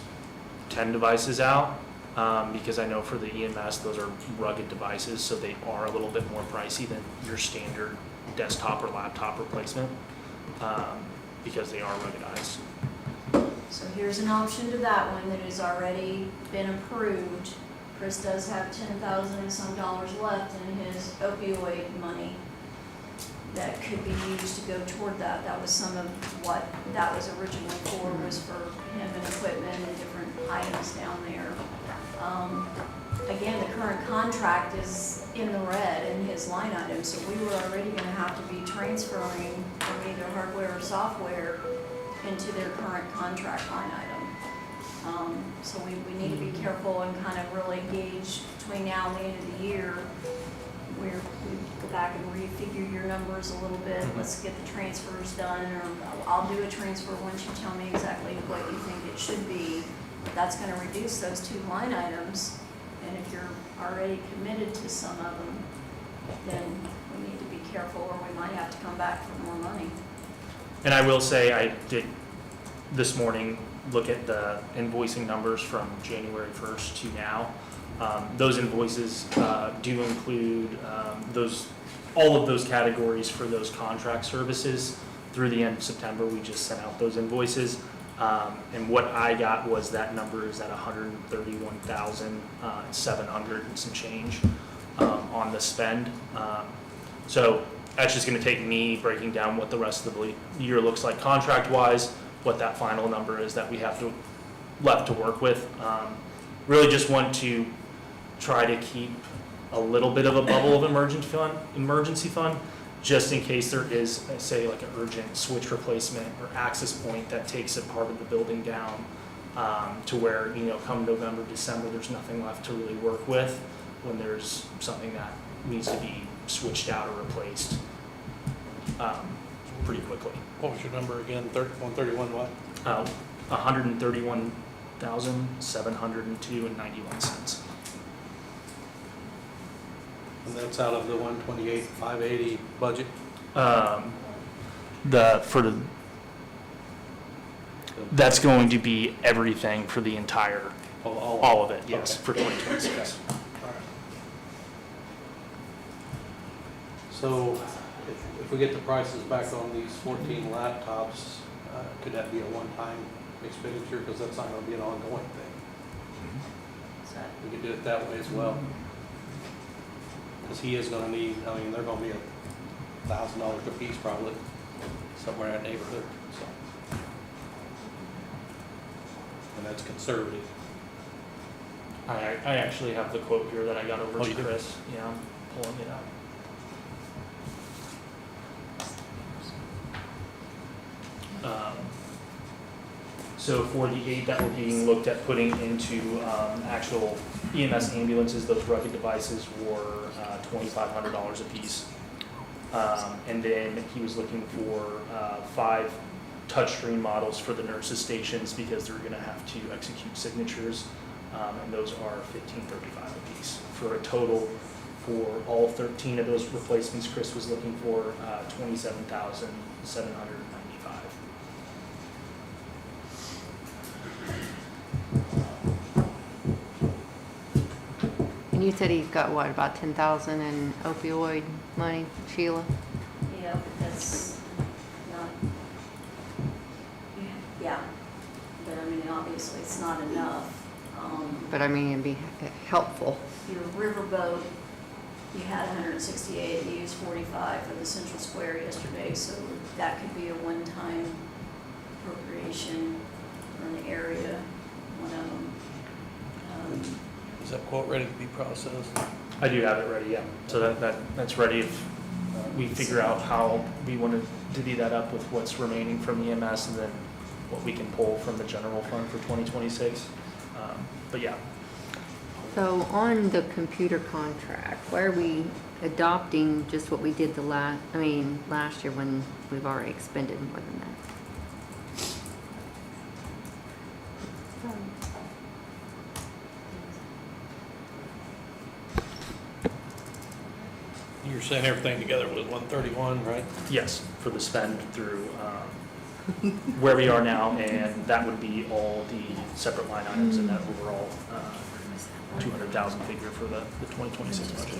10 devices out. Because I know for the EMS, those are rugged devices, so they are a little bit more pricey than your standard desktop or laptop replacement. Because they are ruggedized. So here's an option to that one that has already been approved. Chris does have 10,000 and some dollars left in his opioid money that could be used to go toward that. That was some of what that was originally for, was for him and equipment and different items down there. Again, the current contract is in the red in his line item, so we were already gonna have to be transferring from either hardware or software into their current contract line item. So we need to be careful and kind of really gauge between now and the end of the year, where we go back and refigure your numbers a little bit. Let's get the transfers done, or I'll do a transfer once you tell me exactly what you think it should be. That's gonna reduce those two line items, and if you're already committed to some of them, then we need to be careful, or we might have to come back for more money. And I will say, I did this morning look at the invoicing numbers from January 1st to now. Those invoices do include all of those categories for those contract services. Through the end of September, we just sent out those invoices. And what I got was that number is at 131,700 and some change on the spend. So that's just going to take me breaking down what the rest of the year looks like contract-wise, what that final number is that we have left to work with. Really just want to try to keep a little bit of a bubble of emergency fund, just in case there is, say, like an urgent switch replacement or access point that takes a part of the building down, to where, come November, December, there's nothing left to really work with when there's something that needs to be switched out or replaced pretty quickly. What was your number again? 131 what? 131,702.91 cents. And that's out of the 128,580 budget? That's going to be everything for the entire, all of it, yes, Okay. for 2026. So if we get the prices back on these 14 laptops, could that be a one-time expenditure? Because that's not going to be an ongoing thing. We could do it that way as well. Because he is going to need, they're going to be $1,000 a piece probably, somewhere in that neighborhood, so. mean, that's conservative. I actually have the quote here that I got over Oh, to you do? Chris. Yeah, I'm pulling it up. So for the aid that we're being looked at putting into actual EMS ambulances, those rugged devices were $2,500 a piece. And then he was looking for 5 touchscreen models for the nurses' stations because they're gonna have to execute signatures. And those are $1,535 a piece for a total for all 13 of those replacements. Chris was looking for $27,795. And you said he's got what, about 10,000 in opioid money, Sheila? Yeah, but that's not, yeah, but I mean, obviously, it's not enough. But I mean, it'd be helpful. Your riverboat, you had 168, you used 45 for the Central Square yesterday, so that could be a one-time appropriation for an area, one of them. Is that quote ready to be processed? I do have it ready, yeah. So that's ready if we figure out how we want to divvy that up with what's remaining from EMS and then what we can pull from the general fund for 2026. But yeah, So on the computer contract, why are we adopting just what we did last year when we've already expended more than that? You're saying everything together was 131, right? yes, for the spend through where we are now, and that would be all the separate line items in that overall 200,000 figure for the 2026 budget.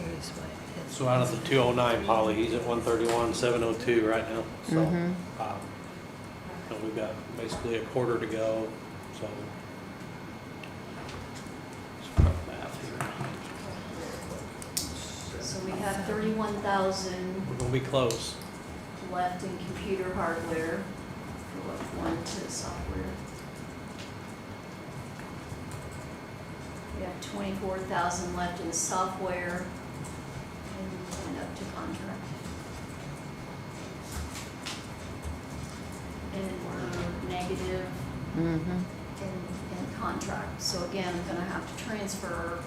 So out of the 209, Polly, he's at 131, 702 right now. So, Mhm. and we've got basically a quarter to go, so. Let's run math here. So we have 31,000 We're gonna be close. left in computer hardware for what's going to software. We have 24,000 left in software and up to contract. And we're negative Mm-hmm. in contract. So again, I'm gonna have to transfer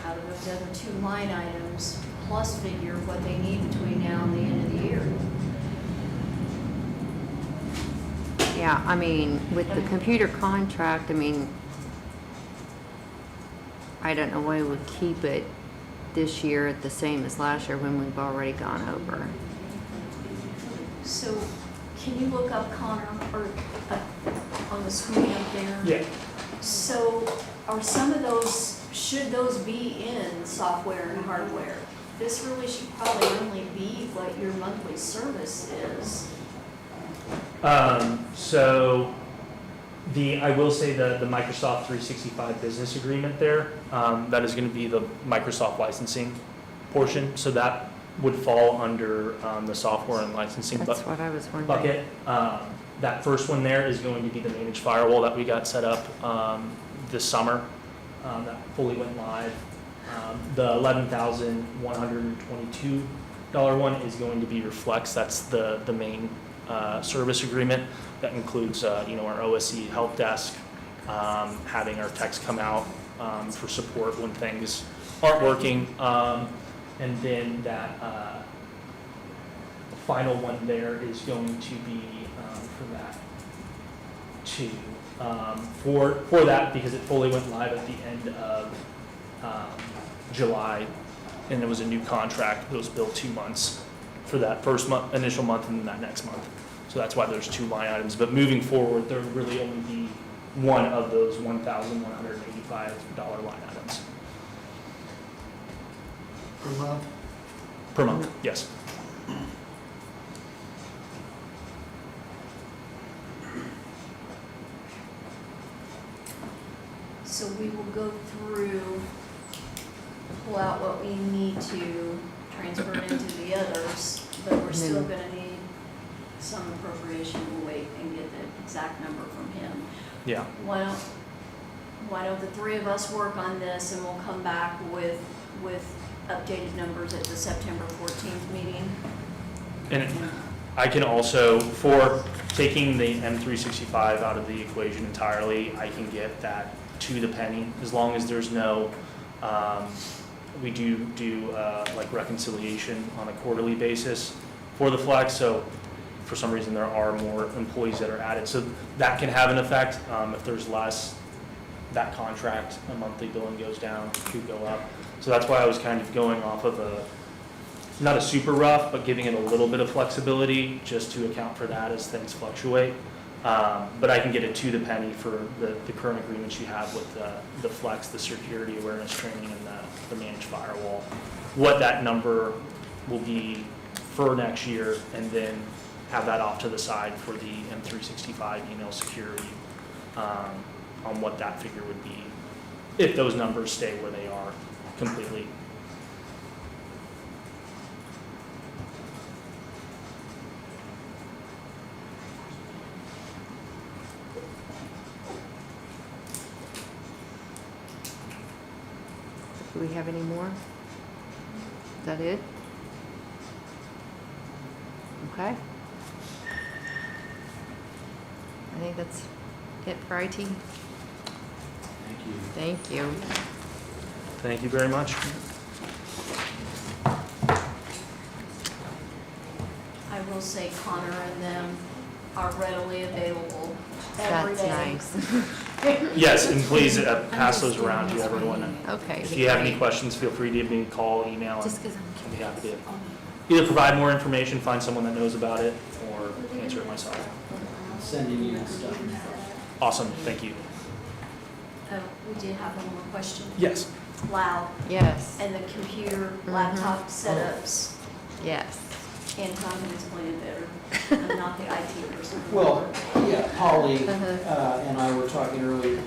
out of those other 2 line items, plus figure what they need between now and the end of the year. Yeah, I mean, with the computer contract, I mean, I don't know why we would keep it this year the same as last year when we've already gone over. So can you look up Connor, or on the screen up there? Yeah. So are some of those, should those be in software and hardware? This really should probably only be what your monthly service is. So I will say the Microsoft 365 business agreement there, that is going to be the Microsoft licensing portion. So that would fall under the software and licensing That's what I was wondering. bucket. That first one there is going to be the managed firewall that we got set up this summer. That fully went live. The $11,122 one is going to be Reflex. That's the main service agreement that includes our OSC help desk, having our techs come out for support when things aren't working, and then that final one there is going to be for that too. For that, because it fully went live at the end of July, and it was a new contract. It was billed 2 months for that first month, initial month, and then that next month. So that's why there's 2 line items. But moving forward, there will really only be one of those $1,185 line items Per month? per month. Yes. So we will go through, pull out what we need to transfer into the others, but we're still gonna need some appropriation. We'll wait and get the exact number from him. Yeah. Why don't the three of us work on this and we'll come back with updated numbers at the September 14th meeting? And I can also, for taking the M365 out of the equation entirely, I can get that to the penny, as long as there's no, we do like reconciliation on a quarterly basis for the flex, so for some reason there are more employees that are added, so that can have an effect. If there's less, that contract, a monthly billing goes down, could go up. So that's why I was kind of going off of not a super rough, but giving it a little bit of flexibility just to account for that as things fluctuate. But I can get it to the penny for the current agreements you have with the flex, the security awareness training, and the managed firewall. What that number will be for next year, and then have that off to the side for the M365 email security, on what that figure would be if those numbers stay where they are completely. Do we have any more? Is that it? Okay. I think that's it for IT. Thank you. Thank you. Thank you very much. I will say Connor and them are readily available every That's day. nice. Yes, and please pass those around to everyone. Okay. If you have any questions, feel free to give me a call, email, Just and 'cause I'll be happy to either provide more information, find someone that knows about it, or answer it myself. Sending you stuff. Awesome, thank you. Oh, we did have one more question. Yes. Loud. Yes. And the computer, laptop setups. Yes. Anton can explain it better. I'm not the IT person. Well, yeah, Polly and I were talking earlier.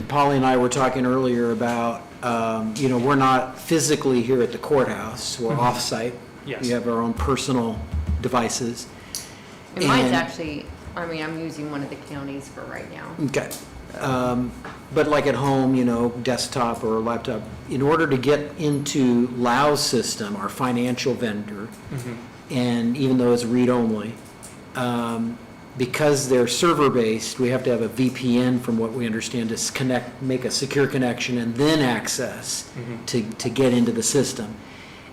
Polly and I were talking earlier about, we're not physically here at the courthouse, we're off-site. Yes. We have our own personal devices. And mine's actually, I'm using one of the counties for right now. Okay. But like at home, desktop or laptop, in order to get into Lau's system, our financial vendor, and even though it's read-only, because they're server-based, we have to have a VPN, from what we understand, to make a secure connection and then access to get into the system.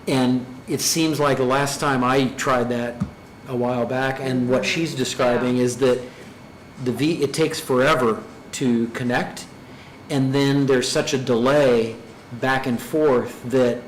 And it seems like the last time I tried that a while back, and what she's describing is that it takes forever to connect, and then there's such a delay back and forth that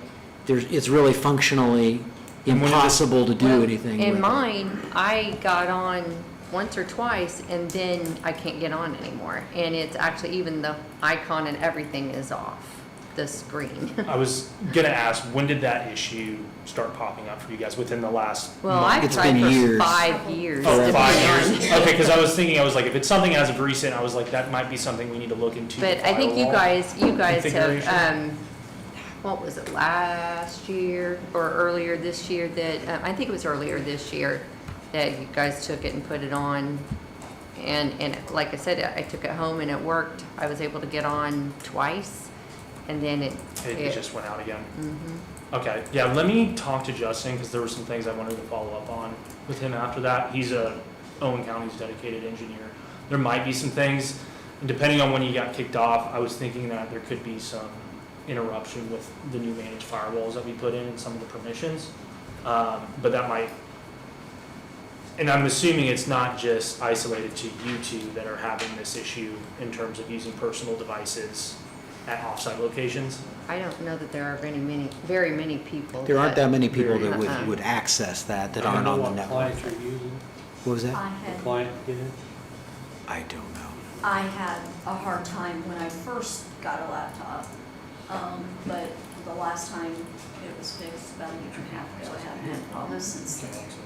it's really functionally impossible to do anything with In it. mine, I got on once or twice, and then I can't get on anymore. And it's actually, even the icon and everything is off the screen. I was gonna ask, when did that issue start popping up for you guys? Within the last Well, month? I've It's tried been for years. 5 years. Oh, to 5 be on. years? Okay, because I was like, if it's something as of recent, I was like, that might be something we need to look into. But the I think you firewall guys configuration. have, what was it, last year or earlier this year that, I think it was earlier this year that you guys took it and put it on. And like I said, I took it home and it worked. I was able to get on twice, and then It just went out again. Mhm. Okay, yeah, let me talk to Justin, because there were some things I wanted to follow up on with him after that. He's Owen County's dedicated engineer. There might be some things, and depending on when he got kicked off, I was thinking that there could be some interruption with the new managed firewalls that we put in and some of the permissions. But that might, and I'm assuming it's not just isolated to you two that are having this issue in terms of using personal devices at offsite locations. I don't know that there are very many people. There aren't that many people that Uh-uh. would access that Do you aren't know on the what network. client you're using? What was that? I The had, client did it? I don't know. I had a hard time when I first got a laptop. But the last time it was fixed about a year and a half ago, I haven't had problems since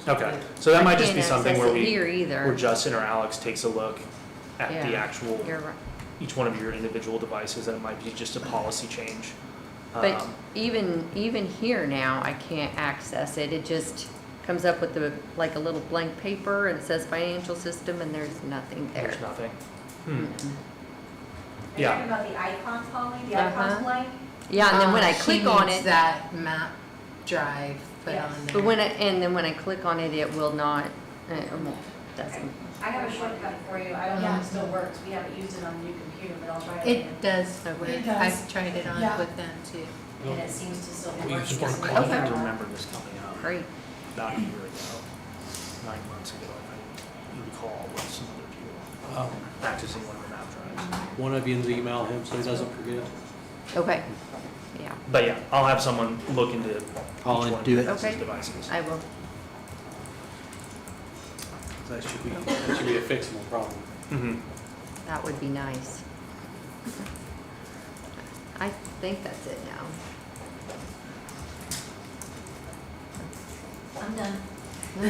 then. Okay, so that I might just can't be something where access it here either. where Justin or Alex takes a look at the Yeah, actual, you're right. each one of your individual devices, that it might be just a policy change. But even here now, I can't access it. It just comes up with like a little blank paper, and it says financial system, and there's nothing there. There's nothing. Are you Yeah. talking about the icons, Holly? The Uh-huh. icons blank? Yeah, and then when I She click on needs it, that map drive put Yes. on there. but and then when I click on it, it will not, it doesn't. I have a shortcut for you. I don't know if it still works. We haven't used it on the new computer, but I'll try it again. It does work. It does. I've tried it on Yeah. with them too. And it seems to still We work. just want to I Okay. remember this coming up Great. about a year ago, 9 months ago. I recall with some other people practicing one of the map drives. One of you email him so he doesn't forget. Okay, yeah, But yeah, I'll have someone look into each I'll one of do it. these Okay. devices. I will. That should be a fixable problem. Mm-hmm. That would be nice. I think that's it now. I'm done. So I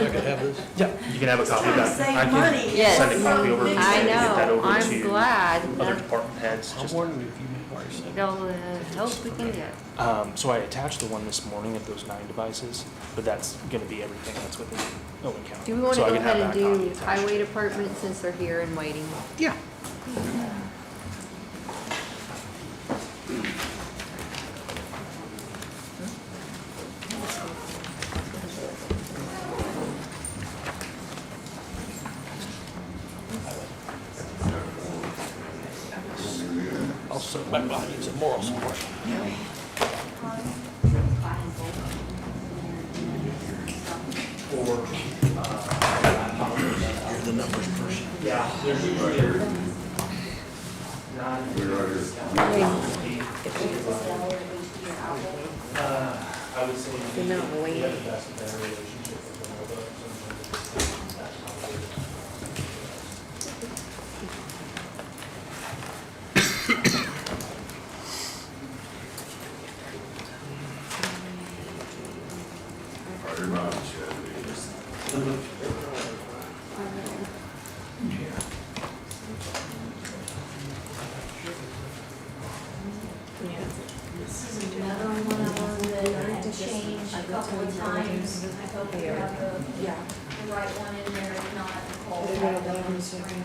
could have this? Yeah, you can have a copy of that. Save I can money. Yes. send a copy over to you I and get that know, over I'm to glad. other department heads. I'm Just, wondering if you may want to Get say. all the help we can get. so I attached the one this morning of those 9 devices, but that's gonna be everything that's within Owen County. Do we want to So I go can have ahead and that copy do attached. highway department since they're here and waiting? Yeah. I'll set back behind you some moral support. You're the numbers person. Yeah, there's usually I would say. They're not waiting. Yeah, that's a better relationship with them, although that's not weird. Everybody should be. This is another one of them that I had to change a couple of times. I hope we have the right one in there, if not, Nicole will have it on the screen.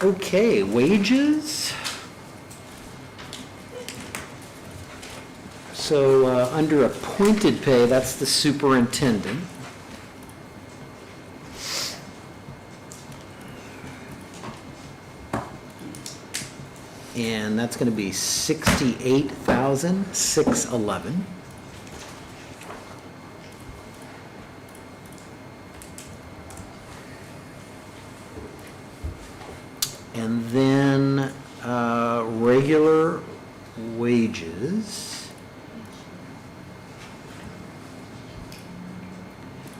Okay, wages. So, under appointed pay, that's the superintendent. And that's gonna be 68,611. And then, regular wages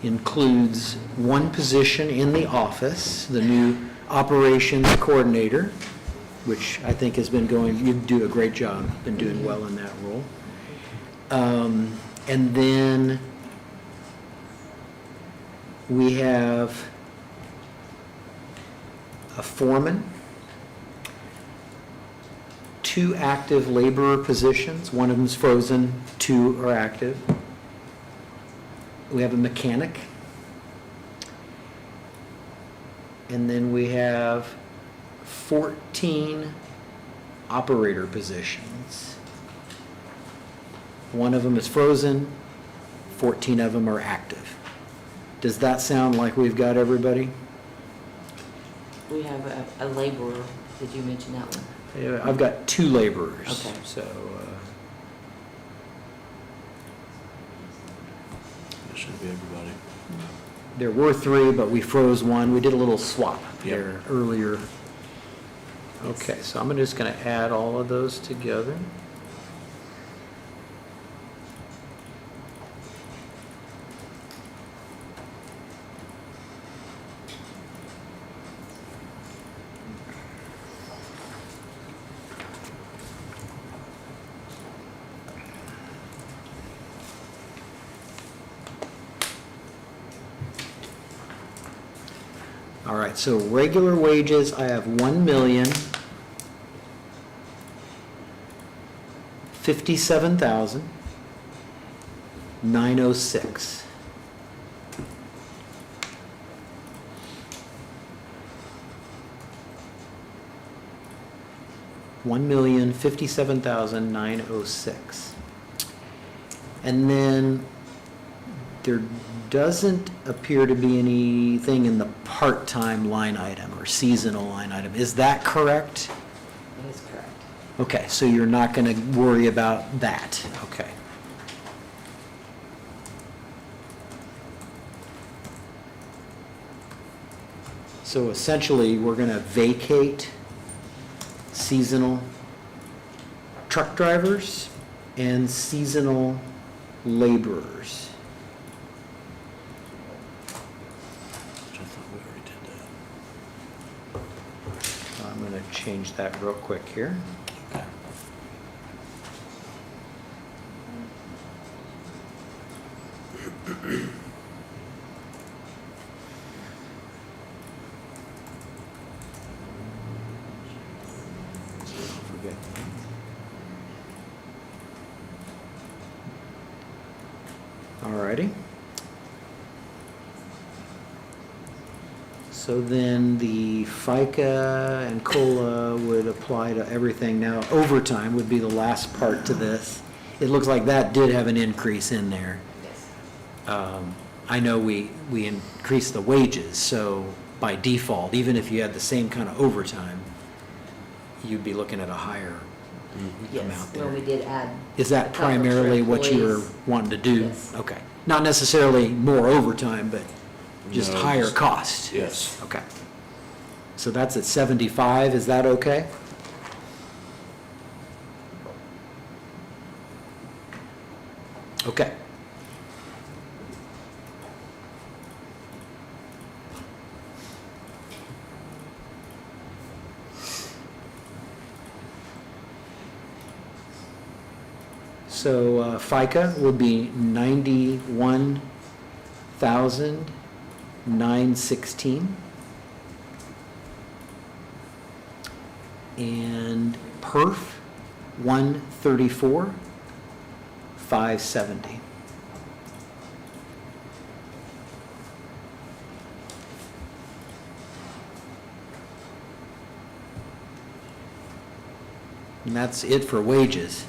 includes one position in the office, the new operations coordinator, which I think has been going, you do a great job, been doing well in that role. And then we have a foreman, 2 active laborer positions, one of them's frozen, 2 are active. We have a mechanic. And then we have 14 operator positions. One of them is frozen, 14 of them are active. Does that sound like we've got everybody? We have a laborer, did you mention that one? Yeah, I've got 2 laborers. Okay. So, That should be everybody. there were 3, but we froze one. We did a little swap there earlier. Okay, so I'm just going to add all of those together. All right, so regular wages, I have 1,057,906. $1,057,906. And then there doesn't appear to be anything in the part-time line item or seasonal line item. Is that correct? That is correct. Okay, so you're not going to worry about that. Okay. So essentially, we're going to vacate seasonal truck drivers and seasonal laborers. Which I thought we already did that. I'm going to change that real quick here. Okay. Forget. Alrighty. So then the FICA and COLA would apply to everything. Now, overtime would be the last part to this. It looks like that did have an increase in there. I know we increased the wages, so by default, even if you had the same kind of overtime, you'd be looking at a higher amount Yes, there. well, we did add. Is that a couple extra primarily what you were employees. wanting to do? Yes. Okay. Not necessarily more overtime, but just No, higher just- cost? Yes. Okay. So that's at 75, is that okay? Okay. So FICA would be 91,916. And PERF, 134,570. And that's it for wages.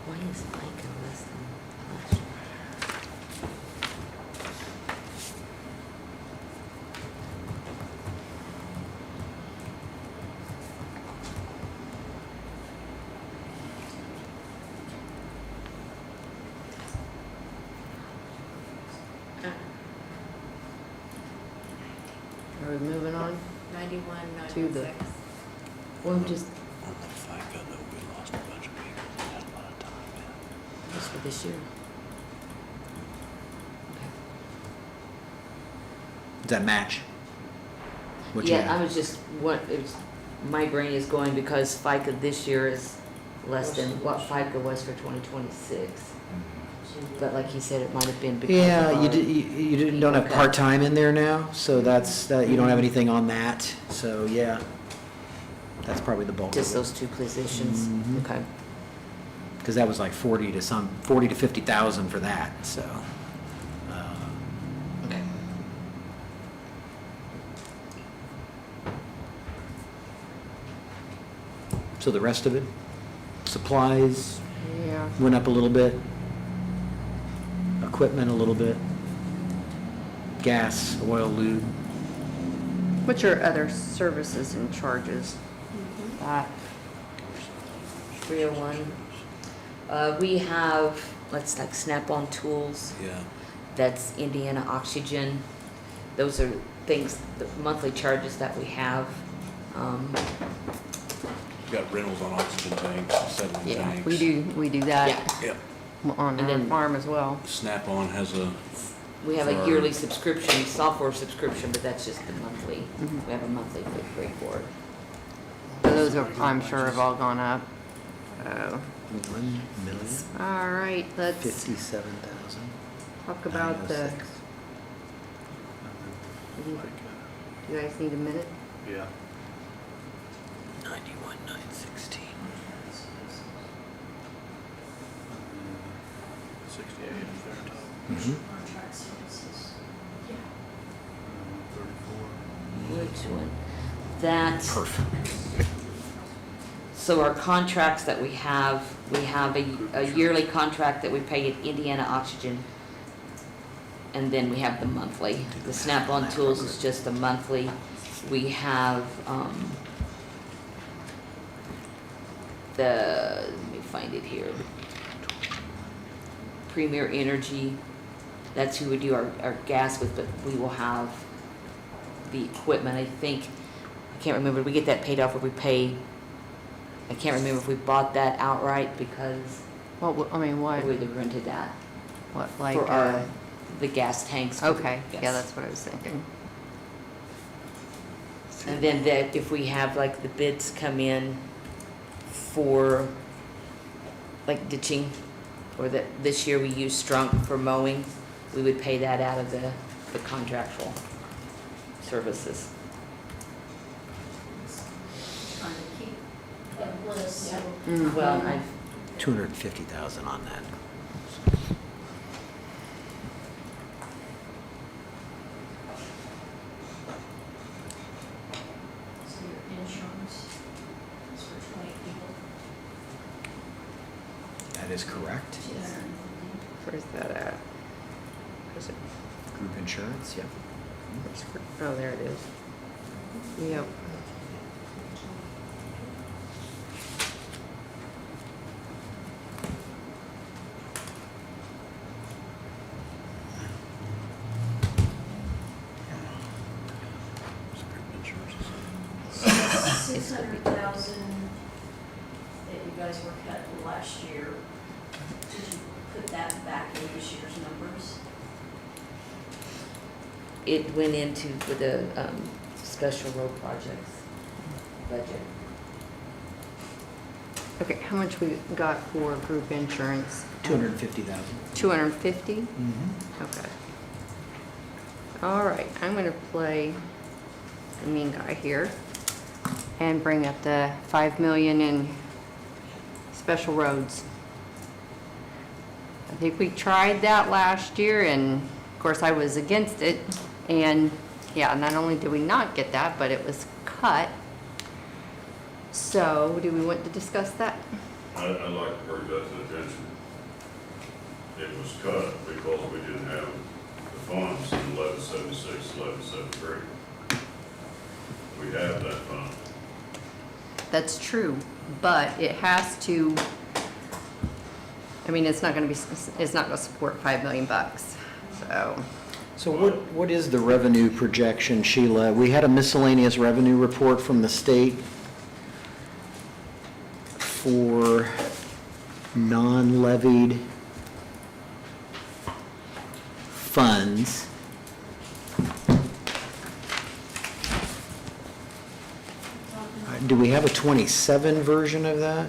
Why is FICA less than last year? Are we moving on 91, to the, 96. well, just, On the FICA, though, we lost a bunch of people that had a lot of time in. Just for this year. Does that match? What you Yeah, I have? was just, my brain is going because FICA this year is less than what FICA was for 2026. But like you said, it might have been because of Yeah, our- you don't have Okay. part-time in there now, so that's, you don't have anything on that, so yeah. That's probably the bulk of it. Just those two positions, Mhm. okay. Because that was like 40 to 50,000 for that, so. Okay. So the rest of it, supplies yeah. went up a little bit, equipment a little bit, gas, oil, lube. What's your other services and charges? That, 301. We have, let's like Snap-on Tools, Yeah. that's Indiana Oxygen. Those are things, the monthly charges that we have. Got rentals on oxygen tanks, settling yeah, tanks. we do that Yep. on And our then- farm as well. Snap-on has a We have a For- yearly subscription, software subscription, but that's just the monthly. We have a monthly rate for it. Those are, I'm sure, have all gone up. Oh. 1,000,000, All right, let's 57,000. talk about the, 906. you guys need a minute? Yeah. 91,916. 68 if they're top. Mhm. Contract services. Which one? That. Perfect. So our contracts that we have a yearly contract that we pay at Indiana Oxygen. And then we have the monthly. The Snap-on Tools is just a monthly. We have, let me find it here. Premier Energy, that's who we do our gas with, but we will have the equipment, I think. I can't remember, did we get that paid off or we pay? I can't remember if we bought that outright because What, I mean, what, we rented that what, like, for our, the gas tanks. for the okay, yeah, gas. that's what I was thinking. And then that if we have like the bids come in for like ditching, or that this year we used Strunk for mowing, we would pay that out of the contractual services. Trying to keep a list, so. Well, I've 250,000 on that. So your insurance is for 20 people. That is correct. Where's that at? Is it, Group insurance, yeah. oh, there it is. Yep. $600,000 that you guys were cutting last year, did you put that back in this year's numbers? It went into for the special road projects budget. Okay, how much we got for group insurance? 250,000. 250? Mm-hmm. Okay. All right, I'm gonna play the mean guy here and bring up the 5 million in special roads. I think we tried that last year, and of course I was against it. And yeah, not only did we not get that, but it was cut. So do we want to discuss that? I'd like to bring that to attention. It was cut because we didn't have the funds in 1176, 1173. We have that fund. That's true, but it has to, I mean, it's not gonna be, it's not gonna support 5 million bucks, so. So what is the revenue projection, Sheila? We had a miscellaneous revenue report from the state for non-levied funds. Do we have a 27 version of that?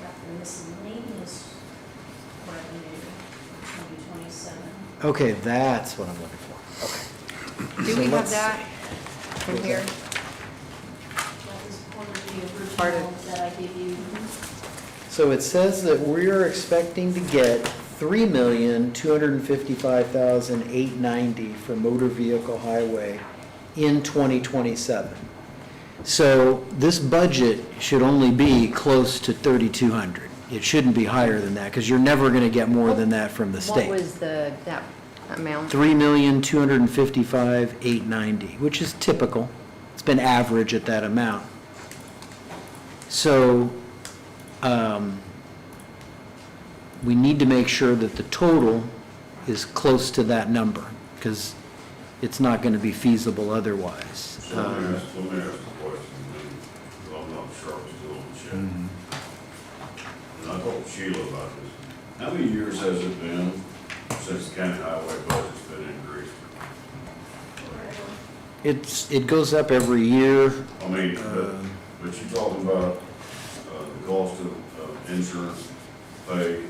Got the miscellaneous revenue, 2027. Okay, that's what I'm looking for. Okay. Do So we have let's that see. in here? That was part of the Part original of- that I gave you. So it says that we're expecting to get $3,255,890 for motor vehicle highway in 2027. So this budget should only be close to 3,200. It shouldn't be higher than that, because you're never going to get more than that from the What state. was that amount? 3,255,890, which is typical. It's been average at that amount. So, we need to make sure that the total is close to that number, because it's not gonna be feasible otherwise. So let me ask the question, because I'm not sure I'm still on the shed. And I told Sheila about this. How many years has it been since the county highway budget's been increased? It goes up every year. I mean, but you're talking about the cost of insurance, pay,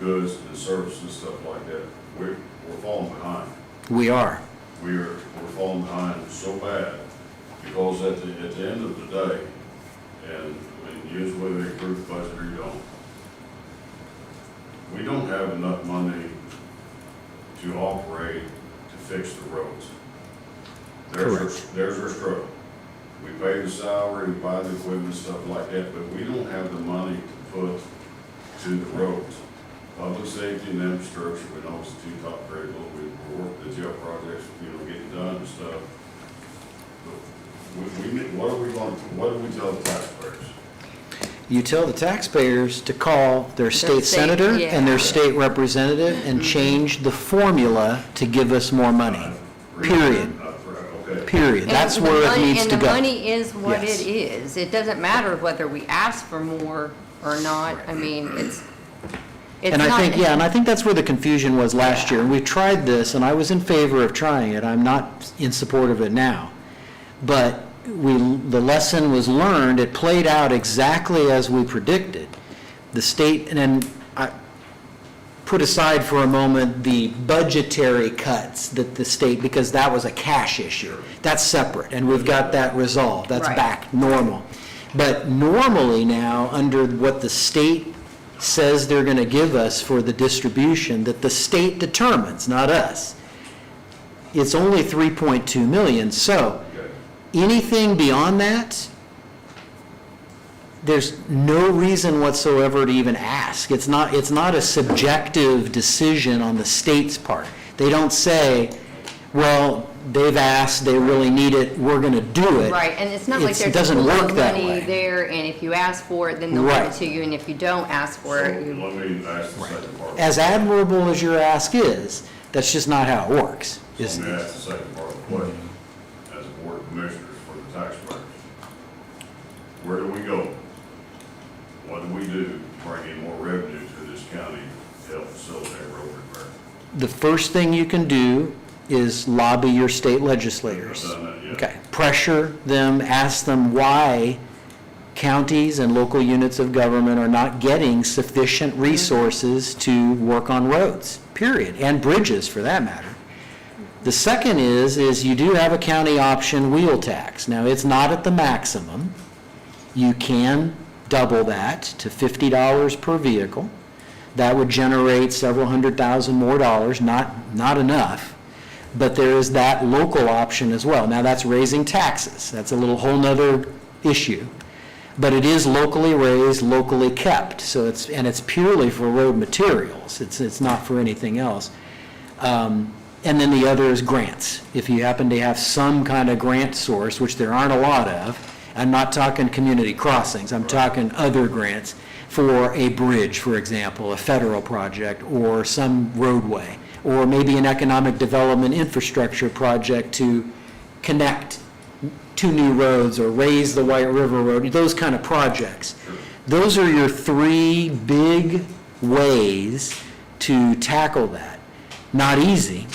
goods and services, stuff like that. We're falling behind. We are. We're falling behind so bad because at the end of the day, and I mean, usually they approve the budget or you don't. We don't have enough money to operate to fix the roads. There's our struggle. We pay the salary, we buy the equipment, stuff like that, but we don't have the money to put to the roads. Public safety and infrastructure, we know it's the two top critical, we work the jail projects, getting done and stuff. But what do we tell the taxpayers? You tell the taxpayers to call their state state, senator yeah. and their state representative and change the formula to give us more money. Period. Okay. Period. That's And the where it money- needs to And the go. money is what Yes. it is. It doesn't matter whether we ask for more or not. I mean, it's And I not- think, yeah, and I think that's where the confusion was last year. And we tried this, and I was in favor of trying it. I'm not in support of it now. But the lesson was learned. It played out exactly as we predicted. The state, and then I put aside for a moment the budgetary cuts that the state, because that was a cash issue. That's separate, and we've got that resolved. That's Right. back normal. But normally now, under what the state says they're going to give us for the distribution, that the state determines, not us, it's only 3.2 million. So anything beyond that, there's no reason whatsoever to even ask. It's not a subjective decision on the state's part. They don't say, well, they've asked, they really need it, we're going to do it. Right, and it's not like It there's a doesn't pool work of that money way. there, and if you ask for it, then they'll give Right. it to you, and if you don't ask for it, you... Let me ask the second part. As admirable as your ask is, that's just not how it works. So let me ask the second part of the question. As a board of commissioners for the taxpayers, where do we go? What do we do to bring in more revenue to this county to help facilitate road repair? The first thing you can do is lobby your state legislators. I've done that, yeah. Okay, pressure them, ask them why counties and local units of government are not getting sufficient resources to work on roads, period, and bridges for that matter. The second is you do have a county option wheel tax. Now, it's not at the maximum. You can double that to $50 per vehicle. That would generate several $100,000 more dollars, not enough. But there is that local option as well. Now, that's raising taxes. That's a little whole nother issue. But it is locally raised, locally kept. So it's purely for road materials. It's not for anything else. And then the other is grants. If you happen to have some kind of grant source, which there aren't a lot of, I'm not talking community crossings, I'm talking other grants for a bridge, for example, a federal project, or some roadway, or maybe an economic development infrastructure project to connect two new roads or raise the White River Road, those kind of projects. Those are your three big ways to tackle that. Not easy,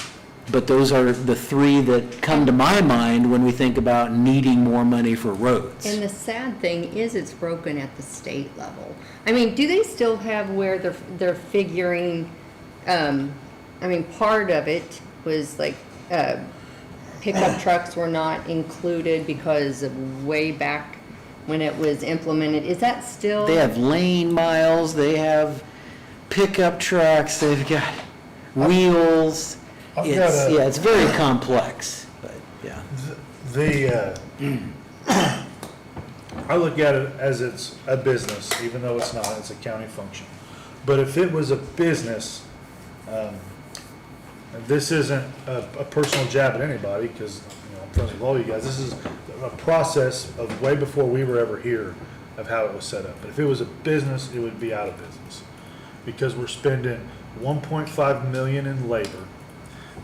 but those are the three that come to my mind when we think about needing more money for roads. And the sad thing is it's broken at the state level. I mean, do they still have where they're figuring, part of it was like, pickup trucks were not included because of way back when it was implemented. Is that still? They have lane miles, they have pickup trucks, they've got wheels. It's very complex, but yeah. I look at it as it's a business, even though it's not, it's a county function. But if it was a business, this isn't a personal jab at anybody, because I'm friends with all you guys. This is a process of way before we were ever here of how it was set up. But if it was a business, it would be out of business, because we're spending $1.5 million in labor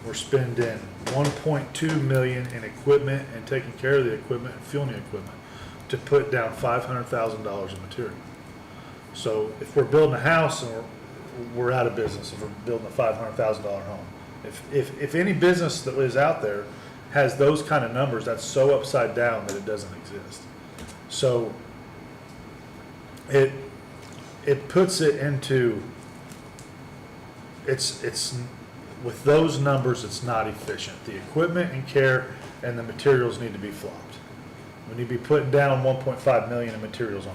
we're spending 1.2 million in equipment and taking care of the equipment and fueling the equipment to put down $500,000 of material. So if we're building a house and we're out of business, if we're building a $500,000 home, if any business that is out there has those kind of numbers, that's so upside down that it doesn't exist. So it puts it into, it's with those numbers, it's not efficient. The equipment and care and the materials need to be flopped. We need to be putting down 1.5 million in materials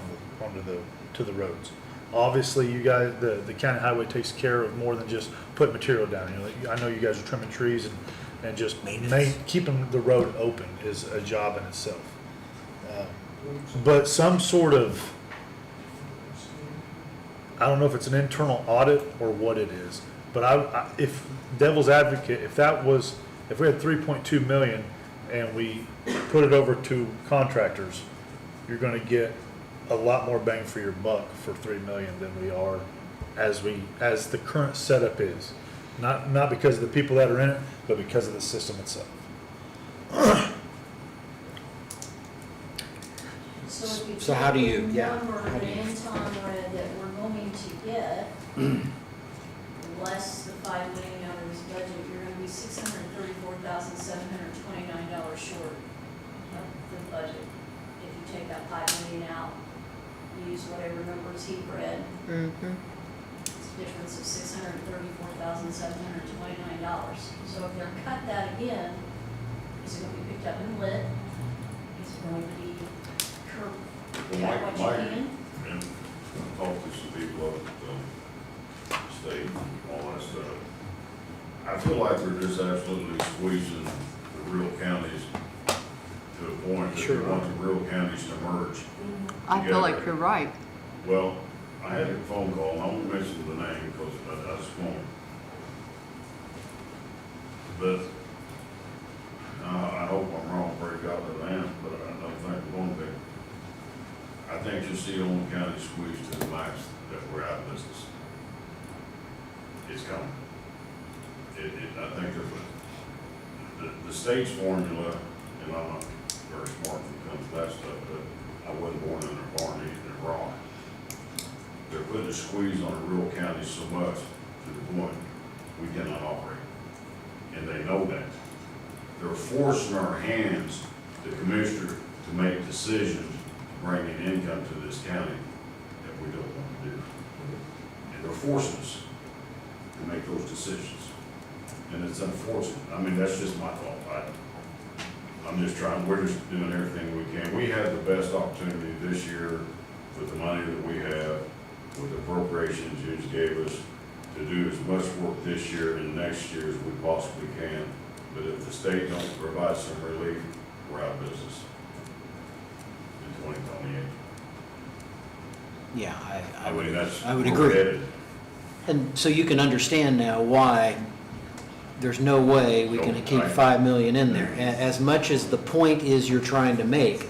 to the roads. Obviously, you guys, the county highway takes care of more than just putting material down. You know, I know you guys are trimming trees and just keeping the road open is a job in itself. But some sort of, I don't know if it's an internal audit or what it is, but if devil's advocate, if we had 3.2 million and we put it over to contractors, you're gonna get a lot more bang for your buck for 3 million than we are as the current setup is. Not because of the people that are in it, but because of the system itself. So how do you- take yeah, the number how do that you- Anton read that we're going to get, less the $5 million out of this budget, you're gonna be $634,729 short of the budget. If you take that $5 million out, use whatever numbers he read, Mm-hmm. it's a difference of $634,729. So if they're cut that again, is it gonna be picked up and lit? Is it going to be curb, cut what you can? And talk to some people up at the state and all that stuff. I feel like they're just absolutely squeezing the rural counties to a point that they want the rural counties to merge. I feel like together. you're right. Well, I had a phone call, and I won't mention the name because I just won't. But I hope I'm wrong, pray God that I am, but I don't think it won't be. I think you'll see Owen County squeezed to the max that we're out of business. It's coming. I think there's the state's formula, and I'm not very smart when it comes to that stuff, but I wasn't born in a barn eating a rock. They're putting a squeeze on the rural counties so much to the point we cannot operate. And they know that. They're forcing our hands, the commissioner, to make decisions to bring in income to this county that we don't want to do. And they're forcing us to make those decisions. And it's unfortunate. I mean, that's just my thought. I'm just trying, we're just doing everything we can. We had the best opportunity this year with the money that we have, with the appropriations you just gave us, to do as much work this year and next year as we possibly can. But if the state don't provide some relief, we're out of business in 2028. Yeah, I mean, that's I would where we're agree. headed. And so you can understand now why there's no way we can keep 5 million in there. As much as the point is you're trying to make,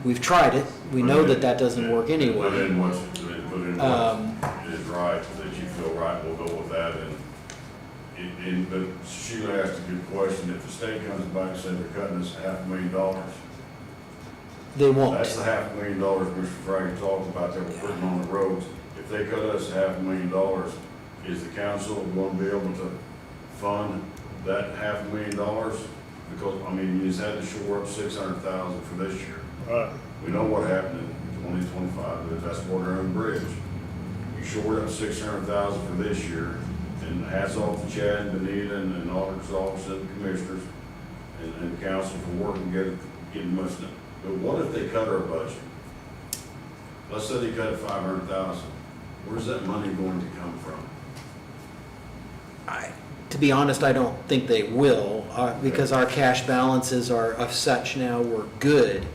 we've tried it, we know that that doesn't work Put anyway. in what is right, that you feel right, we'll go with that. But Sheila asked a good question. If the state comes back and says they're cutting us $500,000, They won't. that's the $500,000 Mr. Frank talked about that we're putting on the roads. If they cut us $500,000, is the council going to be able to fund that $500,000? Because, I mean, you just had to shore up $600,000 for this year. Right. We know what happened in 2025, but that's water on the bridge. You shored up $600,000 for this year, and hats off to Chad and Benita and the auditor's office and the commissioners and council for working, getting much done. But what if they cut our budget? Let's say they cut $500,000. Where's that money going to come from? To be honest, I don't think they will, because our cash balances are of such now, we're good.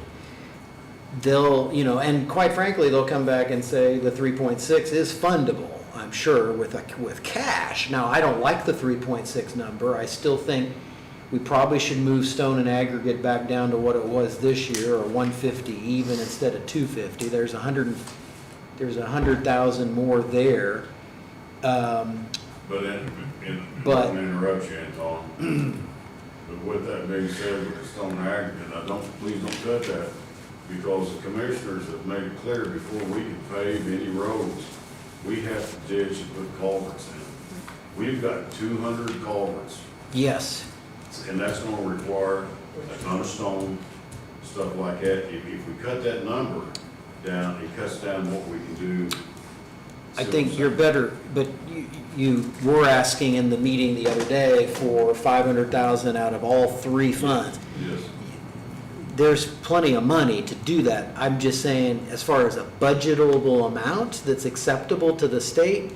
They'll, and quite frankly, they'll come back and say the 3.6 is fundable, I'm sure, with cash. Now, I don't like the 3.6 number. I still think we probably should move stone and aggregate back down to what it was this year, or 150 even instead of 250. There's 100,000 more there. But But- Don't interrupt you, Anton. But with that being said, with the stone aggregate, please don't cut that, because the commissioners have made it clear before we can pave any roads, we have to ditch and put culverts in. We've got 200 culverts, Yes. and that's gonna require a ton of stone, stuff like that. If we cut that number down, it cuts down what we can do. I think you're better, but you were asking in the meeting the other day for 500,000 out of all three funds. Yes. There's plenty of money to do that. I'm just saying, as far as a budgetable amount that's acceptable to the state,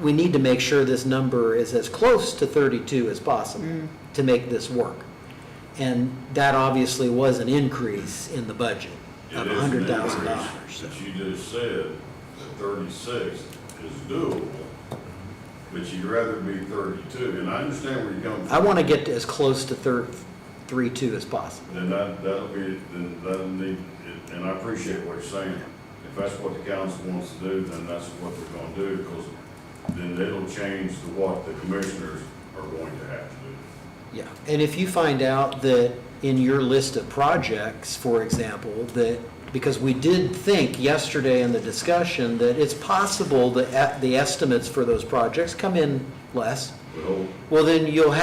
we need to make sure this number is as close to 32 as possible to make this work. And that obviously was an increase in the budget of It is an $100,000. increase, But you just said that 36 is doable, but you'd rather be 32, and I understand where you're coming from. I want to get to as close to 32 as possible. Then that'll need, and I appreciate what you're saying. If that's what the council wants to do, then that's what they're gonna do, because then it'll change to what the commissioners are going to have to do. Yeah, and if you find out that in your list of projects, for example, that, because we did think yesterday in the discussion that it's possible that the estimates for those projects come in less, well, then you'll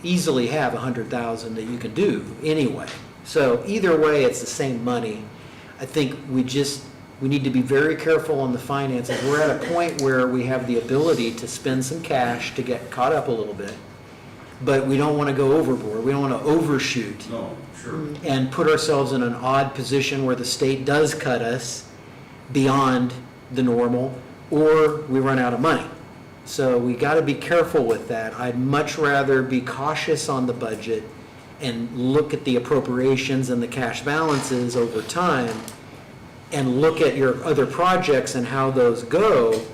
easily have 100,000 that you can do anyway. So either way, it's the same money. I think we need to be very careful on the finances. We're at a point where we have the ability to spend some cash to get caught up a little bit, but we don't want to go overboard. We don't want to overshoot. No, sure. And put ourselves in an odd position where the state does cut us beyond the normal, or we run out of money. So we got to be careful with that. I'd much rather be cautious on the budget and look at the appropriations and the cash balances over time, and look at your other projects and how those go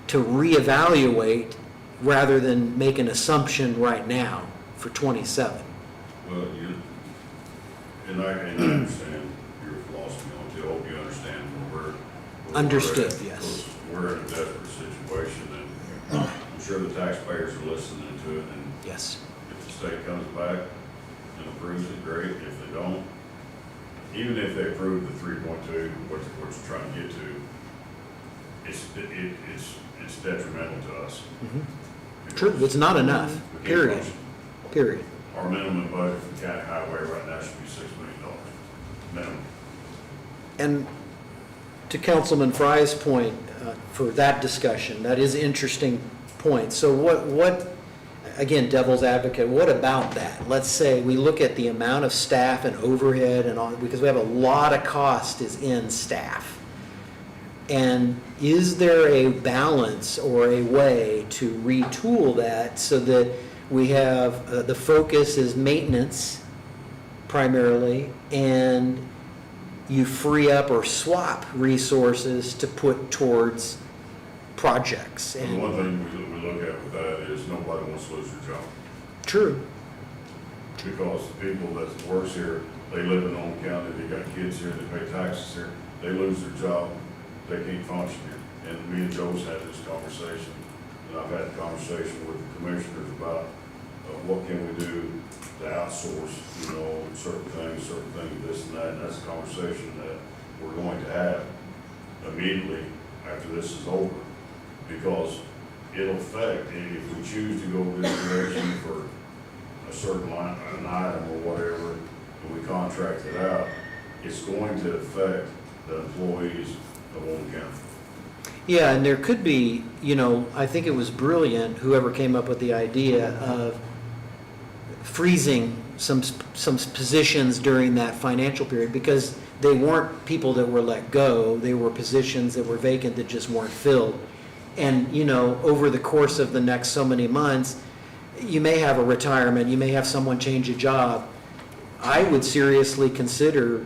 to reevaluate rather than make an assumption right now for 27. Well, and I understand your philosophy on it. I hope you understand where we're Understood, at, yes. because we're in a desperate situation, and I'm sure the taxpayers are listening to it, and yes, if the state comes back and approves it, great. If they don't, even if they approve the 3.2, what you're trying to get to, it's detrimental to us. True, it's not enough, We can't period, function. period. Our minimum budget for county highway right now should be $6 million, minimum. And to Councilman Fry's point, for that discussion, that is an interesting point. So what, again, devil's advocate, what about that? Let's say we look at the amount of staff and overhead and all, because we have a lot of cost is in staff. And is there a balance or a way to retool that so that we have, the focus is maintenance primarily, and you free up or swap resources to put towards projects? And the one thing we look at with that is nobody wants to lose their job. True. Because the people that works here, they live in Owen County, they got kids here, they pay taxes here, they lose their job, they can't function here. And me and Joe's had this conversation, and I've had a conversation with the commissioners about what can we do to outsource, certain things, this and that, and that's a conversation that we're going to have immediately after this is over, because it'll affect, if we choose to go this direction for a certain line, an item or whatever, and we contract it out, it's going to affect the employees of Owen County. Yeah, and there could be, I think it was brilliant, whoever came up with the idea of freezing some positions during that financial period, because they weren't people that were let go, they were positions that were vacant that just weren't filled. And, over the course of the next so many months, you may have a retirement, you may have someone change a job. I would seriously consider,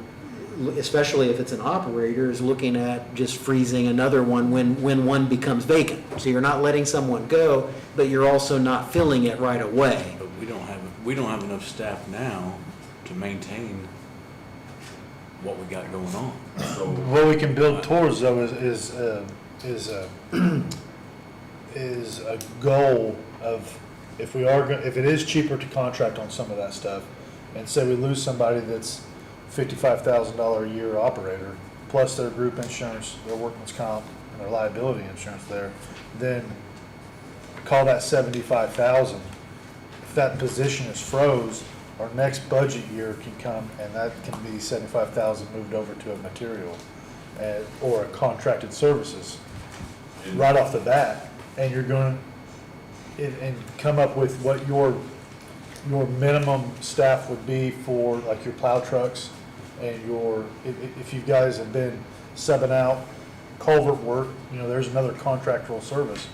especially if it's an operator, is looking at just freezing another one when one becomes vacant. So you're not letting someone go, but you're also not filling it right away. But we don't have enough staff now to maintain what we got going on. What we can build towards though is is a goal of, if we are, if it is cheaper to contract on some of that stuff, and say we lose somebody that's $55,000 a year operator, plus their group insurance, their workman's comp, and their liability insurance there, then call that 75,000. If that position is froze, our next budget year can come, and that can be 75,000 moved over to a material, or a contracted services, right off the bat, and you're going to, and come up with what your minimum staff would be for like your plow trucks, and if you guys have been subbing out culvert work, there's another contractual service.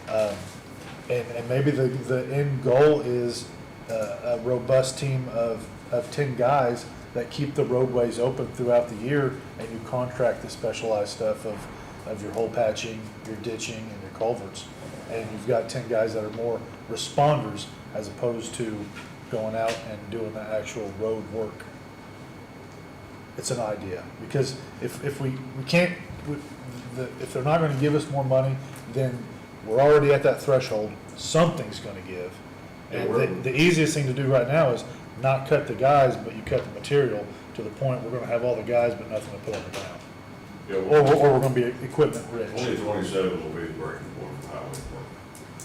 And maybe the end goal is a robust team of 10 guys that keep the roadways open throughout the year, and you contract the specialized stuff of your hole patching, your ditching, and your culverts. And you've got 10 guys that are more responders as opposed to going out and doing the actual road work. It's an idea, because if we can't, if they're not gonna give us more money, then we're already at that threshold, something's gonna give. And the easiest thing to do right now is not cut the guys, but you cut the material to the point we're gonna have all the guys but nothing to put on the ground. Yeah, Or we're gonna be equipment rich. 2027 will be the breaking point for highway work.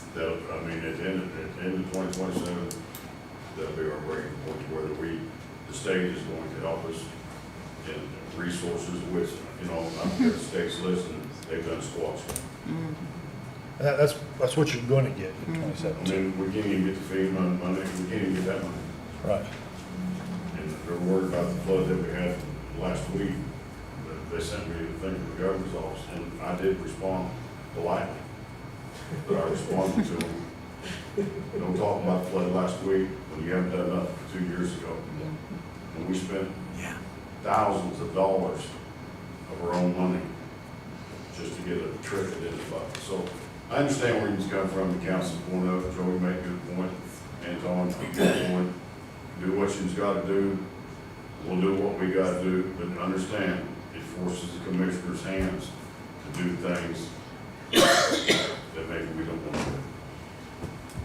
At the end of 2027, that'll be our breaking point, whether the state is going to help us in resources, which, I'm here, the state's listening, they've done squats. That's what you're gonna get in 2017. We can't even get the FEMA money, we can't even get that money. Right. And they're worried about the flood that we had last week. They sent me the thing from the governor's office, and I did respond politely. But I responded to them, don't talk about the flood last week when you haven't done nothing 2 years ago. And we spent thousands of dollars of our own money just to get a trick in the bucket. So I understand where you're coming from, the council's point of, Joey made a good point, Anton, good point. Do what you've got to do, we'll do what we got to do, but understand, it forces the commissioner's hands to do things that maybe we don't want to do.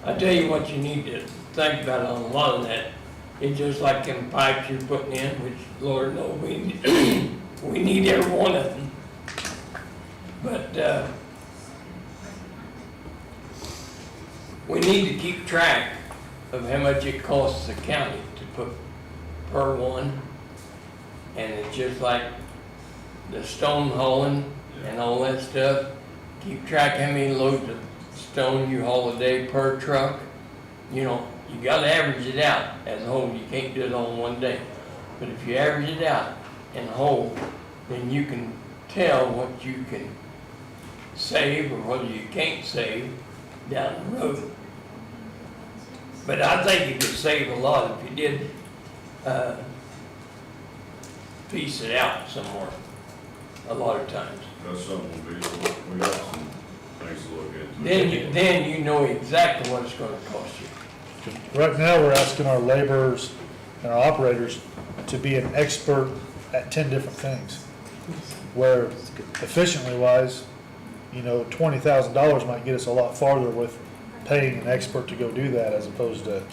I tell you what you need to think about on a lot of that. It's just like them pipes you're putting in, which Lord knows we need every one of them. But we need to keep track of how much it costs the county to put per one. And it's just like the stone hauling and all that stuff. Keep track how many loads of stone you haul a day per truck. You gotta average it out as a whole. You can't do it all in one day. But if you average it out in a whole, then you can tell what you can save or what you can't save down the road. But I think you could save a lot if you did piece it out somewhere, a lot of times. That's something we got some things to look into. Then you know exactly what it's gonna cost you. Right now, we're asking our laborers and our operators to be an expert at 10 different things. Where efficiently wise, $20,000 might get us a lot farther with paying an expert to go do that as opposed to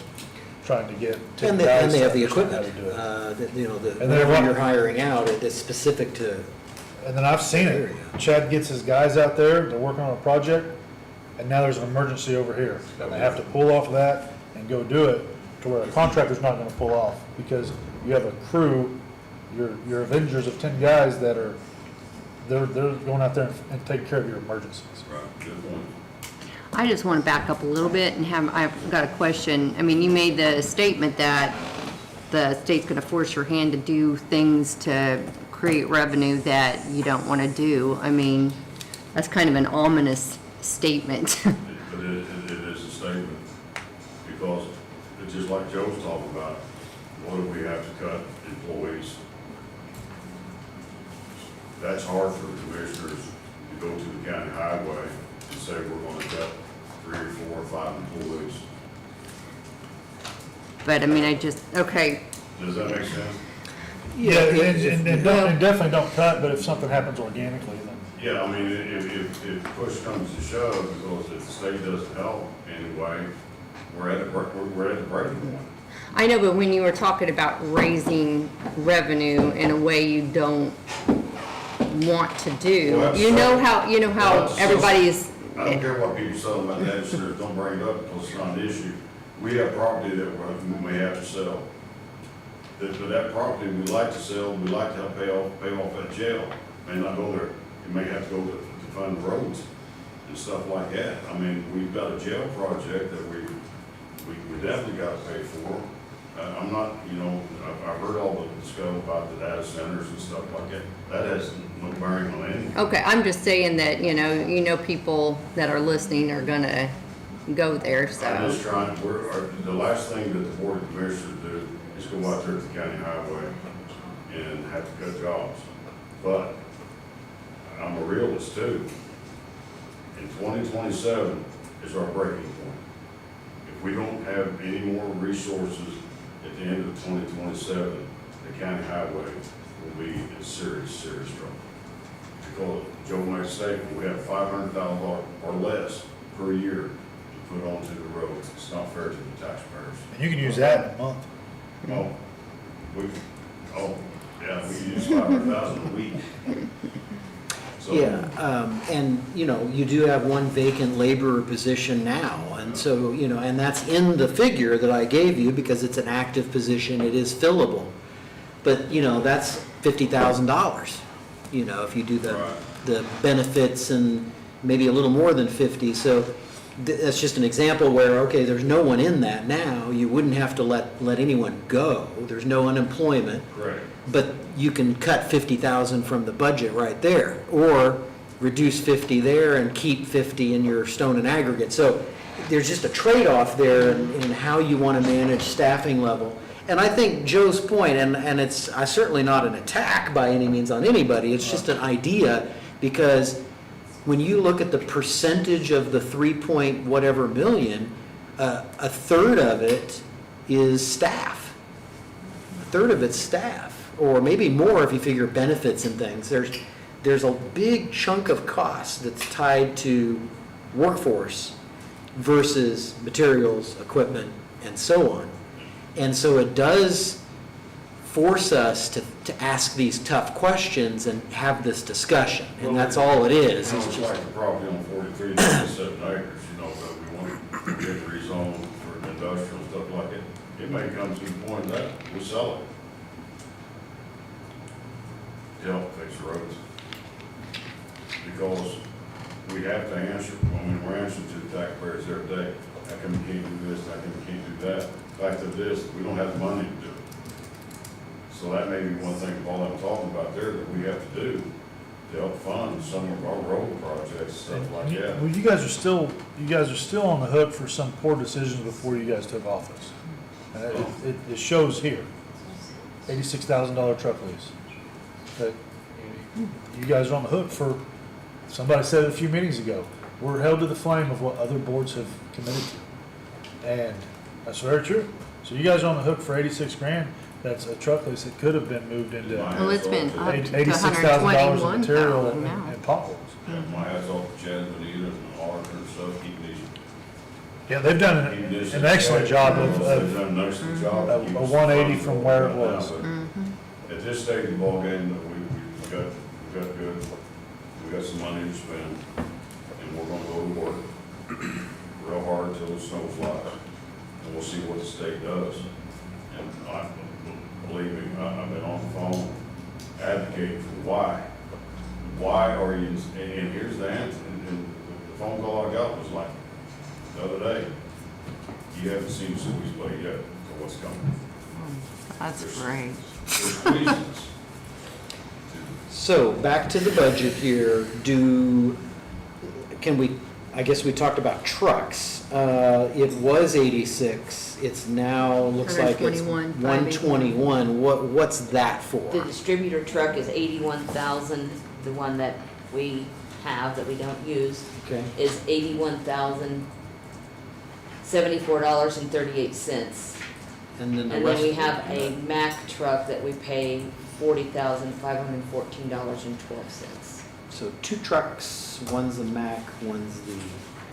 trying to get 10 guys. And they have the that understand equipment, how to do it. whatever you're hiring out, it's specific to. And then I've seen it. Chad gets his guys out there, they're working on a project, and now there's an emergency over here. And they have to pull off that and go do it to where a contractor's not gonna pull off, because you have a crew, your Avengers of 10 guys that are, they're going out there and taking care of your emergencies. Right, good point. I just want to back up a little bit and I've got a question. You made the statement that the state's going to force your hand to do things to create revenue that you don't want to do. That's kind of an ominous statement. But it is a statement, because it's just like Joe's talking about, what do we have to cut employees? That's hard for the commissioners to go to the county highway and say we're gonna cut 3 or 4 or 5 employees. But okay. Does that make sense? Yeah, and definitely don't cut, but if something happens organically, then. Yeah, I mean, if push comes to shove, because if the state doesn't help anyway, we're at the breaking point. I know, but when you were talking about raising revenue in a way you don't want to do, Well, you know how Well, everybody's, I don't care what people say about that, sir, don't bring it up because it's not an issue. We have property that we may have to sell. But that property we like to sell, we like to help pay off that jail. May not go there, you may have to go to fund roads and stuff like that. I mean, we've got a jail project that we definitely got to pay for. I'm not, I've heard all the discussion about the data centers and stuff like that. That has no bearing on anything. okay, I'm just saying that, people that are listening are gonna go there, I'm so. just trying, the last thing that the Board of Commissioners do is go out there to the county highway and have to cut jobs. But I'm a realist too. In 2027 is our breaking point. If we don't have any more resources at the end of 2027, the county highway will be in serious, serious trouble. Because Joe might say, we have $500,000 or less per year to put onto the roads. It's not fair to the taxpayers. And you can use that in a month. We use 500,000 a week. So- Yeah, and, you do have one vacant laborer position now, and so, and that's in the figure that I gave you, because it's an active position, it is fillable. But, that's $50,000, if you do the benefits and maybe a little more than 50, so that's just an example where, okay, there's no one in that now, you wouldn't have to let anyone go, there's no unemployment. Correct. But you can cut 50,000 from the budget right there, or reduce 50 there and keep 50 in your stone and aggregate. So there's just a trade-off there in how you want to manage staffing level. And I think Joe's point, and it's certainly not an attack by any means on anybody, it's just an idea, because when you look at the percentage of the 3 whatever million, a third of it is staff. A third of it's staff. Or maybe more if you figure benefits and things. There's a big chunk of cost that's tied to workforce versus materials, equipment, and so on. And so it does force us to ask these tough questions and have this discussion, and that's all it is. It's like the property on 43 to 7 acres, but we want to get rezoned for industrial stuff like it. It may come to the point that we sell it. To help fix the roads. Because we have to answer, we're answering to the taxpayers every day. How come we can't do this, how come we can't do that? Fact of this, we don't have the money to do it. So that may be one thing, Paul, I'm talking about there, that we have to do to help fund some of our road projects, stuff like that. Well, you guys are still on the hook for some poor decisions before you guys took office. And it shows here. $86,000 truck lease. That you guys are on the hook for, somebody said it a few meetings ago, we're held to the flame of what other boards have committed to. And that's very true. So you guys are on the hook for 86 grand. That's a truck lease that could have been moved into Well, it's been up to $86,000 in material $121,000 now. and potholes. My hat's off to Chad, Benita, and Arthur and stuff, keeping these. Yeah, they've done an excellent job They've of done an excellent job. a 180 from where it was. At this stage of the ballgame, we got good, we got some money to spend, and we're gonna go to work real hard until the snow flies, and we'll see what the state does. And believe me, I've been on the phone advocating for why. Why are you, and here's the answer, and the phone call I got was like, the other day, you haven't seen Suey's play yet for what's coming. That's great. There's reasons. So, back to the budget here, I guess we talked about trucks. It was 86, it's now, looks like it's 121. What's that for? The distributor truck is 81,000, the one that we have that we don't use Okay. is $81,074.38. And then the And then rest. we have a Mack truck that we pay $40,514.12. So 2 trucks, one's the Mack, one's the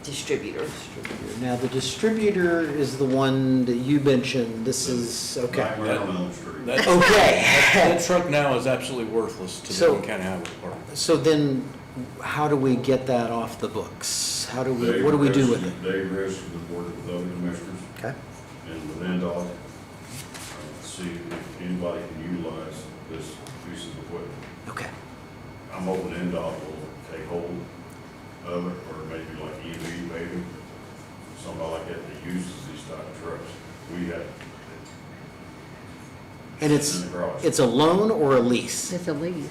Distributor. distributor. Now, the distributor is the one that you mentioned, this is, okay. Back around Elm Street. That- Okay. That truck now is absolutely worthless to the So- Boone County Highway Department. So then, how do we get that off the books? How do we, what do we do with it? Dave Risk is working with other commissioners Okay. and with NDOT, see if anybody can utilize this piece of equipment. Okay. I'm hoping NDOT will take hold of it, or maybe like EV, maybe, somebody like that that uses these type of trucks. We have. And it's a loan or a lease? It's a lease.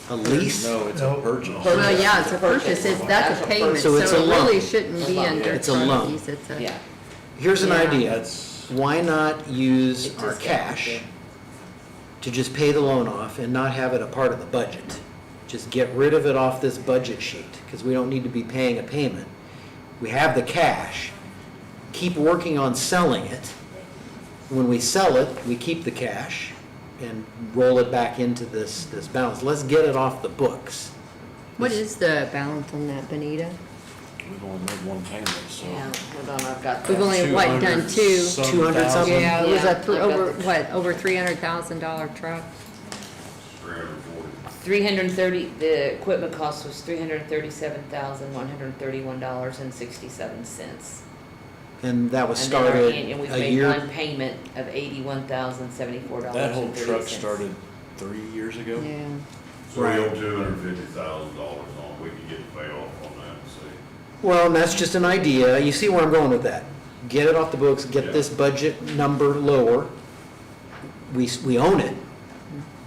A lease? No, it's a purchase. Well, yeah, it's a purchase, that's a payment, So so it's a it really loan. shouldn't be under It's a loan. trustees, it's a. Yeah. Here's an Yeah. idea. That's, Why not use It our just- cash to just pay the loan off and not have it a part of the budget? Just get rid of it off this budget sheet, because we don't need to be paying a payment. We have the cash, keep working on selling it. When we sell it, we keep the cash and roll it back into this balance. Let's get it off the books. What is the balance on that, Benita? we've only made one payment, so. Yeah, hold on, I've got We've that. only, what, done 2? 200 something? Yeah, it was Yeah, a, I've got over, the- what, over $300,000 truck? 340. 330, the equipment cost was $337,131.67. And that was And then our started and we've a made year. one payment of $81,074.30. That whole truck started 3 years ago. Yeah. So we owe $250,000 on, we can get the payoff on that, see. Well, and that's just an idea. You see where I'm going with that. Get it off the books, get Yeah. this budget number lower. We own it.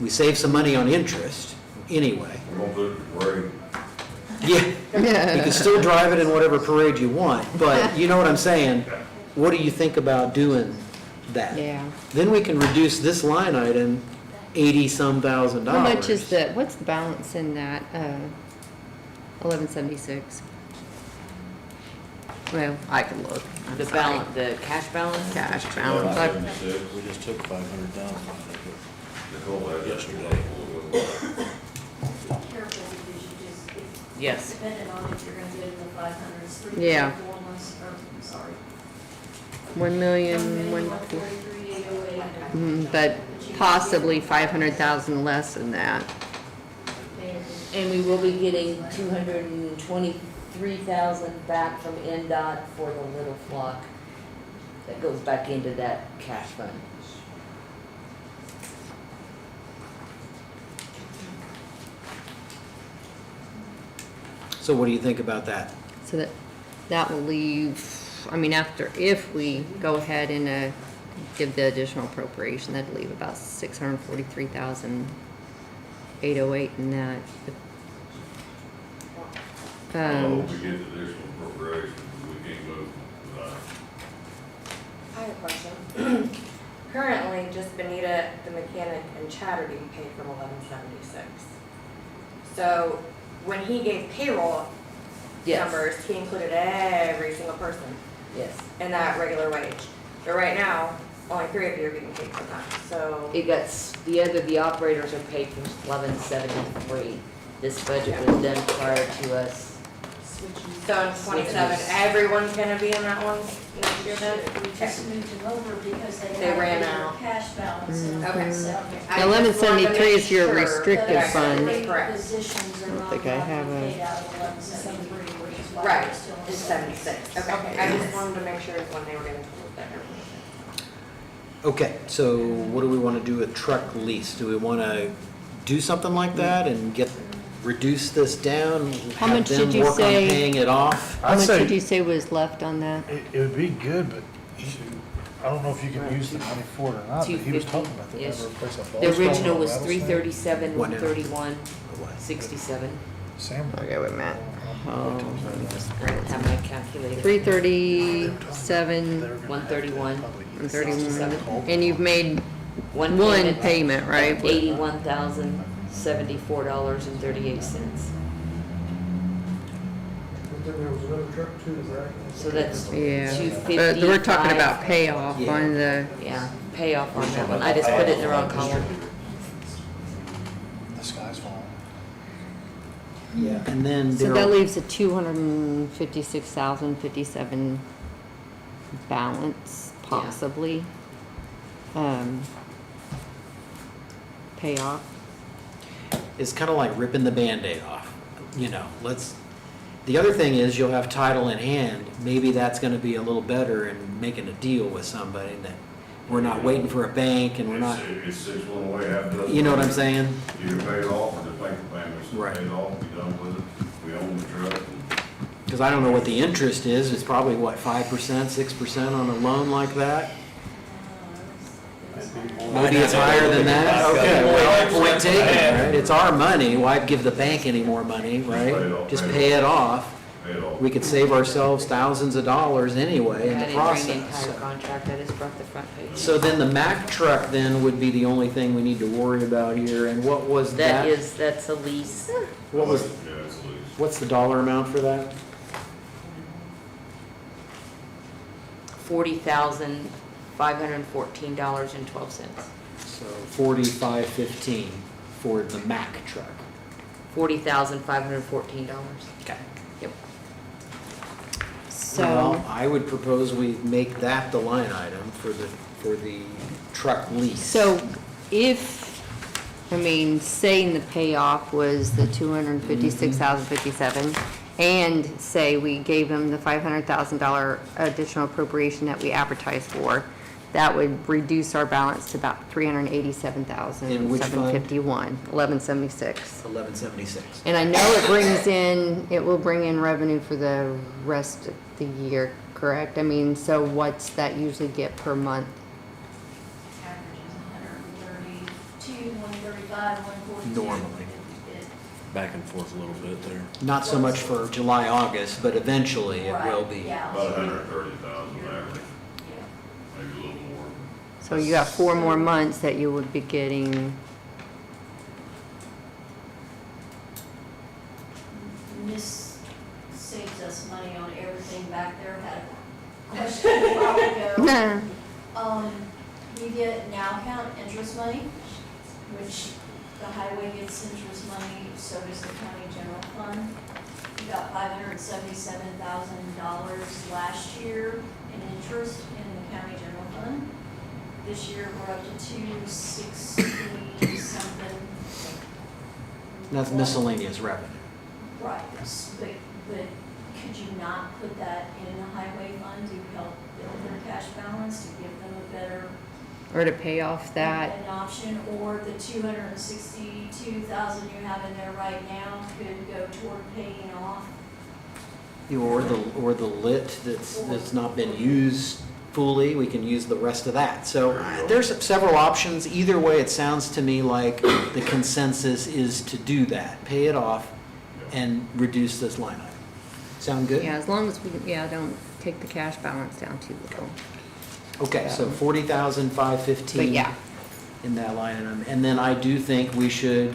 We save some money on interest anyway. We're gonna put it in parade. Yeah, you can still drive it in whatever parade you want, but you know what I'm saying? What do you think about doing that? Yeah. Then we can reduce this line item 80-some thousand How dollars. much is the, what's the balance in that, 1176? Well, I can look. I'm The sorry. balance, the cash balance? Cash balance. I- 76. We just took 500,000 out of Nicole had it that. yesterday. Careful, because you just, Yes. depending on if you're gonna get in the 500s, Yeah. 3, sorry. 1,000,000, 143,808. but possibly 500,000 less than that. And we will be getting 223,000 back from NDOT for the little flock. That goes back into that cash fund. So what do you think about that? So that will leave, I mean, after, if we go ahead and give the additional appropriation, that'd leave about 643,808 in that. Oh, we get the additional appropriation, we can't move without. I have a question. Currently, just Benita, the mechanic, and Chatterby paid from $11.76. So when he gave payroll Yes. numbers, he included every single person Yes. in that regular wage. But right now, only 3 of you are getting paid from that, so. It got, the operators are paid from 1173. This budget was done prior to us. So in 27, everyone's gonna be in that one next year then? We just moved them over because they They had ran their out. cash balance. and Okay. everything. I The just 1173 is your wanted to make sure restricted that I fund. was correct. Positions are I not think I have a- paid out of 1173, which is why Right, we're still in it's 76, okay. I just wanted to make sure when they were gonna include that information. Okay, so what do we want to do with truck lease? Do we want to do something like that and reduce this down? How much did you Have them work on say- paying it off? How I'd much say did you say was left on that? it would be good, but I don't know if you can use the money for it or not, but he was talking about that. Yes. Ever replace a ball The stone original or was rattlesnake? 337, What now? 131.67. Sam. Okay, wait a minute. Have my calculator. 337, 131. 131, and you've made One one payment, right? $81,074.38. So that's Yeah, 255. but we're talking about payoff on the, Yeah, payoff on that one. I just put it in the wrong column. The sky's falling. Yeah, and then So there. that leaves a 256,057 balance, possibly. Payoff. It's kind of like ripping the Band-Aid off, the other thing is you'll have title in hand, maybe that's gonna be a little better in making a deal with somebody that we're not waiting for a bank and we're not, It's 6 1 away, half dozen. you know what I'm saying? Either pay it off or just make the payments, Right. pay it off, be done with it, we own the truck. and- Because I don't know what the interest is, it's probably what, 5%, 6% on a loan like that? Maybe it's higher than that? Okay, well, point taken, right? It's our money, why give the bank any more money, right? Just pay it off. Pay it off. We could save ourselves thousands of dollars anyway in I the didn't bring the process. entire contract, I just brought the front page. So then the Mack truck then would be the only thing we need to worry about here, and what was that? That's a lease. What was, Yeah, it's a lease. what's the dollar amount for that? $40,514.12. So 45.15 for the Mack truck. $40,514. Okay. Yep. So, Well, I would propose we make that the line item for the truck lease. so if, saying the payoff was the 256,057, and say we gave them the $500,000 additional appropriation that we advertised for, that would reduce our balance to about In which fund? $387,751, 1176. 1176. And I know it will bring in revenue for the rest of the year, correct? So what's that usually get per month? Averages 132, 135, 142. Normally. Back and forth a little bit there. Not so much for July, August, but eventually it will be. Yeah. About 130,000 average, Yeah. maybe a little more. So you got 4 more months that you would be getting. This saves us money on everything back there. Had a question a while ago. We get now count interest money, which the highway gets interest money, so does the county general fund. We got $577,000 last year in interest in the county general fund. This year, we're up to 260 something. That's miscellaneous revenue. Right, but could you not put that in the highway fund to help build their cash balance, to give them a better Or to pay off that. an option, or the 262,000 you have in there right now could go toward paying off? Or the lit that's not been used fully, we can use the rest of that. So there's several options. Either way, it sounds to me like the consensus is to do that, pay it off and reduce this line item. Sound good? Yeah, as long as we, don't take the cash balance down too low. Okay, so 40,515. But yeah, in that line item. And then I do think we should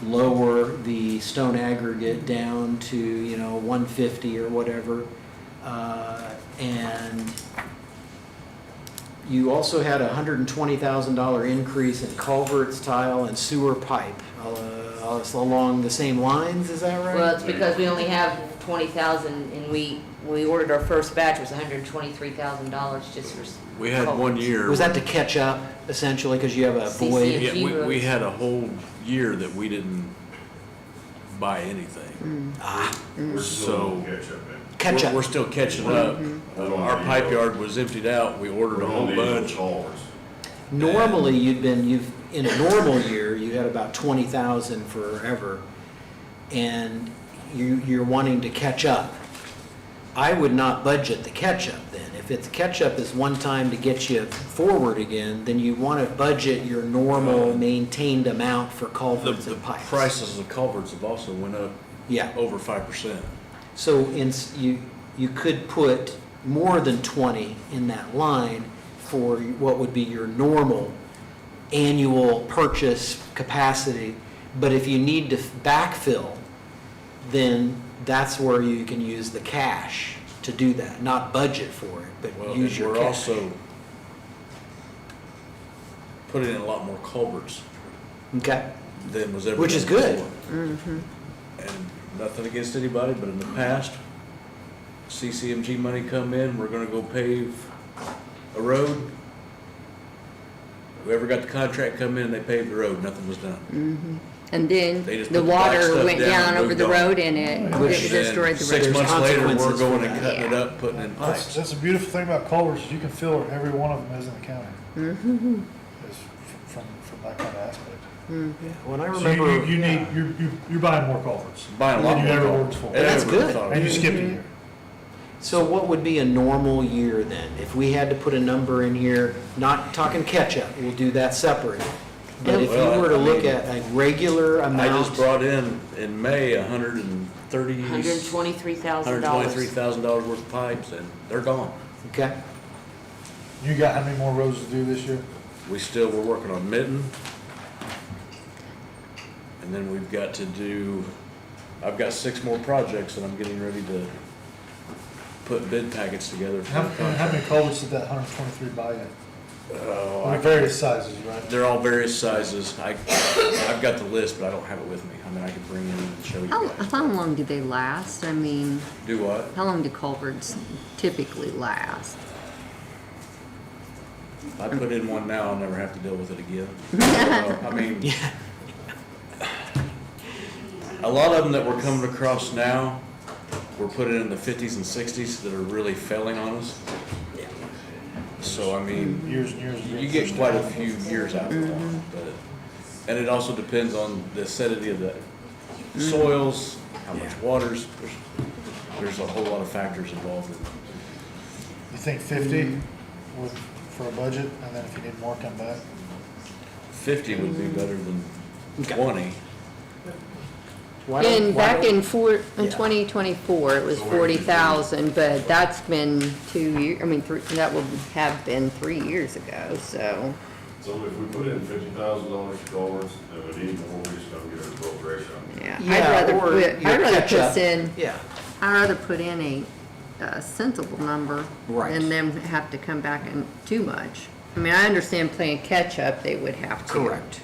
lower the stone aggregate down to, 150 or whatever. And you also had a $120,000 increase in culverts, tile, and sewer pipe. Along the same lines, is that right? Well, it's because we only have 20,000 and we ordered our first batch, was $123,000 just for. We had one year. Was that to catch up, essentially, because you have a void? Yeah, we had a whole year that we didn't buy anything. We're still So, Catch up. we're still catching up. Our pipe yard was emptied out, we ordered a whole bunch. Normally, in a normal year, you had about 20,000 forever, and you're wanting to catch up. I would not budget the catch-up then. If it's catch-up is one time to get you forward again, then you want to budget your normal maintained amount for culverts The and pipes. prices of culverts have also went up over 5%. So you could put more than 20 in that line for what would be your normal annual purchase capacity. But if you need to backfill, then that's where you can use the cash to do that, not budget for it, but use your We're cash. also putting in a lot more culverts Okay. than was ever. Which is done good. before. Mm-hmm. And nothing against anybody, but in the past, CCMG money come in, we're gonna go pave a road. Whoever got the contract come in, they paved the road, nothing was done. Mhm. And then They just the put the black water stuff went down down and over moved the on. road and it And destroyed the road. 6 months later, we're consequences going for and that. cutting it Yeah. up, putting in That's, pipes. that's a beautiful thing about culverts, is you can feel where every one of them is in the county, Mhm. is from that kind of aspect. Mhm. When I So remember, you need, you're buying more culverts. Buying a lot than you more ever culverts. worked for. And that's I would've good. thought of And you it. skipped a year. so what would be a normal year then? If we had to put a number in here, not talking catch-up, we'll do that separate. But if you Well, were to I look mean, at a regular I amount. just brought in May, $123,000 worth of pipes, and they're gone. Okay, You got how many more roads to do this year? We're working on Mitten. And then we've got to do, I've got 6 more projects that I'm getting ready to put bid packets together for. How many culverts did that 123 buy you? Oh, They're various sizes, right? They're all various sizes. I've got the list, but I don't have it with me. I mean, I could bring it in and show you How, guys. how long do they last? I mean, Do what? how long do culverts typically last? If I put in one now, I'll never have to deal with it again. I mean, a lot of them that we're coming across now, we're putting in the 50s and 60s that are really failing on us. So, I mean, Years and years. you get quite a few years out of them, but, and it also depends on the acidity of the soils, how much water's, there's a whole lot of factors involved in it. You think 50 would, for a budget, and then if you need more, come back? 50 would be better than 20. And back in 2024, it was 40,000, but that's been 2 years, I mean, that would have been 3 years ago, so. So if we put in $50,000 for culverts, and we need more, we just don't get an appropriation. Yeah, Yeah, I'd rather or put, your I'd rather catch-up. put in, Yeah, I'd rather put in a sensible number. Right. And then have to come back and too much. I mean, I understand playing catch-up, they would have to. correct.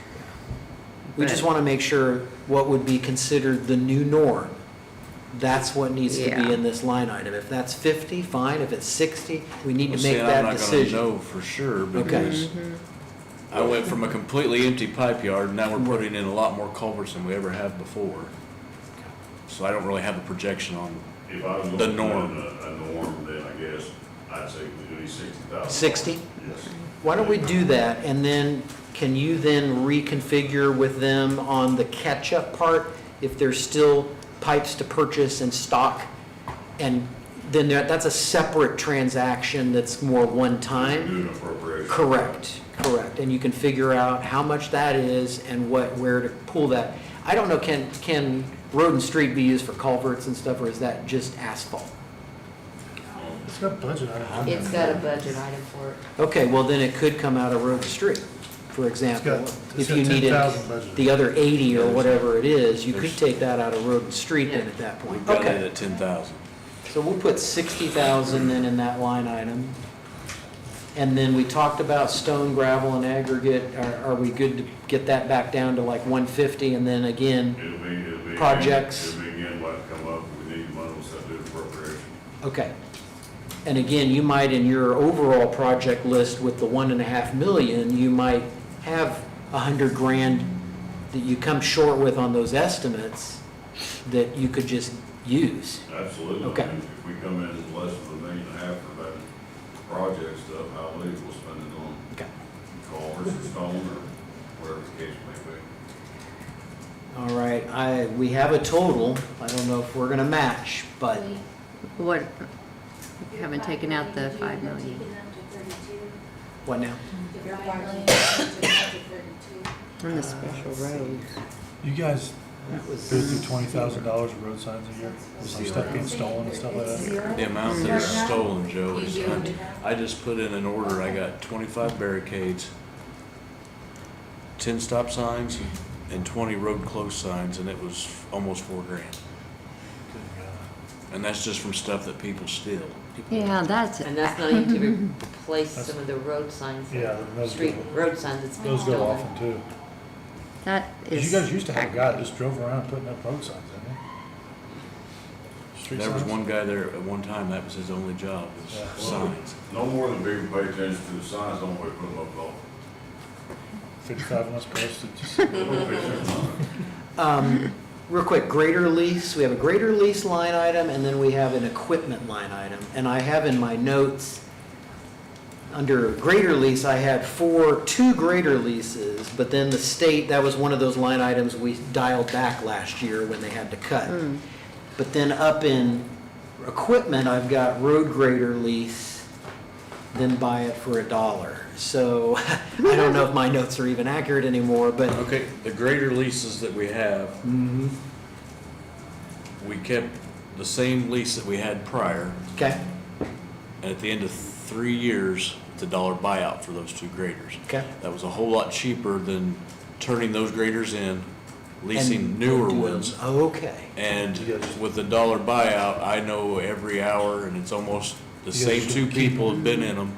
We just But- want to make sure what would be considered the new norm. That's what needs to be Yeah. in this line item. If that's 50, fine. If it's 60, we need to Well, make see, I'm that not gonna decision. know for sure Okay. because I went from a completely empty pipe yard, now we're putting in a lot more culverts than we ever have before. So I don't really have a projection on, If I was The going to put norm. in a norm, then I guess I'd say we do 60,000. 60? Yes. Why don't we do that, and then, can you then reconfigure with them on the catch-up part, if there's still pipes to purchase and stock? And then that's a separate transaction that's more Do one-time? an appropriation. Correct, and you can figure out how much that is and where to pull that. I don't know, can road and street be used for culverts and stuff, or is that just asphalt? It's got budget items. It's got a budget item for it. Okay, well, then it could come out of road and street, for example. It's If got you needed 10,000 budget. the other 80 or whatever it is, you could There's- take that out of road and street then at that point. we've got it Okay, at 10,000. so we'll put 60,000 then in that line item. And then we talked about stone, gravel, and aggregate. Are we good to get that back down to like 150? And then again, It'll be. Projects. It'll be again, what come up, we need money, we'll set the appropriation. okay. And again, you might, in your overall project list with the 1.5 million, you might have 100 grand that you come short with on those estimates that you could just use. Absolutely. Okay. And if we come in as less than $1.5 million for that project stuff, I believe we'll spend it on Okay. culverts or stone or whatever the case may be. All right, we have a total. I don't know if we're gonna match, but What, you haven't taken out the 5 million. what now? On the special roads. You guys That was, go through $20,000 of road signs a year, with some stuff being stolen and stuff like that? The amount that is stolen, Joe, is, I just put in an order, I got 25 barricades, 10 stop signs, and 20 road close signs, and it was almost $4 grand. And that's just from stuff that people steal. Yeah, that's. And that's not even to replace some of the road signs, Yeah, those street go, road signs that's been those go stolen. often too. That 'Cause is. you guys used to have a guy that just drove around putting up road signs, didn't you? Street There was signs? one guy there at one time, that was his only job, was Yeah. signs. No more than people pay attention to the signs, don't we put them up though? 55 less posted. Real quick, greater lease, we have a greater lease line item, and then we have an equipment line item. And I have in my notes, under greater lease, I had two greater leases, but then the state, that was one of those line items we dialed back last year when they had to cut. But then up in equipment, I've got road grader lease, then buy it for $1. So I don't know if my notes are even accurate anymore, but. Okay, the greater leases that we have, we kept the same lease that we had prior. Okay, And at the end of 3 years, it's $1 buyout for those two graders. okay. That was a whole lot cheaper than turning those graders in, leasing And newer do them. ones. Okay. And with the $1 buyout, I know every hour, and it's almost the same two people have been in them,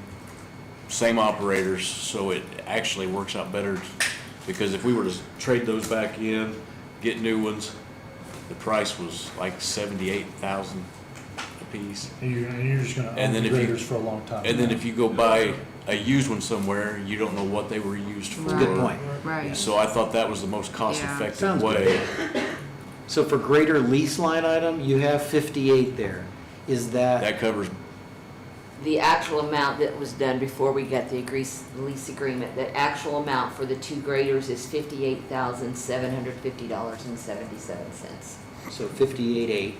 same operators, so it actually works out better. Because if we were to trade those back in, get new ones, the price was like 78,000 a piece. And you're just gonna And own then the if you- graders for a long time. And then if you go buy a used one somewhere, you don't know what they were used for. Good point. Right. So I thought that was the most cost-effective Sounds way. So for greater lease line item, you have 58 there. Is that, That covers, The actual amount that was done before we got the lease agreement, the actual amount for the two graders is $58,750.77. so 58.8,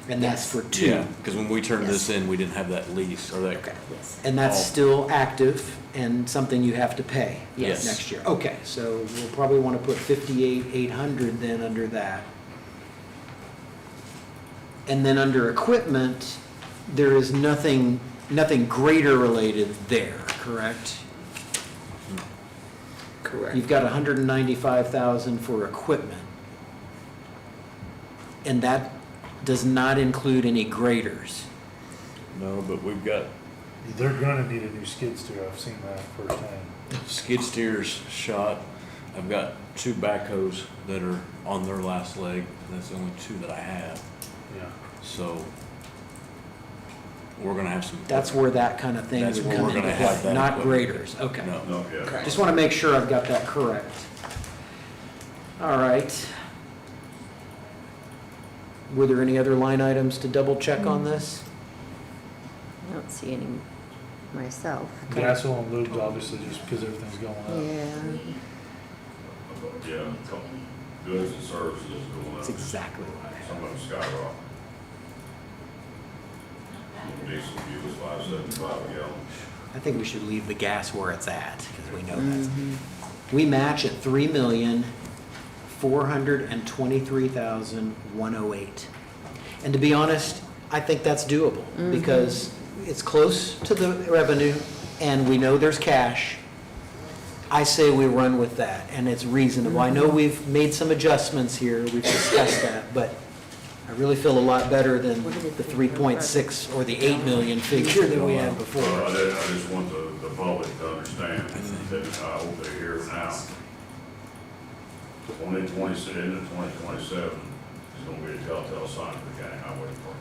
and that's for two? yeah, because when we turned this in, we didn't have that lease or that. Yes. And that's Oh. still active and something you have to pay? Yes. Next year? Okay, so we'll probably want to put 58,800 then under that. And then under equipment, there is nothing greater related there, correct? Correct. You've got 195,000 for equipment. And that does not include any graders. No, but we've got They're gonna need a new skid steer, I've seen that firsthand. skid steers shot. I've got 2 backhoes that are on their last leg. That's the only 2 that I have. Yeah. So we're gonna have some. That's where that kind of thing That's would where come we're into gonna have play, that not equipment. graders, okay. No. No, yeah. Just want to make sure I've got that correct. All right. Were there any other line items to double check on this? I don't see any myself. Gas, oil, and lubes, obviously, just because everything's going up. Yeah. Yeah, goods and services going up. That's exactly what I have. Some of them skyrocket. Diesel fuel is $5.75 a gallon. I think we should leave the gas where it's at, because we know that's. We match at $3,423,108. And to be honest, I think that's doable, because it's close to the revenue, and we know there's cash. I say we run with that, and it's reasonable. I know we've made some adjustments here, we've discussed that, but I really feel a lot better than the 3.6 or the 8 million figure that we had before. I just want the public to understand, that I hope they hear it now. 2027 into 2027 is gonna be a telltale sign for the county highway department.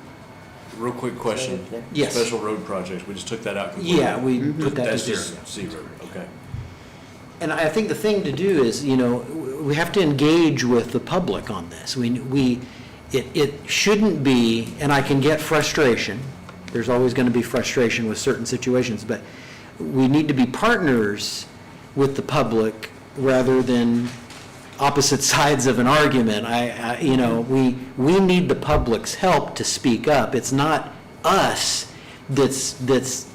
Real quick question. Yes. Special road projects, we just took that out completely. Yeah, we put that to That's zero. just zero, okay. And I think the thing to do is, we have to engage with the public on this. It shouldn't be, and I can get frustration, there's always going to be frustration with certain situations, but we need to be partners with the public rather than opposite sides of an argument. We need the public's help to speak up. It's not us that's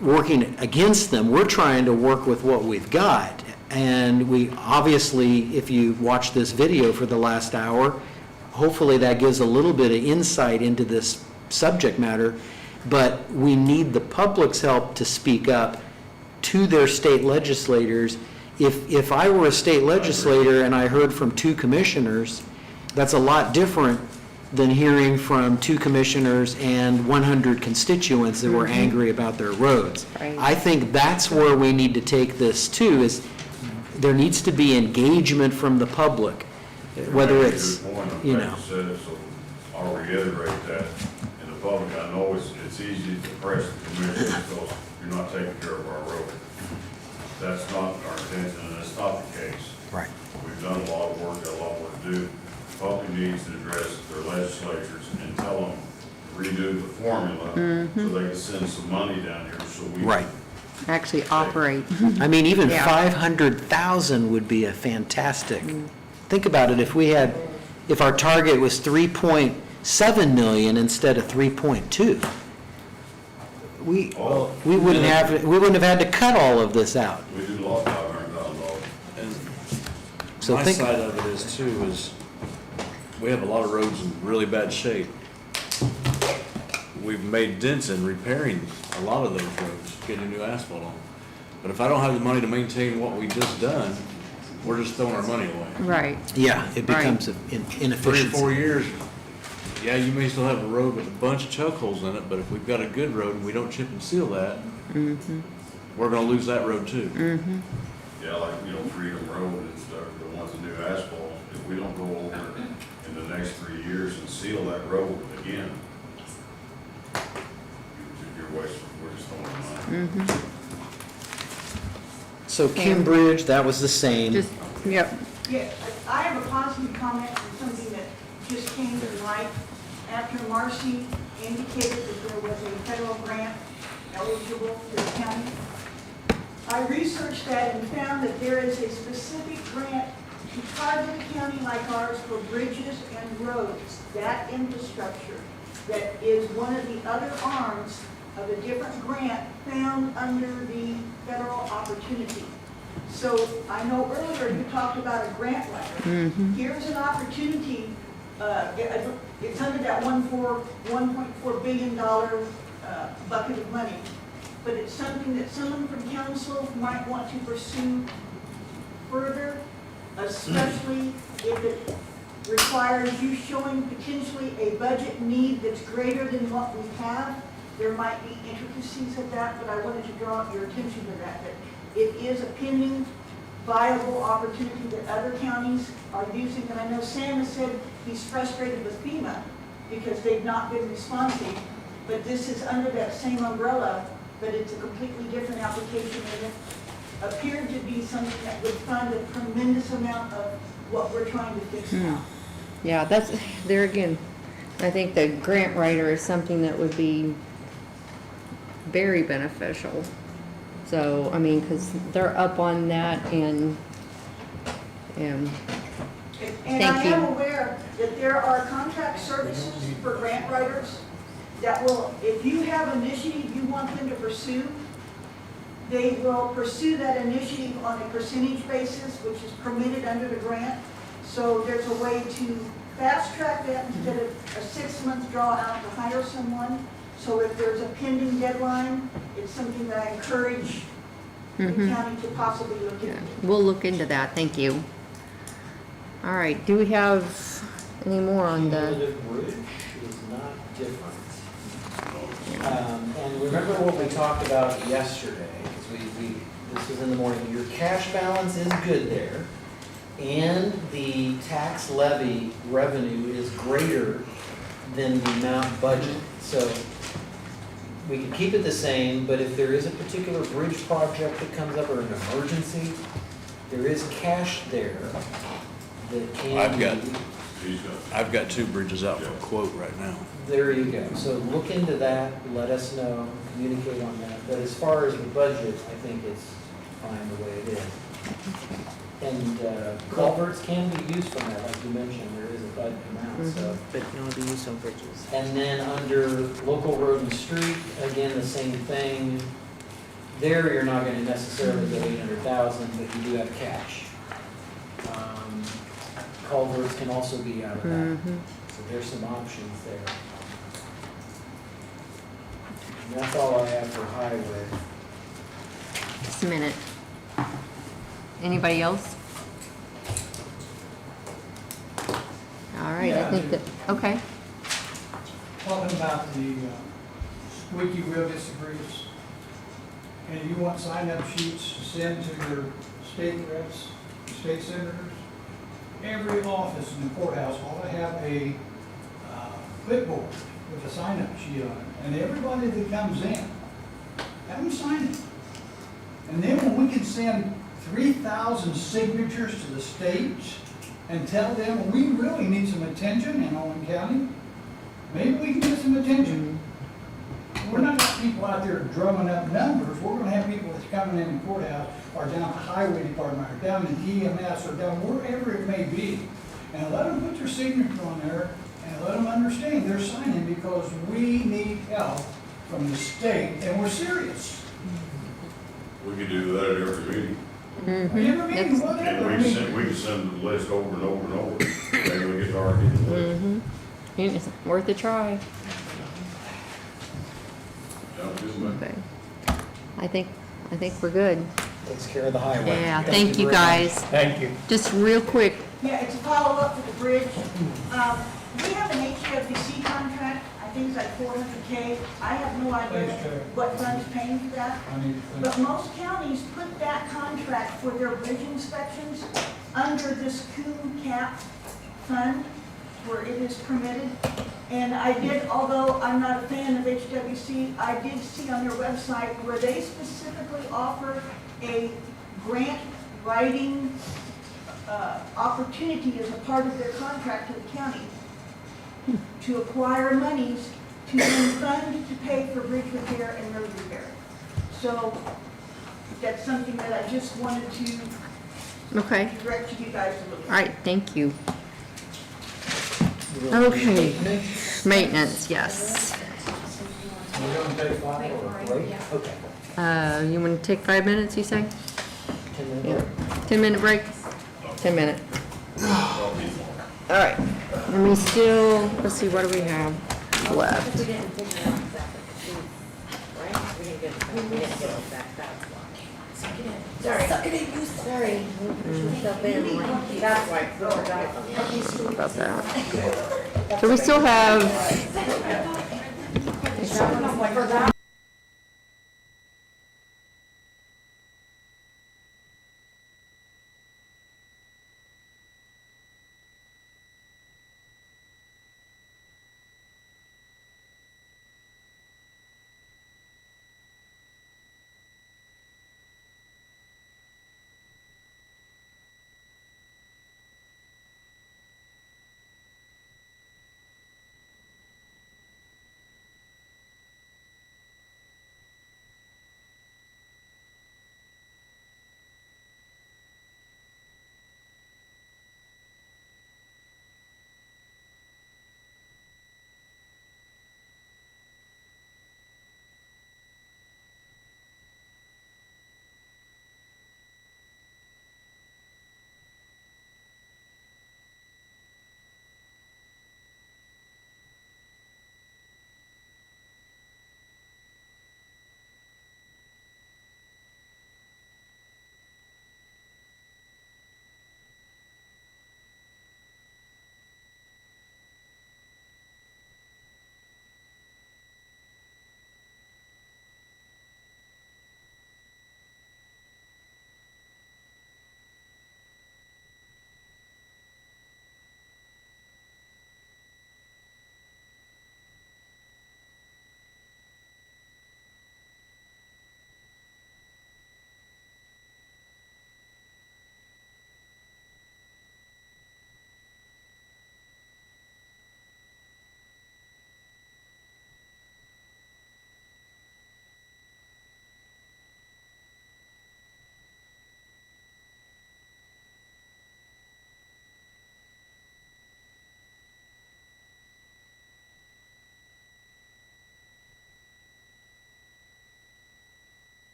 working against them. We're trying to work with what we've got. And we, obviously, if you watch this video for the last hour, hopefully that gives a little bit of insight into this subject matter. But we need the public's help to speak up to their state legislators. If I were a state legislator and I heard from 2 commissioners, that's a lot different than hearing from 2 commissioners and 100 constituents that were angry about their roads. Right. I think that's where we need to take this too, is there needs to be engagement from the public, whether it's, Good point. I'm glad you said it, so our reiterate that in the public. I know it's easy to press the commission because you're not taking care of our road. That's not our intention, and that's not the case. Right. We've done a lot of work, got a lot more to do. The public needs to address their legislatures and tell them to redo the formula so they can send some money down here so we. Right. Actually operate. I mean, even Yeah. 500,000 would be a fantastic, think about it, if our target was 3.7 million instead of 3.2, we wouldn't have had to cut all of this out. We do a lot of $500,000. And So my think- side of it is too, is we have a lot of roads in really bad shape. We've made dents in repairing a lot of those roads, getting new asphalt on. But if I don't have the money to maintain what we just done, we're just throwing our money away. Right. Yeah, it becomes an 3 or inefficiency. 4 years, yeah, you may still have a road with a bunch of choke holes in it, but if we've got a good road and we don't chip and seal that, we're gonna lose that road too. Yeah, like, Freedom Road and stuff, the ones that do asphalt, if we don't go over in the next 3 years and seal that road again, you're wasting, we're just throwing money. So Cambridge, that was the same. Just, yep. Yeah, I have a positive comment on something that just came to light after Marcy indicated that there was a federal grant eligible to the county. I researched that and found that there is a specific grant to target a county like ours for bridges and roads, that infrastructure, that is one of the other arms of a different grant found under the federal opportunity. So I know earlier you talked about a grant writer. Here's an opportunity, it's under that $1.4 billion bucket of money. But it's something that someone from council might want to pursue further, especially if it requires you showing potentially a budget need that's greater than what we have. There might be intricacies of that, but I wanted to draw your attention to that it is a pending, viable opportunity that other counties are using. And I know Sam has said he's frustrated with FEMA because they've not been responsive, but this is under that same umbrella, but it's a completely different application, and it appeared to be something that would fund a tremendous amount of what we're trying to fix now. Yeah, that's, there again, I think the grant writer is something that would be very beneficial. So, I mean, because they're up on that and And thank I am you. aware that there are contract services for grant writers that will, if you have an initiative you want them to pursue, they will pursue that initiative on a percentage basis, which is permitted under the grant. So there's a way to fast track that instead of a 6-month draw out to hire someone. So if there's a pending deadline, it's something that I encourage the county to possibly look into. We'll look into that, thank you. All right, do we have any more on the, Cumulative bridge is not different. And remember what we talked about yesterday, because this was in the morning, your cash balance is good there, and the tax levy revenue is greater than the amount budgeted. So we can keep it the same, but if there is a particular bridge project that comes up or an emergency, there is cash there that can I've got 2 bridges out for quote right now. There you go. So look into that, let us know, communicate on that. But as far as the budget, I think it's fine the way it is. And culverts can be used from that, like you mentioned, there is a budget amount, so. But can only be used on bridges. And then under local road and street, again, the same thing. There, you're not gonna necessarily get 800,000, but you do have cash. Culverts can also be out of that. So there's some options there. And that's all I have for highway. just a minute. Anybody else? All right, I Yeah, think that, okay. Talking about the squeaky wheel disagrees, and you want sign-up sheets to send to your state reps, state senators, every office in the courthouse ought to have a clipboard with a sign-up sheet on it, and everybody that comes in, have them sign it. And then when we can send 3,000 signatures to the state and tell them, we really need some attention in Owen County, maybe we can get some attention. We're not gonna have people out there drumming up numbers, we're gonna have people that's coming in the courthouse, or down at the highway department, or down in EMS, or down wherever it may be. And let them put their signature on there, and let them understand they're signing because we need help from the state, and we're serious. We could do that at every meeting. Every meeting, And whatever, I we mean, can send the list over and over and over. Maybe we get to argue the list. It's worth a try. Sounds good to me. Okay. I think we're good. Takes care of the highway. Yeah, thank you very guys. much. Thank you. Just real quick, Yeah, it's a follow-up for the bridge. We have an HWC contract, I think it's like 400K. I have no idea Thanks, Terry. what fund's paying for that. I need to think. But most counties put that contract for their bridge inspections under this coon cap fund where it is permitted. And I did, although I'm not a fan of HWC, I did see on their website where they specifically offer a grant writing opportunity as a part of their contract to the county to acquire monies to then fund to pay for bridge repair and road repair. So that's something that I just wanted to okay. direct you guys to look at. All right, thank you. Okay, maintenance, yes. We're gonna take 5 or a break? Okay. You want to take 5 minutes, you say? 10 minutes. 10-minute break? 10 minute. All right, and we still, let's see, what do we have left? We didn't figure out exactly the fees, right? We didn't get it back, we didn't get it back, that's why. Sorry. Suck it in, you sorry. Push yourself in, like, that's why, we forgot About that. So we still have, about.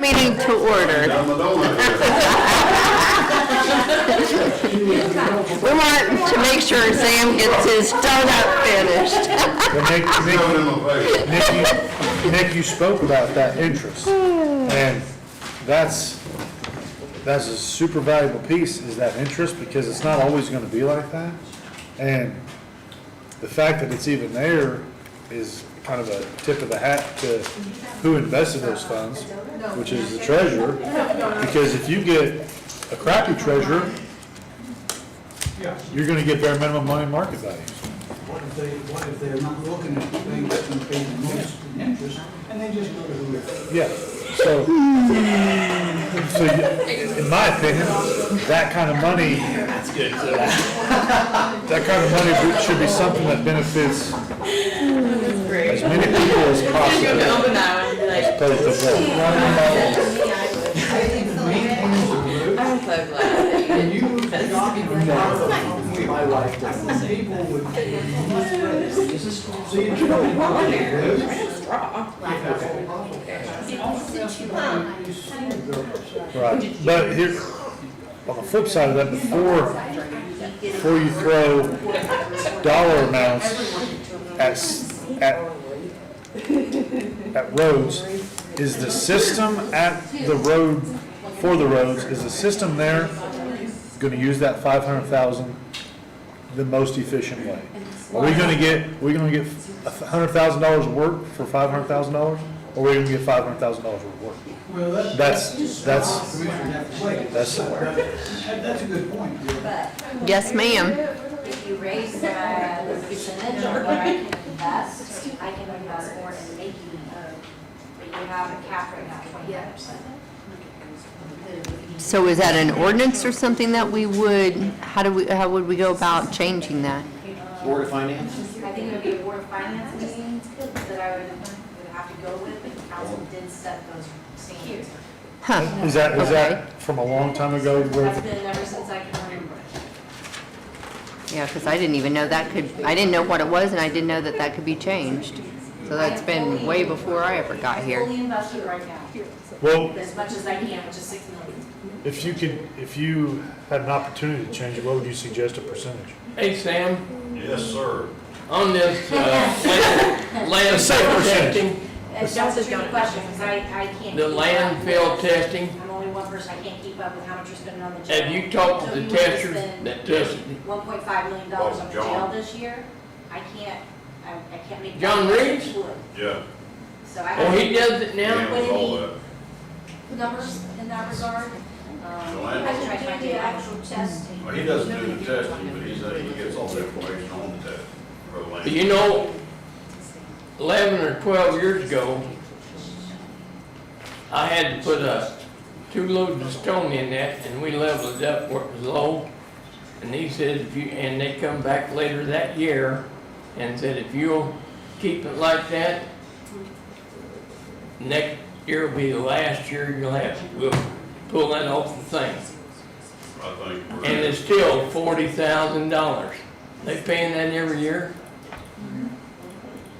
Meeting to order. Down the donut. We want to make sure Sam gets his donut finished. Well, Nick, you spoke about that interest, and that's a super valuable piece, is that interest, because it's not always gonna be like that. And the fact that it's even there is kind of a tip of the hat to who invested those funds, which is the treasurer, because if you get a crappy treasurer, you're gonna get bare minimum money market value. What if they're not looking at the thing that's gonna pay the most in interest, and they just go to whoever? Yeah, so in my opinion, that kind of money, that kind of money should be something that benefits as many people as possible. As opposed to one. I'm so glad that you didn't. My wife does the same. People would. Right, but here, on the flip side of that, before you throw dollar amounts at roads, is the system at the road, for the roads, is the system there gonna use that 500,000 the most efficient way? Are we gonna get $100,000 of work for $500,000? Or are we gonna get $500,000 of work? Well, That's That's a good point. Yes, ma'am. If you raise the percentage of what I can invest, I can invest more in making, but you have a cap right now, 25%. So is that an ordinance or something that we would, how would we go about changing that? Board of Finance? I think it would be a board of finance meeting that I would have to go with, but the council did set those standards. Huh. Is Okay. that from a long time ago? That's been ever since I can remember. Yeah, because I didn't even know I didn't know what it was, and I didn't know that that could be changed. So that's been way before I ever got here. Fully invested right now, Well, as much as I can, which is 6 million. if you had an opportunity to change it, what would you suggest a percentage? Hey, Sam, Yes, sir. on this, land testing, That's a good question, because I can't. the keep up. landfill testing, I'm only one person, I can't keep up with how much you're spending on the jail. have you talked to So the you want to testers spend that tested? $1.5 million on the jail John. this year, I can't make. John that Reeves? would. Yeah. So I Oh, have he does it now? Yeah, with all that. numbers in that regard. Joanne? I can try to find the actual testing. Well, he doesn't do the testing, but he gets all the information on the test for the land. You know, 11 or 12 years ago, I had to put 2 loads of stone in that, and we leveled it up where it was low. And he said, and they come back later that year and said, if you'll keep it like that, next year will be the last year you'll have to, we'll pull that off the thing. I think we're. And it's still $40,000. They paying that every year?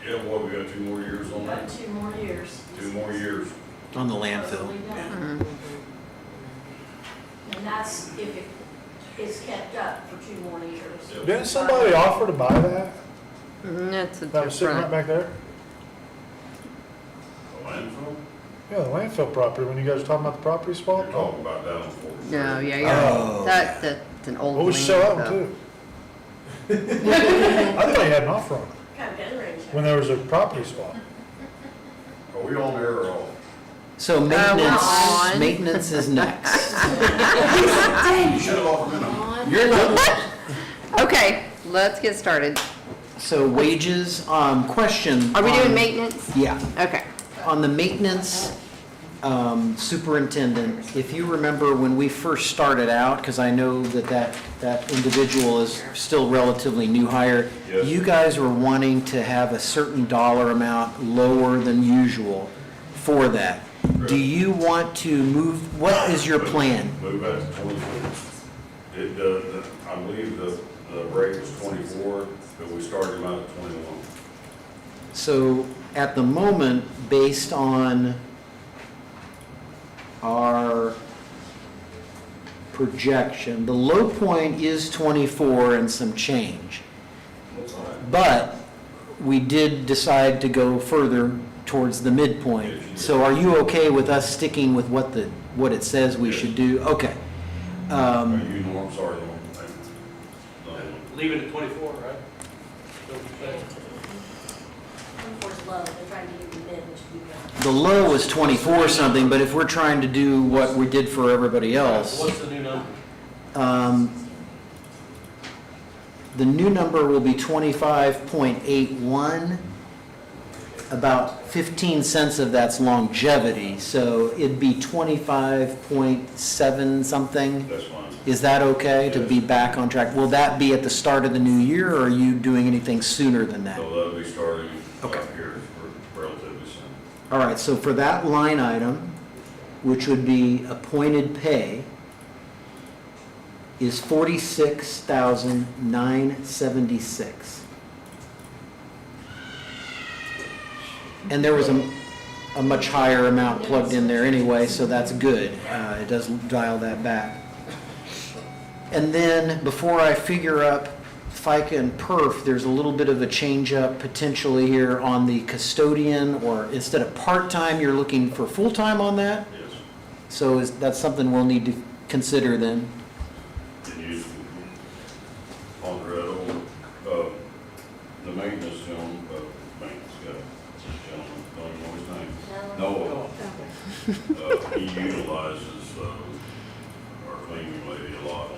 Yeah, boy, we got 2 more years on that. 2 more years. 2 more years. On the landfill. And that's if it is kept up for 2 more years. Didn't somebody offer to buy that? That's a That was sitting right different. back there? The landfill? Yeah, the landfill property, when you guys were talking about the property swap? You're talking about down on 4th. No, yeah, Oh. that's an old. Well, we should sell that one land, too. I thought you had an offer on it, Kind of generating. when there was a property swap. Are we on there or off? So we're on. maintenance is next. You should have offered me a. You're not. so. Okay, let's get started. So wages, question. Are we doing on- maintenance? Yeah. Okay. On the maintenance superintendent, if you remember when we first started out, because I know that individual is still relatively new hire, Yes. you guys were wanting to have a certain dollar amount lower than usual for that. Do you want to move, what is your plan? Move that to 24. I believe the rate was 24, but we started him out at 21. So at the moment, based on our projection, the low point is 24 and some change. But we did decide to go further towards the midpoint. So are you okay with us sticking with what it says we should do? Okay. Are you, Norm, sorry, Norm? Leave it at 24, right? Twenty-four's low, they're trying to give you mid, which would be good. The low was 24 something, but if we're trying to do what we did for everybody else, What's the new number? the new number will be 25.81. About 15 cents of that's longevity, so it'd be 25.7 something. That's fine. Is that okay to be back on track? Will that be at the start of the new year, or are you doing anything sooner than that? So that'll be starting Okay. up here relatively soon. All right, so for that line item, which would be appointed pay, is $46,976. And there was a much higher amount plugged in there anyway, so that's good. It does dial that back. And then, before I figure up FICA and PERF, there's a little bit of a change up potentially here on the custodian, or instead of part-time, you're looking for full-time on that? Yes. So that's something we'll need to consider then? And you, on the red, the maintenance gentleman, maintenance guy, gentleman, don't even know his name. Noah. He utilizes, our cleaning lady a lot.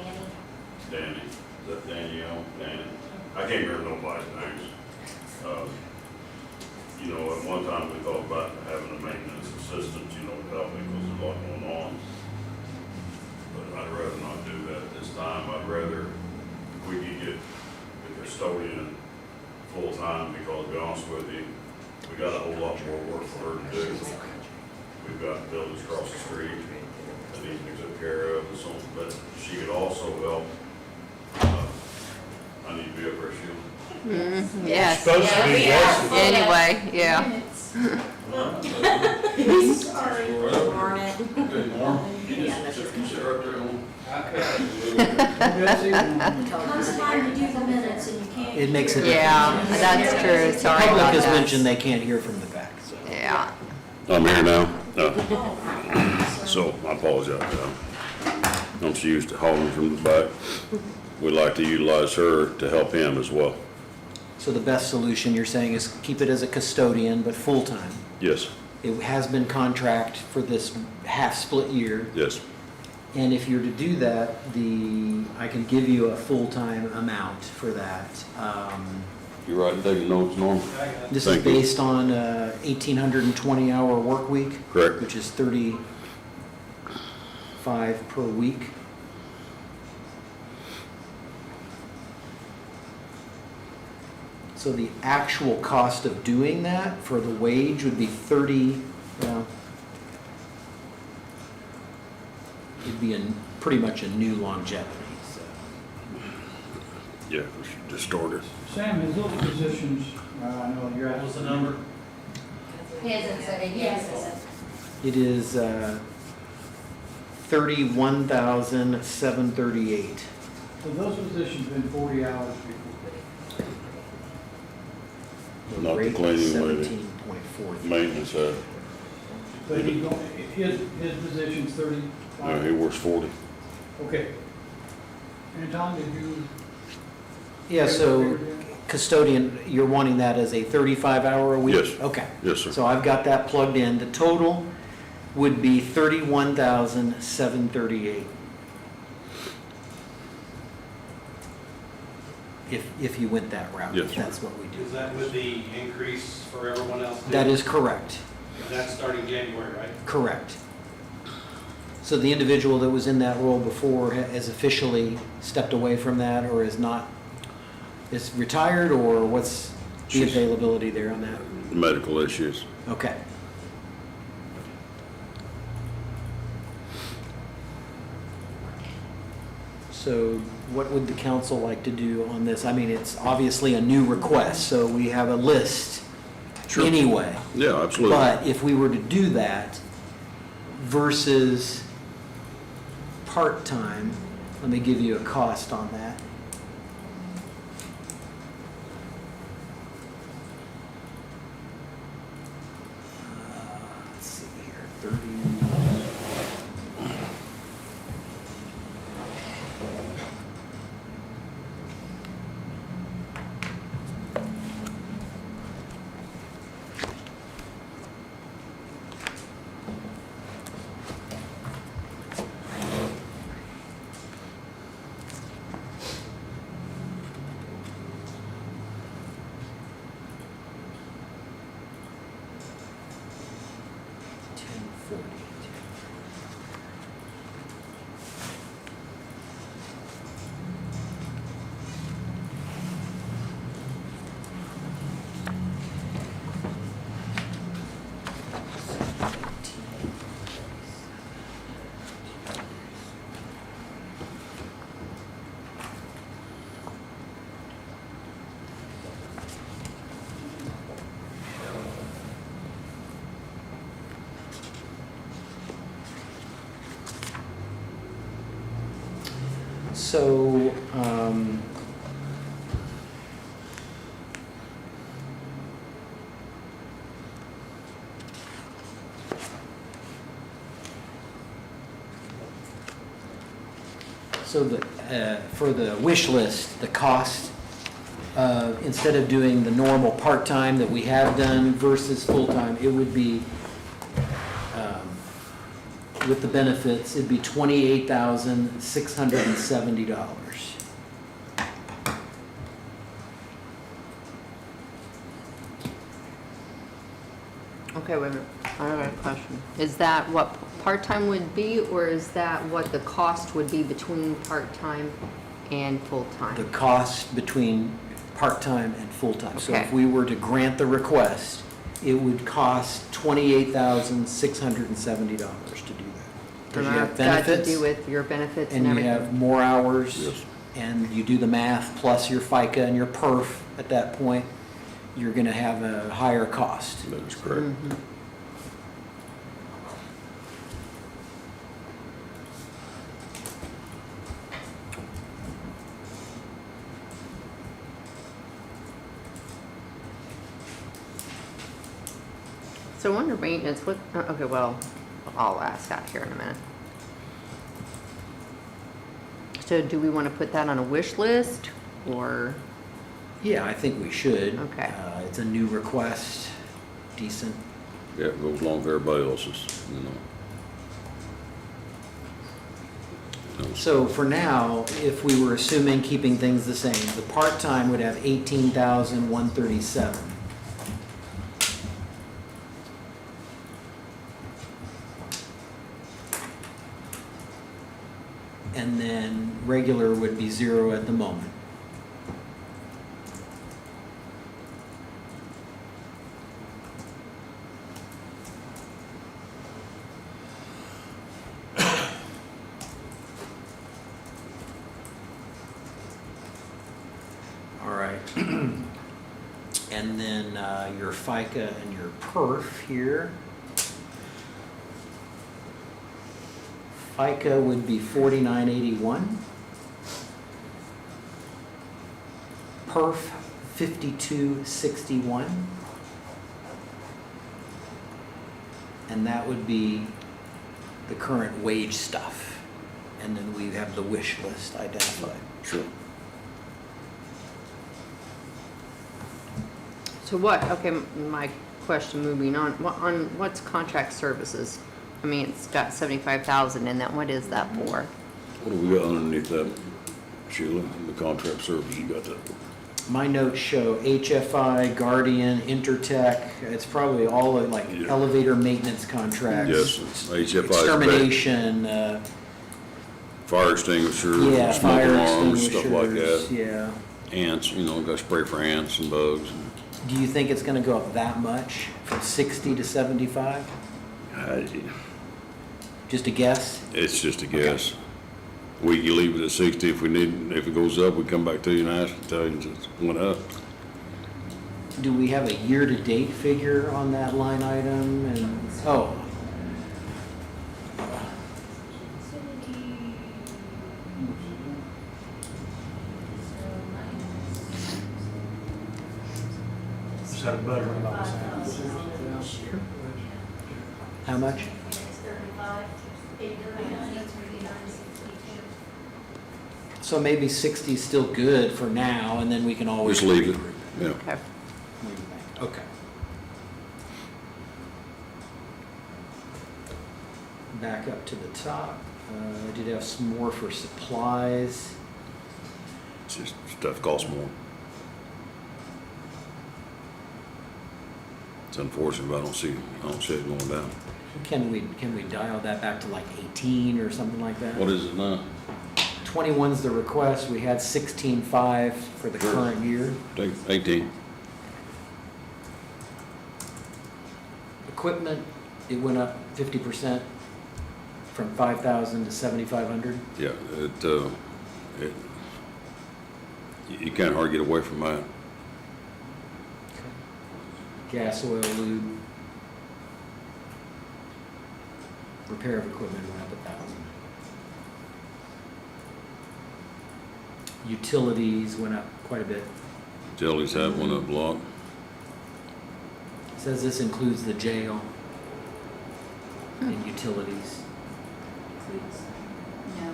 Danny, is that Danielle? Danny? I can't remember nobody's names. You know, at one time we thought about having a maintenance assistant, you know, to help me because there's a lot going on. But I'd rather not do that this time. I'd rather we could get the custodian full-time, because to be honest with you, we got a whole lot more work for her to do. We've got buildings across the street that need to be took care of, and so, but she could also help. I need to be up there, Sheila. Yes. Supposed to be less. Anyway, yeah. Sorry, darn it. Okay, Norm, you just sit right there Comes time to do the minutes and you can't. It makes a difference. Yeah, that's true. Sorry Public about has that. mentioned they can't hear from the back, so. Yeah. I'm here now. So I apologize. I'm so used to hauling from the back. We'd like to utilize her to help him as well. So the best solution, you're saying, is keep it as a custodian, but full-time. Yes, It has been contract for this half-split year, yes. and if you're to do that, I can give you a full-time amount for that. You writing, taking notes, Norm? This is Thank you. based on a 1,820-hour work week. Correct. Which is 35 per week. So the actual cost of doing that for the wage would be it'd be pretty much a new longevity, so. Yeah, we should just start it. Sam, has those positions, I know you're at. What's the number? He hasn't said it yet. It is 31,738. So those positions been 40 hours before. Not the Rate cleaning lady. 17.43. Maintenance, But his position's 35? no, he works 40. Okay. And Tom, did you? Yeah, so custodian, you're wanting that as a 35-hour a week? Yes. Okay. Yes, sir. So I've got that plugged in. The total would be 31,738. If you went that route, Yes, if sir. that's what we do. Is that with the increase for everyone else? too? That is correct. That's starting January, right? Correct. So the individual that was in that role before has officially stepped away from that, or is retired, or what's the She's- availability there on that? Medical issues. Okay. So what would the council like to do on this? I mean, it's obviously a new request, so we have a list Sure. anyway. Yeah, absolutely. But if we were to do that, versus part-time. Let me give you a cost on that. Let's see here, 30. So, for the wish list, the cost, instead of doing the normal part-time that we have done versus full-time, it would be, with the benefits, it'd be $28,670. Okay, wait a minute. I have a question. Is that what part-time would be, or is that what the cost would be between part-time and full-time? The cost between part-time and full-time. So if Okay. we were to grant the request, it would cost $28,670 to do that. Because you have And that's got to benefits, do with your benefits and and you everything? have more hours, and you do the math, plus your FICA and your PERF at that point, you're gonna have a higher cost. That is correct. Mhm. So under maintenance, what, okay, well, I'll ask that here in a minute. So do we want to put that on a wish list, or? Yeah, I think we should. Okay. It's a new request, decent. Yeah, it goes along with everybody else's, you know. So for now, if we were assuming keeping things the same, the part-time would have 18,137. And then regular would be 0 at the moment. All right. And then your FICA and your PERF here. FICA would be 4981. PERF 5261. And that would be the current wage stuff. And then we have the wish list identified. Sure. So what, okay, my question moving on, what's contract services? I mean, it's got 75,000 in that, what is that for? What do we got underneath that, Sheila, the contract service, you got that? My notes show HFI, Guardian, Intertech, it's probably all of like Yeah. elevator maintenance contracts. Yes, it's HFI. Extermination, Fire extinguishers, yeah, smoke fire alarms, stuff like extinguishers, that. yeah. Ants, you know, got spray for ants and bugs. Do you think it's gonna go up that much, from 60 to 75? Just a guess? It's just a guess. You leave it at 60, if it goes up, we come back to you and ask, tell you it went up. Do we have a year-to-date figure on that line item? And, oh, this year. How much? It's 35, 839, 62. So maybe 60 is still good for now, and then we can always. Just leave it, yeah. Okay. Okay. Back up to the top. I did have some more for supplies. It's just stuff costs more. It's unfortunate, but I don't see it going down. Can we dial that back to like 18 or something like that? What is it now? 21's the request. We had 16.5 for the Sure. current year. Take 18. Equipment, it went up 50% from 5,000 to 7,500. Yeah, you can't hardly get away from that. Gas, oil, lube. Repair of equipment went up 1,000. Utilities went up quite a bit. Utilities have went up a lot. Says this includes the jail and utilities. Includes, no.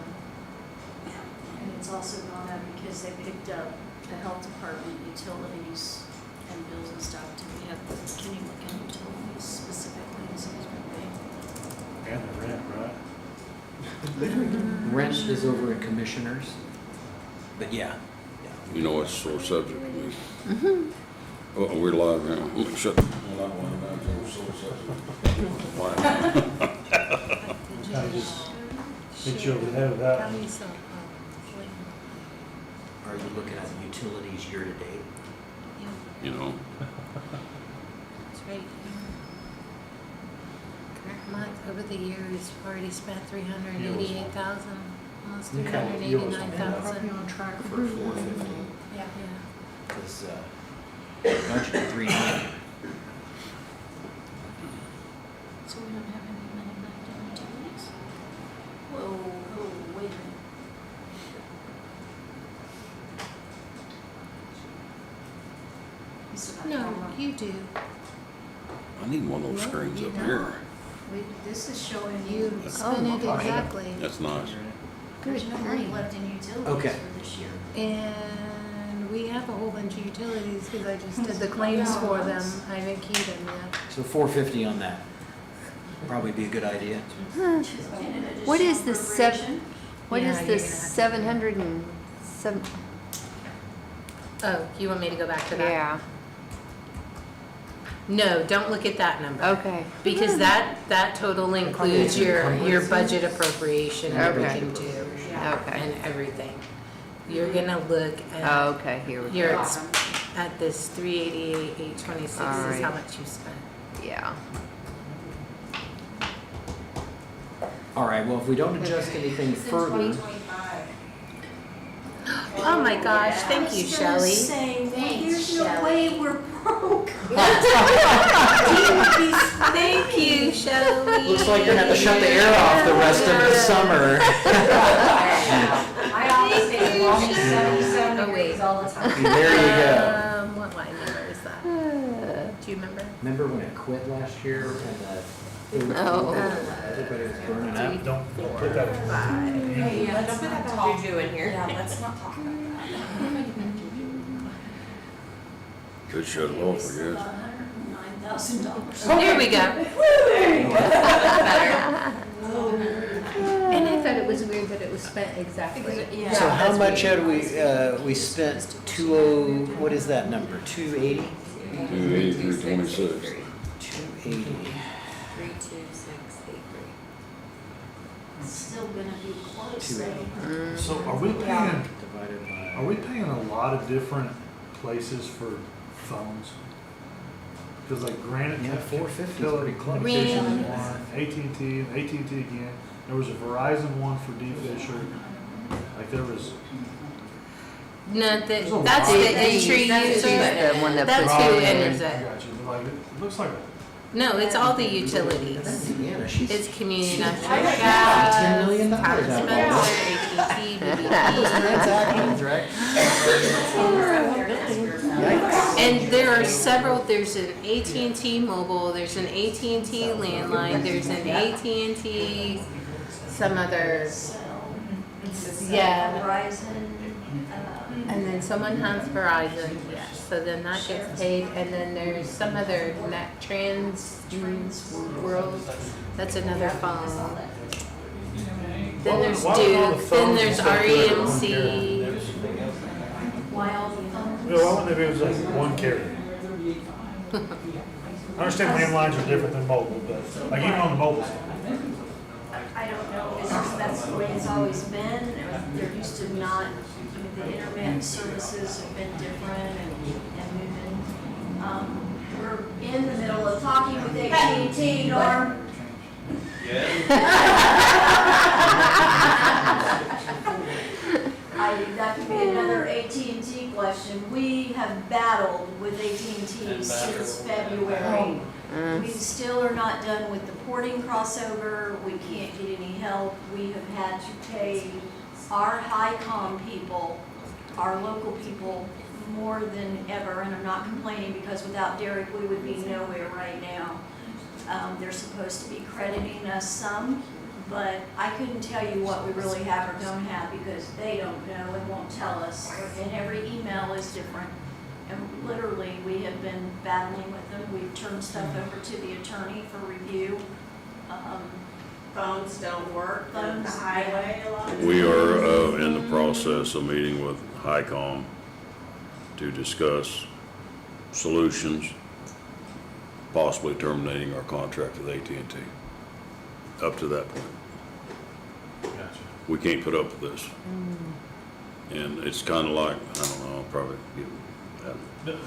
And it's also gone up because they picked up the health department utilities and bills and stuff. Do we have, can you look at utilities specifically and see what they? And the rent, right? Rent is over at commissioners, but yeah. You know, it's a sore subject. Oh, we're live now. Let me shut. Kind of just hit you over the head with that one. Are you looking at utilities year to date? You know, That's right. Current month, over the year, he's already spent 388,000, almost Okay. 389,000. Probably on track For for 450, Yeah. because budget of 390. So we don't have any money left in utilities? Whoa, wait a minute. You still got No, more money. you do. I need one of those screens up here. This is showing You you, spent it exactly. That's nice. there's no money left in utilities Okay. for this year. And we have a whole bunch of utilities, because I just did the claims for them. I haven't keyed them yet. So 450 on that. Probably be a good idea. What is the seven, what Yeah, is you're the gonna have to- 707? Oh, you want me to go back to that? Yeah, No, don't look at that number. okay. Because that total includes your budget appropriation and Okay. everything too. Okay. And everything. You're gonna look at, Okay, here we your go. at this 388, 826 is how Alright. much you spent. Yeah. All right, well, if we don't adjust anything It's in further, 2025. Oh my gosh, thank you, Shelley. Thanks, there's no Shelley. way we're broke. Thank you, Shelley. looks like you're gonna have to shut the air off the rest of the summer. My office stays warm at 77 Oh, wait. degrees all the time. There you go. What line number is that? Do you remember? Remember when it quit last year and Oh. everybody was burning up? Don't put that. Hey, Yeah, let's don't put not that talk. juju in here. Yeah, let's not talk about that. Could shut it off, I guess. $109,000. There we go. And I thought it was weird that it was spent exactly. Yeah. So how much had we spent 20, what is that number, 280? 283.26. 280. 32683. It's still gonna be close. 280. So are we paying, Divided by. are we paying a lot of different places for phones? Because like Granite. Yeah, 450 is pretty close. Communications Really? one, AT&T, and AT&T again. There was a Verizon one for D Fisher. Like there was. No, There's a that's lot. the entry That's user. the one that That's puts who it in. enters I it. got you, but like, it looks like No, it's all the utilities. Yeah, she's. It's community natural $10 gas, million Power out of Spencer, that. AT&T, Those BBP. transactions, right? And there are several, there's an AT&T mobile, there's an AT&T landline, there's an AT&T, some other, yeah. Verizon, And then someone has Verizon, yes, so then that gets paid, and then there's some other Trans World, that's another phone. Then there's Duke, then there's REMC. why all the phones? Yeah, why wouldn't they be just one carrier? I understand landlines are different than mobile, but like even on the mobile side. I don't know, it's just, that's the way it's always been. There used to not, the internet services have been different and we've been, we're in the middle of talking with AT&T, Norm. That could be another AT&T question. We have battled with AT&T since February. We still are not done with the porting crossover. We can't get any help. We have had to pay our HICOM people, our local people, more than ever, and I'm not complaining because without Derek, we would be nowhere right now. They're supposed to be crediting us some, but I couldn't tell you what we really have or don't have because they don't know and won't tell us. And every email is different. And literally, we have been battling with them. We've turned stuff over to the attorney for review. Phones don't work, the Phones, highway a lot. We are in the process of meeting with HICOM to discuss solutions, possibly terminating our contract with AT&T. Up to that point. Gotcha. We can't put up with this. And it's kind of like, I don't know, I'll probably get,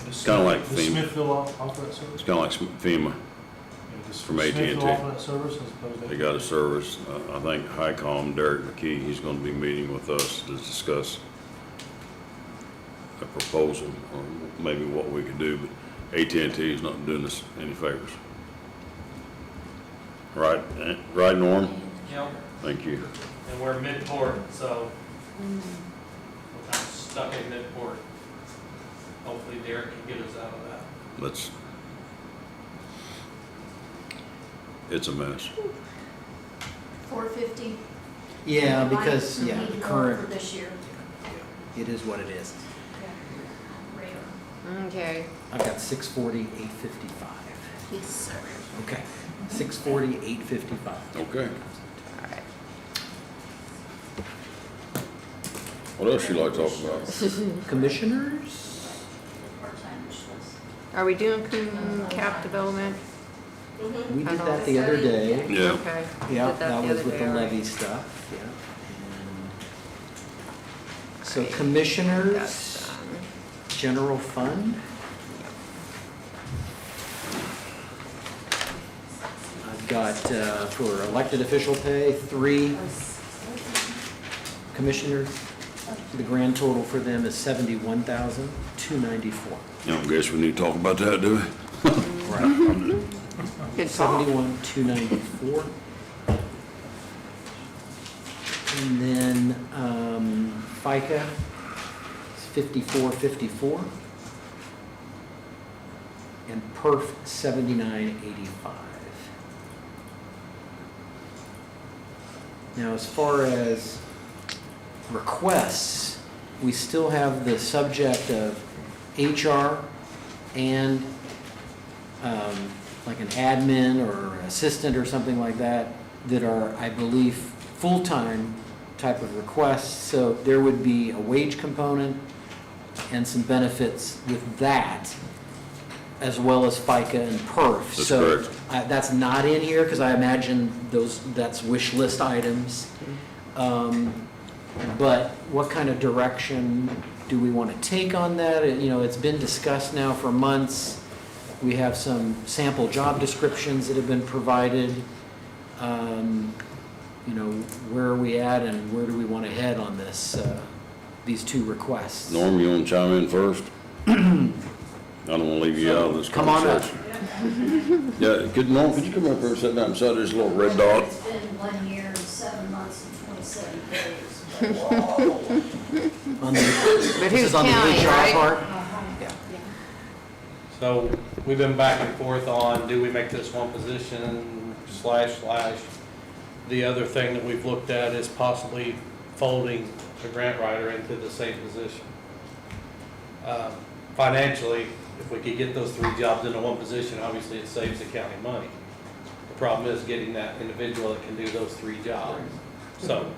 it's kind of like Does FEMA. Smithville offer that service? It's kind of like FEMA. Does from AT&T. Smithville offer that service as opposed to? They got a service. I think HICOM, Derek McKee, he's going to be meeting with us to discuss a proposal or maybe what we could do, but AT&T is not doing us any favors. Right, right, Norm? Yep, Thank you. and we're mid-port, so we're kind of stuck in mid-port. Hopefully Derek can get us out of that. It's a mess. 450. Yeah, because, Might yeah, need the more current, For this year. it is what it is. Okay. I've got 640, 855. Yes, sir. Okay, 640, 855. Okay. All right. What else you like to talk about? Commissioners? Are we doing cap development? We did that the other day. Yeah. Okay. Yeah, Did that the was other with day, the right. levy stuff, yeah. And so commissioners, That's done. general fund. I've got, for elected official pay, 3 commissioners. The grand total for them is $71,294. You don't guess we need to talk about that, do we? Good call. 71,294. And then, FICA is 5454. And PERF 7985. Now, as far as requests, we still have the subject of HR and like an admin or assistant or something like that, that are, I believe, full-time type of requests. So there would be a wage component and some benefits with that, as well as FICA and PERF. That's So correct. that's not in here, because I imagine that's wish list items. But what kind of direction do we want to take on that? You know, it's been discussed now for months. We have some sample job descriptions that have been provided. You know, where are we at and where do we want to head on this, these 2 requests? Norm, you want to chime in first? I don't want to leave you out of this Come on up. conversation. Yeah, Norm, could you come up here and sit down beside this little red dot? It's been 1 year and 7 months and 27 days. On the, But this who's is on the counting, HR right? part? Uh-huh. Yeah. So we've been back and forth on, do we make this one position slash. The other thing that we've looked at is possibly folding the grant writer into the same position. Financially, if we could get those 3 jobs into one position, obviously it saves the county money. The problem is getting that individual that can do those 3 jobs. So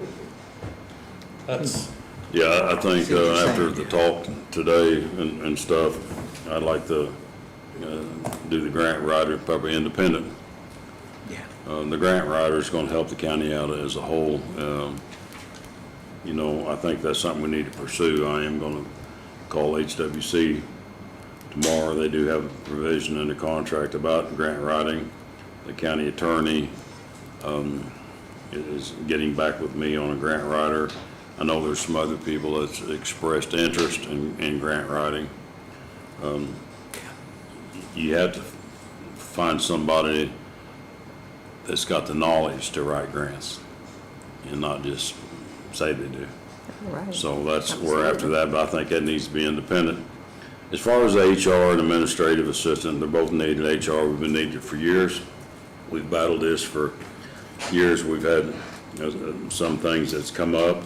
that's, Yeah, I think after the talk today and stuff, I'd like to do the grant writer, probably independent. Yeah. The grant writer is going to help the county out as a whole. You know, I think that's something we need to pursue. I am going to call HWC tomorrow. They do have a provision in the contract about grant writing. The county attorney is getting back with me on a grant writer. I know there's some other people that's expressed interest in grant writing. You have to find somebody that's got the knowledge to write grants and not just say they do. Right. So that's, we're after that, but I think that needs to be independent. As far as HR and administrative assistant, they're both needed. HR, we've been needed for years. We've battled this for years. We've had some things that's come up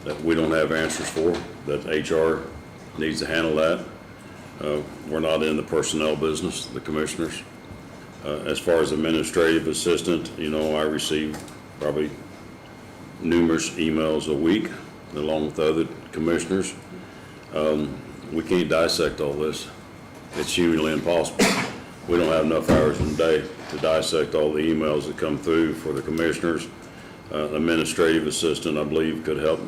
that we don't have answers for, that HR needs to handle that. We're not in the personnel business, the commissioners. As far as administrative assistant, you know, I receive probably numerous emails a week, along with other commissioners. We can't dissect all this. It's humanly impossible. We don't have enough hours in the day to dissect all the emails that come through for the commissioners. Administrative assistant, I believe, could help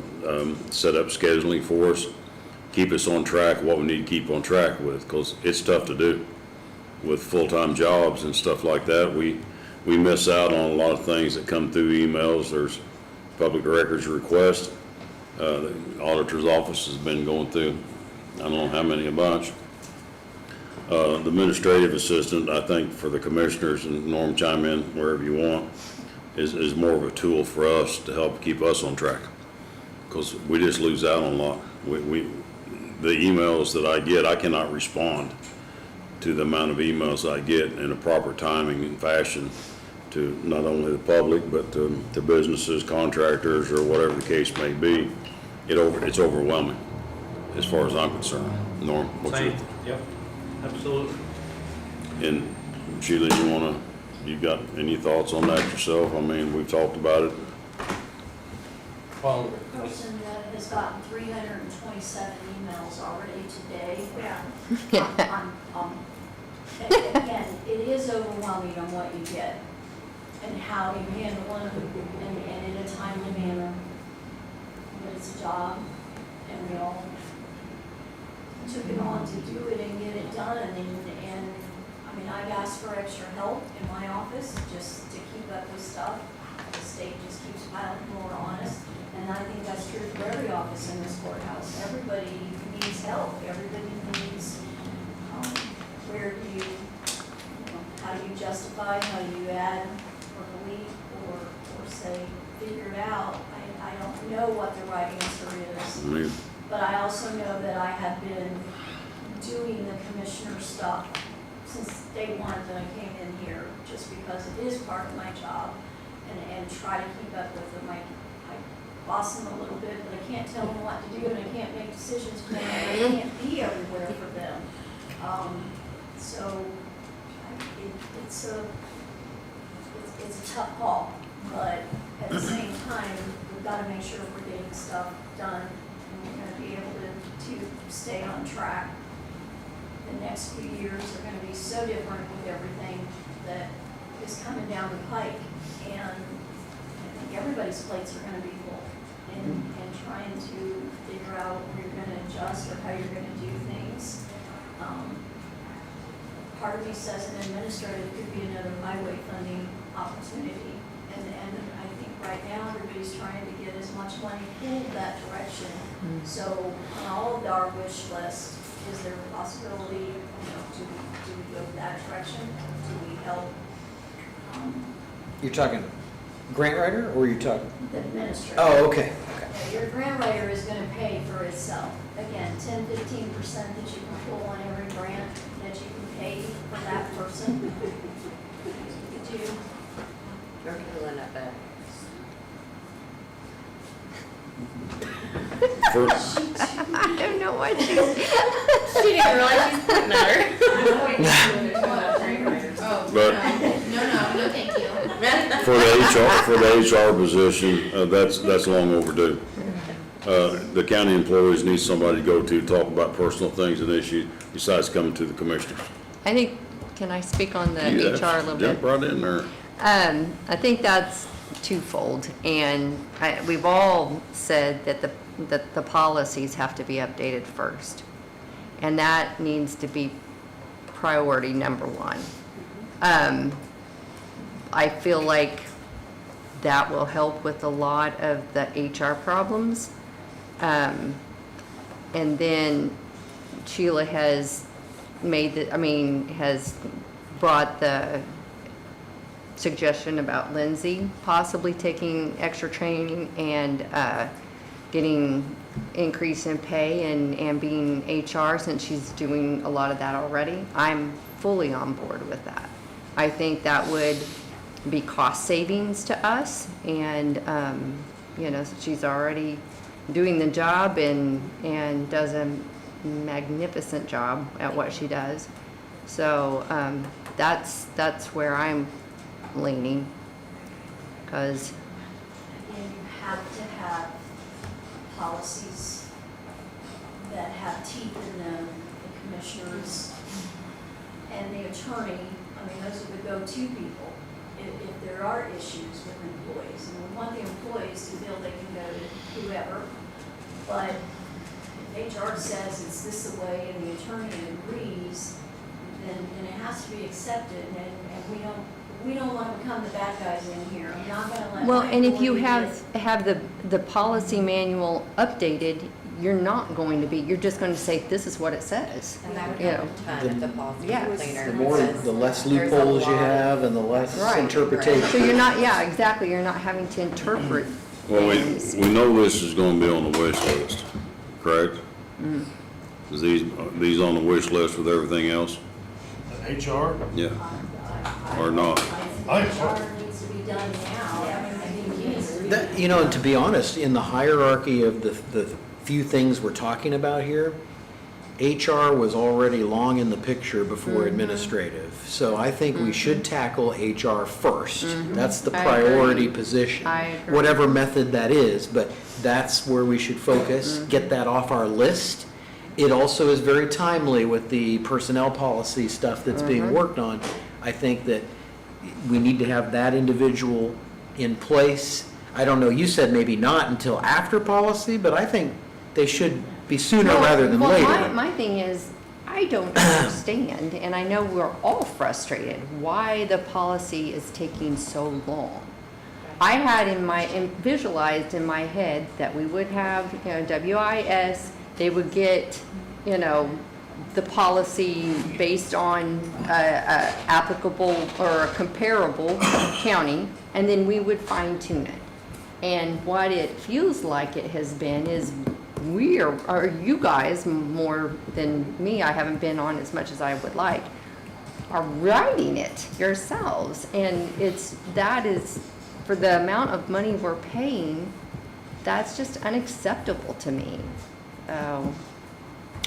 set up scheduling for us, keep us on track, what we need to keep on track with, because it's tough to do with full-time jobs and stuff like that. We miss out on a lot of things that come through emails. There's public records requests. The auditor's office has been going through, I don't know how many, a bunch. The administrative assistant, I think, for the commissioners, and Norm, chime in wherever you want, is more of a tool for us to help keep us on track, because we just lose out on a lot. The emails that I get, I cannot respond to the amount of emails I get in a proper timing and fashion to not only the public, but to businesses, contractors, or whatever the case may be. It's overwhelming as far as I'm concerned. Norm, what's your? same, yep, absolutely. And Sheila, you got any thoughts on that yourself? I mean, we've talked about it. Well, Person that has gotten 327 emails already today. Yeah. Again, it is overwhelming on what you get and how you handle them and in a timely manner. But it's a job, and we all took it on to do it and get it done. And I mean, I've asked for extra help in my office just to keep up with stuff. The state just keeps piling more on us. And I think that's true for every office in this courthouse. Everybody needs help. Everybody needs, where do you, how do you justify, how do you add or delete or say, figure it out. I don't know what the right answer is. But I also know that I have been doing the commissioner stuff since day one that I came in here, just because it is part of my job, and try to keep up with them. I boss them a little bit, but I can't tell them what to do, and I can't make decisions for them, and I can't be everywhere for them. So it's a tough call, but at the same time, we've got to make sure we're getting stuff done, and we're going to be able to stay on track. The next few years are going to be so different with everything that is coming down the pike, and I think everybody's plates are going to be full, and trying to figure out where you're going to adjust or how you're going to do things. Part of me says an administrative could be another highway funding opportunity, and I think right now everybody's trying to get as much money pulled that direction. So on all of our wish list, is there a possibility, do we go that direction? Do we help? You're talking grant writer, or you're talking? The administrator. Oh, okay. Your grant writer is gonna pay for itself. Again, 10-15% that you can pull on every grant, that you can pay for that person. You could do. Or can we run that back? I don't know what she's. She didn't realize she's putting But No, thank you. for the HR position, that's long overdue. The county employees need somebody to go to talk about personal things and issues besides coming to the commissioners. I think, can I speak on the Yeah, HR a little bit? Jump right in there. I think that's twofold, and we've all said that the policies have to be updated first. And that needs to be priority number one. I feel like that will help with a lot of the HR problems. And then Sheila has has brought the suggestion about Lindsay possibly taking extra training and getting increase in pay and being HR, since she's doing a lot of that already. I'm fully on board with that. I think that would be cost savings to us, and she's already doing the job and does a magnificent job at what she does. So that's where I'm leaning, because And you have to have policies that have teeth in them, the commissioners and the attorney. I mean, those are the go-to people if there are issues with employees. And we want the employees to feel they can go to whoever, but if HR says it's this way and the attorney agrees, then it has to be accepted, and we don't want to become the bad guys in here. I'm not gonna let. well, my and if you employee have the policy manual updated, you're not going to be, you're just going to say, this is what it says. And that would You help know. a ton if the policy Yes. was cleaner. The more, because the less there's a loopholes you lot of- have and the less Right. interpretation. So you're not, yeah, exactly, you're not having to interpret Well, things. we know this is gonna be on the wish list, correct? Is these on the wish list with everything else? HR? Yeah. Or not? I think so. HR needs to be done now. I think it needs to be. That, and to be honest, in the hierarchy of the few things we're talking about here, HR was already long in the picture before administrative. So I think we should tackle HR first. That's the I priority agree. position. I agree. Whatever method that is, but that's where we should focus, get that off our list. It also is very timely with the personnel policy stuff that's being worked on. I think that we need to have that individual in place. I don't know, you said maybe not until after policy, but I think they should be sooner rather than later. My thing is, I don't understand, and I know we're all frustrated, why the policy is taking so long. I had visualized in my head that we would have, WIS, they would get, the policy based on applicable or a comparable county, and then we would fine tune it. And what it feels like it has been is or you guys more than me, I haven't been on as much as I would like, are writing it yourselves. And that is, for the amount of money we're paying, that's just unacceptable to me.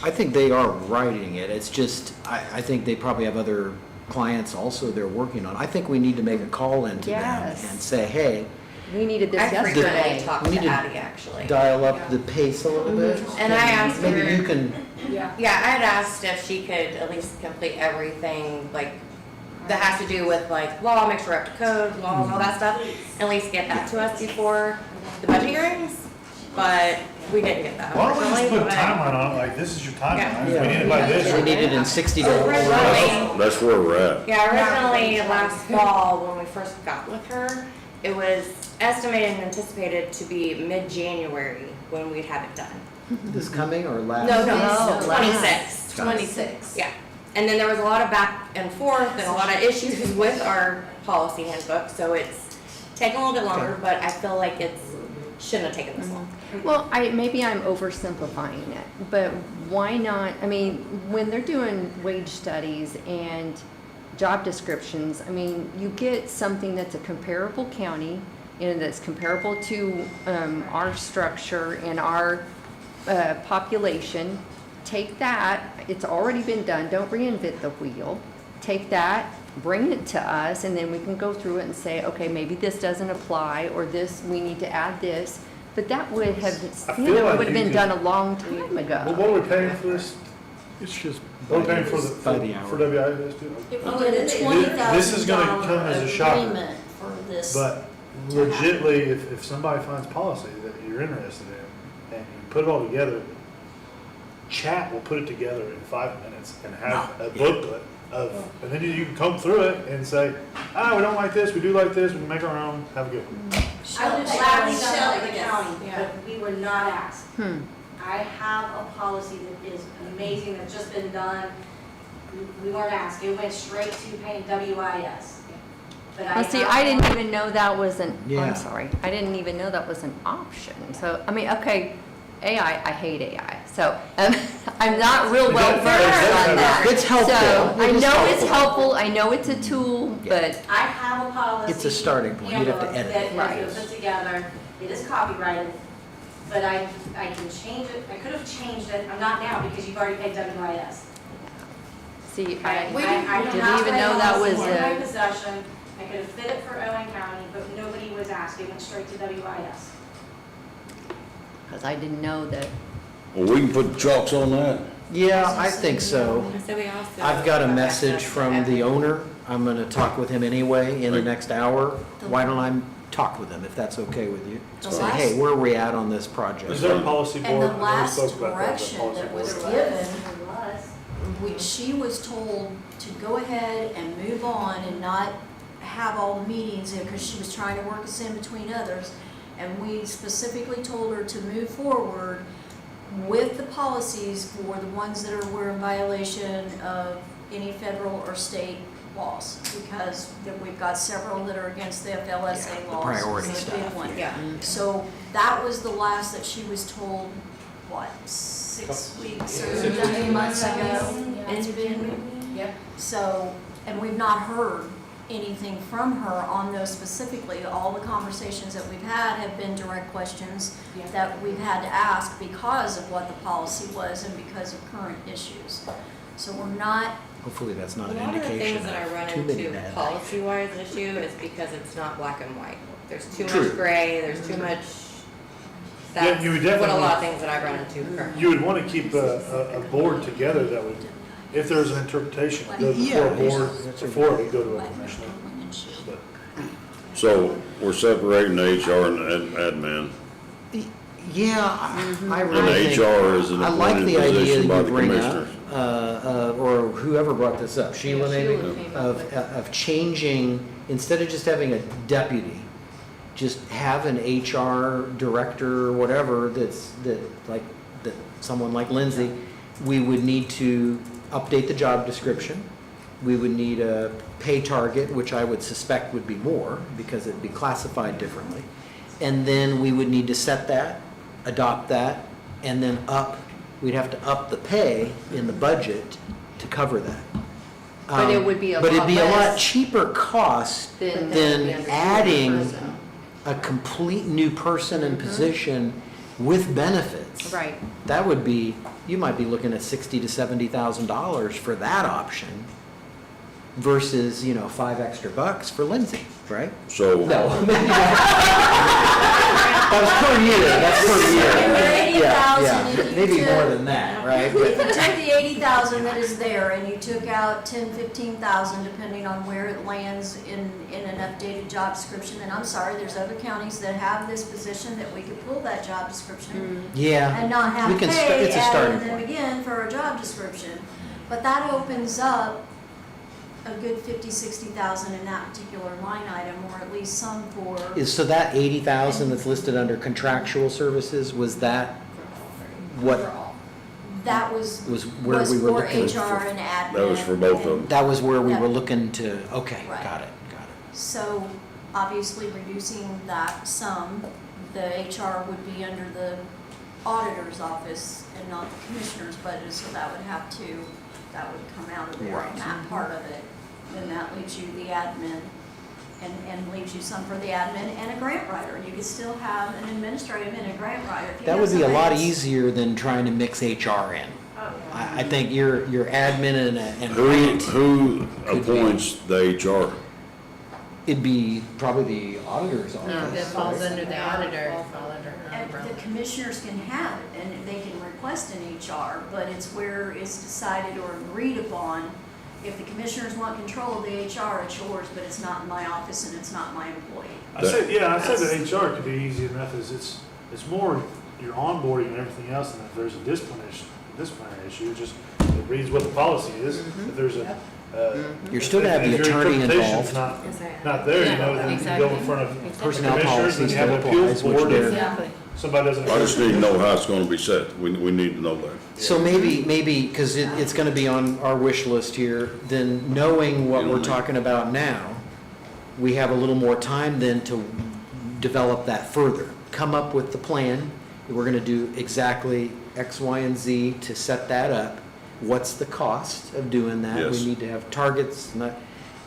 I think they are writing it. It's just, I think they probably have other clients also they're working on. I think we need to make a call into them Yes. and say, hey, We needed this I frequently yesterday. talk We to need to Addie, actually. dial up the pace a little bit. And I asked Maybe her- you can, Yeah, I had asked if she could at least complete everything, like, that has to do with like law, make sure we're up to code, laws, all that stuff. At least get that to us before the budget hearings, but we didn't get that. Why don't we just put a unfortunately, timeline on it, like, this is your timeline, we Yeah. need it by this. we need it in 60 So days. originally, That's where we're at. yeah, originally last fall, when we first got with her, it was estimated and anticipated to be mid-January when we'd have it done. This coming or last? No, 26. 26. Yeah, and then there was a lot of back and forth and a lot of issues with our policy handbook, so it's taken a little bit longer, but I feel like it's shouldn't have taken this long. Well, maybe I'm oversimplifying it, but why not, I mean, when they're doing wage studies and job descriptions, I mean, you get something that's a comparable county, that's comparable to our structure and our population. Take that, it's already been done, don't reinvent the wheel. Take that, bring it to us, and then we can go through it and say, okay, maybe this doesn't apply, or this, we need to add this. But that would have, I feel like would have you been could- done a long time ago. Well, what are we paying for this? It's just. What are we paying for by the the, hour. for WIS too? We did a This is gonna come as a shocker. agreement for this. But legitly, if somebody finds policy that you're interested in, and you put it all together, chat will put it together in 5 minutes and have a booklet of, and then you can comb through it and say, we don't like this, we do like this, we can make our own, have a good one. I would gladly sell the county, Yeah. but we were not asked. Hmm. I have a policy that is amazing, that's just been done. We weren't asked, it went straight to paying WIS. But Well, see, have I didn't one- even know that was Yeah. I'm sorry, I didn't even know that was an option. So, I mean, okay, AI, I hate AI, so I'm not real well versed on that. It's helpful. So, I It is know it's helpful. helpful, I know it's a tool, but I have a policy. It's a starting point. You'd have to edit it. That has been put together, it is copyrighted, but I can change it, I could have changed it, I'm not now because you've already paid WIS. see, I I do didn't not even pay know that policy was in my a, possession, I could have fit it for Owen County, but nobody was asked, it went straight to WIS. because I didn't know that. Well, we can put chalks on that. Yeah, I think so. So we also. I've got a message from the owner. I'm gonna talk with him anyway in the next hour. Why don't I talk with him, if that's okay with you? The Say, last- hey, where are we at on this project? Is there a policy And board? the I know we last spoke about that, direction policy that board. was given, she was told to go ahead and move on and not have all the meetings, because she was trying to work us in between others. And we specifically told her to move forward with the policies for the ones that were in violation of any federal or state laws, because we've got several that are against the FLSA Yeah, the laws. priority is the big stuff, one. Yeah. So that was the last that she was told, what, 6 weeks or 8 months ago? It's been, Yep. so, and we've not heard anything from her on those specifically. All the conversations that we've had have been direct questions that we've had to ask because of what the policy was and because of current issues. So we're not, Hopefully that's not A an lot of the indication things that I run of too many into bad. policy-wise issue is because it's not black and white. There's too True. much gray, there's too much, Yeah, that's you would what a definitely- lot of things that I run into currently. You would want to keep a board together that would, if there's an interpretation, it goes before a board, before it would go to a commissioner. But So we're separating the HR and admin. Yeah, I And really think. HR is an I like appointed the idea position that by you the bring up, commissioners. or whoever brought this up, Sheila maybe, Sheila came up with it. of changing, instead of just having a deputy, just have an HR director or whatever that someone like Lindsay, we would need to update the job description. We would need a pay target, which I would suspect would be more because it'd be classified differently. And then we would need to set that, adopt that, and then we'd have to up the pay in the budget to cover that. But it would be a But it'd lot be a lot less cheaper cost than than adding person. a complete new person and position with benefits. Right. That would be, you might be looking at $60,000 to $70,000 for that option versus, $5 extra for Lindsay, right? So. No, maybe not. That's per year. Yeah, maybe more than that, right? if you took the 80,000 that is there and you took out 10, 15,000, depending on where it lands in an updated job description, then I'm sorry, there's other counties that have this position that we could pull that job description Yeah. and not have We to can pay it's a starting adding them point. again for a job description. But that opens up a good 50, 60,000 in that particular line item, or at least some for. So that 80,000 that's listed under contractual services, was that what That was where we were for looking? HR and admin. That was for both of them. That was where we Yeah. were looking to, okay, Right. got it. So obviously reducing that sum the HR would be under the auditor's office and not the commissioner's budget, so that would come out of there on that part of it. Then that leaves you the admin, and leaves you some for the admin and a grant writer. You could still have an administrative and a grant writer. If you That have would be a somebody lot that's- easier than trying to mix HR in. Oh, I think your admin and Who, grant, who appoints the HR? it'd be probably the auditor's No, office. that falls under the auditor. And the commissioners can have it, and they can request an HR, but it's where it's decided or agreed upon. If the commissioners want control of the HR, it's yours, but it's not in my office and it's not my employee. I said the HR could be easy enough as it's more your onboarding and everything else, and if there's a disciplinary issue, just it reads what the policy is. If there's a You're still gonna have the if your attorney interpretation's involved. not there, you know, Yeah, then you exactly. go in front of Personnel commissioners, and policies you have an still appeals applies, which board if they're- Exactly. somebody doesn't. I just need to know how it's gonna be set. We need to know that. So maybe, because it's gonna be on our wish list here, then knowing what we're talking about now, we have a little more time then to develop that further. Come up with the plan, we're gonna do exactly X, Y, and Z to set that up. What's the cost of doing that? Yes. We need to have targets,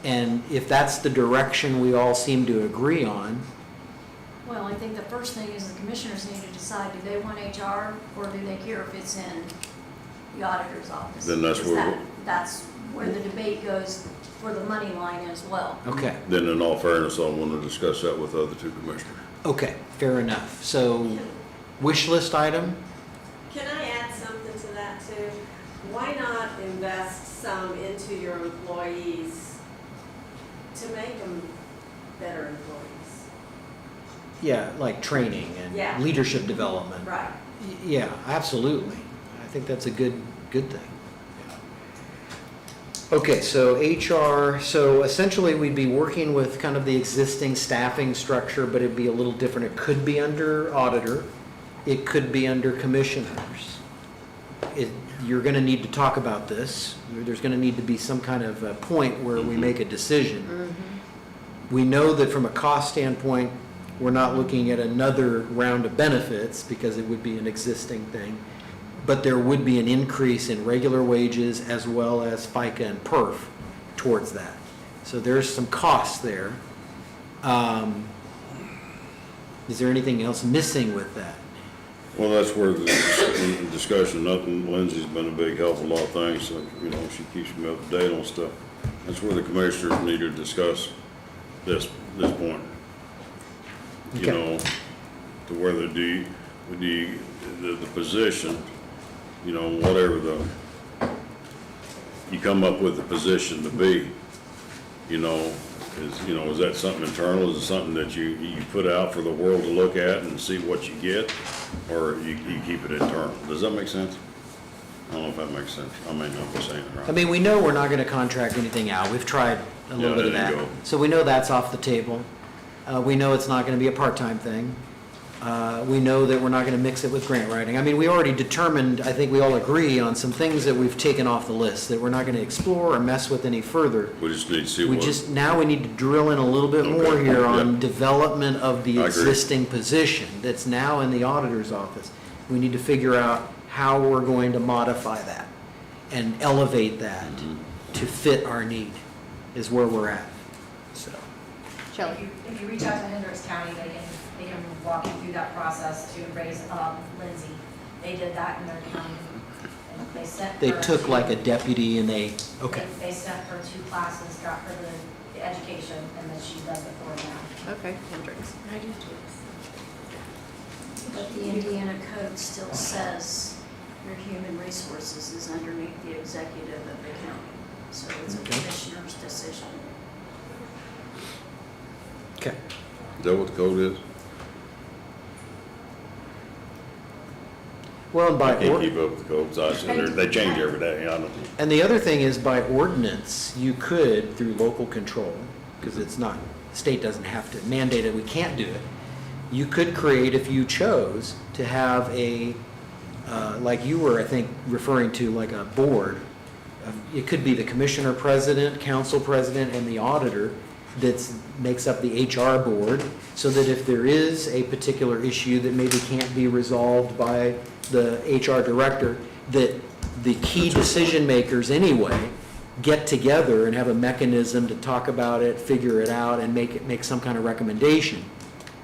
and if that's the direction we all seem to agree on, Well, I think the first thing is the commissioners need to decide, do they want HR or do they care if it's in the auditor's office? Then that's Because where- that's where the debate goes for the money line as well. okay. Then in all fairness, I want to discuss that with the other two commissioners. Okay, fair enough. So, wish list item? Can I add something to that too? Why not invest some into your employees to make them better employees? Yeah, like training Yeah. and leadership development. Right. Yeah, absolutely. I think that's a good thing. Okay, so HR, so essentially we'd be working with kind of the existing staffing structure, but it'd be a little different. It could be under auditor, it could be under commissioners. You're gonna need to talk about this. There's gonna need to be some kind of a point where we make a decision. We know that from a cost standpoint, we're not looking at another round of benefits because it would be an existing thing. But there would be an increase in regular wages as well as FICA and PERF towards that. So there's some costs there. Is there anything else missing with that? Well, that's where the discussion, nothing, Lindsay's been a big help, a lot of things, so, you know, she keeps me up to date on stuff. That's where the commissioners need to discuss this point. You Okay. know, to whether the position, you know, whatever you come up with the position to be, is that something internal? Is it something that you put out for the world to look at and see what you get? Or you keep it internal? Does that make sense? I don't know if that makes sense. I may not be saying it right. I mean, we know we're not gonna contract anything out. We've tried a little Yeah, bit of there you that. go. So we know that's off the table. We know it's not gonna be a part-time thing. We know that we're not gonna mix it with grant writing. I mean, we already determined, I think we all agree on some things that we've taken off the list, that we're not gonna explore or mess with any further. We just need to see We what. just, now we need to drill in a little bit more Okay, here yeah. on development of the I agree. existing position that's now in the auditor's office. We need to figure out how we're going to modify that and elevate that to fit our need, is where we're at, so. Shelley? If you reach out to Hendricks County, they can walk you through that process to raise Lindsay. They did that in their county. And they sent They her took to- like a deputy and they, okay. They sent her 2 classes, got her the education, and then she does it for them now. Okay, Hendricks. But the Indiana code still says your human resources is underneath the executive of the county. So it's a Okay. commissioner's decision. Okay. Is that what the code is? Well, and by I can't keep up with the codes. They change every day, I know. And the other thing is by ordinance, you could, through local control, because it's not, the state doesn't have to mandate it, we can't do it. You could create, if you chose, to have a, like you were, I think, referring to like a board. It could be the commissioner president, council president, and the auditor. that's, makes up the HR board, so that if there is a particular issue that maybe can't be resolved by the HR director, that the key decision makers anyway get together and have a mechanism to talk about it, figure it out, and make some kind of recommendation.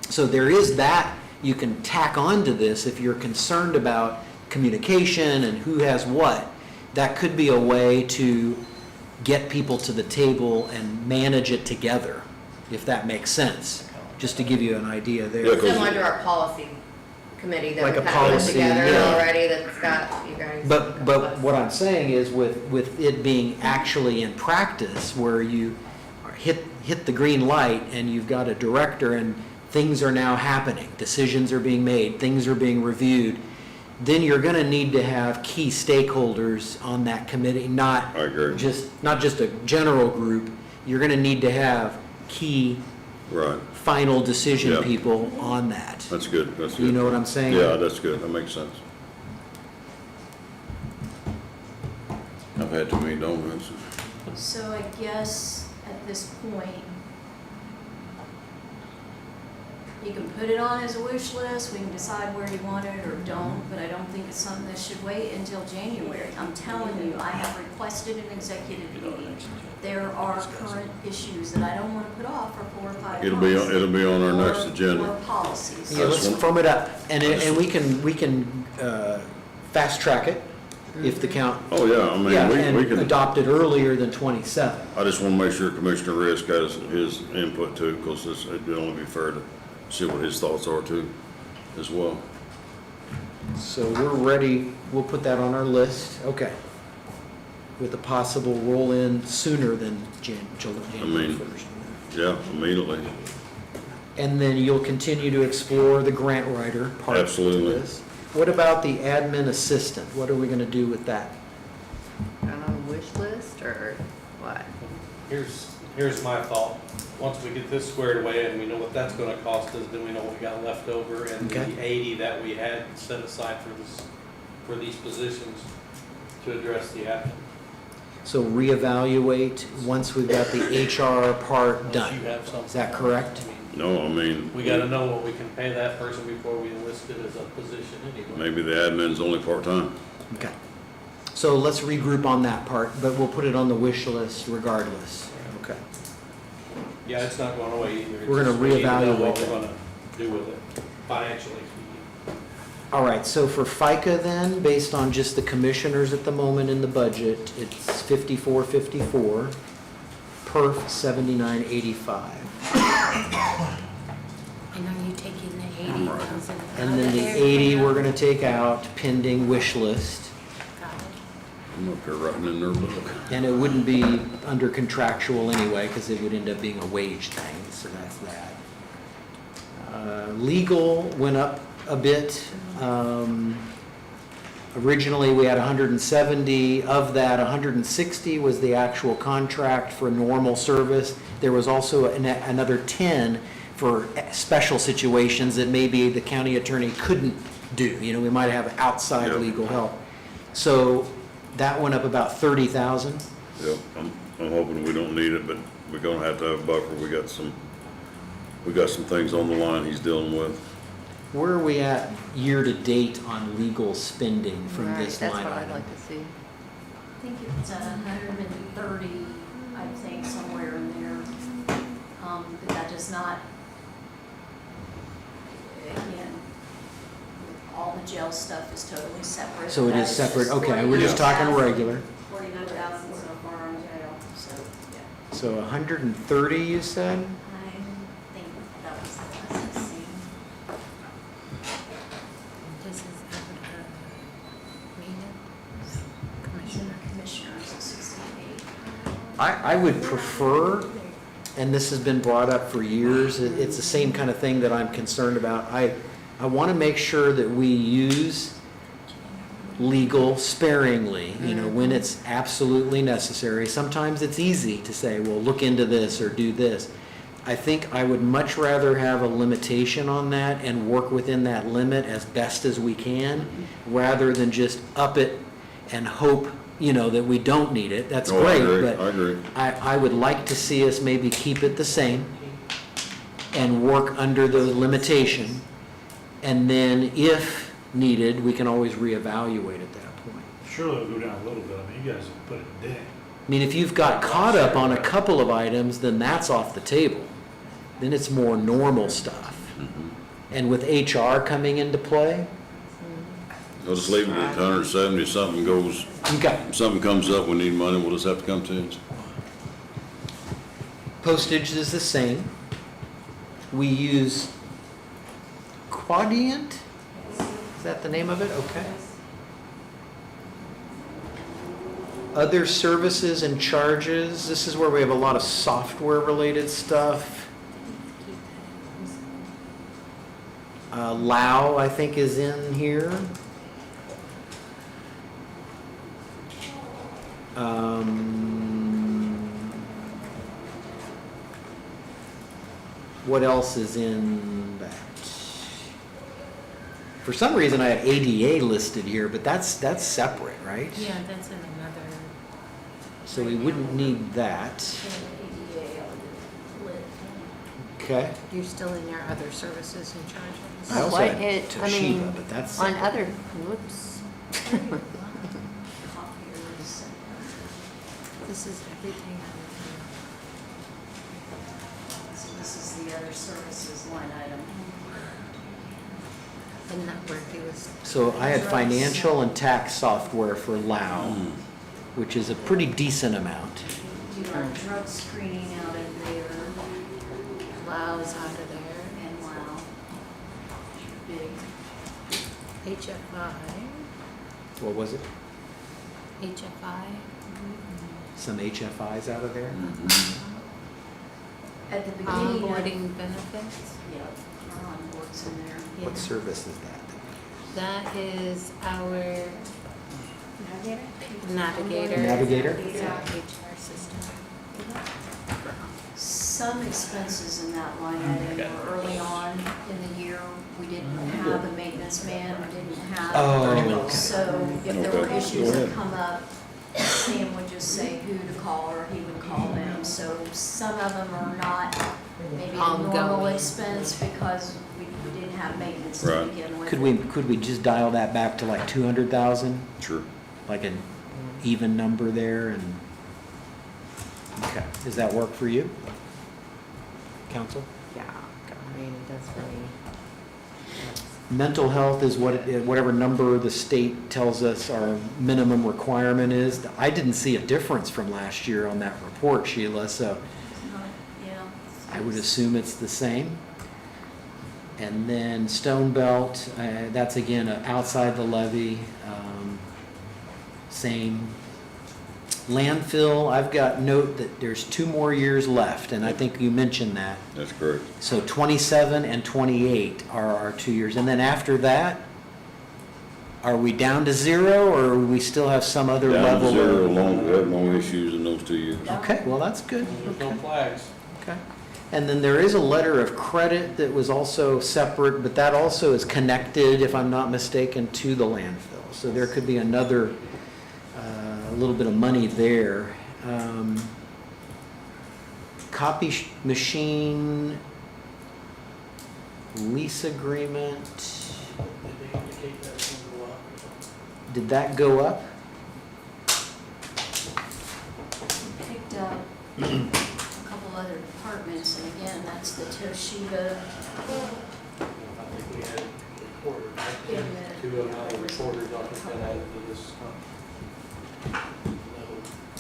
So there is that you can tack onto this if you're concerned about communication and who has what. That could be a way to get people to the table and manage it together, if that makes sense, just to give you an idea there. Similar to our policy committee that Like we a kind of put policy, together yeah. already, that's got you guys. But what I'm saying is with it being actually in practice, where you hit the green light and you've got a director and things are now happening, decisions are being made, things are being reviewed, then you're going to need to have key stakeholders on that committee, not just a general group. You're going to need to have key final decision people on that. That's good, that's good. You know what I'm saying? Yeah, that's good, that makes sense. I've had too many donuts. So I guess at this point, you can put it on as a wish list, we can decide where you want it or don't, but I don't think it's something that should wait until January. I'm telling you, I have requested an executive meeting. There are current issues that I don't want to put off for 4 or 5 months. It'll be on our next agenda. Or policies. Yeah, let's firm it up, and we can fast track it if the count. Oh, yeah, I mean, we can. Adopt it earlier than 27. I just want to make sure Commissioner Risk has his input too, because it'd only be fair to see what his thoughts are too, as well. So we're ready, we'll put that on our list, okay. With a possible roll-in sooner than January 1st. Yeah, immediately. And then you'll continue to explore the grant writer part of Absolutely. this. What about the admin assistant? What are we going to do with that? On a wish list or what? Here's my thought. Once we get this squared away and we know what that's gonna cost us, then we know what we got left over, and Okay. the 80 that we had set aside for these positions to address the admin. So reevaluate once we've got the HR part Unless done. you have something. Is that correct? No, I mean. We gotta know what we can pay that person before we enlist it as a position anyway. Maybe the admin's only part-time. Okay. So let's regroup on that part, but we'll put it on the wish list regardless. Okay. Yeah, it's not going away either. It's We're gonna just we need to know reevaluate what we're that. gonna do with it financially. All right, so for FICA then, based on just the commissioners at the moment in the budget, it's 5454, perf 7985. And are you taking the 80,000? And then the 80 we're gonna take out pending wish list. I'm up here writing in their book. And it wouldn't be under contractual anyway, because it would end up being a wage thing, so that's that. Legal went up a bit. Originally, we had 170. Of that, 160 was the actual contract for normal service. There was also another 10 for special situations that maybe the county attorney couldn't do. You know, we might have outside legal help. So that went up about 30,000. Yep, I'm hoping we don't need it, but we're gonna have to have a buffer. We got some things on the line he's dealing with. Where are we at year to date on legal spending from this line That's what I'd item? like to see. I think it's at 130, I think, somewhere in there. But that does not, again, all the jail stuff is totally separate. So it That is separate, just okay, we're just talking regular. 49,000 so far on jail. So, yeah, So 130, you said? I think that was the last I seen. This is Commissioners is 68. I would prefer, and this has been brought up for years, it's the same kind of thing that I'm concerned about. I want to make sure that we use legal sparingly, you know, when it's absolutely necessary. Sometimes it's easy to say, well, look into this or do this. I think I would much rather have a limitation on that and work within that limit as best as we can, rather than just up it and hope that we don't need it, that's Oh, I great, agree, but I agree. I would like to see us maybe keep it the same and work under the limitation. And then if needed, we can always reevaluate at that point. Surely it'll go down a little bit. I mean, you guys have put it down. I mean, if you've got caught up on a couple of items, then that's off the table. Then it's more normal stuff. And with HR coming into play, I'll just leave it at 170, something goes, something comes up, we need money, we'll just have to come to it. postage is the same. We use Quadient? Is that the name of it? Okay. Other services and charges, this is where we have a lot of software-related stuff. Lao, I think, is in here. What else is in that? For some reason, I have ADA listed here, but that's separate, right? Yeah, that's in another. So we wouldn't need that. Okay. You're still in your other services and charges. I also What had it- I mean, Toshiba, but that's on separate. other, whoops. This is everything. So this is the other services line item. And that where he was. So I had financial and tax software for Lao, which is a pretty decent amount. Do our drug screening out of there Lau's out of there. and wow. Big. HFI. What was it? HFI. Some HFIs out of there? At the beginning of. Onboarding benefits. Yep, our onboard's in there. What service is that? That is our navigator. Navigator? It's our HR system. Some expenses in that line item were early on in the year. We didn't have a maintenance man, we didn't have. Oh, okay. So if there were Okay. issues Go that ahead. come up, Sam would just say who to call or he would call them. So some of them are not maybe a normal Ongoing. expense because we didn't have maintenance to Right. begin with. Could we just dial that back to like 200,000? Sure. Like an even number there and, okay. Does that work for you? Council? Yeah, I mean, that's really. Mental health is whatever number the state tells us our minimum requirement is. I didn't see a difference from last year on that report, Sheila, so Yeah. I would assume it's the same. And then Stone Belt, that's again outside the levy, same. Landfill, I've got note that there's 2 more years left, and I think you mentioned that. That's correct. So 27 and 28 are our 2 years. And then after that, are we down to 0, or we still have some other Down level? to zero, of- we have no issues in those 2 years. Okay, well, that's good. There's no flags. Okay. And then there is a letter of credit that was also separate, but that also is connected, if I'm not mistaken, to the landfill. So there could be another, a little bit of money there. Copy machine lease agreement, did that go up? Picked up a couple other departments, and again, that's the Toshiba. I think we had recorders, right? 2 of the recorders I think that added to this.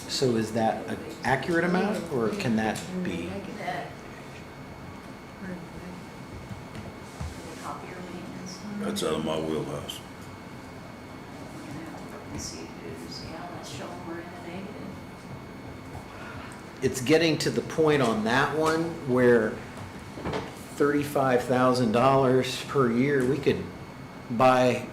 So is that an accurate amount, or can that be? That. The copier maintenance. That's out of my wheelhouse. Let's see who's, yeah, let's show them we're in the negative. It's getting to the point on that one where $35,000 per year, we could buy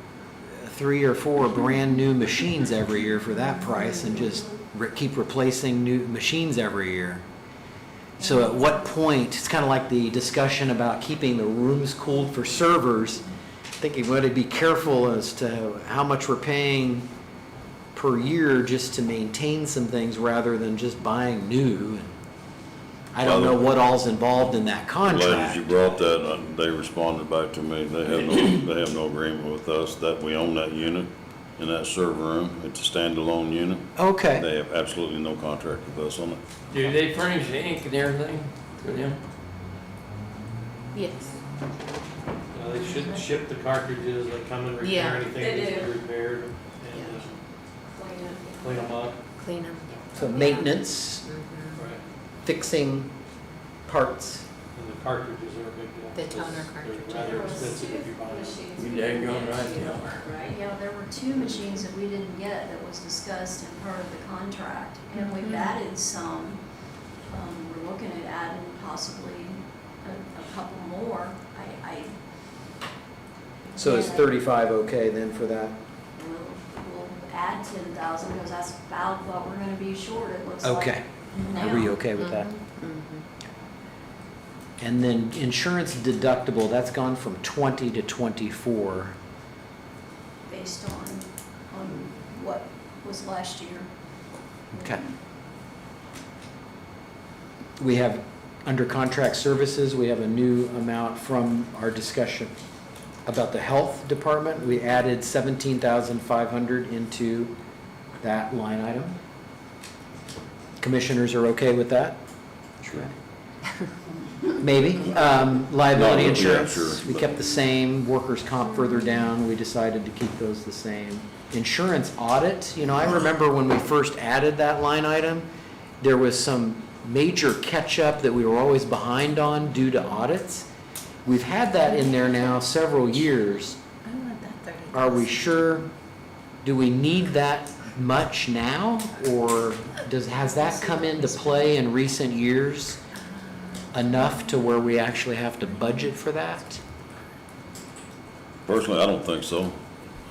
3 or 4 brand new machines every year for that price and just keep replacing new machines every year. So at what point, it's kind of like the discussion about keeping the rooms cooled for servers, thinking we ought to be careful as to how much we're paying per per year just to maintain some things rather than just buying new. I don't know what all's involved in that Ladies, contract. you brought that, they responded back to me, they have no agreement with us that we own that unit in that server room. It's a standalone unit. Okay. They have absolutely no contract with us on it. Do they furnish the ink and everything to them? Yes. They should ship the cartridges, they come and Yeah. repair anything They that needs to do. be repaired and just clean them up. Clean them. So maintenance, Right. fixing parts. And the cartridges are a big deal. The toner They're cartridges. rather expensive if you buy them. You daggone right they are. Yeah, there were 2 machines that we didn't get that was discussed in part of the contract, and we've added some. We're looking at adding possibly a couple more. So is 35 okay then for that? We'll add 10,000 because that's about what we're gonna be short, it looks like. Okay. now. Are we okay with that? Mm-hmm. And then insurance deductible, that's gone from 20 to 24. Based on what was last year. Okay. We have, under contract services, we have a new amount from our discussion about the health department. We added 17,500 into that line item. Commissioners are okay with that? Sure. Maybe. Liability No, yeah, insurance, sure, we but- kept the same. Workers' comp further down, we decided to keep those the same. Insurance audit, I remember when we first added that line item, there was some major catch-up that we were always behind on due to audits. We've had that in there now several years. I want that 30. Are we sure, do we need that much now? Or has that come into play in recent years enough to where we actually have to budget for that? Personally, I don't think so.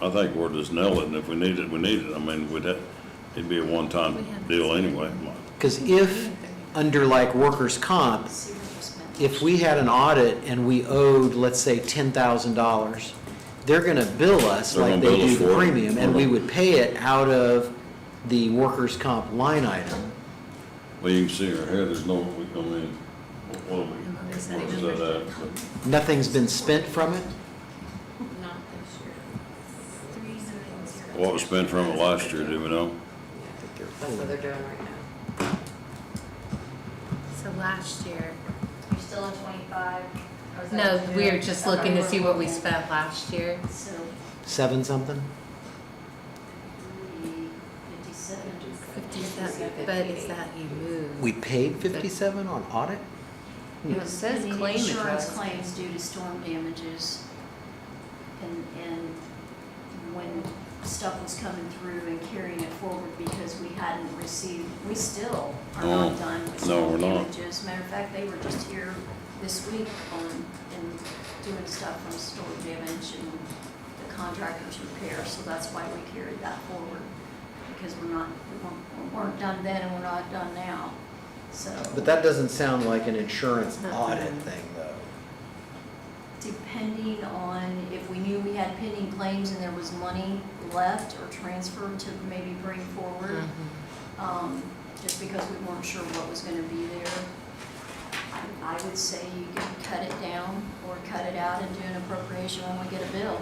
I think we'll just nail it, and if we need it, we need it. I mean, it'd be a one-time deal anyway. Because if, under like workers' comp, if we had an audit and we owed, let's say, $10,000, they're gonna bill us They're like gonna they bill do us the for it. premium, and we would pay it out of the workers' comp line item. Well, you can see right here, there's no, what are we, what was that at? Nothing's been spent from it? Not this year. 390. What was spent from it last year, do we know? That's what they're doing right now. So last year, You're still at 25? Or is that no, what we're you're- just okay, looking to we're see what we looking. spent last year. So, 7 something? 57. 57, but is that you moved? We paid 57 on audit? It says Any claim insurance address. claims due to storm damages. And when stuff was coming through and carrying it forward because we hadn't received, we still are No. not done with No, we're storm not. damages. Matter of fact, they were just here this week and doing stuff from storm damage and the contractors repair, so that's why we carried that forward. Because we weren't done then and we're not done now, so. But that doesn't sound like an insurance audit thing, though. Depending on if we knew we had pending claims and there was money left or transferred to maybe bring forward, just because we weren't sure what was gonna be there. I would say you can cut it down or cut it out and do an appropriation when we get a bill,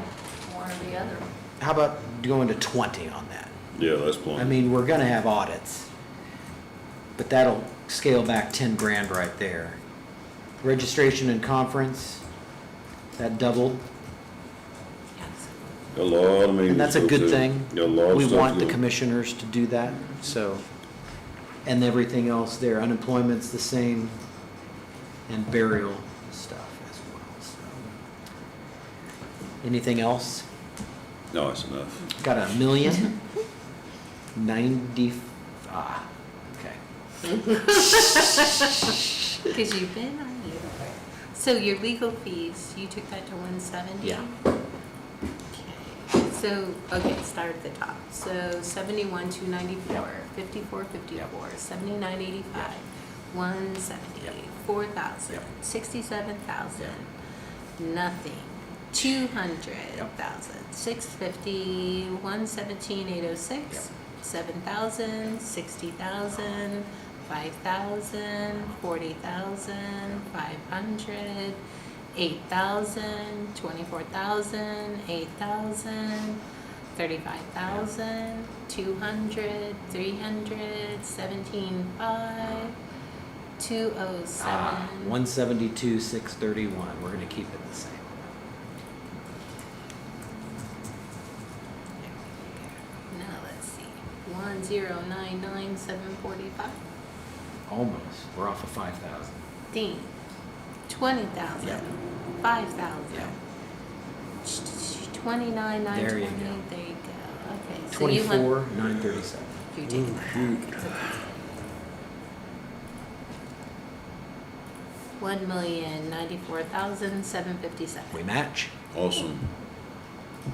one or the other. How about going to 20 on that? Yeah, that's plenty. I mean, we're gonna have audits, but that'll scale back 10 grand right there. Registration and conference, that doubled, Got a lot of meetings. and that's a to go good to. thing. Got a lot of We stuff want to the go. commissioners to do that, so. And everything else there, unemployment's the same, and burial stuff as well, so. Anything else? No, that's enough. Got 1,090,000, okay. Because you've been on you. So your legal fees, you took that to 170? Yeah. Okay. So, okay, start at the top. So 71,294, 54,54, 79,85, 170, 4,000, 67,000, nothing, 200,000, 650, 117,806, 7,000, 60,000, 5,000, 40,000, 500, 8,000, 24,000, 8,000, 35,000, 200, 300, 17,500, 207. 172, 631, we're gonna keep it the same. Now let's see, 1,099,745. Almost, we're off of 5,000. 20,000, Yep. 5,000. 29,920, There you go. there you go, okay. So you 24, 937. You take it back. It's okay. 1,094,757. We match. Awesome.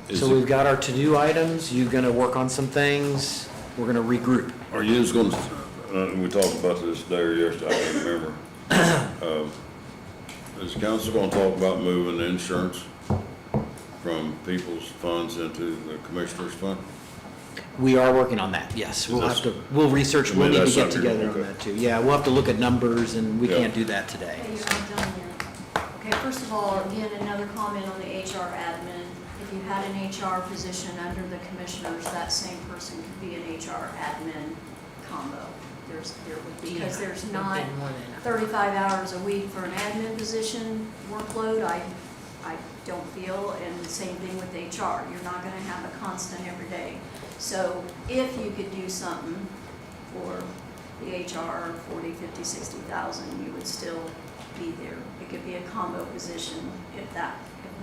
Is So it- we've got our to-do items, you're gonna work on some things, we're gonna regroup. Are you just gonna, we talked about this today or yesterday, I can't remember. Is council gonna talk about moving the insurance from people's funds into the commissioner's fund? We are working on that, yes. We'll have Is to, this- we'll research, I mean, we'll need to that's get something- together on okay. that too. Yeah, we'll have to look at numbers and we Yeah. can't do that today. Okay, you're not done yet. Okay, first of all, again, another comment on the HR admin. If you had an HR position under the commissioners, that same person could be an HR admin combo. Because there's not 35 hours a week for an admin position workload, I don't feel, and the same thing with HR. You're not gonna have a constant every day. So if you could do something for the HR, 40, 50, 60,000, you would still be there. It could be a combo position if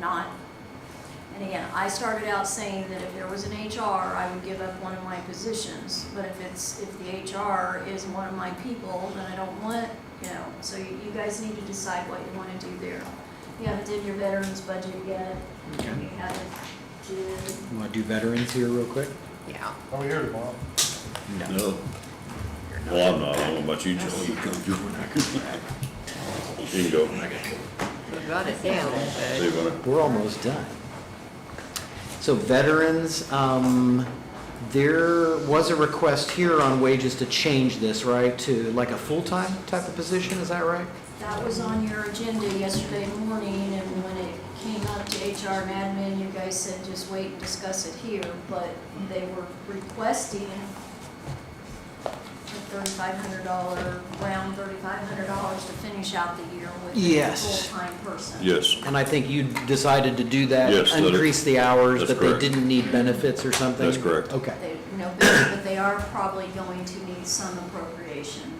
not. And again, I started out saying that if there was an HR, I would give up one of my positions. But if the HR is one of my people, then I don't want, so you guys need to decide what you want to do there. You haven't did your veterans budget yet. Okay. You haven't did, You wanna do veterans here real quick? Yeah. Are we here tomorrow? No. Well, I'm not, I don't know about you, Joe, you can go. You can go. We got it down, See you later. We're almost done. So veterans, there was a request here on wages to change this, right, to like a full-time type of position, is that right? that was on your agenda yesterday morning, and when it came up to HR and admin, you guys said just wait and discuss it here, but they were requesting a $3,500, around $3,500 to finish out the year with a Yes. full-time person. Yes, And I think you decided to do that, Yes, that is- increase the hours, that's but they correct. didn't need benefits or something? That's correct. Okay. But they are probably going to need some appropriation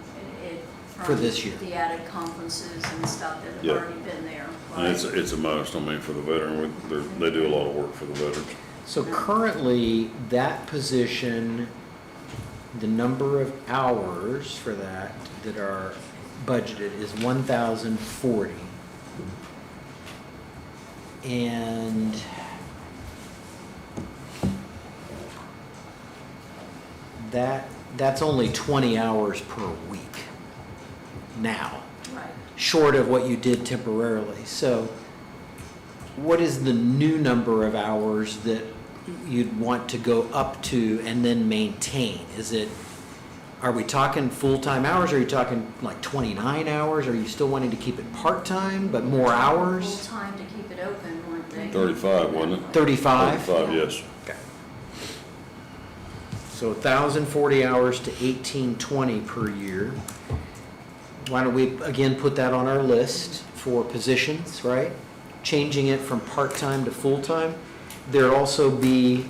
For this year. the added conferences and stuff that have Yeah. already been there. and it's a must, I mean, for the veteran, they do a lot of work for the veterans. So currently, that position, the number of hours for that are budgeted is 1,040. And that's only 20 hours per week now, Right. short of what you did temporarily. So what is the new number of hours that you'd want to go up to and then maintain? Are we talking full-time hours? Are you talking like 29 hours? Are you still wanting to keep it part-time, but more hours? Full-time to keep it open, weren't they? 35, wasn't it? 35? 35, yes. Okay. So 1,040 hours to 1,820 per year. Why don't we, again, put that on our list for positions, right? Changing it from part-time to full-time. There'd also be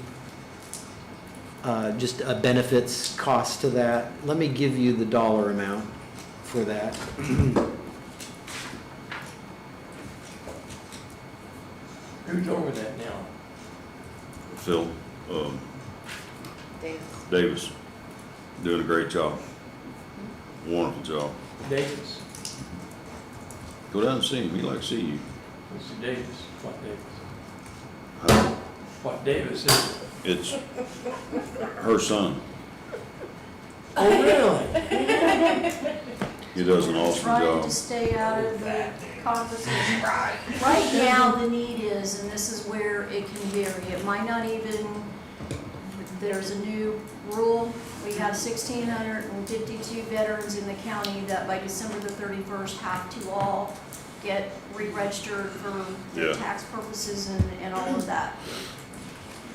just a benefits cost to that. Let me give you the dollar amount for that. Who's over that now? Phil, Davis, doing a great job. Wonderful job. Davis. Go down and see him, he'd like to see you. Mr. Davis. What Davis? Huh? What Davis is it? It's her son. Oh, really? He does an awesome Trying job. to stay out of the conversation. Right now, the need is, and this is where it can vary, it might not even there's a new rule. We have 1,652 veterans in the county that by December the 31st have to all get re-registered for Yeah. tax purposes and all of that.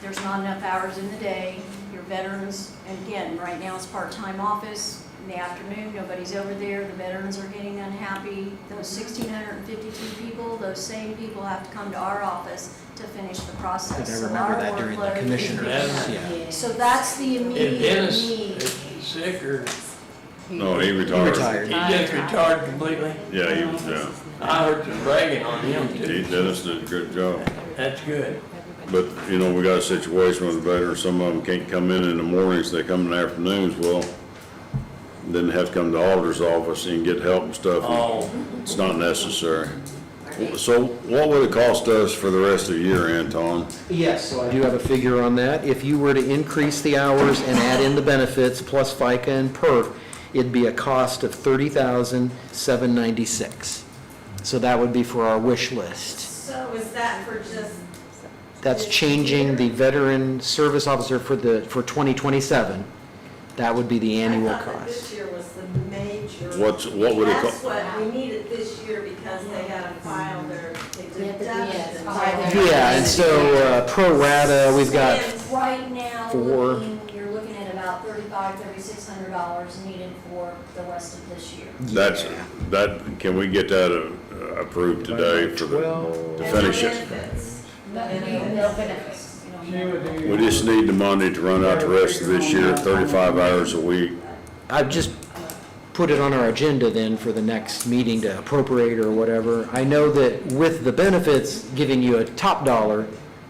There's not enough hours in the day. Your veterans, and again, right now it's part-time office. In the afternoon, nobody's over there. The veterans are getting unhappy. Those 1,652 people, those same people have to come to our office to finish the process. I So remember our that during the workload is commissioners, big. yeah. So that's the If immediate Dennis need. is sick or No, he retired. Retired. he just retired completely, Yeah, he was, yeah. I heard some bragging on him too. Dennis did a good job. That's good. But, you know, we got a situation with the veterans, some of them can't come in the mornings, they come in the afternoons, well, then they have to come to the auditor's office and get help and stuff. Oh. It's not necessary. So what would it cost us for the rest of the year, Anton? Yes, so I do have a figure on that. If you were to increase the hours and add in the benefits plus FICA and PERF, it'd be a cost of $30,796. So that would be for our wish list. So is that for just? That's this changing the year? veteran service officer for 2027. That would be the annual I thought that cost. this year was the major. What would it That's cost? what we needed this year because they gotta file their deductions. Yeah, and so pro rata, we've got, Right now, Four. you're looking at about $3,600 needed for the rest of this year. Can we get that approved today for to finish it? No benefits. We just need the money to run out the rest of this year, 35 hours a week. I've just put it on our agenda then for the next meeting to appropriate or whatever. I know that with the benefits, giving you a top dollar,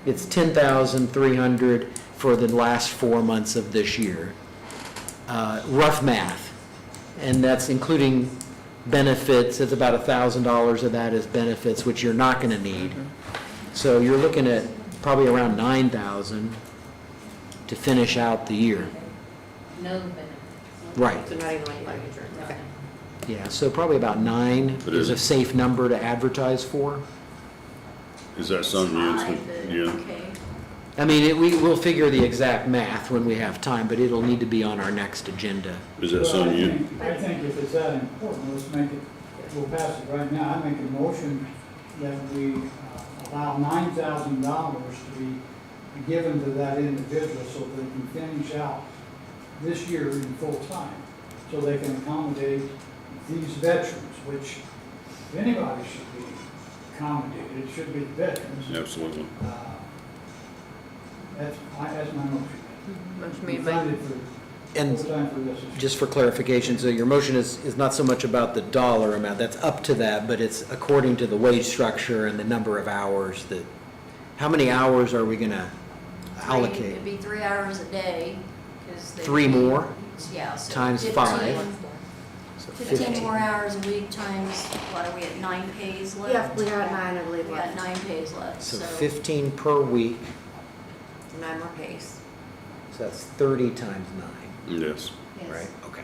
it's $10,300 for the last 4 months of this year. Rough math, and that's including benefits, it's about $1,000 of that is benefits, which you're not gonna need. So you're looking at probably around 9,000 to finish out the year. No benefits. Right. So not even like life insurance, okay. Yeah, so probably about 9 But is is a it- safe number to advertise for. Is that something you, Okay. I mean, we'll figure the exact math when we have time, but it'll need to be on our next agenda. is that Well, something you? I think if it's that important, let's make it, we'll pass it right now. I make a motion that we allow $9,000 to be given to that individual so they can finish out this year in full time, so they can accommodate these veterans, which anybody should be accommodated, it should be veterans. Absolutely. That's my motion. Motion We made by, funded for And full time for this. just for clarification, so your motion is not so much about the dollar amount, that's up to that, but it's according to the wage structure and the number of hours that, how many hours are we gonna allocate? It'd be 3 hours a day, 'cause they. 3 more? Yeah, so. Times 15 5. So 15 more hours a week times, what are we at, 9 pays left? Yeah, we got 9, I believe, We got left. 9 pays left, So so. 15 per week, 9 more pays. so that's 30 times 9. Yes. Yes. Right, okay.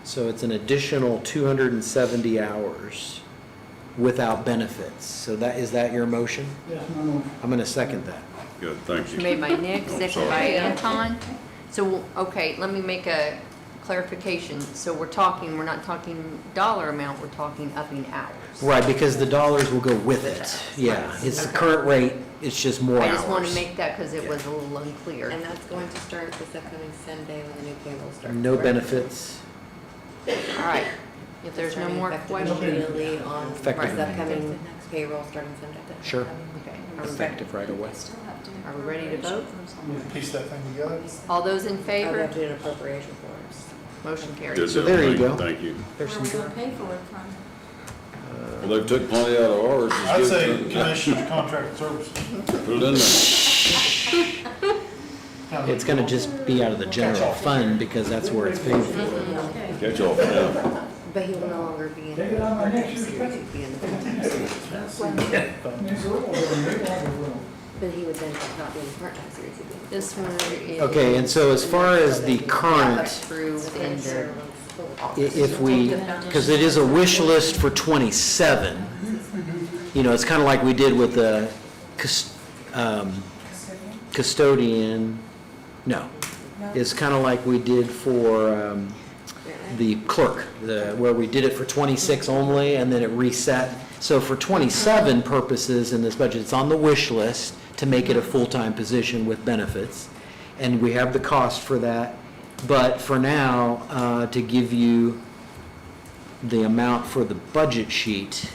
So it's an additional 270 hours without benefits. So is that your motion? Yes, my motion. I'm going to second that. Good, thank you. made by Nick, seconded Sorry. by Anton. So, okay, let me make a clarification. So we're not talking dollar amount, we're talking upping hours. Right, because the dollars will go with it. Yeah, it's the current rate, it's just more I hours. just want to make that because it was a little unclear. And that's going to start this upcoming Sunday when the new payroll starts. No correct? benefits. All right. If there's no Starting more effective questions. immediately on Effective this upcoming payroll starting Sunday. Sure, Okay. effective right away. Are we ready to vote? Piece that thing together. All those in I would favor? have to do an appropriation for us. Motion Good carries. So deal. there you go. Thank you. There's Where are we some, gonna pay for it from? Well, they took plenty out of ours. Just I'd give it say to them. commissioner's contract services. Put it in there. it's going to just be out of the general fund because that's where it's paid for. Okay. Catch off, yeah. But he will no longer be in. Take it on my next year's He would be in the full-time series. But he would then not be in the part-time series. He'd be in the This one is. Okay, and so as far as the current, Through the end of if we, because it is a wish list for 27, you know, it's kind of like we did with the custodian, no. It's kind of like we did for the clerk, where we did it for 26 only, and then it reset. So for 27 purposes in this budget, it's on the wish list to make it a full-time position with benefits. And we have the cost for that. But for now, to give you the amount for the budget sheet,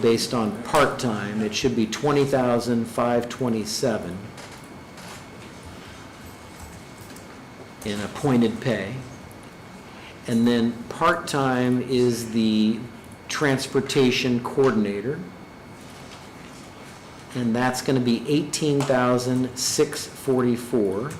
based on part-time, it should be $20,527 in appointed pay. And then part-time is the transportation coordinator. And that's going to be $18,644.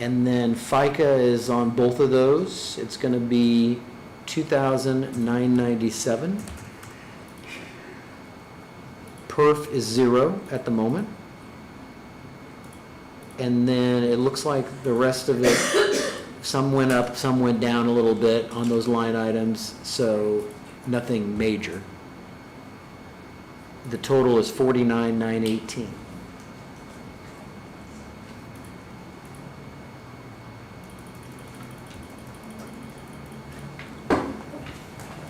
And then FICA is on both of those. It's going to be $2,997. Perf is 0 at the moment. And then it looks like the rest of it, some went up, some went down a little bit on those line items, so nothing major. The total is $49,918.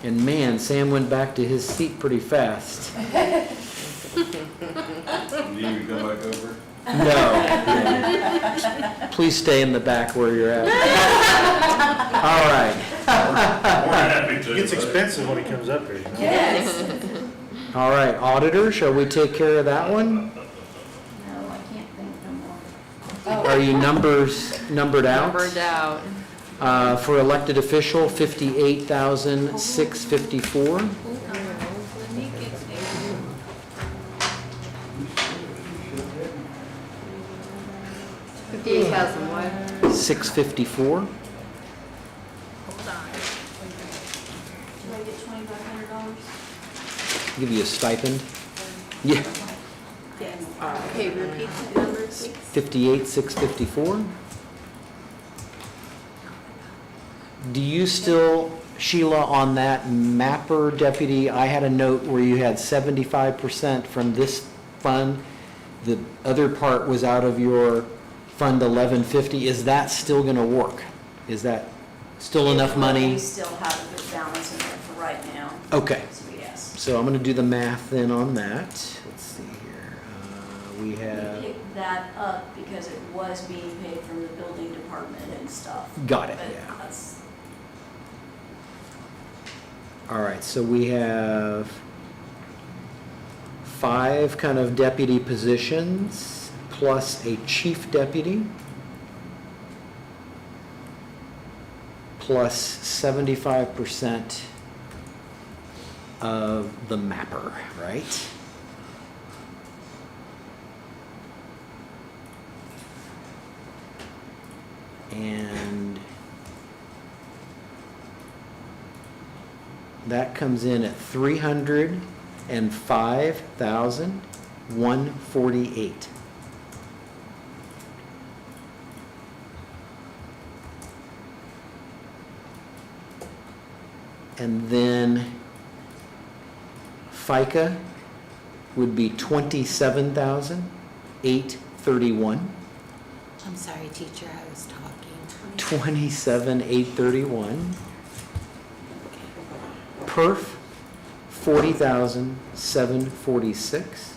And man, Sam went back to his seat pretty fast. Need to come back over? No. Please stay in the back where you're at. All right. It gets expensive when he comes up here, you know? Yes. All right, auditor, shall we take care of that one? No, I can't think no more. Are you numbered out? Numbered out. For elected official, 58,654. 58,000 what? 654. Do I get $2,500? Give you a stipend. Yeah, Yes. Okay, repeat the number, please. 58,654. Do you still, Sheila, on that mapper deputy, I had a note where you had 75% from this fund. The other part was out of your Fund 1150. Is that still going to work? Is that still enough money? We still have a good balance in there for right now. Okay. So yes. So I'm going to do the math then on that. Let's see here. We have, We picked that up because it was being paid from the building department and stuff. Got it, But yeah. that's- all right, so we have 5 kind of deputy positions plus a chief deputy plus 75% of the mapper, right? And that comes in at $305,148. And then FICA would be $27,831. I'm sorry, teacher, I was talking. $27,831. Perf, $40,746.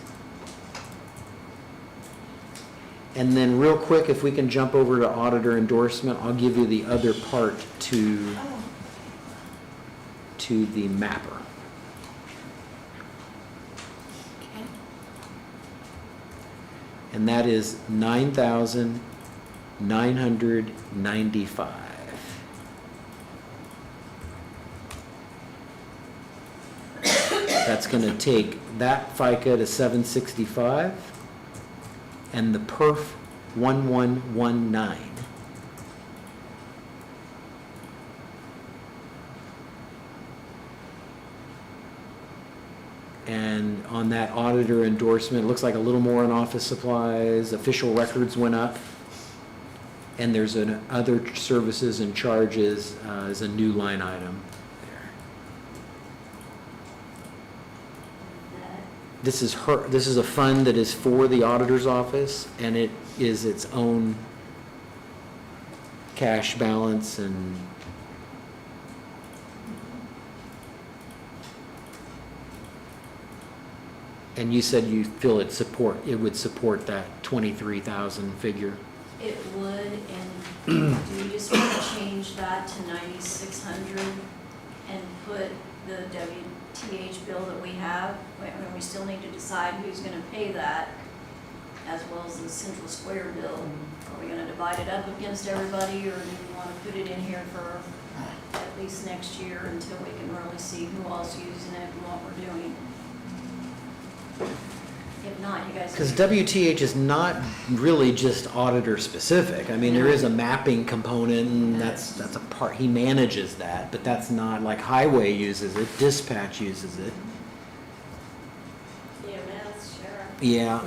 And then real quick, if we can jump over to auditor endorsement, I'll give you the other part to the mapper. Okay. And that is $9,995. That's going to take that FICA to 765 and the perf 1119. And on that auditor endorsement, it looks like a little more in office supplies, official records went up. And there's an other services and charges is a new line item there. this is a fund that is for the auditor's office, and it is its own cash balance and you said you feel it would support that 23,000 figure? It would, and do you just want to change that to 9,600 and put the WTH bill that we have? I mean, we still need to decide who's gonna pay that, as well as the Central Square bill. Are we gonna divide it up against everybody, or do we wanna put it in here for at least next year until we can really see who all's using it and what we're doing? If not, you guys. Because WTH is not really just auditor specific. I mean, there is a mapping component, and that's a part, he manages that, but that's not like highway uses it, dispatch uses it. EMS, sheriff. Yeah.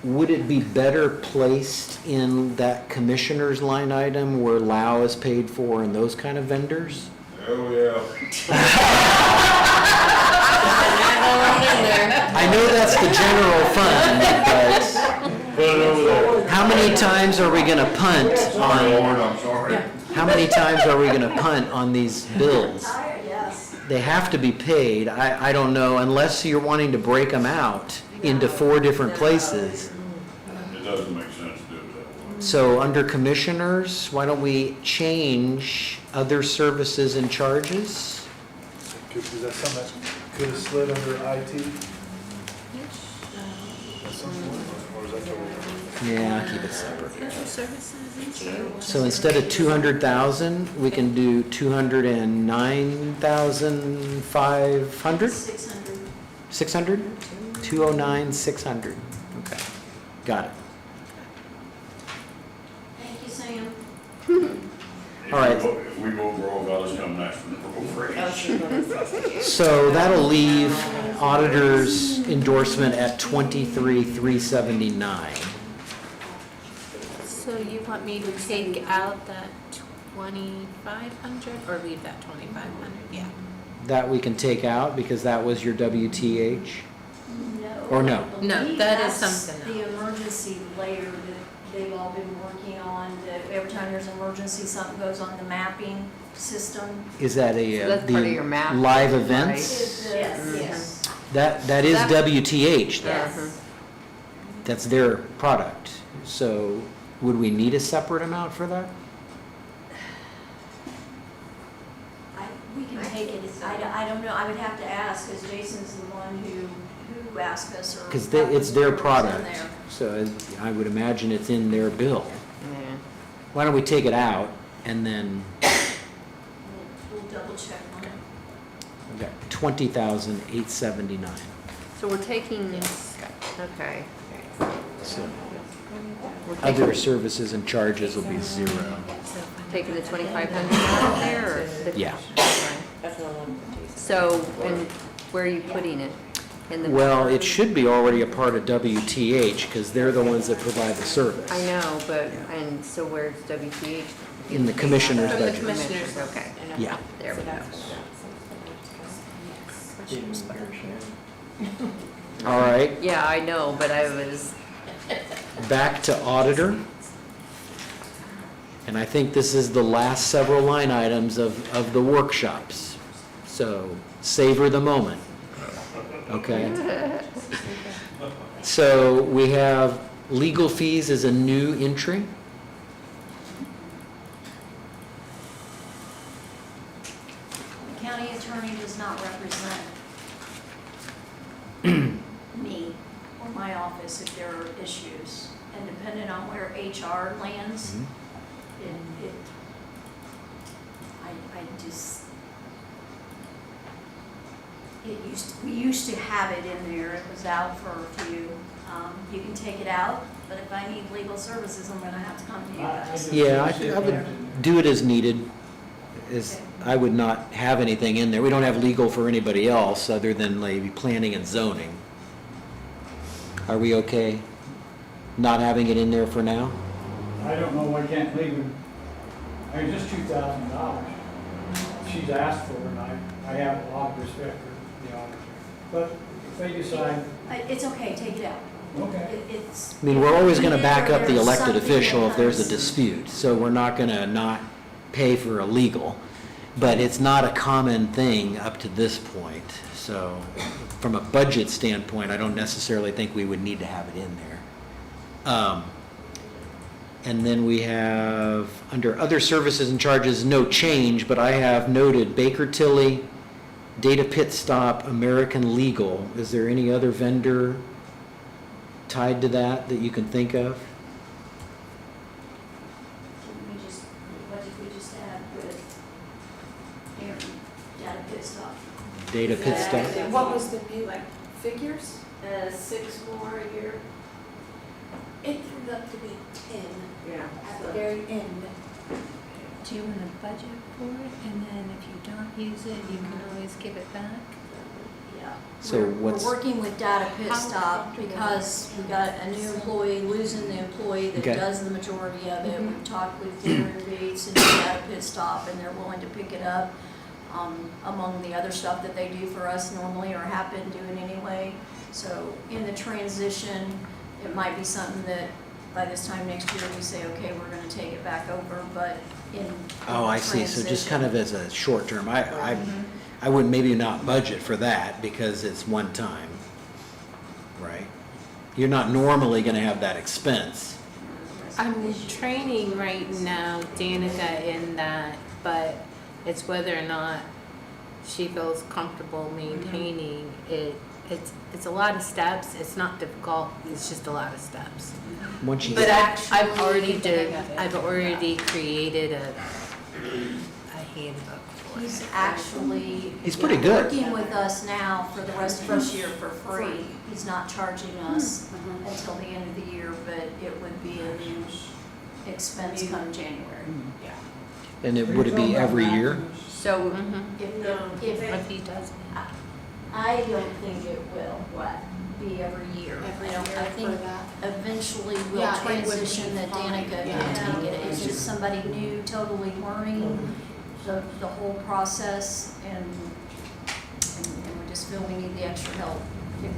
Would it be better placed in that commissioner's line item where Lau is paid for and those kind of vendors? Oh, yeah. I know that's the general fund, but Put it over there. how many times are we gonna punt Sorry, Lord, on, I'm sorry. how many times are we gonna punt on these bills? Yes. They have to be paid. I don't know, unless you're wanting to break them out into 4 different places. It doesn't make sense to do it that way. So under commissioners, why don't we change other services and charges? Is that something that could have slid under IT? At some point, or is that totally? Yeah, keep it separate. Social services and jail. So instead of 200,000, we can do 209,500? 600. 600? 209,600. Okay, got it. Thank you, Sam. All right. If we vote for all dollars come next from the appropriation. So that'll leave auditor's endorsement at 23,379. So you want me to take out that 2,500 or leave that 2,500? Yeah. That we can take out because that was your WTH? No. Or no? I believe No, that is that's something the emergency layer that they've all been working on, that every time there's an emergency, something goes on the mapping system. Is that So that's part of your the map, live right? events? Yes. That is That- WTH though. Yes. That's their product. So would we need a separate amount for that? We can take it, I don't know, I would have to ask, because Jason's the one who asked us, or. Because that it's was their in product. there. So I would imagine it's in their bill. Yeah. Why don't we take it out and then, We'll double check on it. okay, 20,879. So we're taking, okay. So We're taking- other services and charges will be 0. Taking the 2,500 out of there, or? Yeah. So, and where are you putting it? In the? Well, it should be already a part of WTH because they're the ones that provide the service. I know, but, and so where's WTH? In the commissioner's From the budget. commissioners. Okay, Yeah. there we go. All right, Yeah, I know, but I was, back to auditor. And I think this is the last several line items of the workshops. So savor the moment. Okay? So we have legal fees as a new entry. The county attorney does not represent me or my office if there are issues. And depending on where HR lands, we used to have it in there, it was out for a few. You can take it out, but if I need legal services, I'm gonna have to come to you guys. Yeah, I would do it as needed. I would not have anything in there. We don't have legal for anybody else other than maybe planning and zoning. Are we okay not having it in there for now? I don't know why can't leave it. I mean, just $2,000. She's asked for it, and I have a lot of respect for the auditor. But if they decide, It's okay, take it out. okay, It's. I mean, we're always gonna back up the There's elected something official if there's a that comes- dispute, so we're not gonna not pay for a legal. But it's not a common thing up to this point, so from a budget standpoint, I don't necessarily think we would need to have it in there. And then we have, under other services and charges, no change, but I have noted Baker Tilly, Data Pit Stop, American Legal. Is there any other vendor tied to that you can think of? What did we just add with Aaron, Data Pit Stop? Data Pit Stop? What was the new, like, figures? 6 more a year. It turned up to be 10 Yeah. at the very end. Do you want to budget for it, and then if you don't use it, you can always give it back? Yeah. So what's- We're working with Data Pit How Stop comfortable because we got a new employee, losing the employee that Okay. does the majority of it. We've talked with Darren Bates and Data Pit Stop, and they're willing to pick it up among the other stuff that they do for us normally or have been doing anyway. So in the transition, it might be something that by this time next year, we say, okay, we're gonna take it back over, but in. Oh, I see, so just kind of as a short term, I would maybe not budget for that because it's one time, right? You're not normally gonna have that expense. I'm training right now Danica in that, but it's whether or not she feels comfortable maintaining it. It's a lot of steps, it's not difficult, it's just a lot of steps. Once you But get, I've already created a handbook for He's it. actually. He's pretty good. Working with us now for the rest of this year for free. He's not charging us until the end of the year, but it would be a new expense come January. and would it be every year? So if, If he doesn't. I don't think it will, be every year. Every I don't- year I think for that? eventually we'll Yeah, it would be transition that fine. Danica Yeah. can take it. It's just somebody new, totally learning the whole process and we just feel we need the extra help.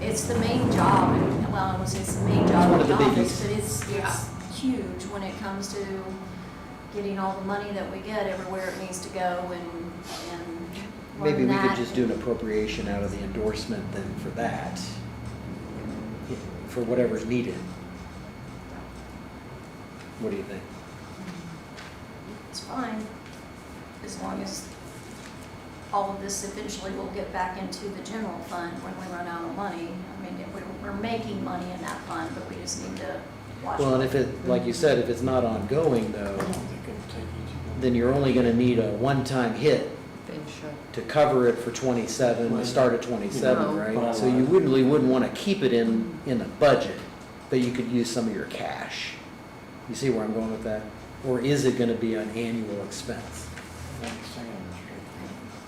It's the main job, and, well, I would say it's the main job one of of the the office, biggies. but it's huge when it comes to getting all the money that we get everywhere it needs to go and Maybe learn we could that. just do an appropriation out of the endorsement then for that, for whatever's needed. What do you think? It's fine, as long as all of this eventually will get back into the general fund when we run out of money. I mean, we're making money in that fund, but we just need to watch. Well, and if it, like you said, if it's not ongoing though, then you're only gonna need a one-time hit to cover it for 27, the start of 27, No. right? So you really wouldn't want to keep it in the budget, but you could use some of your cash. You see where I'm going with that? Or is it going to be an annual expense?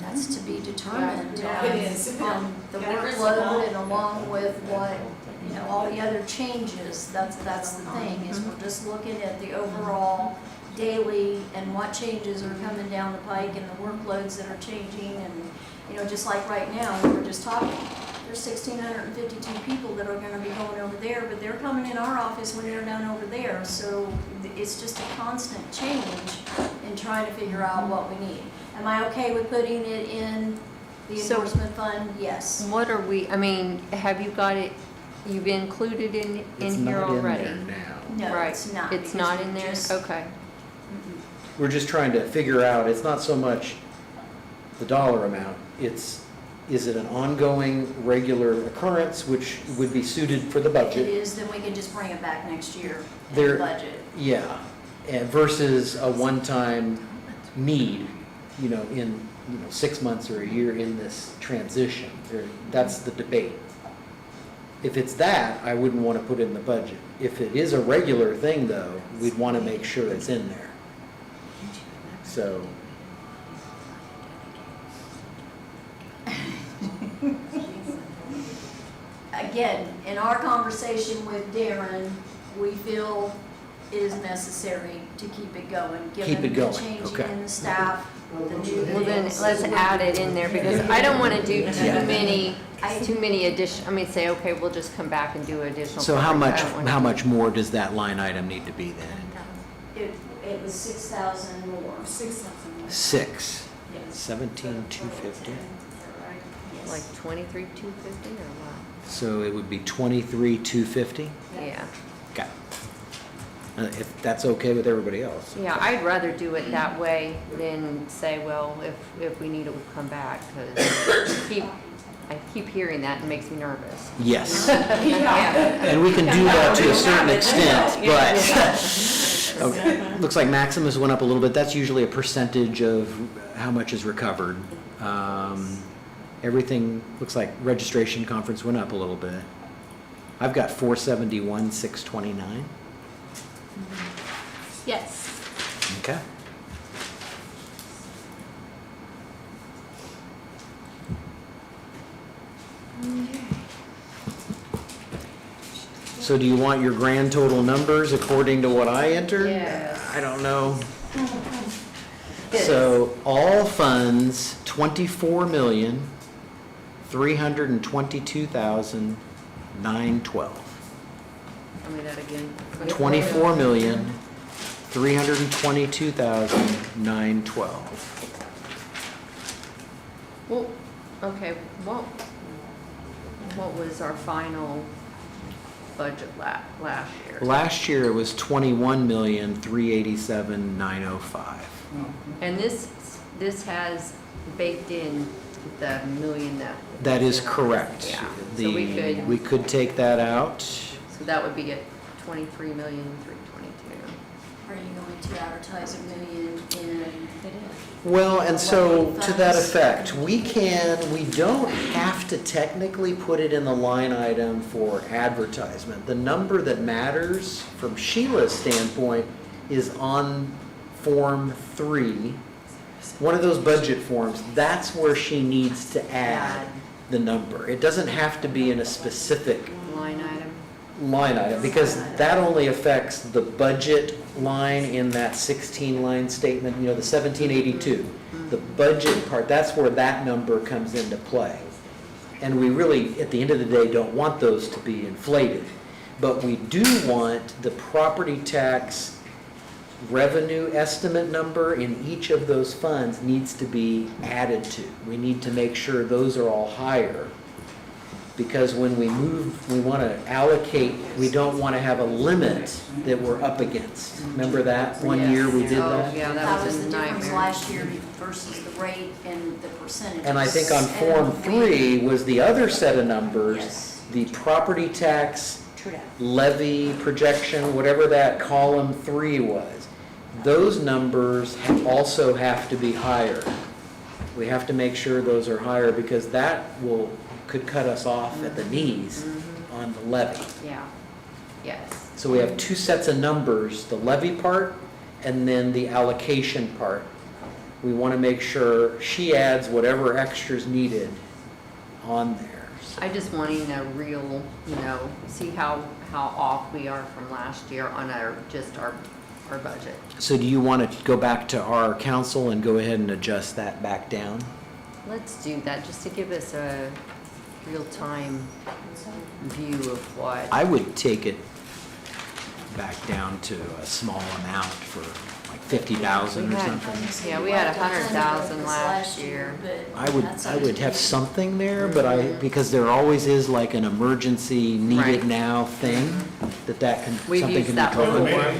That's to be determined Yeah, it is. on the Got a crystal ball. workload and along with what, all the other changes. That's the thing, is we're just looking at the overall daily and what changes are coming down the pike and the workloads that are changing and, just like right now, we were just talking, there's 1,652 people that are gonna be going over there, but they're coming in our office when they're done over there. So it's just a constant change in trying to figure out what we need. Am I okay with putting it in the So- endorsement fund? Yes. What are we, I mean, have you got it, you've included in It's here not in already? there now. No, Right. it's not. It's because not we in there? just- Okay. We're just trying to figure out, it's not so much the dollar amount, is it an ongoing, regular occurrence, which would be suited for the If it budget? is, then we can just bring it back next year in There- the budget. Yeah, and versus a one-time need, in, 6 months or a year in this transition. That's the debate. If it's that, I wouldn't want to put it in the budget. If it is a regular thing, though, we'd want to make sure it's in there. So, Again, in our conversation with Darren, we feel is necessary to keep it going, Keep given it the going, changing okay. in the staff, the new. Well, then, things. let's add it in there, because I don't wanna do too many addition, I mean, say, okay, we'll just come back and do additional. So how programs. much, I don't wanna how do- much more does that line item need to be then? It was 6,000 more. 6,000. 6, Yes. 17,250. Like 23,250 or what? So it would be 23,250? Yeah. Okay. If that's okay with everybody else. Yeah, I'd rather do it that way than say, well, if we need it, we'll come back, because I keep hearing that and it makes me nervous. Yes. Yeah. And we can do that to a certain extent, but, okay. Looks like Maximus went up a little bit. That's usually a percentage of how much is recovered. Everything, looks like registration conference went up a little bit. I've got 471, 629. Yes. Okay. So do you want your grand total numbers according to what I entered? Yes. I don't know. So all funds, 24,322,912. Tell me that again. 24,322,912. Well, okay, what was our final budget last year? Last year it was 21,387,905. And this has baked in the million that. That is correct. Yeah, so We could take that out. so that would be at 23,322,000. Are you going to advertise $1 million in? Well, and so to that effect, we don't have to technically put it in the line item for advertisement. The number that matters from Sheila's standpoint is on Form 3, one of those budget forms. That's where she needs to add the number. It doesn't have to be in a specific Line item. because that only affects the budget line in that 16-line statement, the 1782. The budget part, that's where that number comes into play. And we really, at the end of the day, don't want those to be inflated. But we do want the property tax revenue estimate number in each of those funds needs to be added to. We need to make sure those are all higher. Because when we move, we want to allocate, we don't want to have a limit that we're up against. Remember that? One year we did Oh, that? yeah, That was a the difference nightmare. last year versus the rate and the percentages. And I think on Form 3 was the other set of numbers, the property tax levy projection, whatever that column 3 was. Those numbers also have to be higher. We have to make sure those are higher because that could cut us off at the knees on the levy. Yeah, yes. So we have two sets of numbers, the levy part and then the allocation part. We want to make sure she adds whatever extras needed on there. I just wanting a real, see how off we are from last year on our budget. So do you want to go back to our council and go ahead and adjust that back down? Let's do that, just to give us a real-time view of what. I would take it back down to a small amount for like 50,000 or something. Yeah, we had 100,000 last year. I would have something there, but because there always is like an emergency need it now thing, that can, We've something used can that be drawn. before.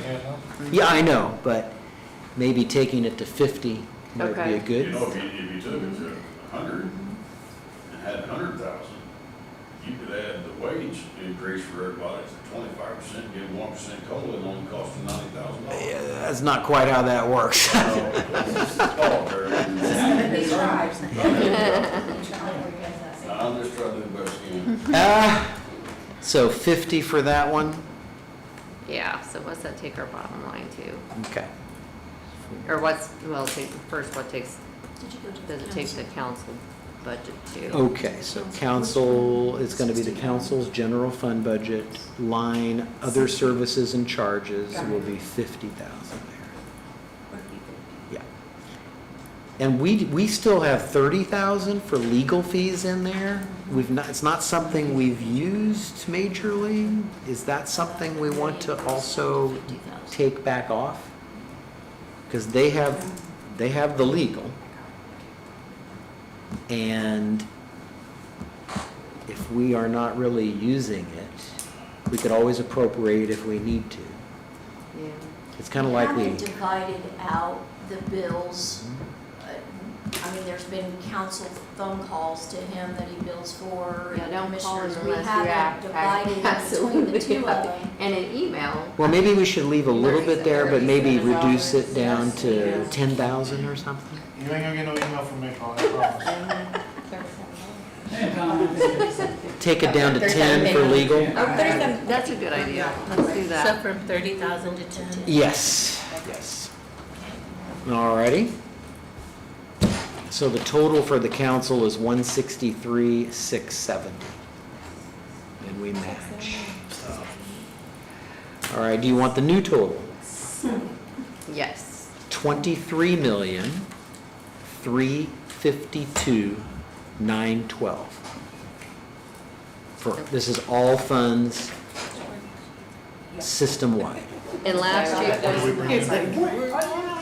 Yeah, I know, but maybe taking it to 50 might be a Okay. good. If you took it to 100 and had 100,000, you could add the wage increase for everybody to 25%, give 1% COLA, and only cost you $90,000. Yeah, that's not quite how that works. I'm just trying to do the best I can. So 50 for that one? Yeah, so what's that take our bottom line to? Okay. Or first, what does it take the council budget too. Okay, so council, it's gonna be the council's general fund budget line, other services and charges will be 50,000 there. Yeah. And we still have 30,000 for legal fees in there. We've not, it's not something we've used majorly. Is that something we want to also take back off? Because they have the legal. And if we are not really using it, we could always appropriate if we need to. Yeah. It's kind of like we, haven't divided out the bills. I mean, there's been council phone calls to him that he bills for. Yeah, don't call commissioners. him We unless you haven't act. divided it between the Absolutely. two of them. And an email. well, maybe we should leave a little bit there, but maybe reduce it down to 10,000 or something. You ain't gonna get no email from me, Paul, I promise. Take it down to 10 for legal? That's a good idea. Let's do So that. from 30,000 to 10? Yes, yes. Alrighty. So the total for the council is 163,670. And we match. All right, do you want the new total? Yes. 23,352,912. This is all funds, system-wide. And last year,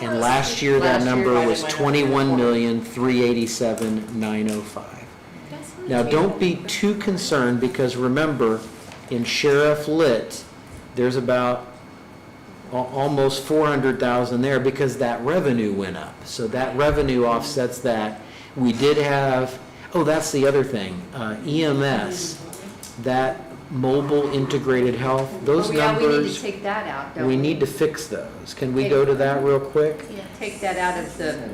And last year, that number was 21,387,905. Now, don't be too concerned, because remember, in Sheriff Lit, there's about almost 400,000 there, because that revenue went up. So that revenue offsets that. We did have, oh, that's the other thing, EMS, that mobile integrated health, those oh yeah, we need to numbers, take that out, don't we we? need to fix those. Can we go to that real quick? Take that out of the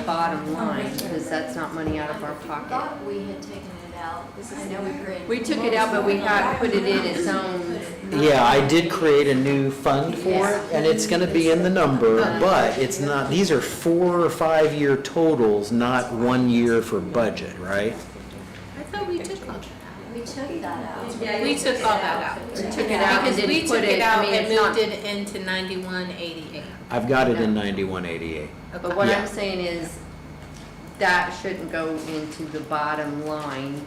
bottom line, because that's not money out of our I pocket. thought we had taken it out. I know we created. We took it out, but we had put it in its own. Yeah, I did create a new fund for it, and it's gonna be in the number, but it's not, these are 4 or 5 year totals, not 1 year for budget, right? I thought we took all that. We took that out. We took all that out. We took it out and Because we didn't took put it it, out I mean, and it's not. moved it into 9188. I've got it in 9188. But what Yeah. I'm saying is, that shouldn't go into the bottom line,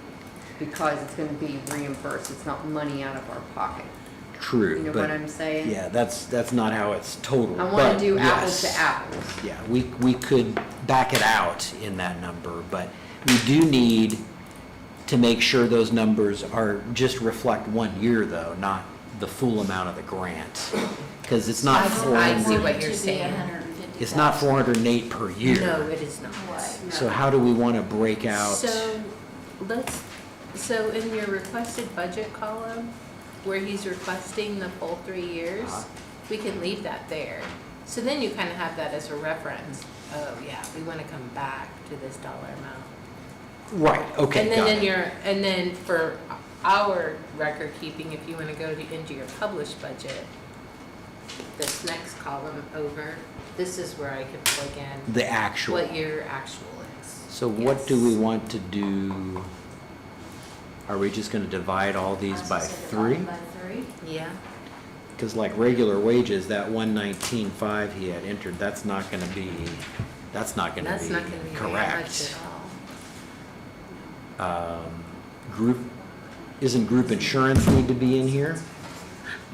because it's gonna be reimbursed, it's not money out of our pocket. True, You know but, what I'm saying? yeah, that's not how it's totaled. I wanna but do apples yes. to apples. Yeah, we could back it out in that number, but we do need to make sure those numbers are, just reflect 1 year though, not the full amount of the grant. Because it's not I see 400, what you're saying. it's not 408 per year. No, it is not. So how do we want to break out? So in your requested budget column, where he's requesting the full 3 years, we can leave that there. So then you kind of have that as a reference. Oh, yeah, we want to come back to this dollar amount. Right, okay, And got then it. and then for our record keeping, if you want to go into your published budget, this next column over, this is where I can plug in The actual. what your actual is. So what do we want to do? Are we just going to divide all these by 3? By 3? Yeah. Because like regular wages, that 119.5 he had entered, that's not going to be That's not going to be very much correct. at all. Isn't group insurance need to be in here?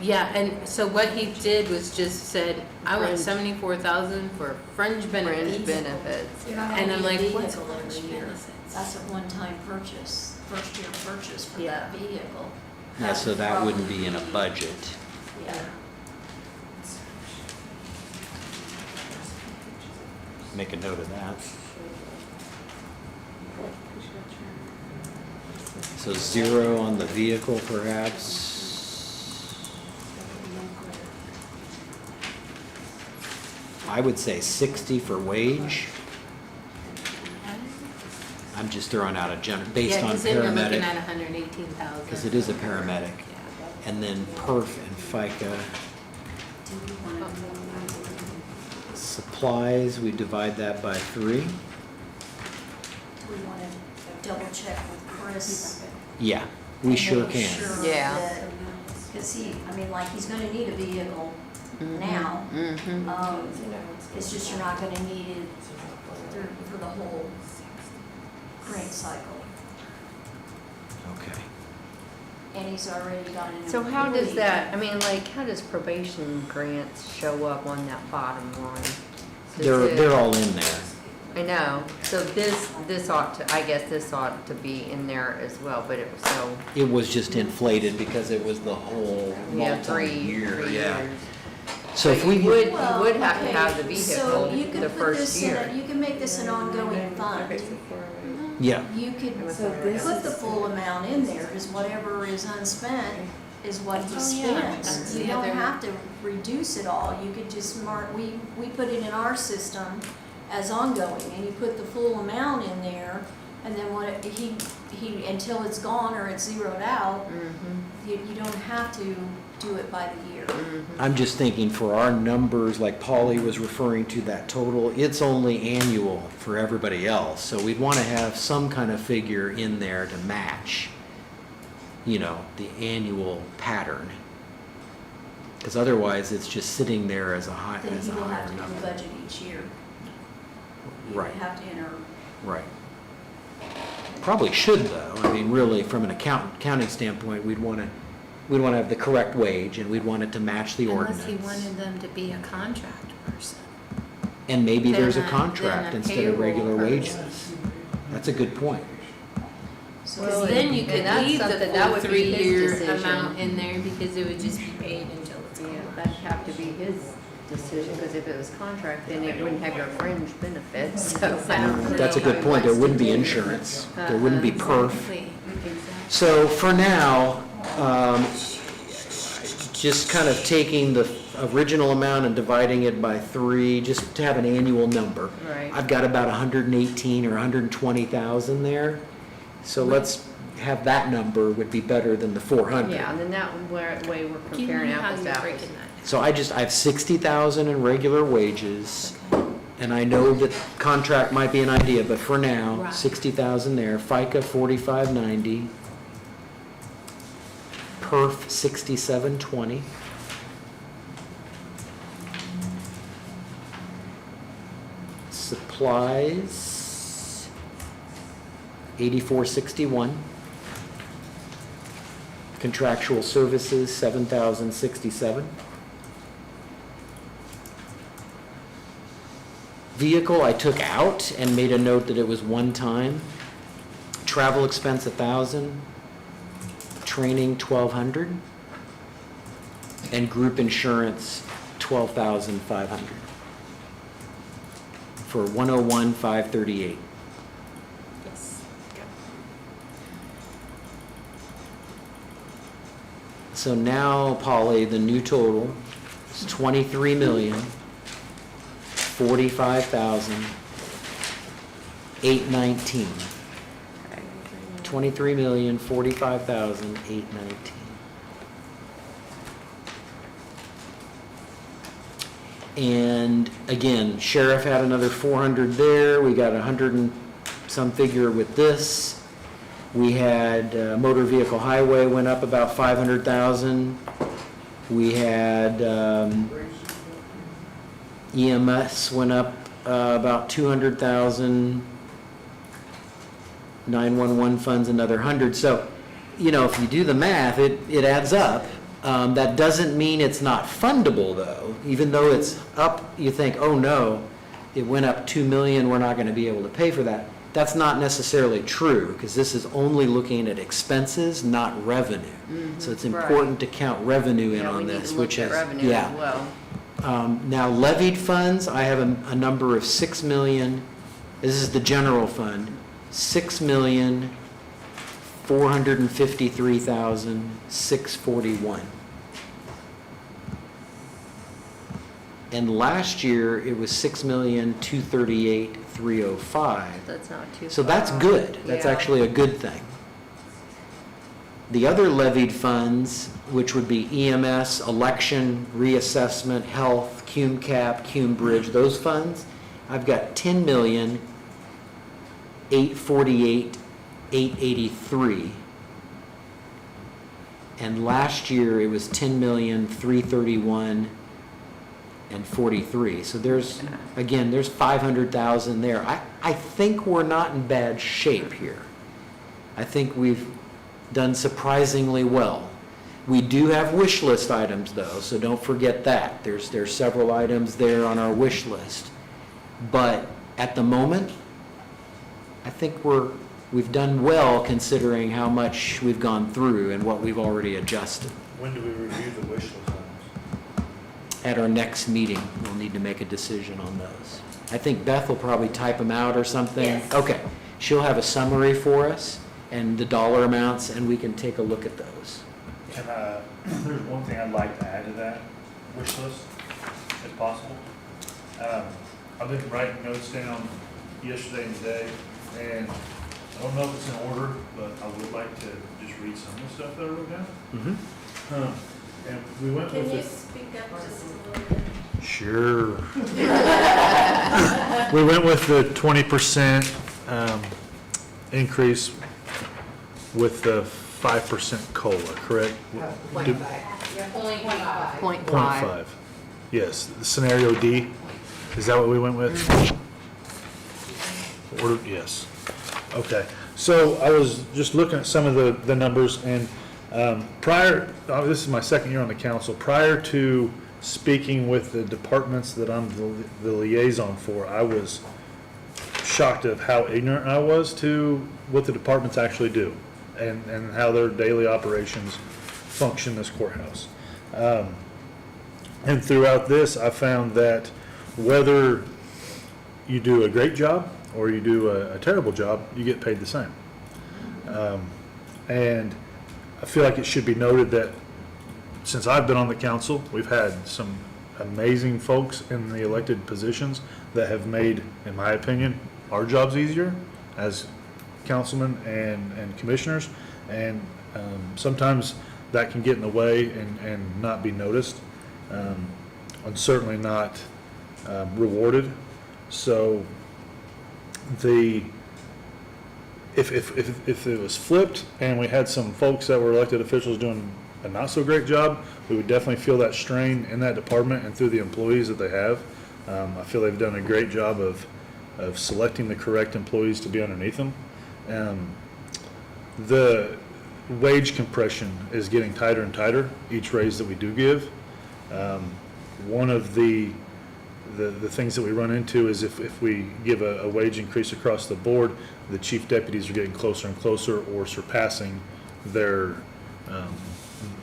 Yeah, and so what he did was just said, I want Fringe. 74,000 for fringe benefits. Fringe benefits. You're not And gonna I'm need a like, what's vehicle fringe every year. benefits? That's a one-time purchase, first year purchase for Yeah. that vehicle. Yeah, so that wouldn't be in a budget. Yeah. Make a note of that. So 0 on the vehicle perhaps. I would say 60 for wage. I'm just throwing out a based Yeah, on because then you're looking paramedic, at 118,000. because it is a paramedic. And then perf and FICA. Supplies, we divide that by 3. We want to double check with Chris. Yeah, we sure Make can. sure Yeah. that- Cause I mean, like, he's gonna need a vehicle now. Mm-hmm. It's just you're not gonna need it for the whole grant cycle. Okay. And he's already got an So how does employee. that, I mean, like, how does probation grants show up on that bottom line? Does They're it- all in there. I know, so this ought to, I guess this ought to be in there as well, but it was so, It was just inflated because it was the whole yeah, multi-year, three yeah. years. So if we You would Well, have to okay, have the So vehicle you the could put first this in, year. you can make this an ongoing fund. Yeah, You could So this put is- the full amount in there, because whatever is unspent is what he Oh, yeah. spends. That's You the don't other- have to reduce it all, you could just mark, we put it in our system as ongoing, and you put the full amount in there, and then he, until it's gone or it's zeroed out, Mm-hmm. you don't have to do it by the year. I'm just thinking for our numbers, like Polly was referring to that total, it's only annual for everybody else. So we'd want to have some kind of figure in there to match, you know, the annual pattern. Because otherwise, it's just sitting there as a high, Then as you a will higher have to do number. the budget each year. You Right. have to enter. Right. Probably should though. I mean, really, from an accounting standpoint, we'd want to have the correct wage and we'd want it to match the ordinance. Unless he wanted them to be a contract person. And maybe there's a Then contract a instead of regular payroll wages. That's a good point. So Because then you and could that's leave the something- that full would be his 3-year decision. amount in there because it would just be paid until it's Yeah, gone. that'd have to be his decision, because if it was contract, then it wouldn't have your fringe benefits, so. Exactly. That's a good point. There wouldn't be insurance. There wouldn't be perf. Exactly. So for now, just kind of taking the original amount and dividing it by 3, just to have an annual number. Right. I've got about 118 or 120,000 there. So let's have that number would be better than the 400. Yeah, and then that way we're Give comparing me how apples to you're apples. breaking that. So I have 60,000 in regular wages. And I know that contract might be an idea, but for now, Right. 60,000 there, FICA 4590, PERF 6720. Supplies 8461. Contractual services 7067. Vehicle I took out and made a note that it was one time. Travel expense 1,000. Training 1,200. And group insurance 12,500. For 101,538. Yes. So now, Polly, the new total is 23,045,819. 23,045,819. And again, sheriff had another 400 there. We got 100 and some figure with this. We had motor vehicle highway went up about 500,000. We had EMS went up about 200,000. 911 funds another 100. So, you know, if you do the math, it adds up. That doesn't mean it's not fundable, though. Even though it's up, you think, oh no, it went up 2 million, we're not going to be able to pay for that. That's not necessarily true, because this is only looking at expenses, not revenue. So it's right. important to count revenue in Yeah, on we need this, to look which at is, revenue yeah. as well. Now levied funds, I have a number of 6 million, this is the general fund, 6,453,641. And last year, it was 6,238,305. That's not too So far that's off. good. That's Yeah. actually a good thing. The other levied funds, which would be EMS, election, reassessment, health, CUME cap, CUME bridge, those funds, I've got 10,848,000 883. And last year, it was 10,331 and 43. So there's, again, there's 500,000 there. I think we're not in bad shape here. I think we've done surprisingly well. We do have wish list items though, so don't forget that. There's several items there on our wish list. But at the moment, I think we've done well considering how much we've gone through and what we've already adjusted. When do we review the wish list items? At our next meeting, we'll need to make a decision on those. I think Beth will probably type them out or something. Yes. Okay, she'll have a summary for us and the dollar amounts, and we can take a look at those. And there's one thing I'd like to add to that wish list, if possible. I've been writing notes down yesterday and today, and I don't know if it's in order, but I would like to just read some of the stuff that I wrote down. And we went with Can you it. speak up just a little bit? Sure. We went with the 20% increase with the 5% COLA, correct? Do- 0.5. Yes, the scenario D, is that what we went with? Or, yes. Okay, so I was just looking at some of the numbers, and this is my second year on the council. Prior to speaking with the departments that I'm the liaison for, I was shocked of how ignorant I was to what the departments actually do and how their daily operations function this courthouse. And throughout this, I found that whether you do a great job or you do a terrible job, you get paid the same. And I feel like it should be noted that since I've been on the council, we've had some amazing folks in the elected positions that have made, in my opinion, our jobs easier as councilmen and commissioners. And sometimes that can get in the way and not be noticed, and certainly not rewarded. So if it was flipped and we had some folks that were elected officials doing a not so great job, we would definitely feel that strain in that department and through the employees that they have. I feel they've done a great job of selecting the correct employees to be underneath them. The wage compression is getting tighter and tighter each raise that we do give. One of the things that we run into is if we give a wage increase across the board, the chief deputies are getting closer and closer or surpassing the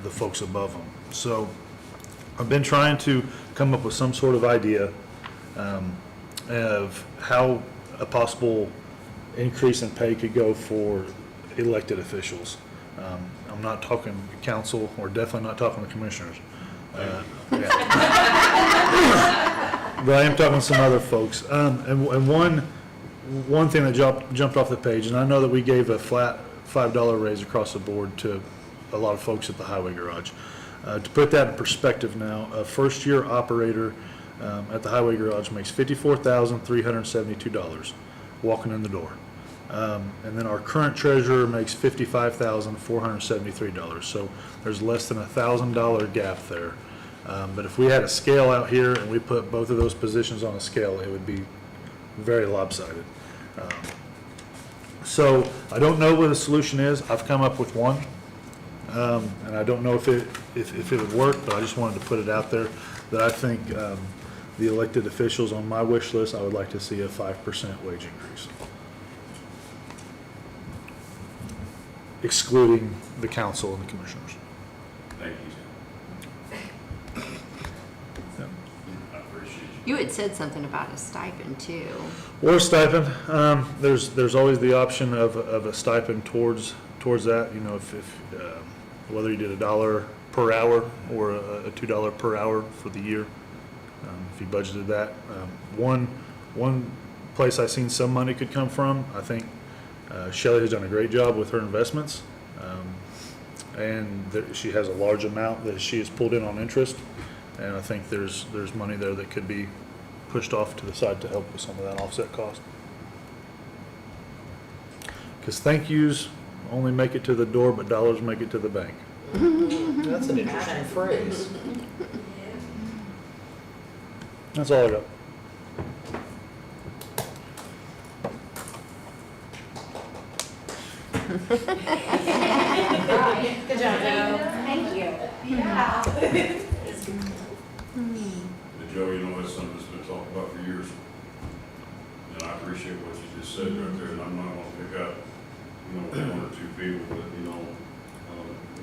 folks above them. So I've been trying to come up with some sort of idea of how a possible increase in pay could go for elected officials. I'm not talking council, or definitely not talking the commissioners. But I am talking to some other folks. And one thing that jumped off the page, and I know that we gave a flat $5 raise across the board to a lot of folks at the highway garage. To put that in perspective now, a first-year operator at the highway garage makes $54,372 walking in the door. And then our current treasurer makes $55,473. So there's less than $1,000 gap there. But if we had a scale out here and we put both of those positions on a scale, it would be very lopsided. So I don't know what the solution is. I've come up with one. And I don't know if it would work, but I just wanted to put it out there that I think the elected officials on my wish list, I would like to see a 5% wage increase, excluding the council and the commissioners. Thank you. I appreciate you. You had said something about a stipend too. Or a stipend. There's always the option of a stipend towards that. You know, if whether you did $1 per hour or a $2 per hour for the year, if you budgeted that. One place I've seen some money could come from, I think Shelley has done a great job with her investments, and she has a large amount that she has pulled in on interest, and I think there's money there that could be pushed off to the side to help with some of that offset cost. Because thank yous only make it to the door, but dollars make it to the bank. That's an interesting phrase. That's all I got. Good job, Joe. Thank you. Yeah. But Joe, you know, that's something that's been talked about for years. And I appreciate what you just said right there, and I'm not gonna pick up, you know, one or two people, but, you know,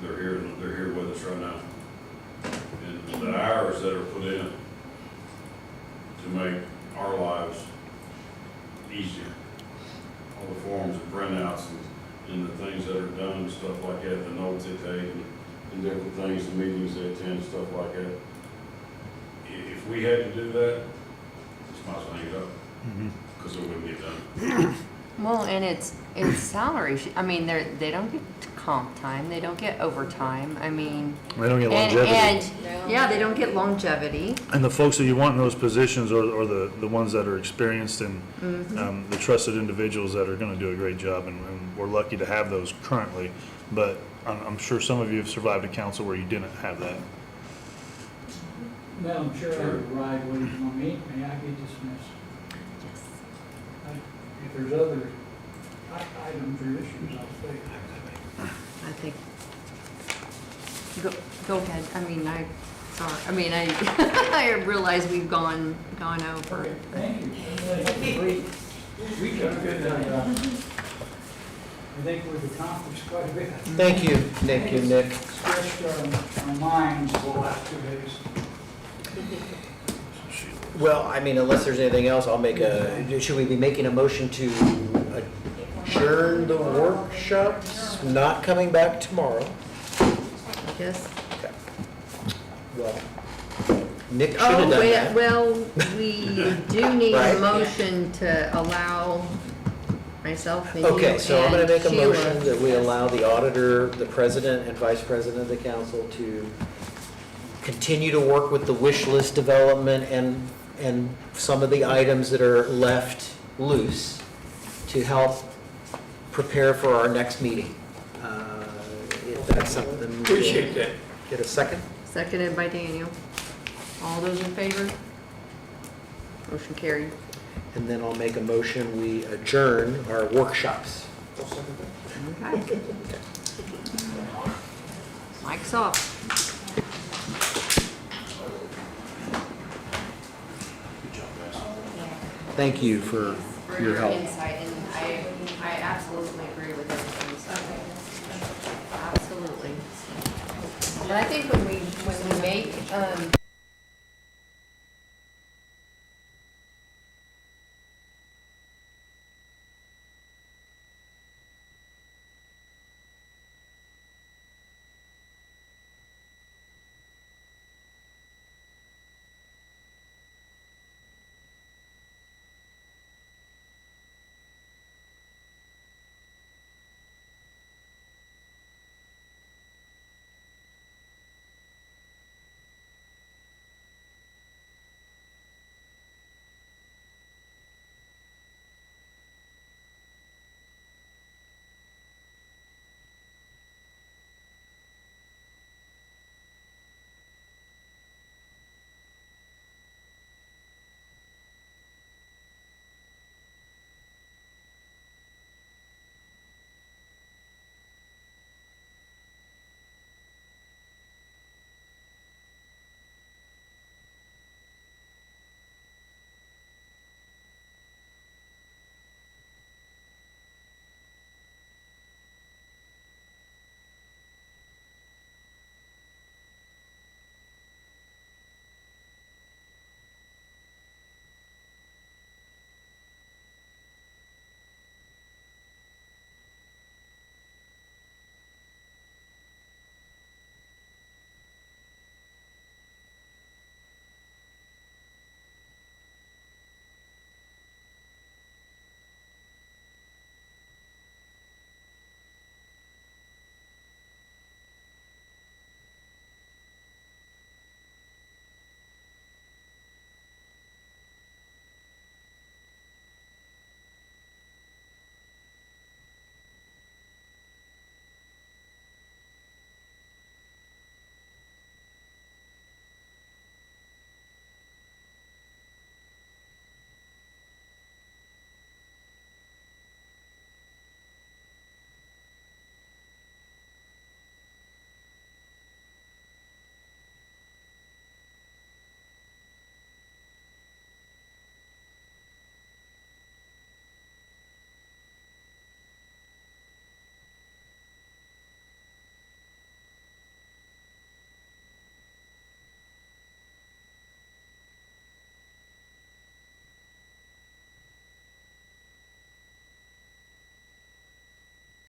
they're here with us right now. And the hours that are put in to make our lives easier, all the forms and printouts and the things that are done, and stuff like that, the notes they take and different things, the meetings they attend, stuff like that. If we had to do that, just might as well hang it up, because it wouldn't get done. Well, and it's salary, I mean, they don't get comp time, they don't get overtime, I mean. They don't get and- longevity. And, yeah, they don't get longevity. And the folks that you want in those positions are the ones that are experienced and the trusted individuals that are gonna do a great job, and we're lucky to have those currently. But I'm sure some of you have survived a council where you didn't have that. Madam Chair, I have a ride waiting on me. May I be dismissed? Yes. If there's other items or issues, I'll stay. I think, go ahead, I mean, I realize we've gone over. Okay, thank you. We got good, I think we've accomplished quite a bit. Thank you, Nick and Nick. Stretched our minds the last 2 days. Well, I mean, unless there's anything else, I'll make should we be making a motion to adjourn the workshops, not coming back tomorrow? Yes. Okay. Well, Nick should have done that. Well, we do need Right. a motion to allow myself and you Okay, so I'm gonna and make a Sheila. motion that we allow the auditor, the president, and vice president of the council to continue to work with the wish list development and some of the items that are left loose to help prepare for our next meeting. If that's something. Appreciate that. Get a second? Seconded by Daniel. All those in favor? Motion carried. And then I'll make a motion, we adjourn our workshops. Okay. Mike's off. Thank you for your help. Insight, and I absolutely agree with everything you said. Absolutely. But I think when we make,